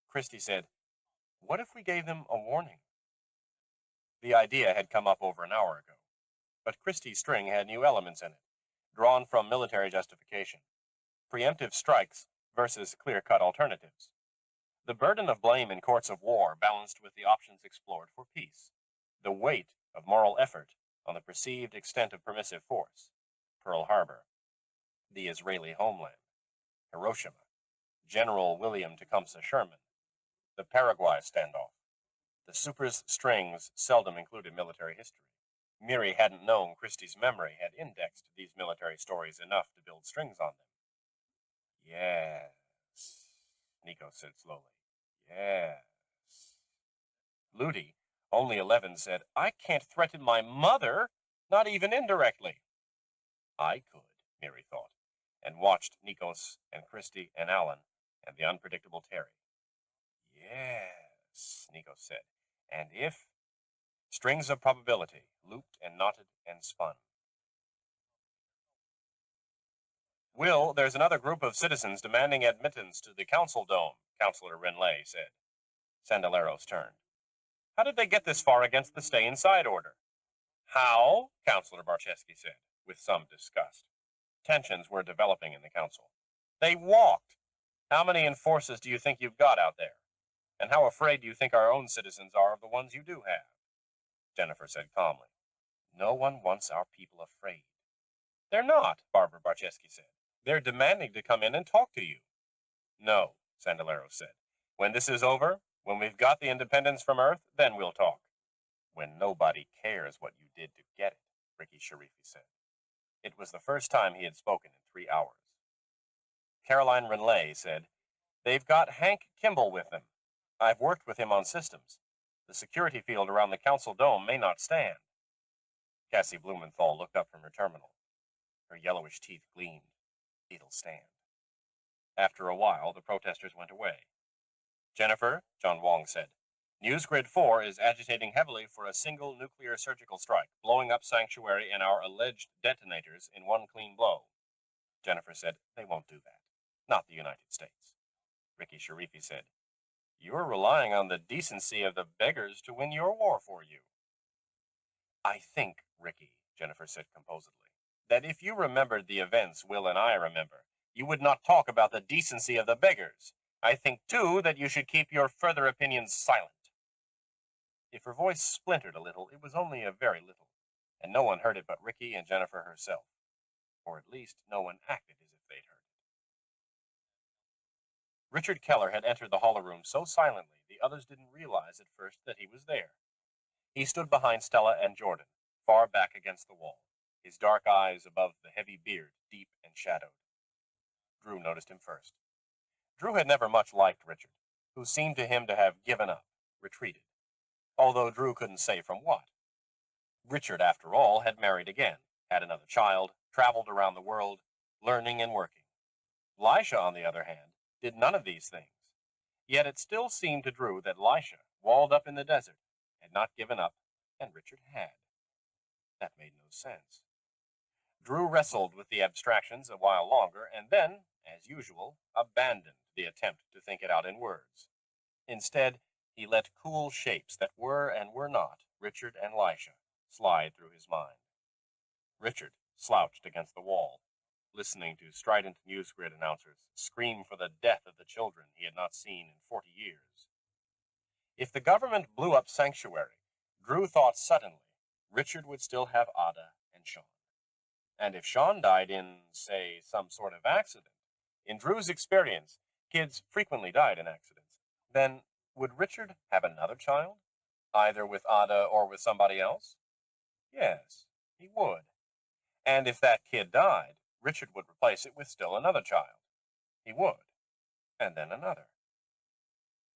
Christie said, "What if we gave them a warning?" The idea had come up over an hour ago, but Christie's string had new elements in it, drawn from military justification. Preemptive strikes versus clear-cut alternatives. The burden of blame in courts of war balanced with the options explored for peace. The weight of moral effort on the perceived extent of permissive force. Pearl Harbor. The Israeli homeland. Hiroshima. General William Tecumseh Sherman. The Paraguay standoff. The super's strings seldom included military history. Miri hadn't known Christie's memory had indexed these military stories enough to build strings on them. Yes, Nico said slowly. Yes. Ludi, only 11, said, "I can't threaten my mother, not even indirectly." I could, Miri thought, and watched Nikos and Christie and Alan and the unpredictable Terry. Yes, Nikos said, and if strings of probability, looped and knotted and spun. Will, there's another group of citizens demanding admittance to the council dome, Councilor Renlay said. Sandaleros turned. How did they get this far against the stay inside order? How? Councilor Barczewski said, with some disgust. Tensions were developing in the council. They walked. How many enforcers do you think you've got out there? And how afraid do you think our own citizens are of the ones you do have? Jennifer said calmly. No one wants our people afraid. They're not, Barbara Barczewski said. They're demanding to come in and talk to you. No, Sandalero said. When this is over, when we've got the independence from Earth, then we'll talk. When nobody cares what you did to get it, Ricky Sharifi said. It was the first time he had spoken in 3 hours. Caroline Renlay said, They've got Hank Kimball with them. I've worked with him on systems. The security field around the council dome may not stand. Cassie Blumenthal looked up from her terminal. Her yellowish teeth gleamed. It'll stand. After a while, the protesters went away. Jennifer, John Wong said, Newsgrid 4 is agitating heavily for a single nuclear surgical strike, blowing up Sanctuary and our alleged detonators in one clean blow. Jennifer said, They won't do that. Not the United States. Ricky Sharifi said, You're relying on the decency of the beggars to win your war for you. I think, Ricky, Jennifer said composedly, that if you remembered the events Will and I remember, you would not talk about the decency of the beggars. I think, too, that you should keep your further opinions silent. If her voice splintered a little, it was only a very little, and no one heard it but Ricky and Jennifer herself. Or at least no one acted as if they'd heard it. Richard Keller had entered the hollow room so silently the the others didn't realize at first that he was there. He stood behind Stella and Jordan, far back against the wall, his dark eyes above the heavy beard, deep and shadowed. Drew noticed him first. Drew had never much liked Richard, who seemed to him to have given up, retreated, although Drew couldn't say from what. Richard, after all, had married again, had another child, traveled around the world, learning and working. Lisha, on the other hand, did none of these things. Yet it still seemed to Drew that Lisha, walled up in the desert, had not given up, and Richard had. That made no sense. Drew wrestled with the abstractions a while longer, and then, as usual, abandoned the attempt to think it out in words. Instead, he let cool shapes that were and were not Richard and Lisha slide through his mind. Richard slouched against the wall, listening to strident news grid announcers scream for the death of the children he had not seen in 40 years. If the government blew up Sanctuary, Drew thought suddenly Richard would still have Ada and Sean. And if Sean died in, say, some sort of accident, in Drew's experience, kids frequently died in accidents, then would Richard have another child, either with Ada or with somebody else? Yes, he would. And if that kid died, Richard would replace it with still another child. He would. And then another.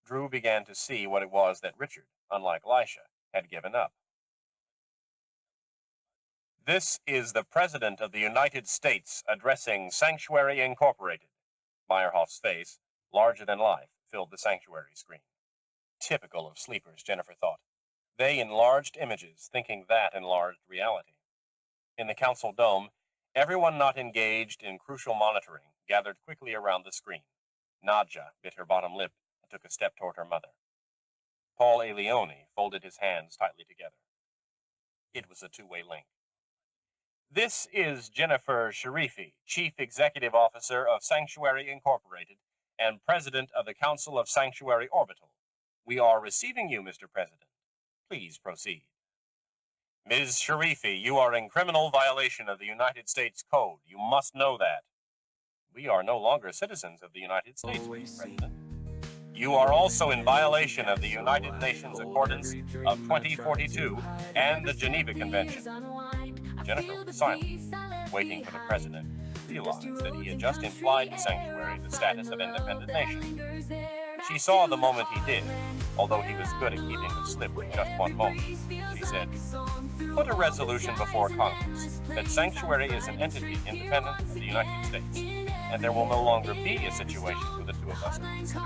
Drew began to see what it was that Richard, unlike Lisha, had given up. This is the President of the United States addressing Sanctuary Incorporated. Meyerhoff's face, larger than life, filled the sanctuary screen. Typical of sleepers, Jennifer thought. They enlarged images, thinking that enlarged reality. In the council dome, everyone not engaged in crucial monitoring gathered quickly around the screen. Nadja bit her bottom lip and took a step toward her mother. Paul A. Leone folded his hands tightly together. It was a two-way link. This is Jennifer Sharifi, Chief Executive Officer of Sanctuary Incorporated and President of the Council of Sanctuary Orbital. We are receiving you, Mr. President. Please proceed. Ms. Sharifi, you are in criminal violation of the United States Code. You must know that. We are no longer citizens of the United States, Mr. President. You are also in violation of the United Nations Accordance of 2042 and the Geneva Convention. Jennifer was silent, waiting for the president to realize that he had just implied to Sanctuary the status of independent nation. She saw the moment he did, although he was good at keeping the slip with just one moment. She said, "Put a resolution before Congress that Sanctuary is an entity independent of the United States, and there will no longer be a situation for the two of us to consider.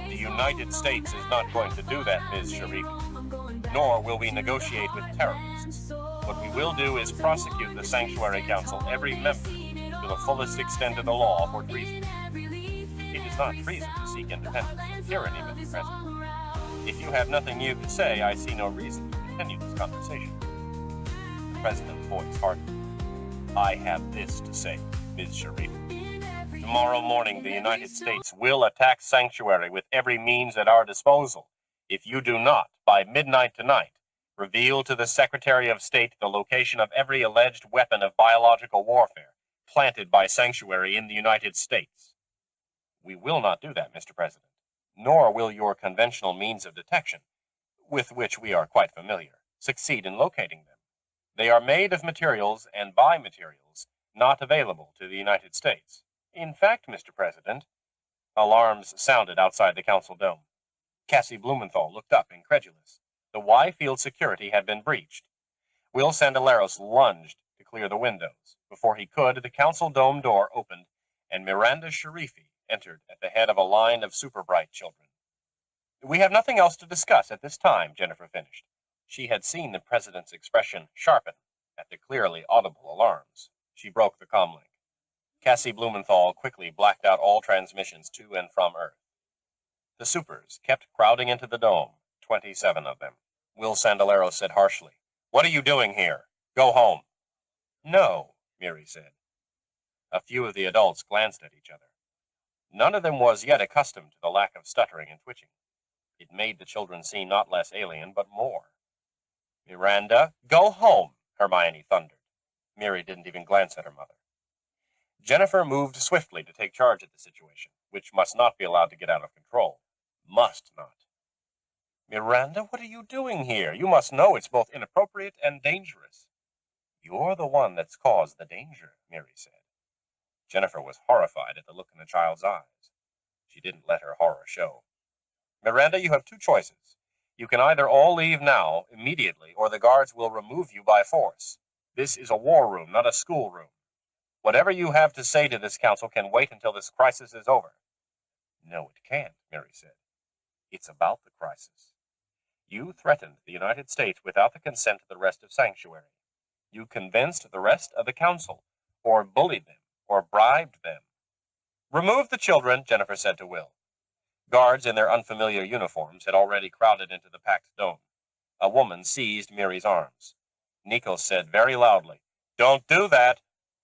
The United States is not going to do that, Ms. Sharifi, nor will we negotiate with terrorists. What we will do is prosecute the Sanctuary Council, every member, to the fullest extent of the law for treason. It is not treason to seek independence from tyranny, Mr. President. If you have nothing new to say, I see no reason to continue this conversation." The president's voice hardened. "I have this to say, Ms. Sharifi. Tomorrow morning, the United States will attack Sanctuary with every means at our disposal. If you do not, by midnight tonight, reveal to the Secretary of State the location of every alleged weapon of biological warfare planted by Sanctuary in the United States. We will not do that, Mr. President, nor will your conventional means of detection, with which we are quite familiar, succeed in locating them. They are made of materials and by materials not available to the United States. In fact, Mr. President," alarms sounded outside the council dome. Cassie Blumenthal looked up, incredulous. The Y-field security had been breached. Will Sandaleros lunged to clear the windows. Before he could, the council dome door opened, and Miranda Sharifi entered at the head of a line of super bright children. "We have nothing else to discuss at this time," Jennifer finished. She had seen the president's expression sharpen at the clearly audible alarms. She broke the comlink. Cassie Blumenthal quickly blacked out all transmissions to and from Earth. The supers kept crowding into the dome, 27 of them. Will Sandalero said harshly, "What are you doing here? Go home." "No," Miri said. A few of the adults glanced at each other. None of them was yet accustomed to the lack of stuttering and twitching. It made the children seem not less alien, but more. "Miranda, go home," Hermione thundered. Miri didn't even glance at her mother. Jennifer moved swiftly to take charge of the situation, which must not be allowed to get out of control. Must not. Miranda, what are you doing here? You must know it's both inappropriate and dangerous. You're the one that's caused the danger, Mary said. Jennifer was horrified at the look in the child's eyes. She didn't let her horror show. Miranda, you have two choices. You can either all leave now, immediately, or the guards will remove you by force. This is a war room, not a school room. Whatever you have to say to this council can wait until this crisis is over. No, it can't, Mary said. It's about the crisis. You threatened the United States without the consent of the rest of Sanctuary. You convinced the rest of the council, or bullied them, or bribed them. Remove the children, Jennifer said to Will. Guards in their unfamiliar uniforms had already crowded into the packed dome. A woman seized Mary's arms. Nico said very loudly, "Don't do that.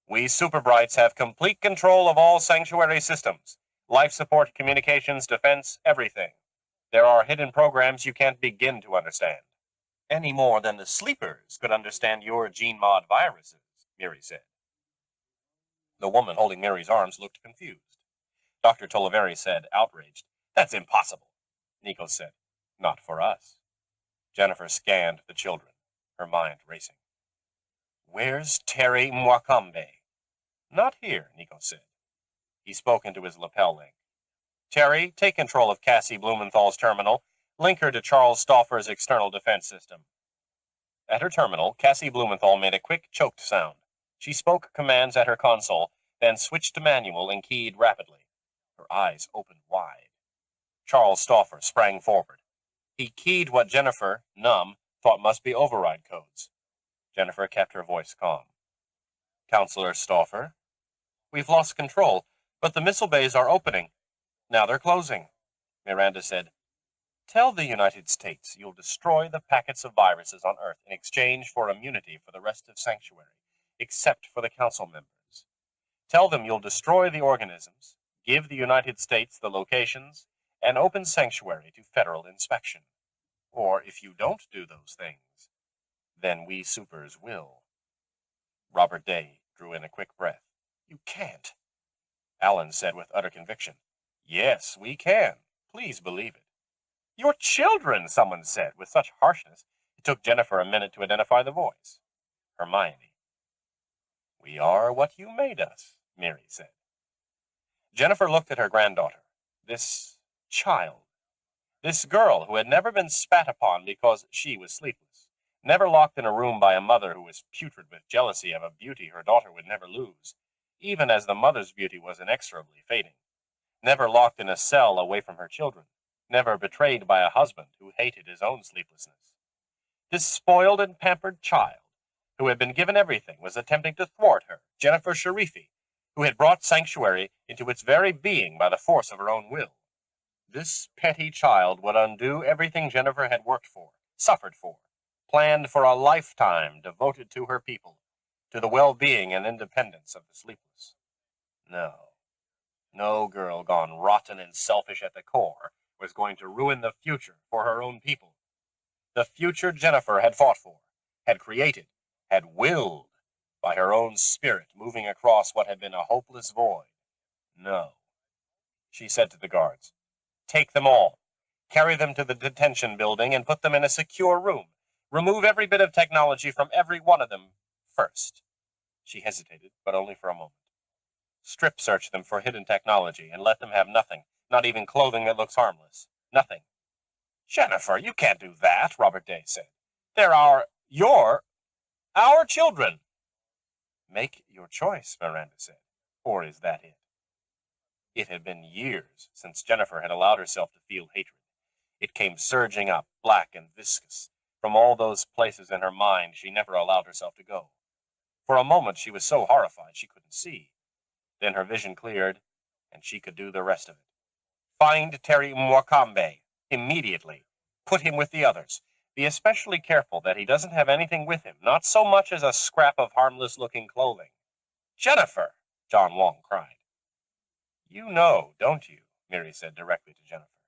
We Superbrights have complete control of all Sanctuary systems. Life support, communications, defense, everything. There are hidden programs you can't begin to understand." Any more than the sleepers could understand your gene-mod viruses, Mary said. The woman holding Mary's arms looked confused. Dr. Toliveri said, outraged, "That's impossible." Nico said, "Not for us." Jennifer scanned the children, her mind racing. "Where's Terry Mwakambe?" "Not here," Nico said. He spoke into his lapel link. "Terry, take control of Cassie Blumenthal's terminal. Link her to Charles Stauffer's external defense system." At her terminal, Cassie Blumenthal made a quick, choked sound. She spoke commands at her console, then switched to manual and keyed rapidly. Her eyes opened wide. Charles Stauffer sprang forward. He keyed what Jennifer, numb, thought must be override codes. Jennifer kept her voice calm. "Counselor Stauffer, we've lost control, but the missile bays are opening. Now they're closing." Miranda said, "Tell the United States you'll destroy the packets of viruses on Earth in exchange for immunity for the rest of Sanctuary, except for the council members. Tell them you'll destroy the organisms, give the United States the locations, and open Sanctuary to federal inspection. Or if you don't do those things, then we supers will." Robert Day drew in a quick breath. "You can't." Alan said with utter conviction, "Yes, we can. Please believe it." "Your children," someone said with such harshness, it took Jennifer a minute to identify the voice. Hermione. "We are what you made us," Mary said. Jennifer looked at her granddaughter. This child. This girl who had never been spat upon because she was sleepless. Never locked in a room by a mother who was putrid with jealousy of a beauty her daughter would never lose, even as the mother's beauty was inexorably fading. Never locked in a cell away from her children. Never betrayed by a husband who hated his own sleeplessness. This spoiled and pampered child, who had been given everything, was attempting to thwart her, Jennifer Sharifi, who had brought Sanctuary into its very being by the force of her own will. This petty child would undo everything Jennifer had worked for, suffered for, planned for a lifetime devoted to her people, to the well-being and independence of the sleepless. No girl gone rotten and selfish at the core was going to ruin the future for her own people. The future Jennifer had fought for, had created, had willed, by her own spirit moving across what had been a hopeless void. No. She said to the guards, "Take them all. Carry them to the detention building and put them in a secure room. Remove every bit of technology from every one of them first." She hesitated, but only for a moment. "Strip search them for hidden technology and let them have nothing, not even clothing that looks harmless. Nothing." "Jennifer, you can't do that," Robert Day said. "They're our children." "Make your choice," Miranda said. "Or is that it?" It had been years since Jennifer had allowed herself to feel hatred. It came surging up, black and viscous, from all those places in her mind she never allowed herself to go. For a moment she was so horrified she couldn't see. Then her vision cleared, and she could do the rest of it. Find Terry Mwakambe, immediately. Put him with the others. Be especially careful that he doesn't have anything with him, not so much as a scrap of harmless-looking clothing. "Jennifer!" John Wong cried. "You know, don't you?" Mary said directly to Jennifer.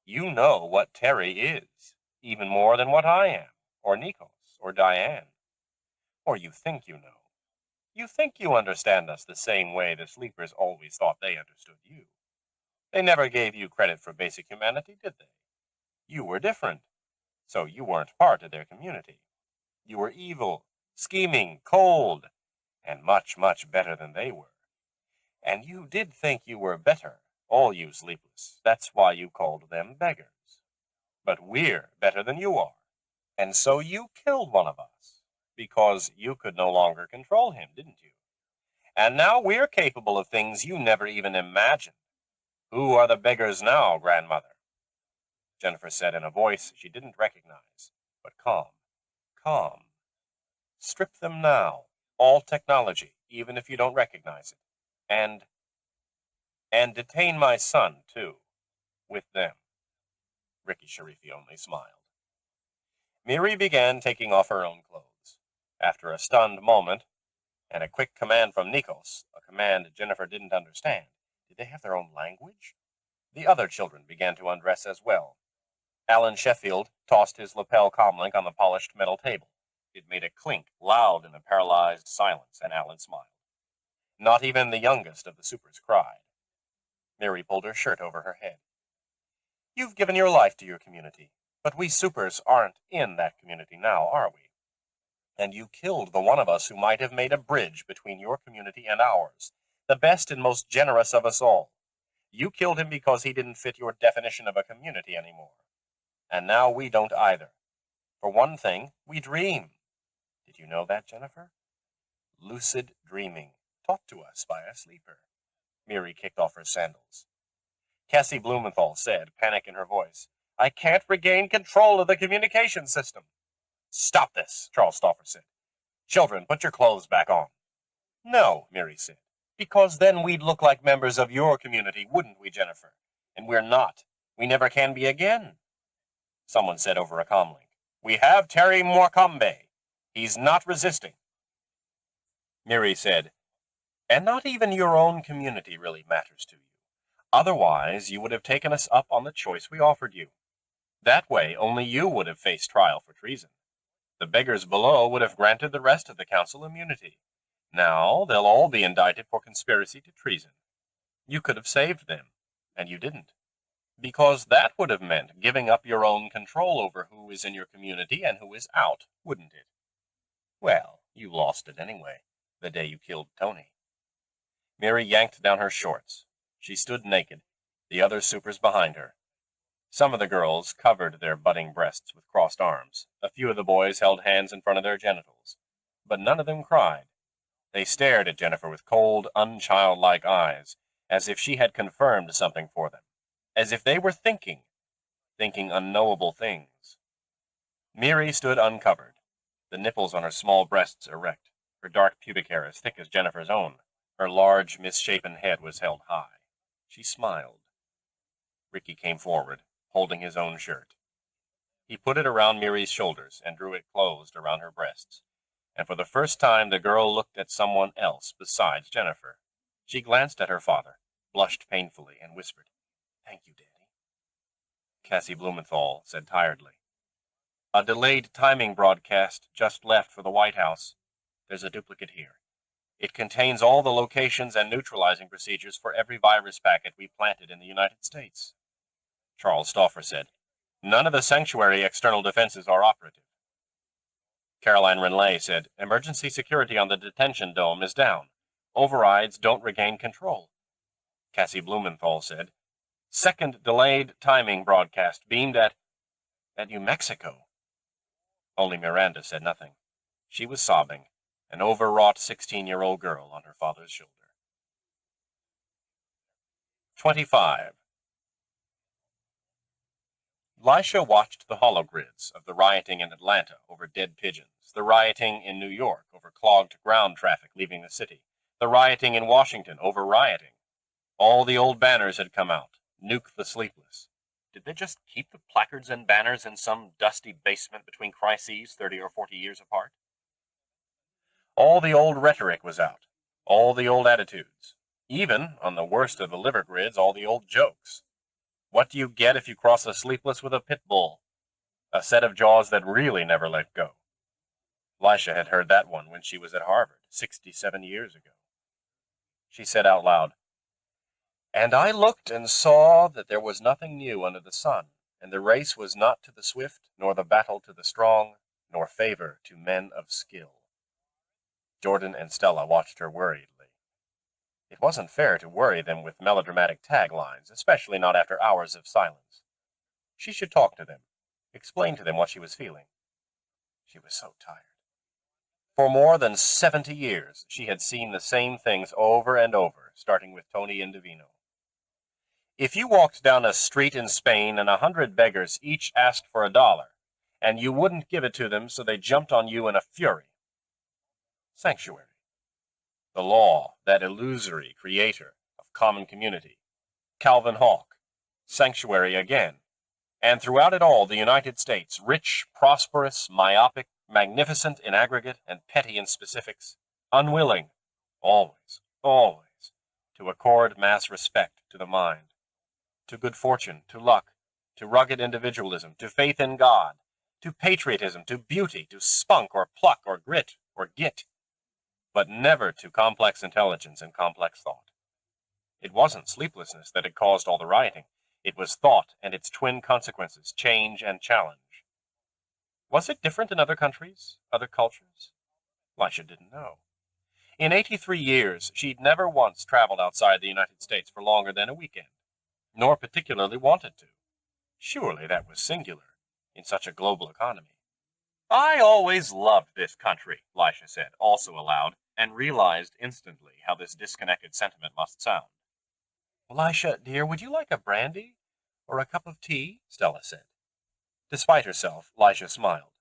"You know what Terry is, even more than what I am, or Nikos, or Diane. Or you think you know. You think you understand us the same way the sleepers always thought they understood you. They never gave you credit for basic humanity, did they? You were different, so you weren't part of their community. You were evil, scheming, cold, and much, much better than they were. And you did think you were better, all you sleepless. That's why you called them beggars. But we're better than you are. And so you killed one of us, because you could no longer control him, didn't you? And now we're capable of things you never even imagined. Who are the beggars now, grandmother? Jennifer said in a voice she didn't recognize, but calm. Calm. Strip them now, all technology, even if you don't recognize it. And detain my son, too, with them. Ricky Sharifi only smiled. Miri began taking off her own clothes. After a stunned moment, and a quick command from Nikos, a command Jennifer didn't understand. Did they have their own language? The other children began to undress as well. Alan Sheffield tossed his lapel comlink on the polished metal table. It made a clink, loud in the paralyzed silence, and Alan smiled. Not even the youngest of the supers cried. Miri pulled her shirt over her head. You've given your life to your community, but we supers aren't in that community now, are we? And you killed the one of us who might have made a bridge between your community and ours, the best and most generous of us all. You killed him because he didn't fit your definition of a community anymore. And now we don't either. For one thing, we dream. Did you know that, Jennifer? Lucid dreaming, taught to us by a sleeper. Miri kicked off her sandals. Cassie Blumenthal said, panic in her voice, I can't regain control of the communication system. Stop this, Charles Stauffer said. Children, put your clothes back on. No, Miri said, because then we'd look like members of your community, wouldn't we, Jennifer? And we're not. We never can be again. Someone said over a comlink, we have Terry Mwakembe. He's not resisting. Miri said, and not even your own community really matters to you. Otherwise, you would have taken us up on the choice we offered you. That way, only you would have faced trial for treason. The beggars below would have granted the rest of the council immunity. Now, they'll all be indicted for conspiracy to treason. You could have saved them, and you didn't. Because that would have meant giving up your own control over who is in your community and who is out, wouldn't it? Well, you lost it anyway, the day you killed Tony. Miri yanked down her shorts. She stood naked, the other supers behind her. Some of the girls covered their budding breasts with crossed arms. A few of the boys held hands in front of their genitals. But none of them cried. They stared at Jennifer with cold, unchildlike eyes, as if she had confirmed something for them. As if they were thinking unknowable things. Miri stood uncovered, the nipples on her small breasts erect, her dark pubic hair as thick as Jennifer's own. Her large, misshapen head was held high. She smiled. Ricky came forward, holding his own shirt. He put it around Miri's shoulders and drew it closed around her breasts. And for the first time the girl looked at someone else besides Jennifer. She glanced at her father, blushed painfully, and whispered, Thank you, Daddy. Cassie Blumenthal said tiredly, A delayed timing broadcast just left for the White House. There's a duplicate here. It contains all the locations and neutralizing procedures for every virus packet we planted in the United States. Charles Stauffer said, None of the sanctuary external defenses are operative. Caroline Renlay said, Emergency security on the detention dome is down. Overrides don't regain control. Cassie Blumenthal said, Second delayed timing broadcast beamed at New Mexico. Only Miranda said nothing. She was sobbing, an overwrought 16-year-old girl on her father's shoulder. 25. Lisha watched the hologrids of the rioting in Atlanta over dead pigeons, the rioting in New York over clogged ground traffic leaving the city, the rioting in Washington over rioting. All the old banners had come out. Nuke the sleepless. Did they just keep the placards and banners in some dusty basement between crises 30 or 40 years apart? All the old rhetoric was out. All the old attitudes. Even, on the worst of the liver grids, all the old jokes. What do you get if you cross a sleepless with a pit bull? A set of jaws that really never let go. Lisha had heard that one when she was at Harvard, 67 years ago. She said out loud, And I looked and saw that there was nothing new under the sun, and the race was not to the swift, nor the battle to the strong, nor favor to men of skill. Jordan and Stella watched her worriedly. It wasn't fair to worry them with melodramatic taglines, especially not after hours of silence. She should talk to them, explain to them what she was feeling. She was so tired. For more than 70 years, she had seen the same things over and over, starting with Tony and Divino. If you walked down a street in Spain and 100 beggars each asked for $1, and you wouldn't give it to them, so they jumped on you in a fury. Sanctuary. The law, that illusory creator of common community. Calvin Hawke. Sanctuary again. And throughout it all, the United States, rich, prosperous, myopic, magnificent in aggregate and petty in specifics, unwilling, always, to accord mass respect to the mind, to good fortune, to luck, to rugged individualism, to faith in God, to patriotism, to beauty, to spunk or pluck or grit or git, but never to complex intelligence and complex thought. It wasn't sleeplessness that had caused all the rioting. It was thought and its twin consequences, change and challenge. Was it different in other countries, other cultures? Lisha didn't know. In 83 years, she'd never once traveled outside the United States for longer than a weekend, nor particularly wanted to. Surely that was singular in such a global economy. I always loved this country, Lisha said, also aloud, and realized instantly how this disconnected sentiment must sound. Lisha, dear, would you like a brandy or a cup of tea? Stella said. Despite herself, Lisha smiled.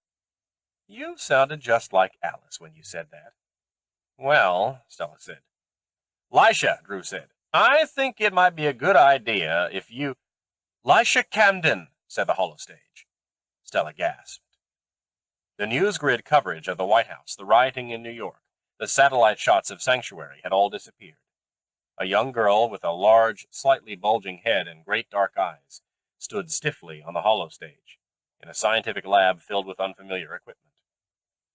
You sounded just like Alice when you said that. Well, Stella said. Lisha, Drew said, I think it might be a good idea if you... Lisha Camden, said the holostage. Stella gasped. The news grid coverage of the White House, the rioting in New York, the satellite shots of Sanctuary had all disappeared. A young girl with a large, slightly bulging head and great dark eyes stood stiffly on the holostage in a scientific lab filled with unfamiliar equipment.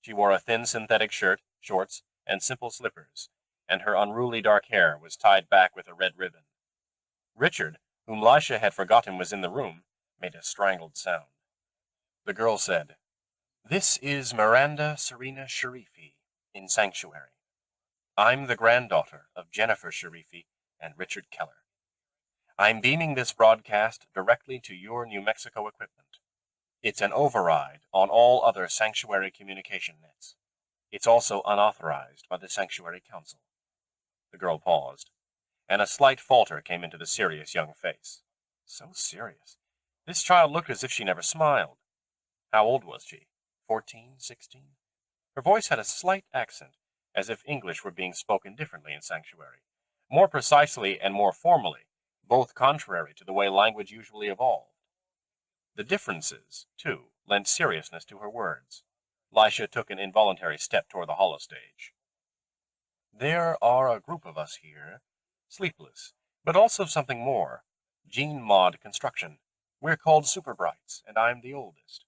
She wore a thin synthetic shirt, shorts, and simple slippers, and her unruly dark hair was tied back with a red ribbon. Richard, whom Lisha had forgotten was in the room, made a strangled sound. The girl said, This is Miranda Serena Sharifi in Sanctuary. I'm the granddaughter of Jennifer Sharifi and Richard Keller. I'm beaming this broadcast directly to your New Mexico equipment. It's an override on all other Sanctuary communication nets. It's also unauthorized by the Sanctuary Council. The girl paused, and a slight falter came into the serious young face. So serious. This child looked as if she never smiled. How old was she? 14, 16? Her voice had a slight accent, as if English were being spoken differently in Sanctuary, more precisely and more formally, both contrary to the way language usually evolved. The differences, too, lent seriousness to her words. Lisha took an involuntary step toward the holostage. There are a group of us here, sleepless, but also something more, gene mod construction. We're called Superbrights, and I'm the oldest.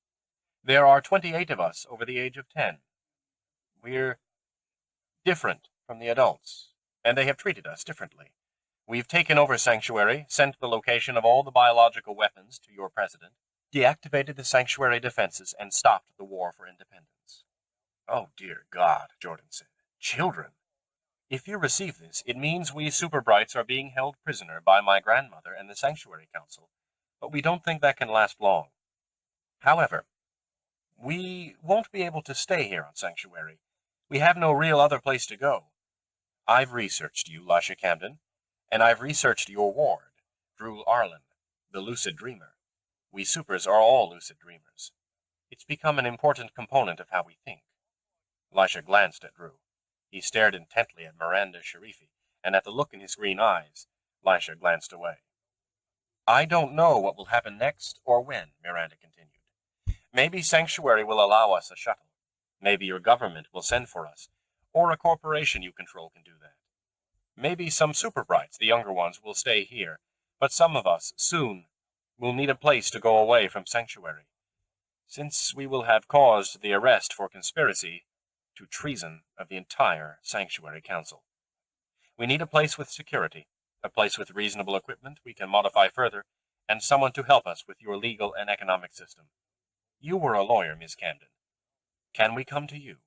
There are 28 of us over the age of 10. We're different from the adults, and they have treated us differently. We've taken over Sanctuary, sent the location of all the biological weapons to your president, deactivated the Sanctuary defenses, and stopped the war for independence. Oh, dear God, Jordan said. Children! If you receive this, it means we Superbrights are being held prisoner by my grandmother and the Sanctuary Council, but we don't think that can last long. However, we won't be able to stay here on Sanctuary. We have no real other place to go. I've researched you, Lisha Camden, and I've researched your ward, Drew Arlen, the lucid dreamer. We supers are all lucid dreamers. It's become an important component of how we think. Lisha glanced at Drew. He stared intently at Miranda Sharifi, and at the look in his green eyes, Lisha glanced away. I don't know what will happen next or when, Miranda continued. Maybe Sanctuary will allow us a shuttle. Maybe your government will send for us, or a corporation you control can do that. Maybe some Superbrights, the younger ones, will stay here, but some of us, soon, will need a place to go away from Sanctuary, since we will have caused the arrest for conspiracy to treason of the entire Sanctuary Council. We need a place with security, a place with reasonable equipment we can modify further, and someone to help us with your legal and economic system. You were a lawyer, Miss Camden. Can we come to you?"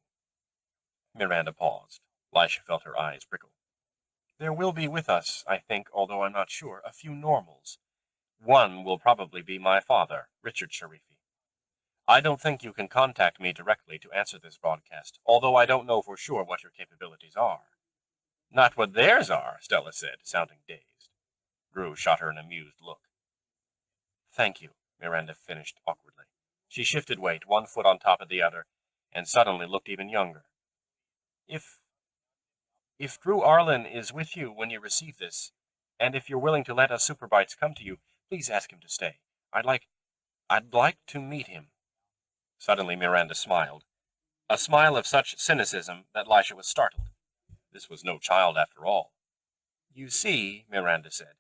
Miranda paused. Lisha felt her eyes prickle. "There will be with us, I think, although I'm not sure, a few normals. One will probably be my father, Richard Sharifi. I don't think you can contact me directly to answer this broadcast, although I don't know for sure what your capabilities are." "Not what theirs are," Stella said, sounding dazed. Drew shot her an amused look. "Thank you," Miranda finished awkwardly. She shifted weight, one foot on top of the other, and suddenly looked even younger. If Drew Arlen is with you when you receive this, and if you're willing to let us Superbites come to you, please ask him to stay. I'd like to meet him." Suddenly Miranda smiled, a smile of such cynicism that Lisha was startled. This was no child after all. "You see," Miranda said,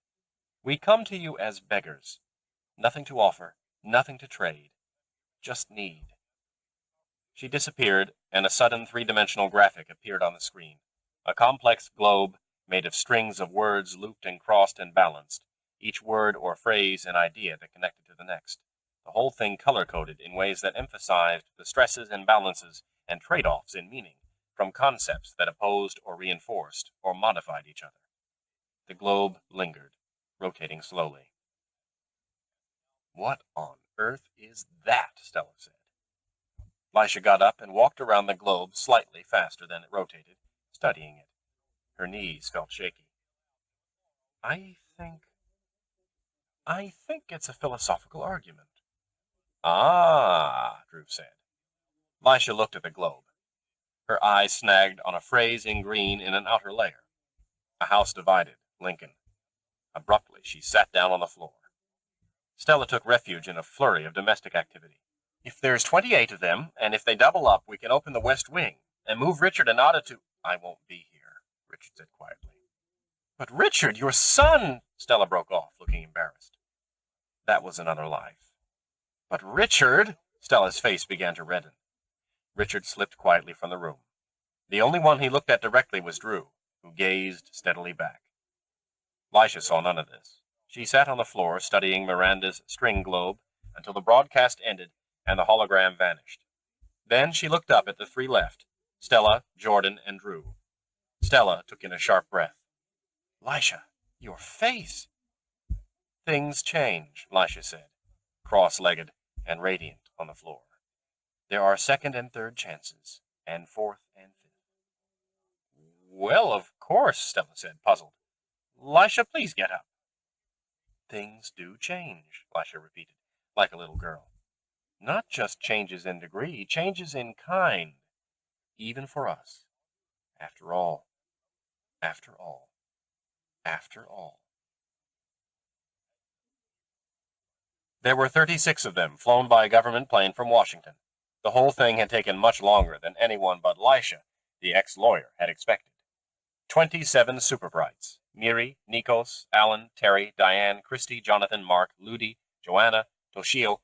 "we come to you as beggars. Nothing to offer, nothing to trade, just need." She disappeared, and a sudden three-dimensional graphic appeared on the screen. A complex globe made of strings of words looped and crossed and balanced, each word or phrase an idea that connected to the next. The whole thing color-coded in ways that emphasized the stresses and balances and trade-offs in meaning, from concepts that opposed or reinforced or modified each other. The globe lingered, rotating slowly. "What on earth is that?" Stella said. Lisha got up and walked around the globe slightly faster than it rotated, studying it. Her knees felt shaky. I think it's a philosophical argument." "Ah," Drew said. Lisha looked at the globe. Her eyes snagged on a phrase in green in an outer layer. "A house divided, Lincoln." Abruptly, she sat down on the floor. Stella took refuge in a flurry of domestic activity. "If there's 28 of them, and if they double up, we can open the west wing, and move Richard and Ada to—" "I won't be here," Richard said quietly. "But Richard, your son—" Stella broke off, looking embarrassed. That was another life. "But Richard—" Stella's face began to redden. Richard slipped quietly from the room. The only one he looked at directly was Drew, who gazed steadily back. Lisha saw none of this. She sat on the floor studying Miranda's string globe until the broadcast ended and the hologram vanished. Then she looked up at the three left, Stella, Jordan, and Drew. Stella took in a sharp breath. "Lisha, your face!" "Things change," Lisha said, cross-legged and radiant on the floor. "There are second and third chances, and fourth and fifth." "Well, of course," Stella said, puzzled. "Lisha, please get up." "Things do change," Lisha repeated, like a little girl. "Not just changes in degree, changes in kind, even for us. After all, after all, after all." There were 36 of them, flown by a government plane from Washington. The whole thing had taken much longer than anyone but Lisha, the ex-lawyer, had expected. 27 Superbrights: Miri, Nikos, Alan, Terry, Diane, Christy, Jonathan, Mark, Ludi, Joanna, Toshio,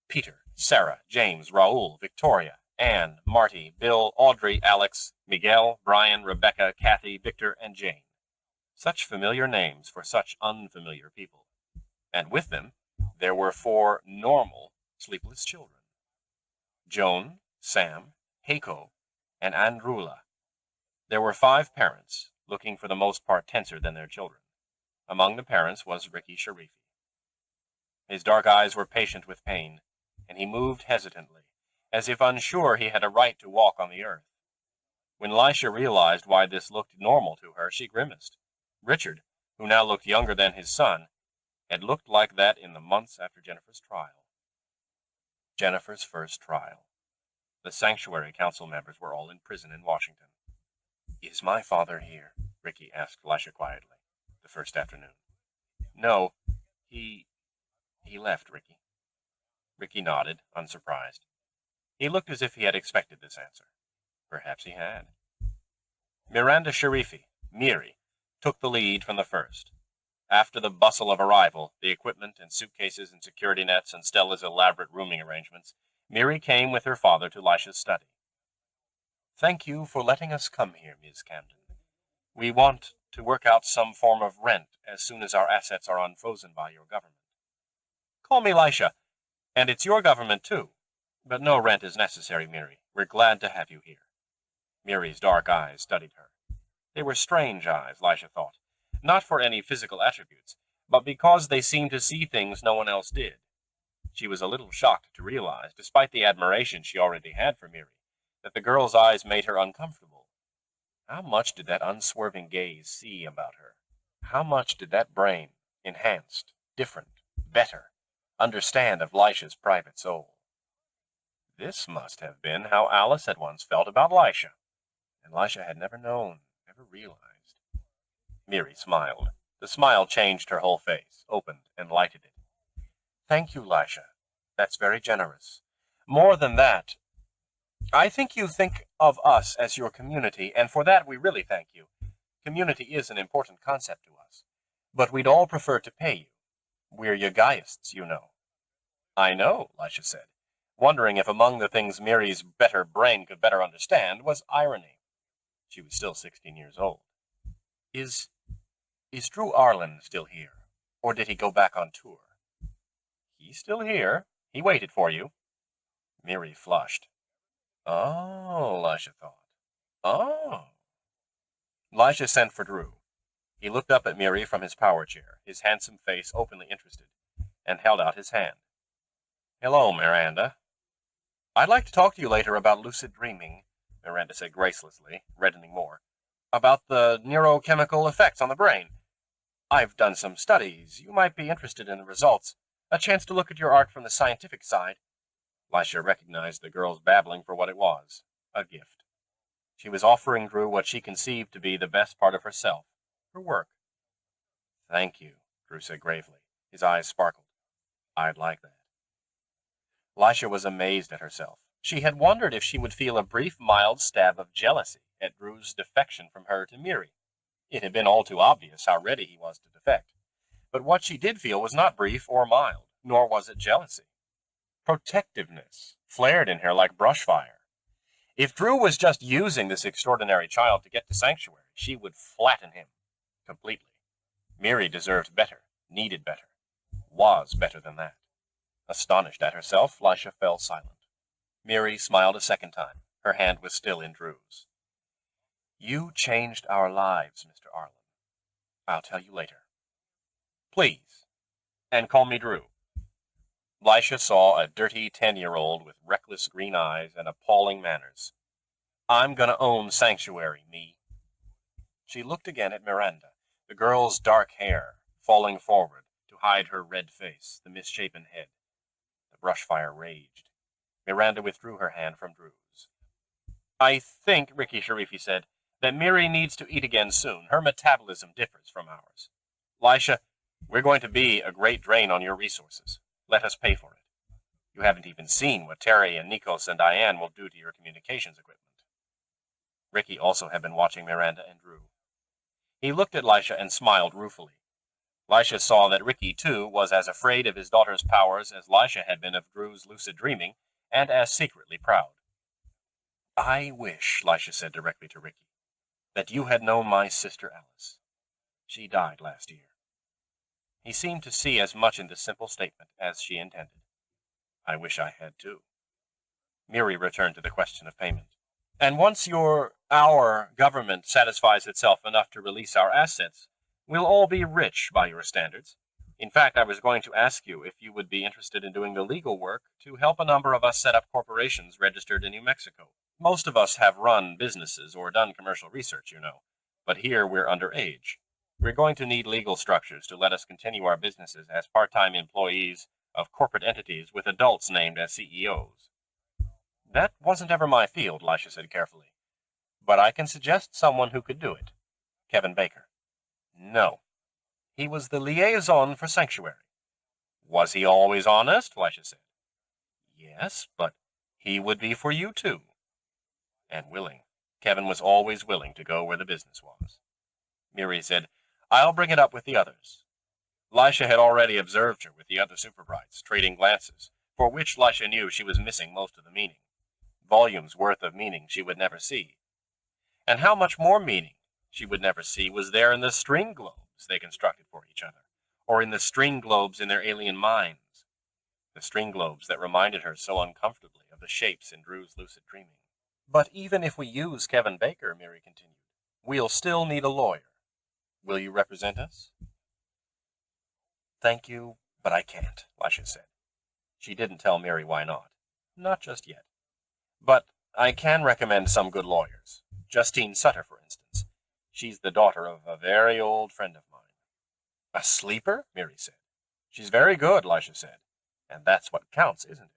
Peter, Sarah, James, Raul, Victoria, Anne, Marty, Bill, Audrey, Alex, Miguel, Brian, Rebecca, Kathy, Victor, and Jane. Such familiar names for such unfamiliar people. And with them, there were 4 normal sleepless children: Joan, Sam, Heiko, and Andrula. There were 5 parents, looking for the most part tenser than their children. Among the parents was Ricky Sharifi. His dark eyes were patient with pain, and he moved hesitantly, as if unsure he had a right to walk on the earth. When Lisha realized why this looked normal to her, she grimaced. Richard, who now looked younger than his son, had looked like that in the months after Jennifer's trial. Jennifer's first trial. The Sanctuary Council members were all in prison in Washington. "Is my father here?" Ricky asked Lisha quietly, the first afternoon. "No, he left, Ricky." Ricky nodded, unsurprised. He looked as if he had expected this answer. Perhaps he had. Miranda Sharifi, Miri, took the lead from the first. After the bustle of arrival, the equipment and suitcases and security nets and Stella's elaborate rooming arrangements, Miri came with her father to Lisha's study. "Thank you for letting us come here, Ms. Camden. We want to work out some form of rent as soon as our assets are unfrozen by your government." Call me Lisha. And it's your government, too. But no rent is necessary, Miri. We're glad to have you here. Miri's dark eyes studied her. They were strange eyes, Lisha thought. Not for any physical attributes, but because they seemed to see things no one else did. She was a little shocked to realize, despite the admiration she already had for Miri, that the girl's eyes made her uncomfortable. How much did that unswerving gaze see about her? How much did that brain, enhanced, different, better, understand of Lisha's private soul? This must have been how Alice had once felt about Lisha, and Lisha had never known, never realized. Miri smiled. The smile changed her whole face, opened, and lighted it. Thank you, Lisha. That's very generous. More than that, I think you think of us as your community, and for that we really thank you. Community is an important concept to us, but we'd all prefer to pay you. We're Yagaists, you know. I know, Lisha said, wondering if among the things Miri's better brain could better understand was irony. She was still 16 years old. Is Drew Arlen still here, or did he go back on tour? He's still here. He waited for you. Miri flushed. Oh, Lisha thought. Oh. Lisha sent for Drew. He looked up at Miri from his power chair, his handsome face openly interested, and held out his hand. Hello, Miranda. I'd like to talk to you later about lucid dreaming, Miranda said gracelessly, reddening more. About the neurochemical effects on the brain. I've done some studies. You might be interested in the results. A chance to look at your art from the scientific side. Lisha recognized the girl's babbling for what it was, a gift. She was offering Drew what she conceived to be the best part of herself, her work. Thank you, Drew said gravely. His eyes sparkled. I'd like that. Lisha was amazed at herself. She had wondered if she would feel a brief, mild stab of jealousy at Drew's defection from her to Miri. It had been all too obvious how ready he was to defect. But what she did feel was not brief or mild, nor was it jealousy. Protectiveness flared in her like brush fire. If Drew was just using this extraordinary child to get to Sanctuary, she would flatten him completely. Miri deserved better, needed better, was better than that. Astonished at herself, Lisha fell silent. Miri smiled a second time. Her hand was still in Drew's. You changed our lives, Mr. Arlen. I'll tell you later. Please. And call me Drew. Lisha saw a dirty 10-year-old with reckless green eyes and appalling manners. I'm gonna own Sanctuary, me. She looked again at Miranda, the girl's dark hair falling forward to hide her red face, the misshapen head. The brush fire raged. Miranda withdrew her hand from Drew's. I think, Ricky Sharifi said, that Miri needs to eat again soon. Her metabolism differs from ours. Lisha, we're going to be a great drain on your resources. Let us pay for it. You haven't even seen what Terry and Nikos and Diane will do to your communications equipment. Ricky also had been watching Miranda and Drew. He looked at Lisha and smiled ruefully. Lisha saw that Ricky, too, was as afraid of his daughter's powers as Lisha had been of Drew's lucid dreaming, and as secretly proud. I wish, Lisha said directly to Ricky, that you had known my sister Alice. She died last year. He seemed to see as much in this simple statement as she intended. I wish I had too. Miri returned to the question of payment. And once our government satisfies itself enough to release our assets, we'll all be rich by your standards. In fact, I was going to ask you if you would be interested in doing the legal work to help a number of us set up corporations registered in New Mexico. Most of us have run businesses or done commercial research, you know, but here we're underage. We're going to need legal structures to let us continue our businesses as part-time employees of corporate entities with adults named as CEOs. That wasn't ever my field, Lisha said carefully, but I can suggest someone who could do it. Kevin Baker. No. He was the liaison for Sanctuary. Was he always honest? Lisha said. Yes, but he would be for you too. And willing. Kevin was always willing to go where the business was. Miri said, I'll bring it up with the others. Lisha had already observed her with the other superbrights, trading glances, for which Lisha knew she was missing most of the meaning. Volumes worth of meaning she would never see. And how much more meaning she would never see was there in the string globes they constructed for each other, or in the string globes in their alien minds. the string globes that reminded her so uncomfortably of the shapes in Drew's lucid dreaming. But even if we use Kevin Baker, Mary continued, we'll still need a lawyer. Will you represent us? Thank you, but I can't, Lisha said. She didn't tell Mary why not. Not just yet. But I can recommend some good lawyers. Justine Sutter, for instance. She's the daughter of a very old friend of mine. A sleeper? Mary said. She's very good, Lisha said. And that's what counts, isn't it?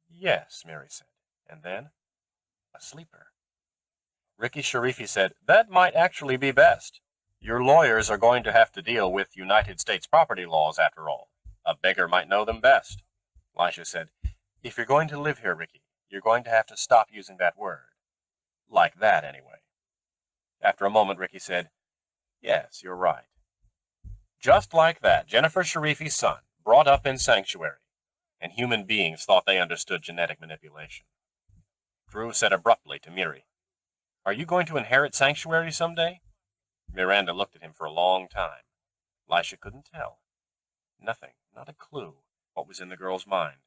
Yes, Mary said. And then? A sleeper. Ricky Sharifi said, that might actually be best. Your lawyers are going to have to deal with United States property laws, after all. A beggar might know them best. Lisha said, if you're going to live here, Ricky, you're going to have to stop using that word. Like that, anyway. After a moment, Ricky said, yes, you're right. Just like that, Jennifer Sharifi's son, brought up in sanctuary, and human beings thought they understood genetic manipulation. Drew said abruptly to Miri, are you going to inherit sanctuary someday? Miranda looked at him for a long time. Lisha couldn't tell. Nothing, not a clue, what was in the girl's mind.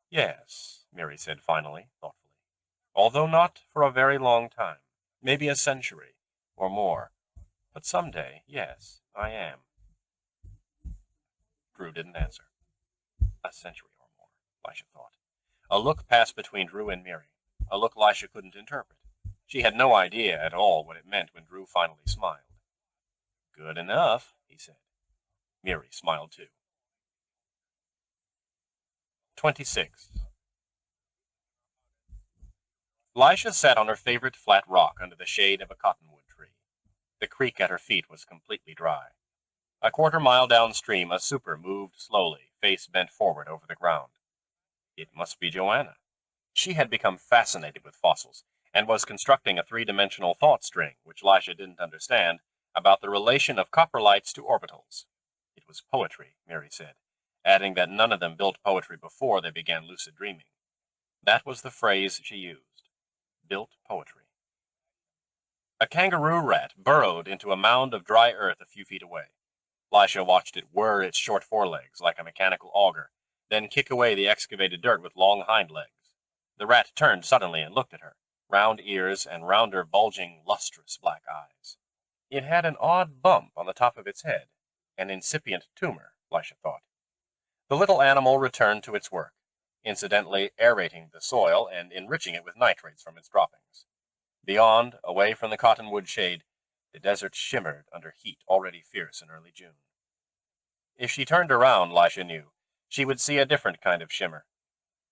Yes, Miri said finally, thoughtfully. Although not for a very long time, maybe a century, or more. But someday, yes, I am. Drew didn't answer. A century or more, Lisha thought. A look passed between Drew and Miri, a look Lisha couldn't interpret. She had no idea at all what it meant when Drew finally smiled. Good enough, he said. Miri smiled too. 26. Lisha sat on her favorite flat rock under the shade of a cottonwood tree. The creek at her feet was completely dry. A quarter-mile downstream, a super moved slowly, face bent forward over the ground. It must be Joanna. She had become fascinated with fossils, and was constructing a three-dimensional thought string, which Lisha didn't understand, about the relation of coprolites to orbitals. It was poetry, Mary said, adding that none of them built poetry before they began lucid dreaming. That was the phrase she used. Built poetry. A kangaroo rat burrowed into a mound of dry earth a few feet away. Lisha watched it whir its short forelegs like a mechanical auger, then kick away the excavated dirt with long hind legs. The rat turned suddenly and looked at her, round ears and rounder, bulging, lustrous black eyes. It had an odd bump on the top of its head, an incipient tumor, Lisha thought. The little animal returned to its work, incidentally aerating the soil and enriching it with nitrates from its droppings. Beyond, away from the cottonwood shade, the desert shimmered under heat already fierce in early June. If she turned around, Lisha knew, she would see a different kind of shimmer.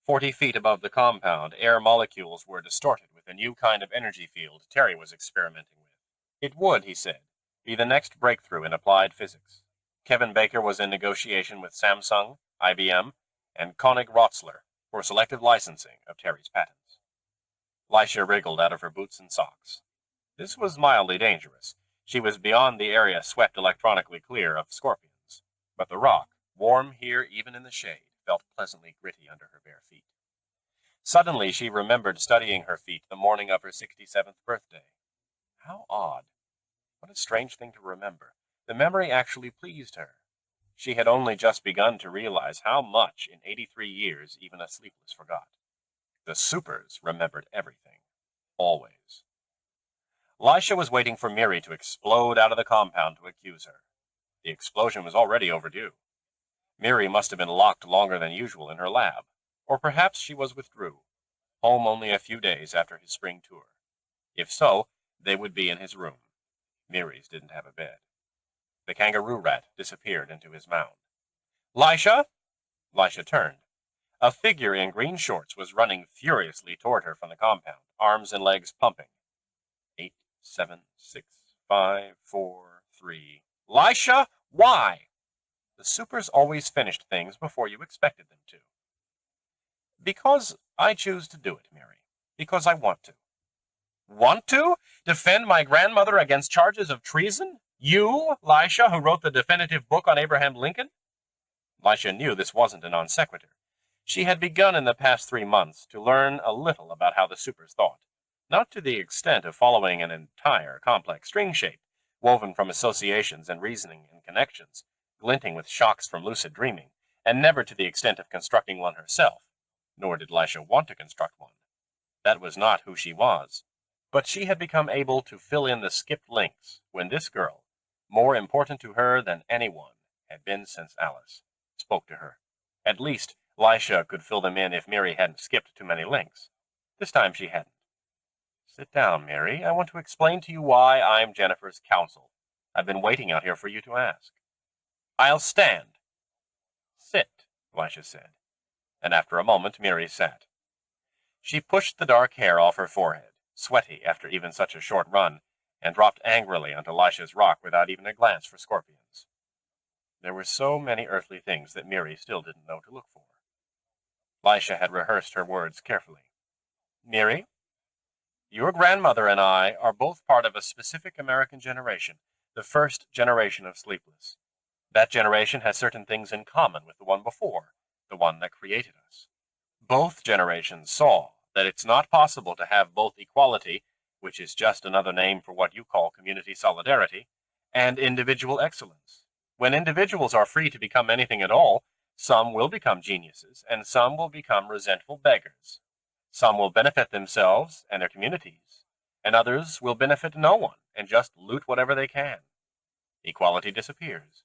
40 feet above the compound, air molecules were distorted with a new kind of energy field Terry was experimenting with. It would, he said, be the next breakthrough in applied physics. Kevin Baker was in negotiation with Samsung, IBM, and Koenig Rotzler for selective licensing of Terry's patents. Lisha wriggled out of her boots and socks. This was mildly dangerous. She was beyond the area swept electronically clear of scorpions. But the rock, warm here even in the shade, felt pleasantly gritty under her bare feet. Suddenly she remembered studying her feet the morning of her 67th birthday. How odd. What a strange thing to remember. The memory actually pleased her. She had only just begun to realize how much in 83 years even a sleepless forgot. The supers remembered everything. Always. Lisha was waiting for Miri to explode out of the compound to accuse her. The explosion was already overdue. Miri must have been locked longer than usual in her lab, or perhaps she was with Drew, home only a few days after his spring tour. If so, they would be in his room. Miri's didn't have a bed. The kangaroo rat disappeared into his mound. Lisha! Lisha turned. A figure in green shorts was running furiously toward her from the compound, arms and legs pumping. 8, 7, 6, 5, 4, 3. Lisha! Why? The supers always finished things before you expected them to. Because I choose to do it, Mary. Because I want to. Want to? Defend my grandmother against charges of treason? You, Lisha, who wrote the definitive book on Abraham Lincoln? Lisha knew this wasn't a non sequitur. She had begun in the past 3 months to learn a little about how the supers thought, not to the extent of following an entire complex string shape, woven from associations and reasoning and connections, glinting with shocks from lucid dreaming, and never to the extent of constructing one herself, nor did Lisha want to construct one. That was not who she was. But she had become able to fill in the skipped links when this girl, more important to her than anyone had been since Alice, spoke to her. At least, Lisha could fill them in if Mary hadn't skipped too many links. This time she hadn't. Sit down, Mary. I want to explain to you why I'm Jennifer's counsel. I've been waiting out here for you to ask. I'll stand. Sit, Lisha said, and after a moment Mary sat. She pushed the dark hair off her forehead, sweaty after even such a short run, and dropped angrily onto Lisha's rock without even a glance for scorpions. There were so many earthly things that Mary still didn't know to look for. Lisha had rehearsed her words carefully. Mary, your grandmother and I are both part of a specific American generation, the first generation of sleepless. That generation has certain things in common with the one before, the one that created us. Both generations saw that it's not possible to have both equality, which is just another name for what you call community solidarity, and individual excellence. When individuals are free to become anything at all, some will become geniuses, and some will become resentful beggars. Some will benefit themselves and their communities, and others will benefit no one and just loot whatever they can. Equality disappears.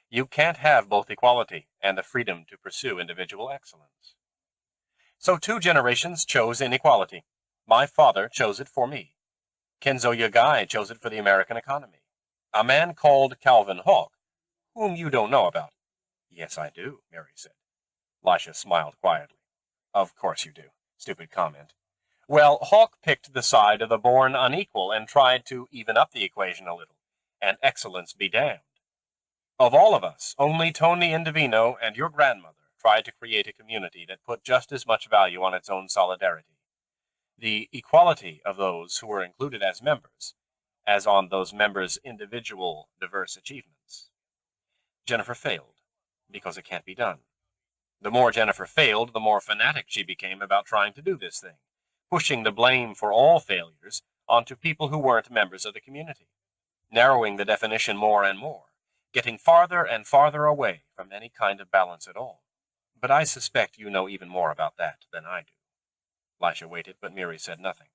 You can't have both equality and the freedom to pursue individual excellence. So 2 generations chose inequality. My father chose it for me. Kenzo Yagai chose it for the American economy. A man called Calvin Hawke, whom you don't know about. Yes, I do, Mary said. Lisha smiled quietly. Of course you do. Stupid comment. Well, Hawke picked the side of the born unequal and tried to even up the equation a little, and excellence be damned. Of all of us, only Tony Indovino and your grandmother tried to create a community that put just as much value on its own solidarity. The equality of those who were included as members, as on those members' individual diverse achievements. Jennifer failed, because it can't be done. The more Jennifer failed, the more fanatic she became about trying to do this thing, pushing the blame for all failures onto people who weren't members of the community, narrowing the definition more and more, getting farther and farther away from any kind of balance at all. But I suspect you know even more about that than I do. Lisha waited, but Mary said nothing.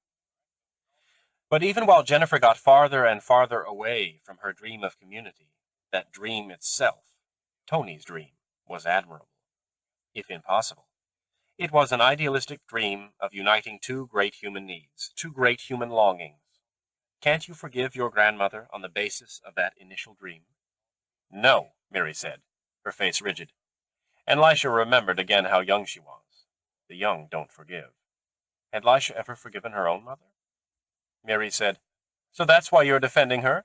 But even while Jennifer got farther and farther away from her dream of community, that dream itself, Tony's dream, was admirable, if impossible. It was an idealistic dream of uniting 2 great human needs, 2 great human longings. Can't you forgive your grandmother on the basis of that initial dream? No, Mary said, her face rigid. And Lisha remembered again how young she was. The young don't forgive. Had Lisha ever forgiven her own mother? Mary said, So that's why you're defending her?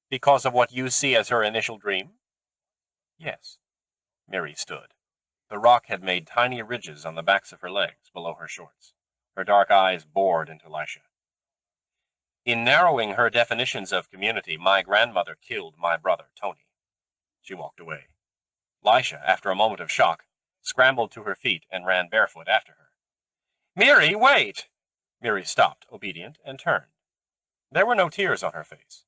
Because of what you see as her initial dream? Yes. Mary stood. The rock had made tiny ridges on the backs of her legs below her shorts. Her dark eyes bored into Lisha. In narrowing her definitions of community, my grandmother killed my brother, Tony. She walked away. Lisha, after a moment of shock, scrambled to her feet and ran barefoot after her. Mary, wait! Mary stopped, obedient, and turned. There were no tears on her face.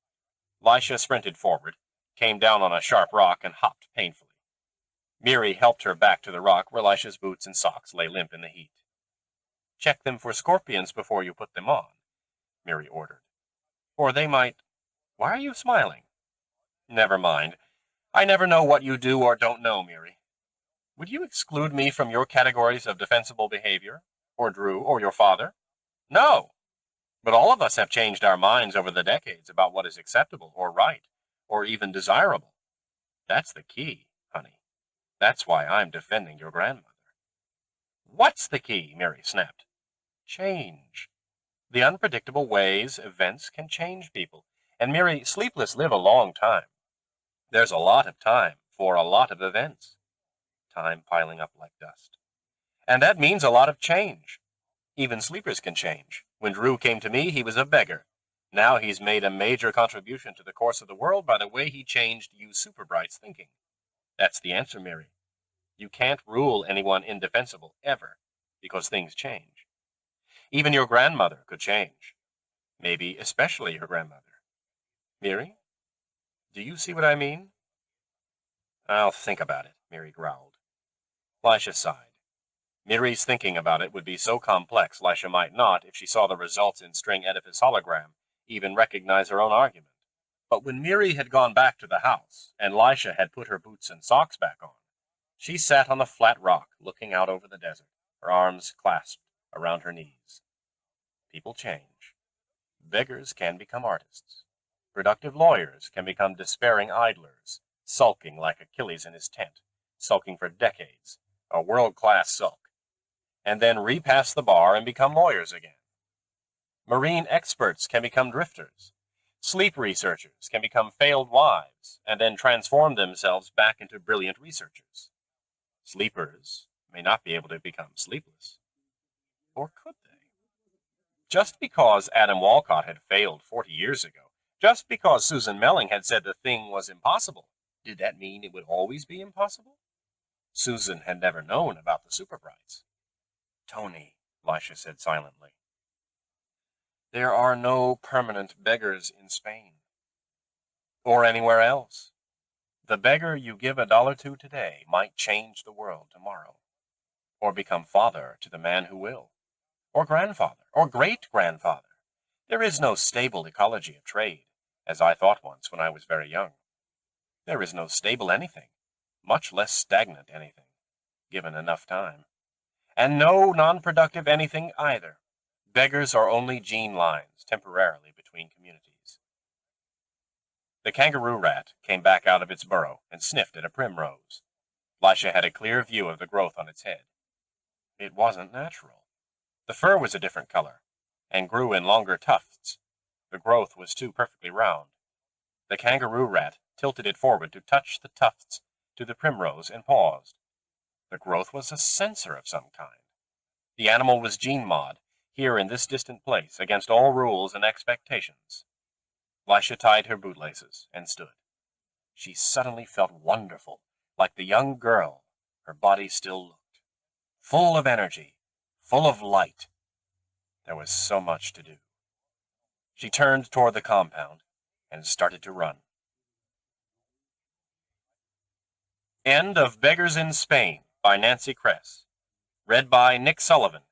Lisha sprinted forward, came down on a sharp rock, and hopped painfully. Mary helped her back to the rock where Lisha's boots and socks lay limp in the heat. Check them for scorpions before you put them on, Mary ordered. Or they might... Why are you smiling? Never mind. I never know what you do or don't know, Mary. Would you exclude me from your categories of defensible behavior? Or Drew, or your father? No. But all of us have changed our minds over the decades about what is acceptable, or right, or even desirable. That's the key, honey. That's why I'm defending your grandmother. What's the key? Mary snapped. Change. The unpredictable ways events can change people. And Mary, sleepless live a long time. There's a lot of time for a lot of events. Time piling up like dust. And that means a lot of change. Even sleepers can change. When Drew came to me, he was a beggar. Now he's made a major contribution to the course of the world by the way he changed you super-brights' thinking. That's the answer, Mary. You can't rule anyone indefensible, ever, because things change. Even your grandmother could change. Maybe especially your grandmother. Mary, do you see what I mean? I'll think about it, Mary growled. Lisha sighed. Miri's thinking about it would be so complex Lisha might not, if she saw the results in string edifice hologram, even recognize her own argument. But when Miri had gone back to the house, and Lisha had put her boots and socks back on, she sat on the flat rock, looking out over the desert, her arms clasped around her knees. People change. Beggars can become artists. Productive lawyers can become despairing idlers, sulking like Achilles in his tent, sulking for decades, a world-class sulk, and then repass the bar and become lawyers again. Marine experts can become drifters. Sleep researchers can become failed wives and then transform themselves back into brilliant researchers. Sleepers may not be able to become sleepless. Or could they? Just because Adam Walcott had failed 40 years ago, just because Susan Melling had said the thing was impossible, did that mean it would always be impossible? Susan had never known about the superbrights. Tony, Lisha said silently, there are no permanent beggars in Spain. Or anywhere else. The beggar you give $1 to today might change the world tomorrow. Or become father to the man who will. Or grandfather, or great-grandfather. There is no stable ecology of trade, as I thought once when I was very young. There is no stable anything, much less stagnant anything, given enough time. And no non-productive anything either. Beggars are only gene lines, temporarily, between communities. The kangaroo rat came back out of its burrow and sniffed at a primrose. Lisha had a clear view of the growth on its head. It wasn't natural. The fur was a different color, and grew in longer tufts. The growth was too perfectly round. The kangaroo rat tilted it forward to touch the tufts to the primrose and paused. The growth was a sensor of some kind. The animal was gene-mod, here in this distant place, against all rules and expectations. Lisha tied her bootlaces and stood. She suddenly felt wonderful, like the young girl her body still looked. Full of energy, full of light. There was so much to do. She turned toward the compound and started to run. End of Beggars in Spain by Nancy Kress. Read by Nick Sullivan.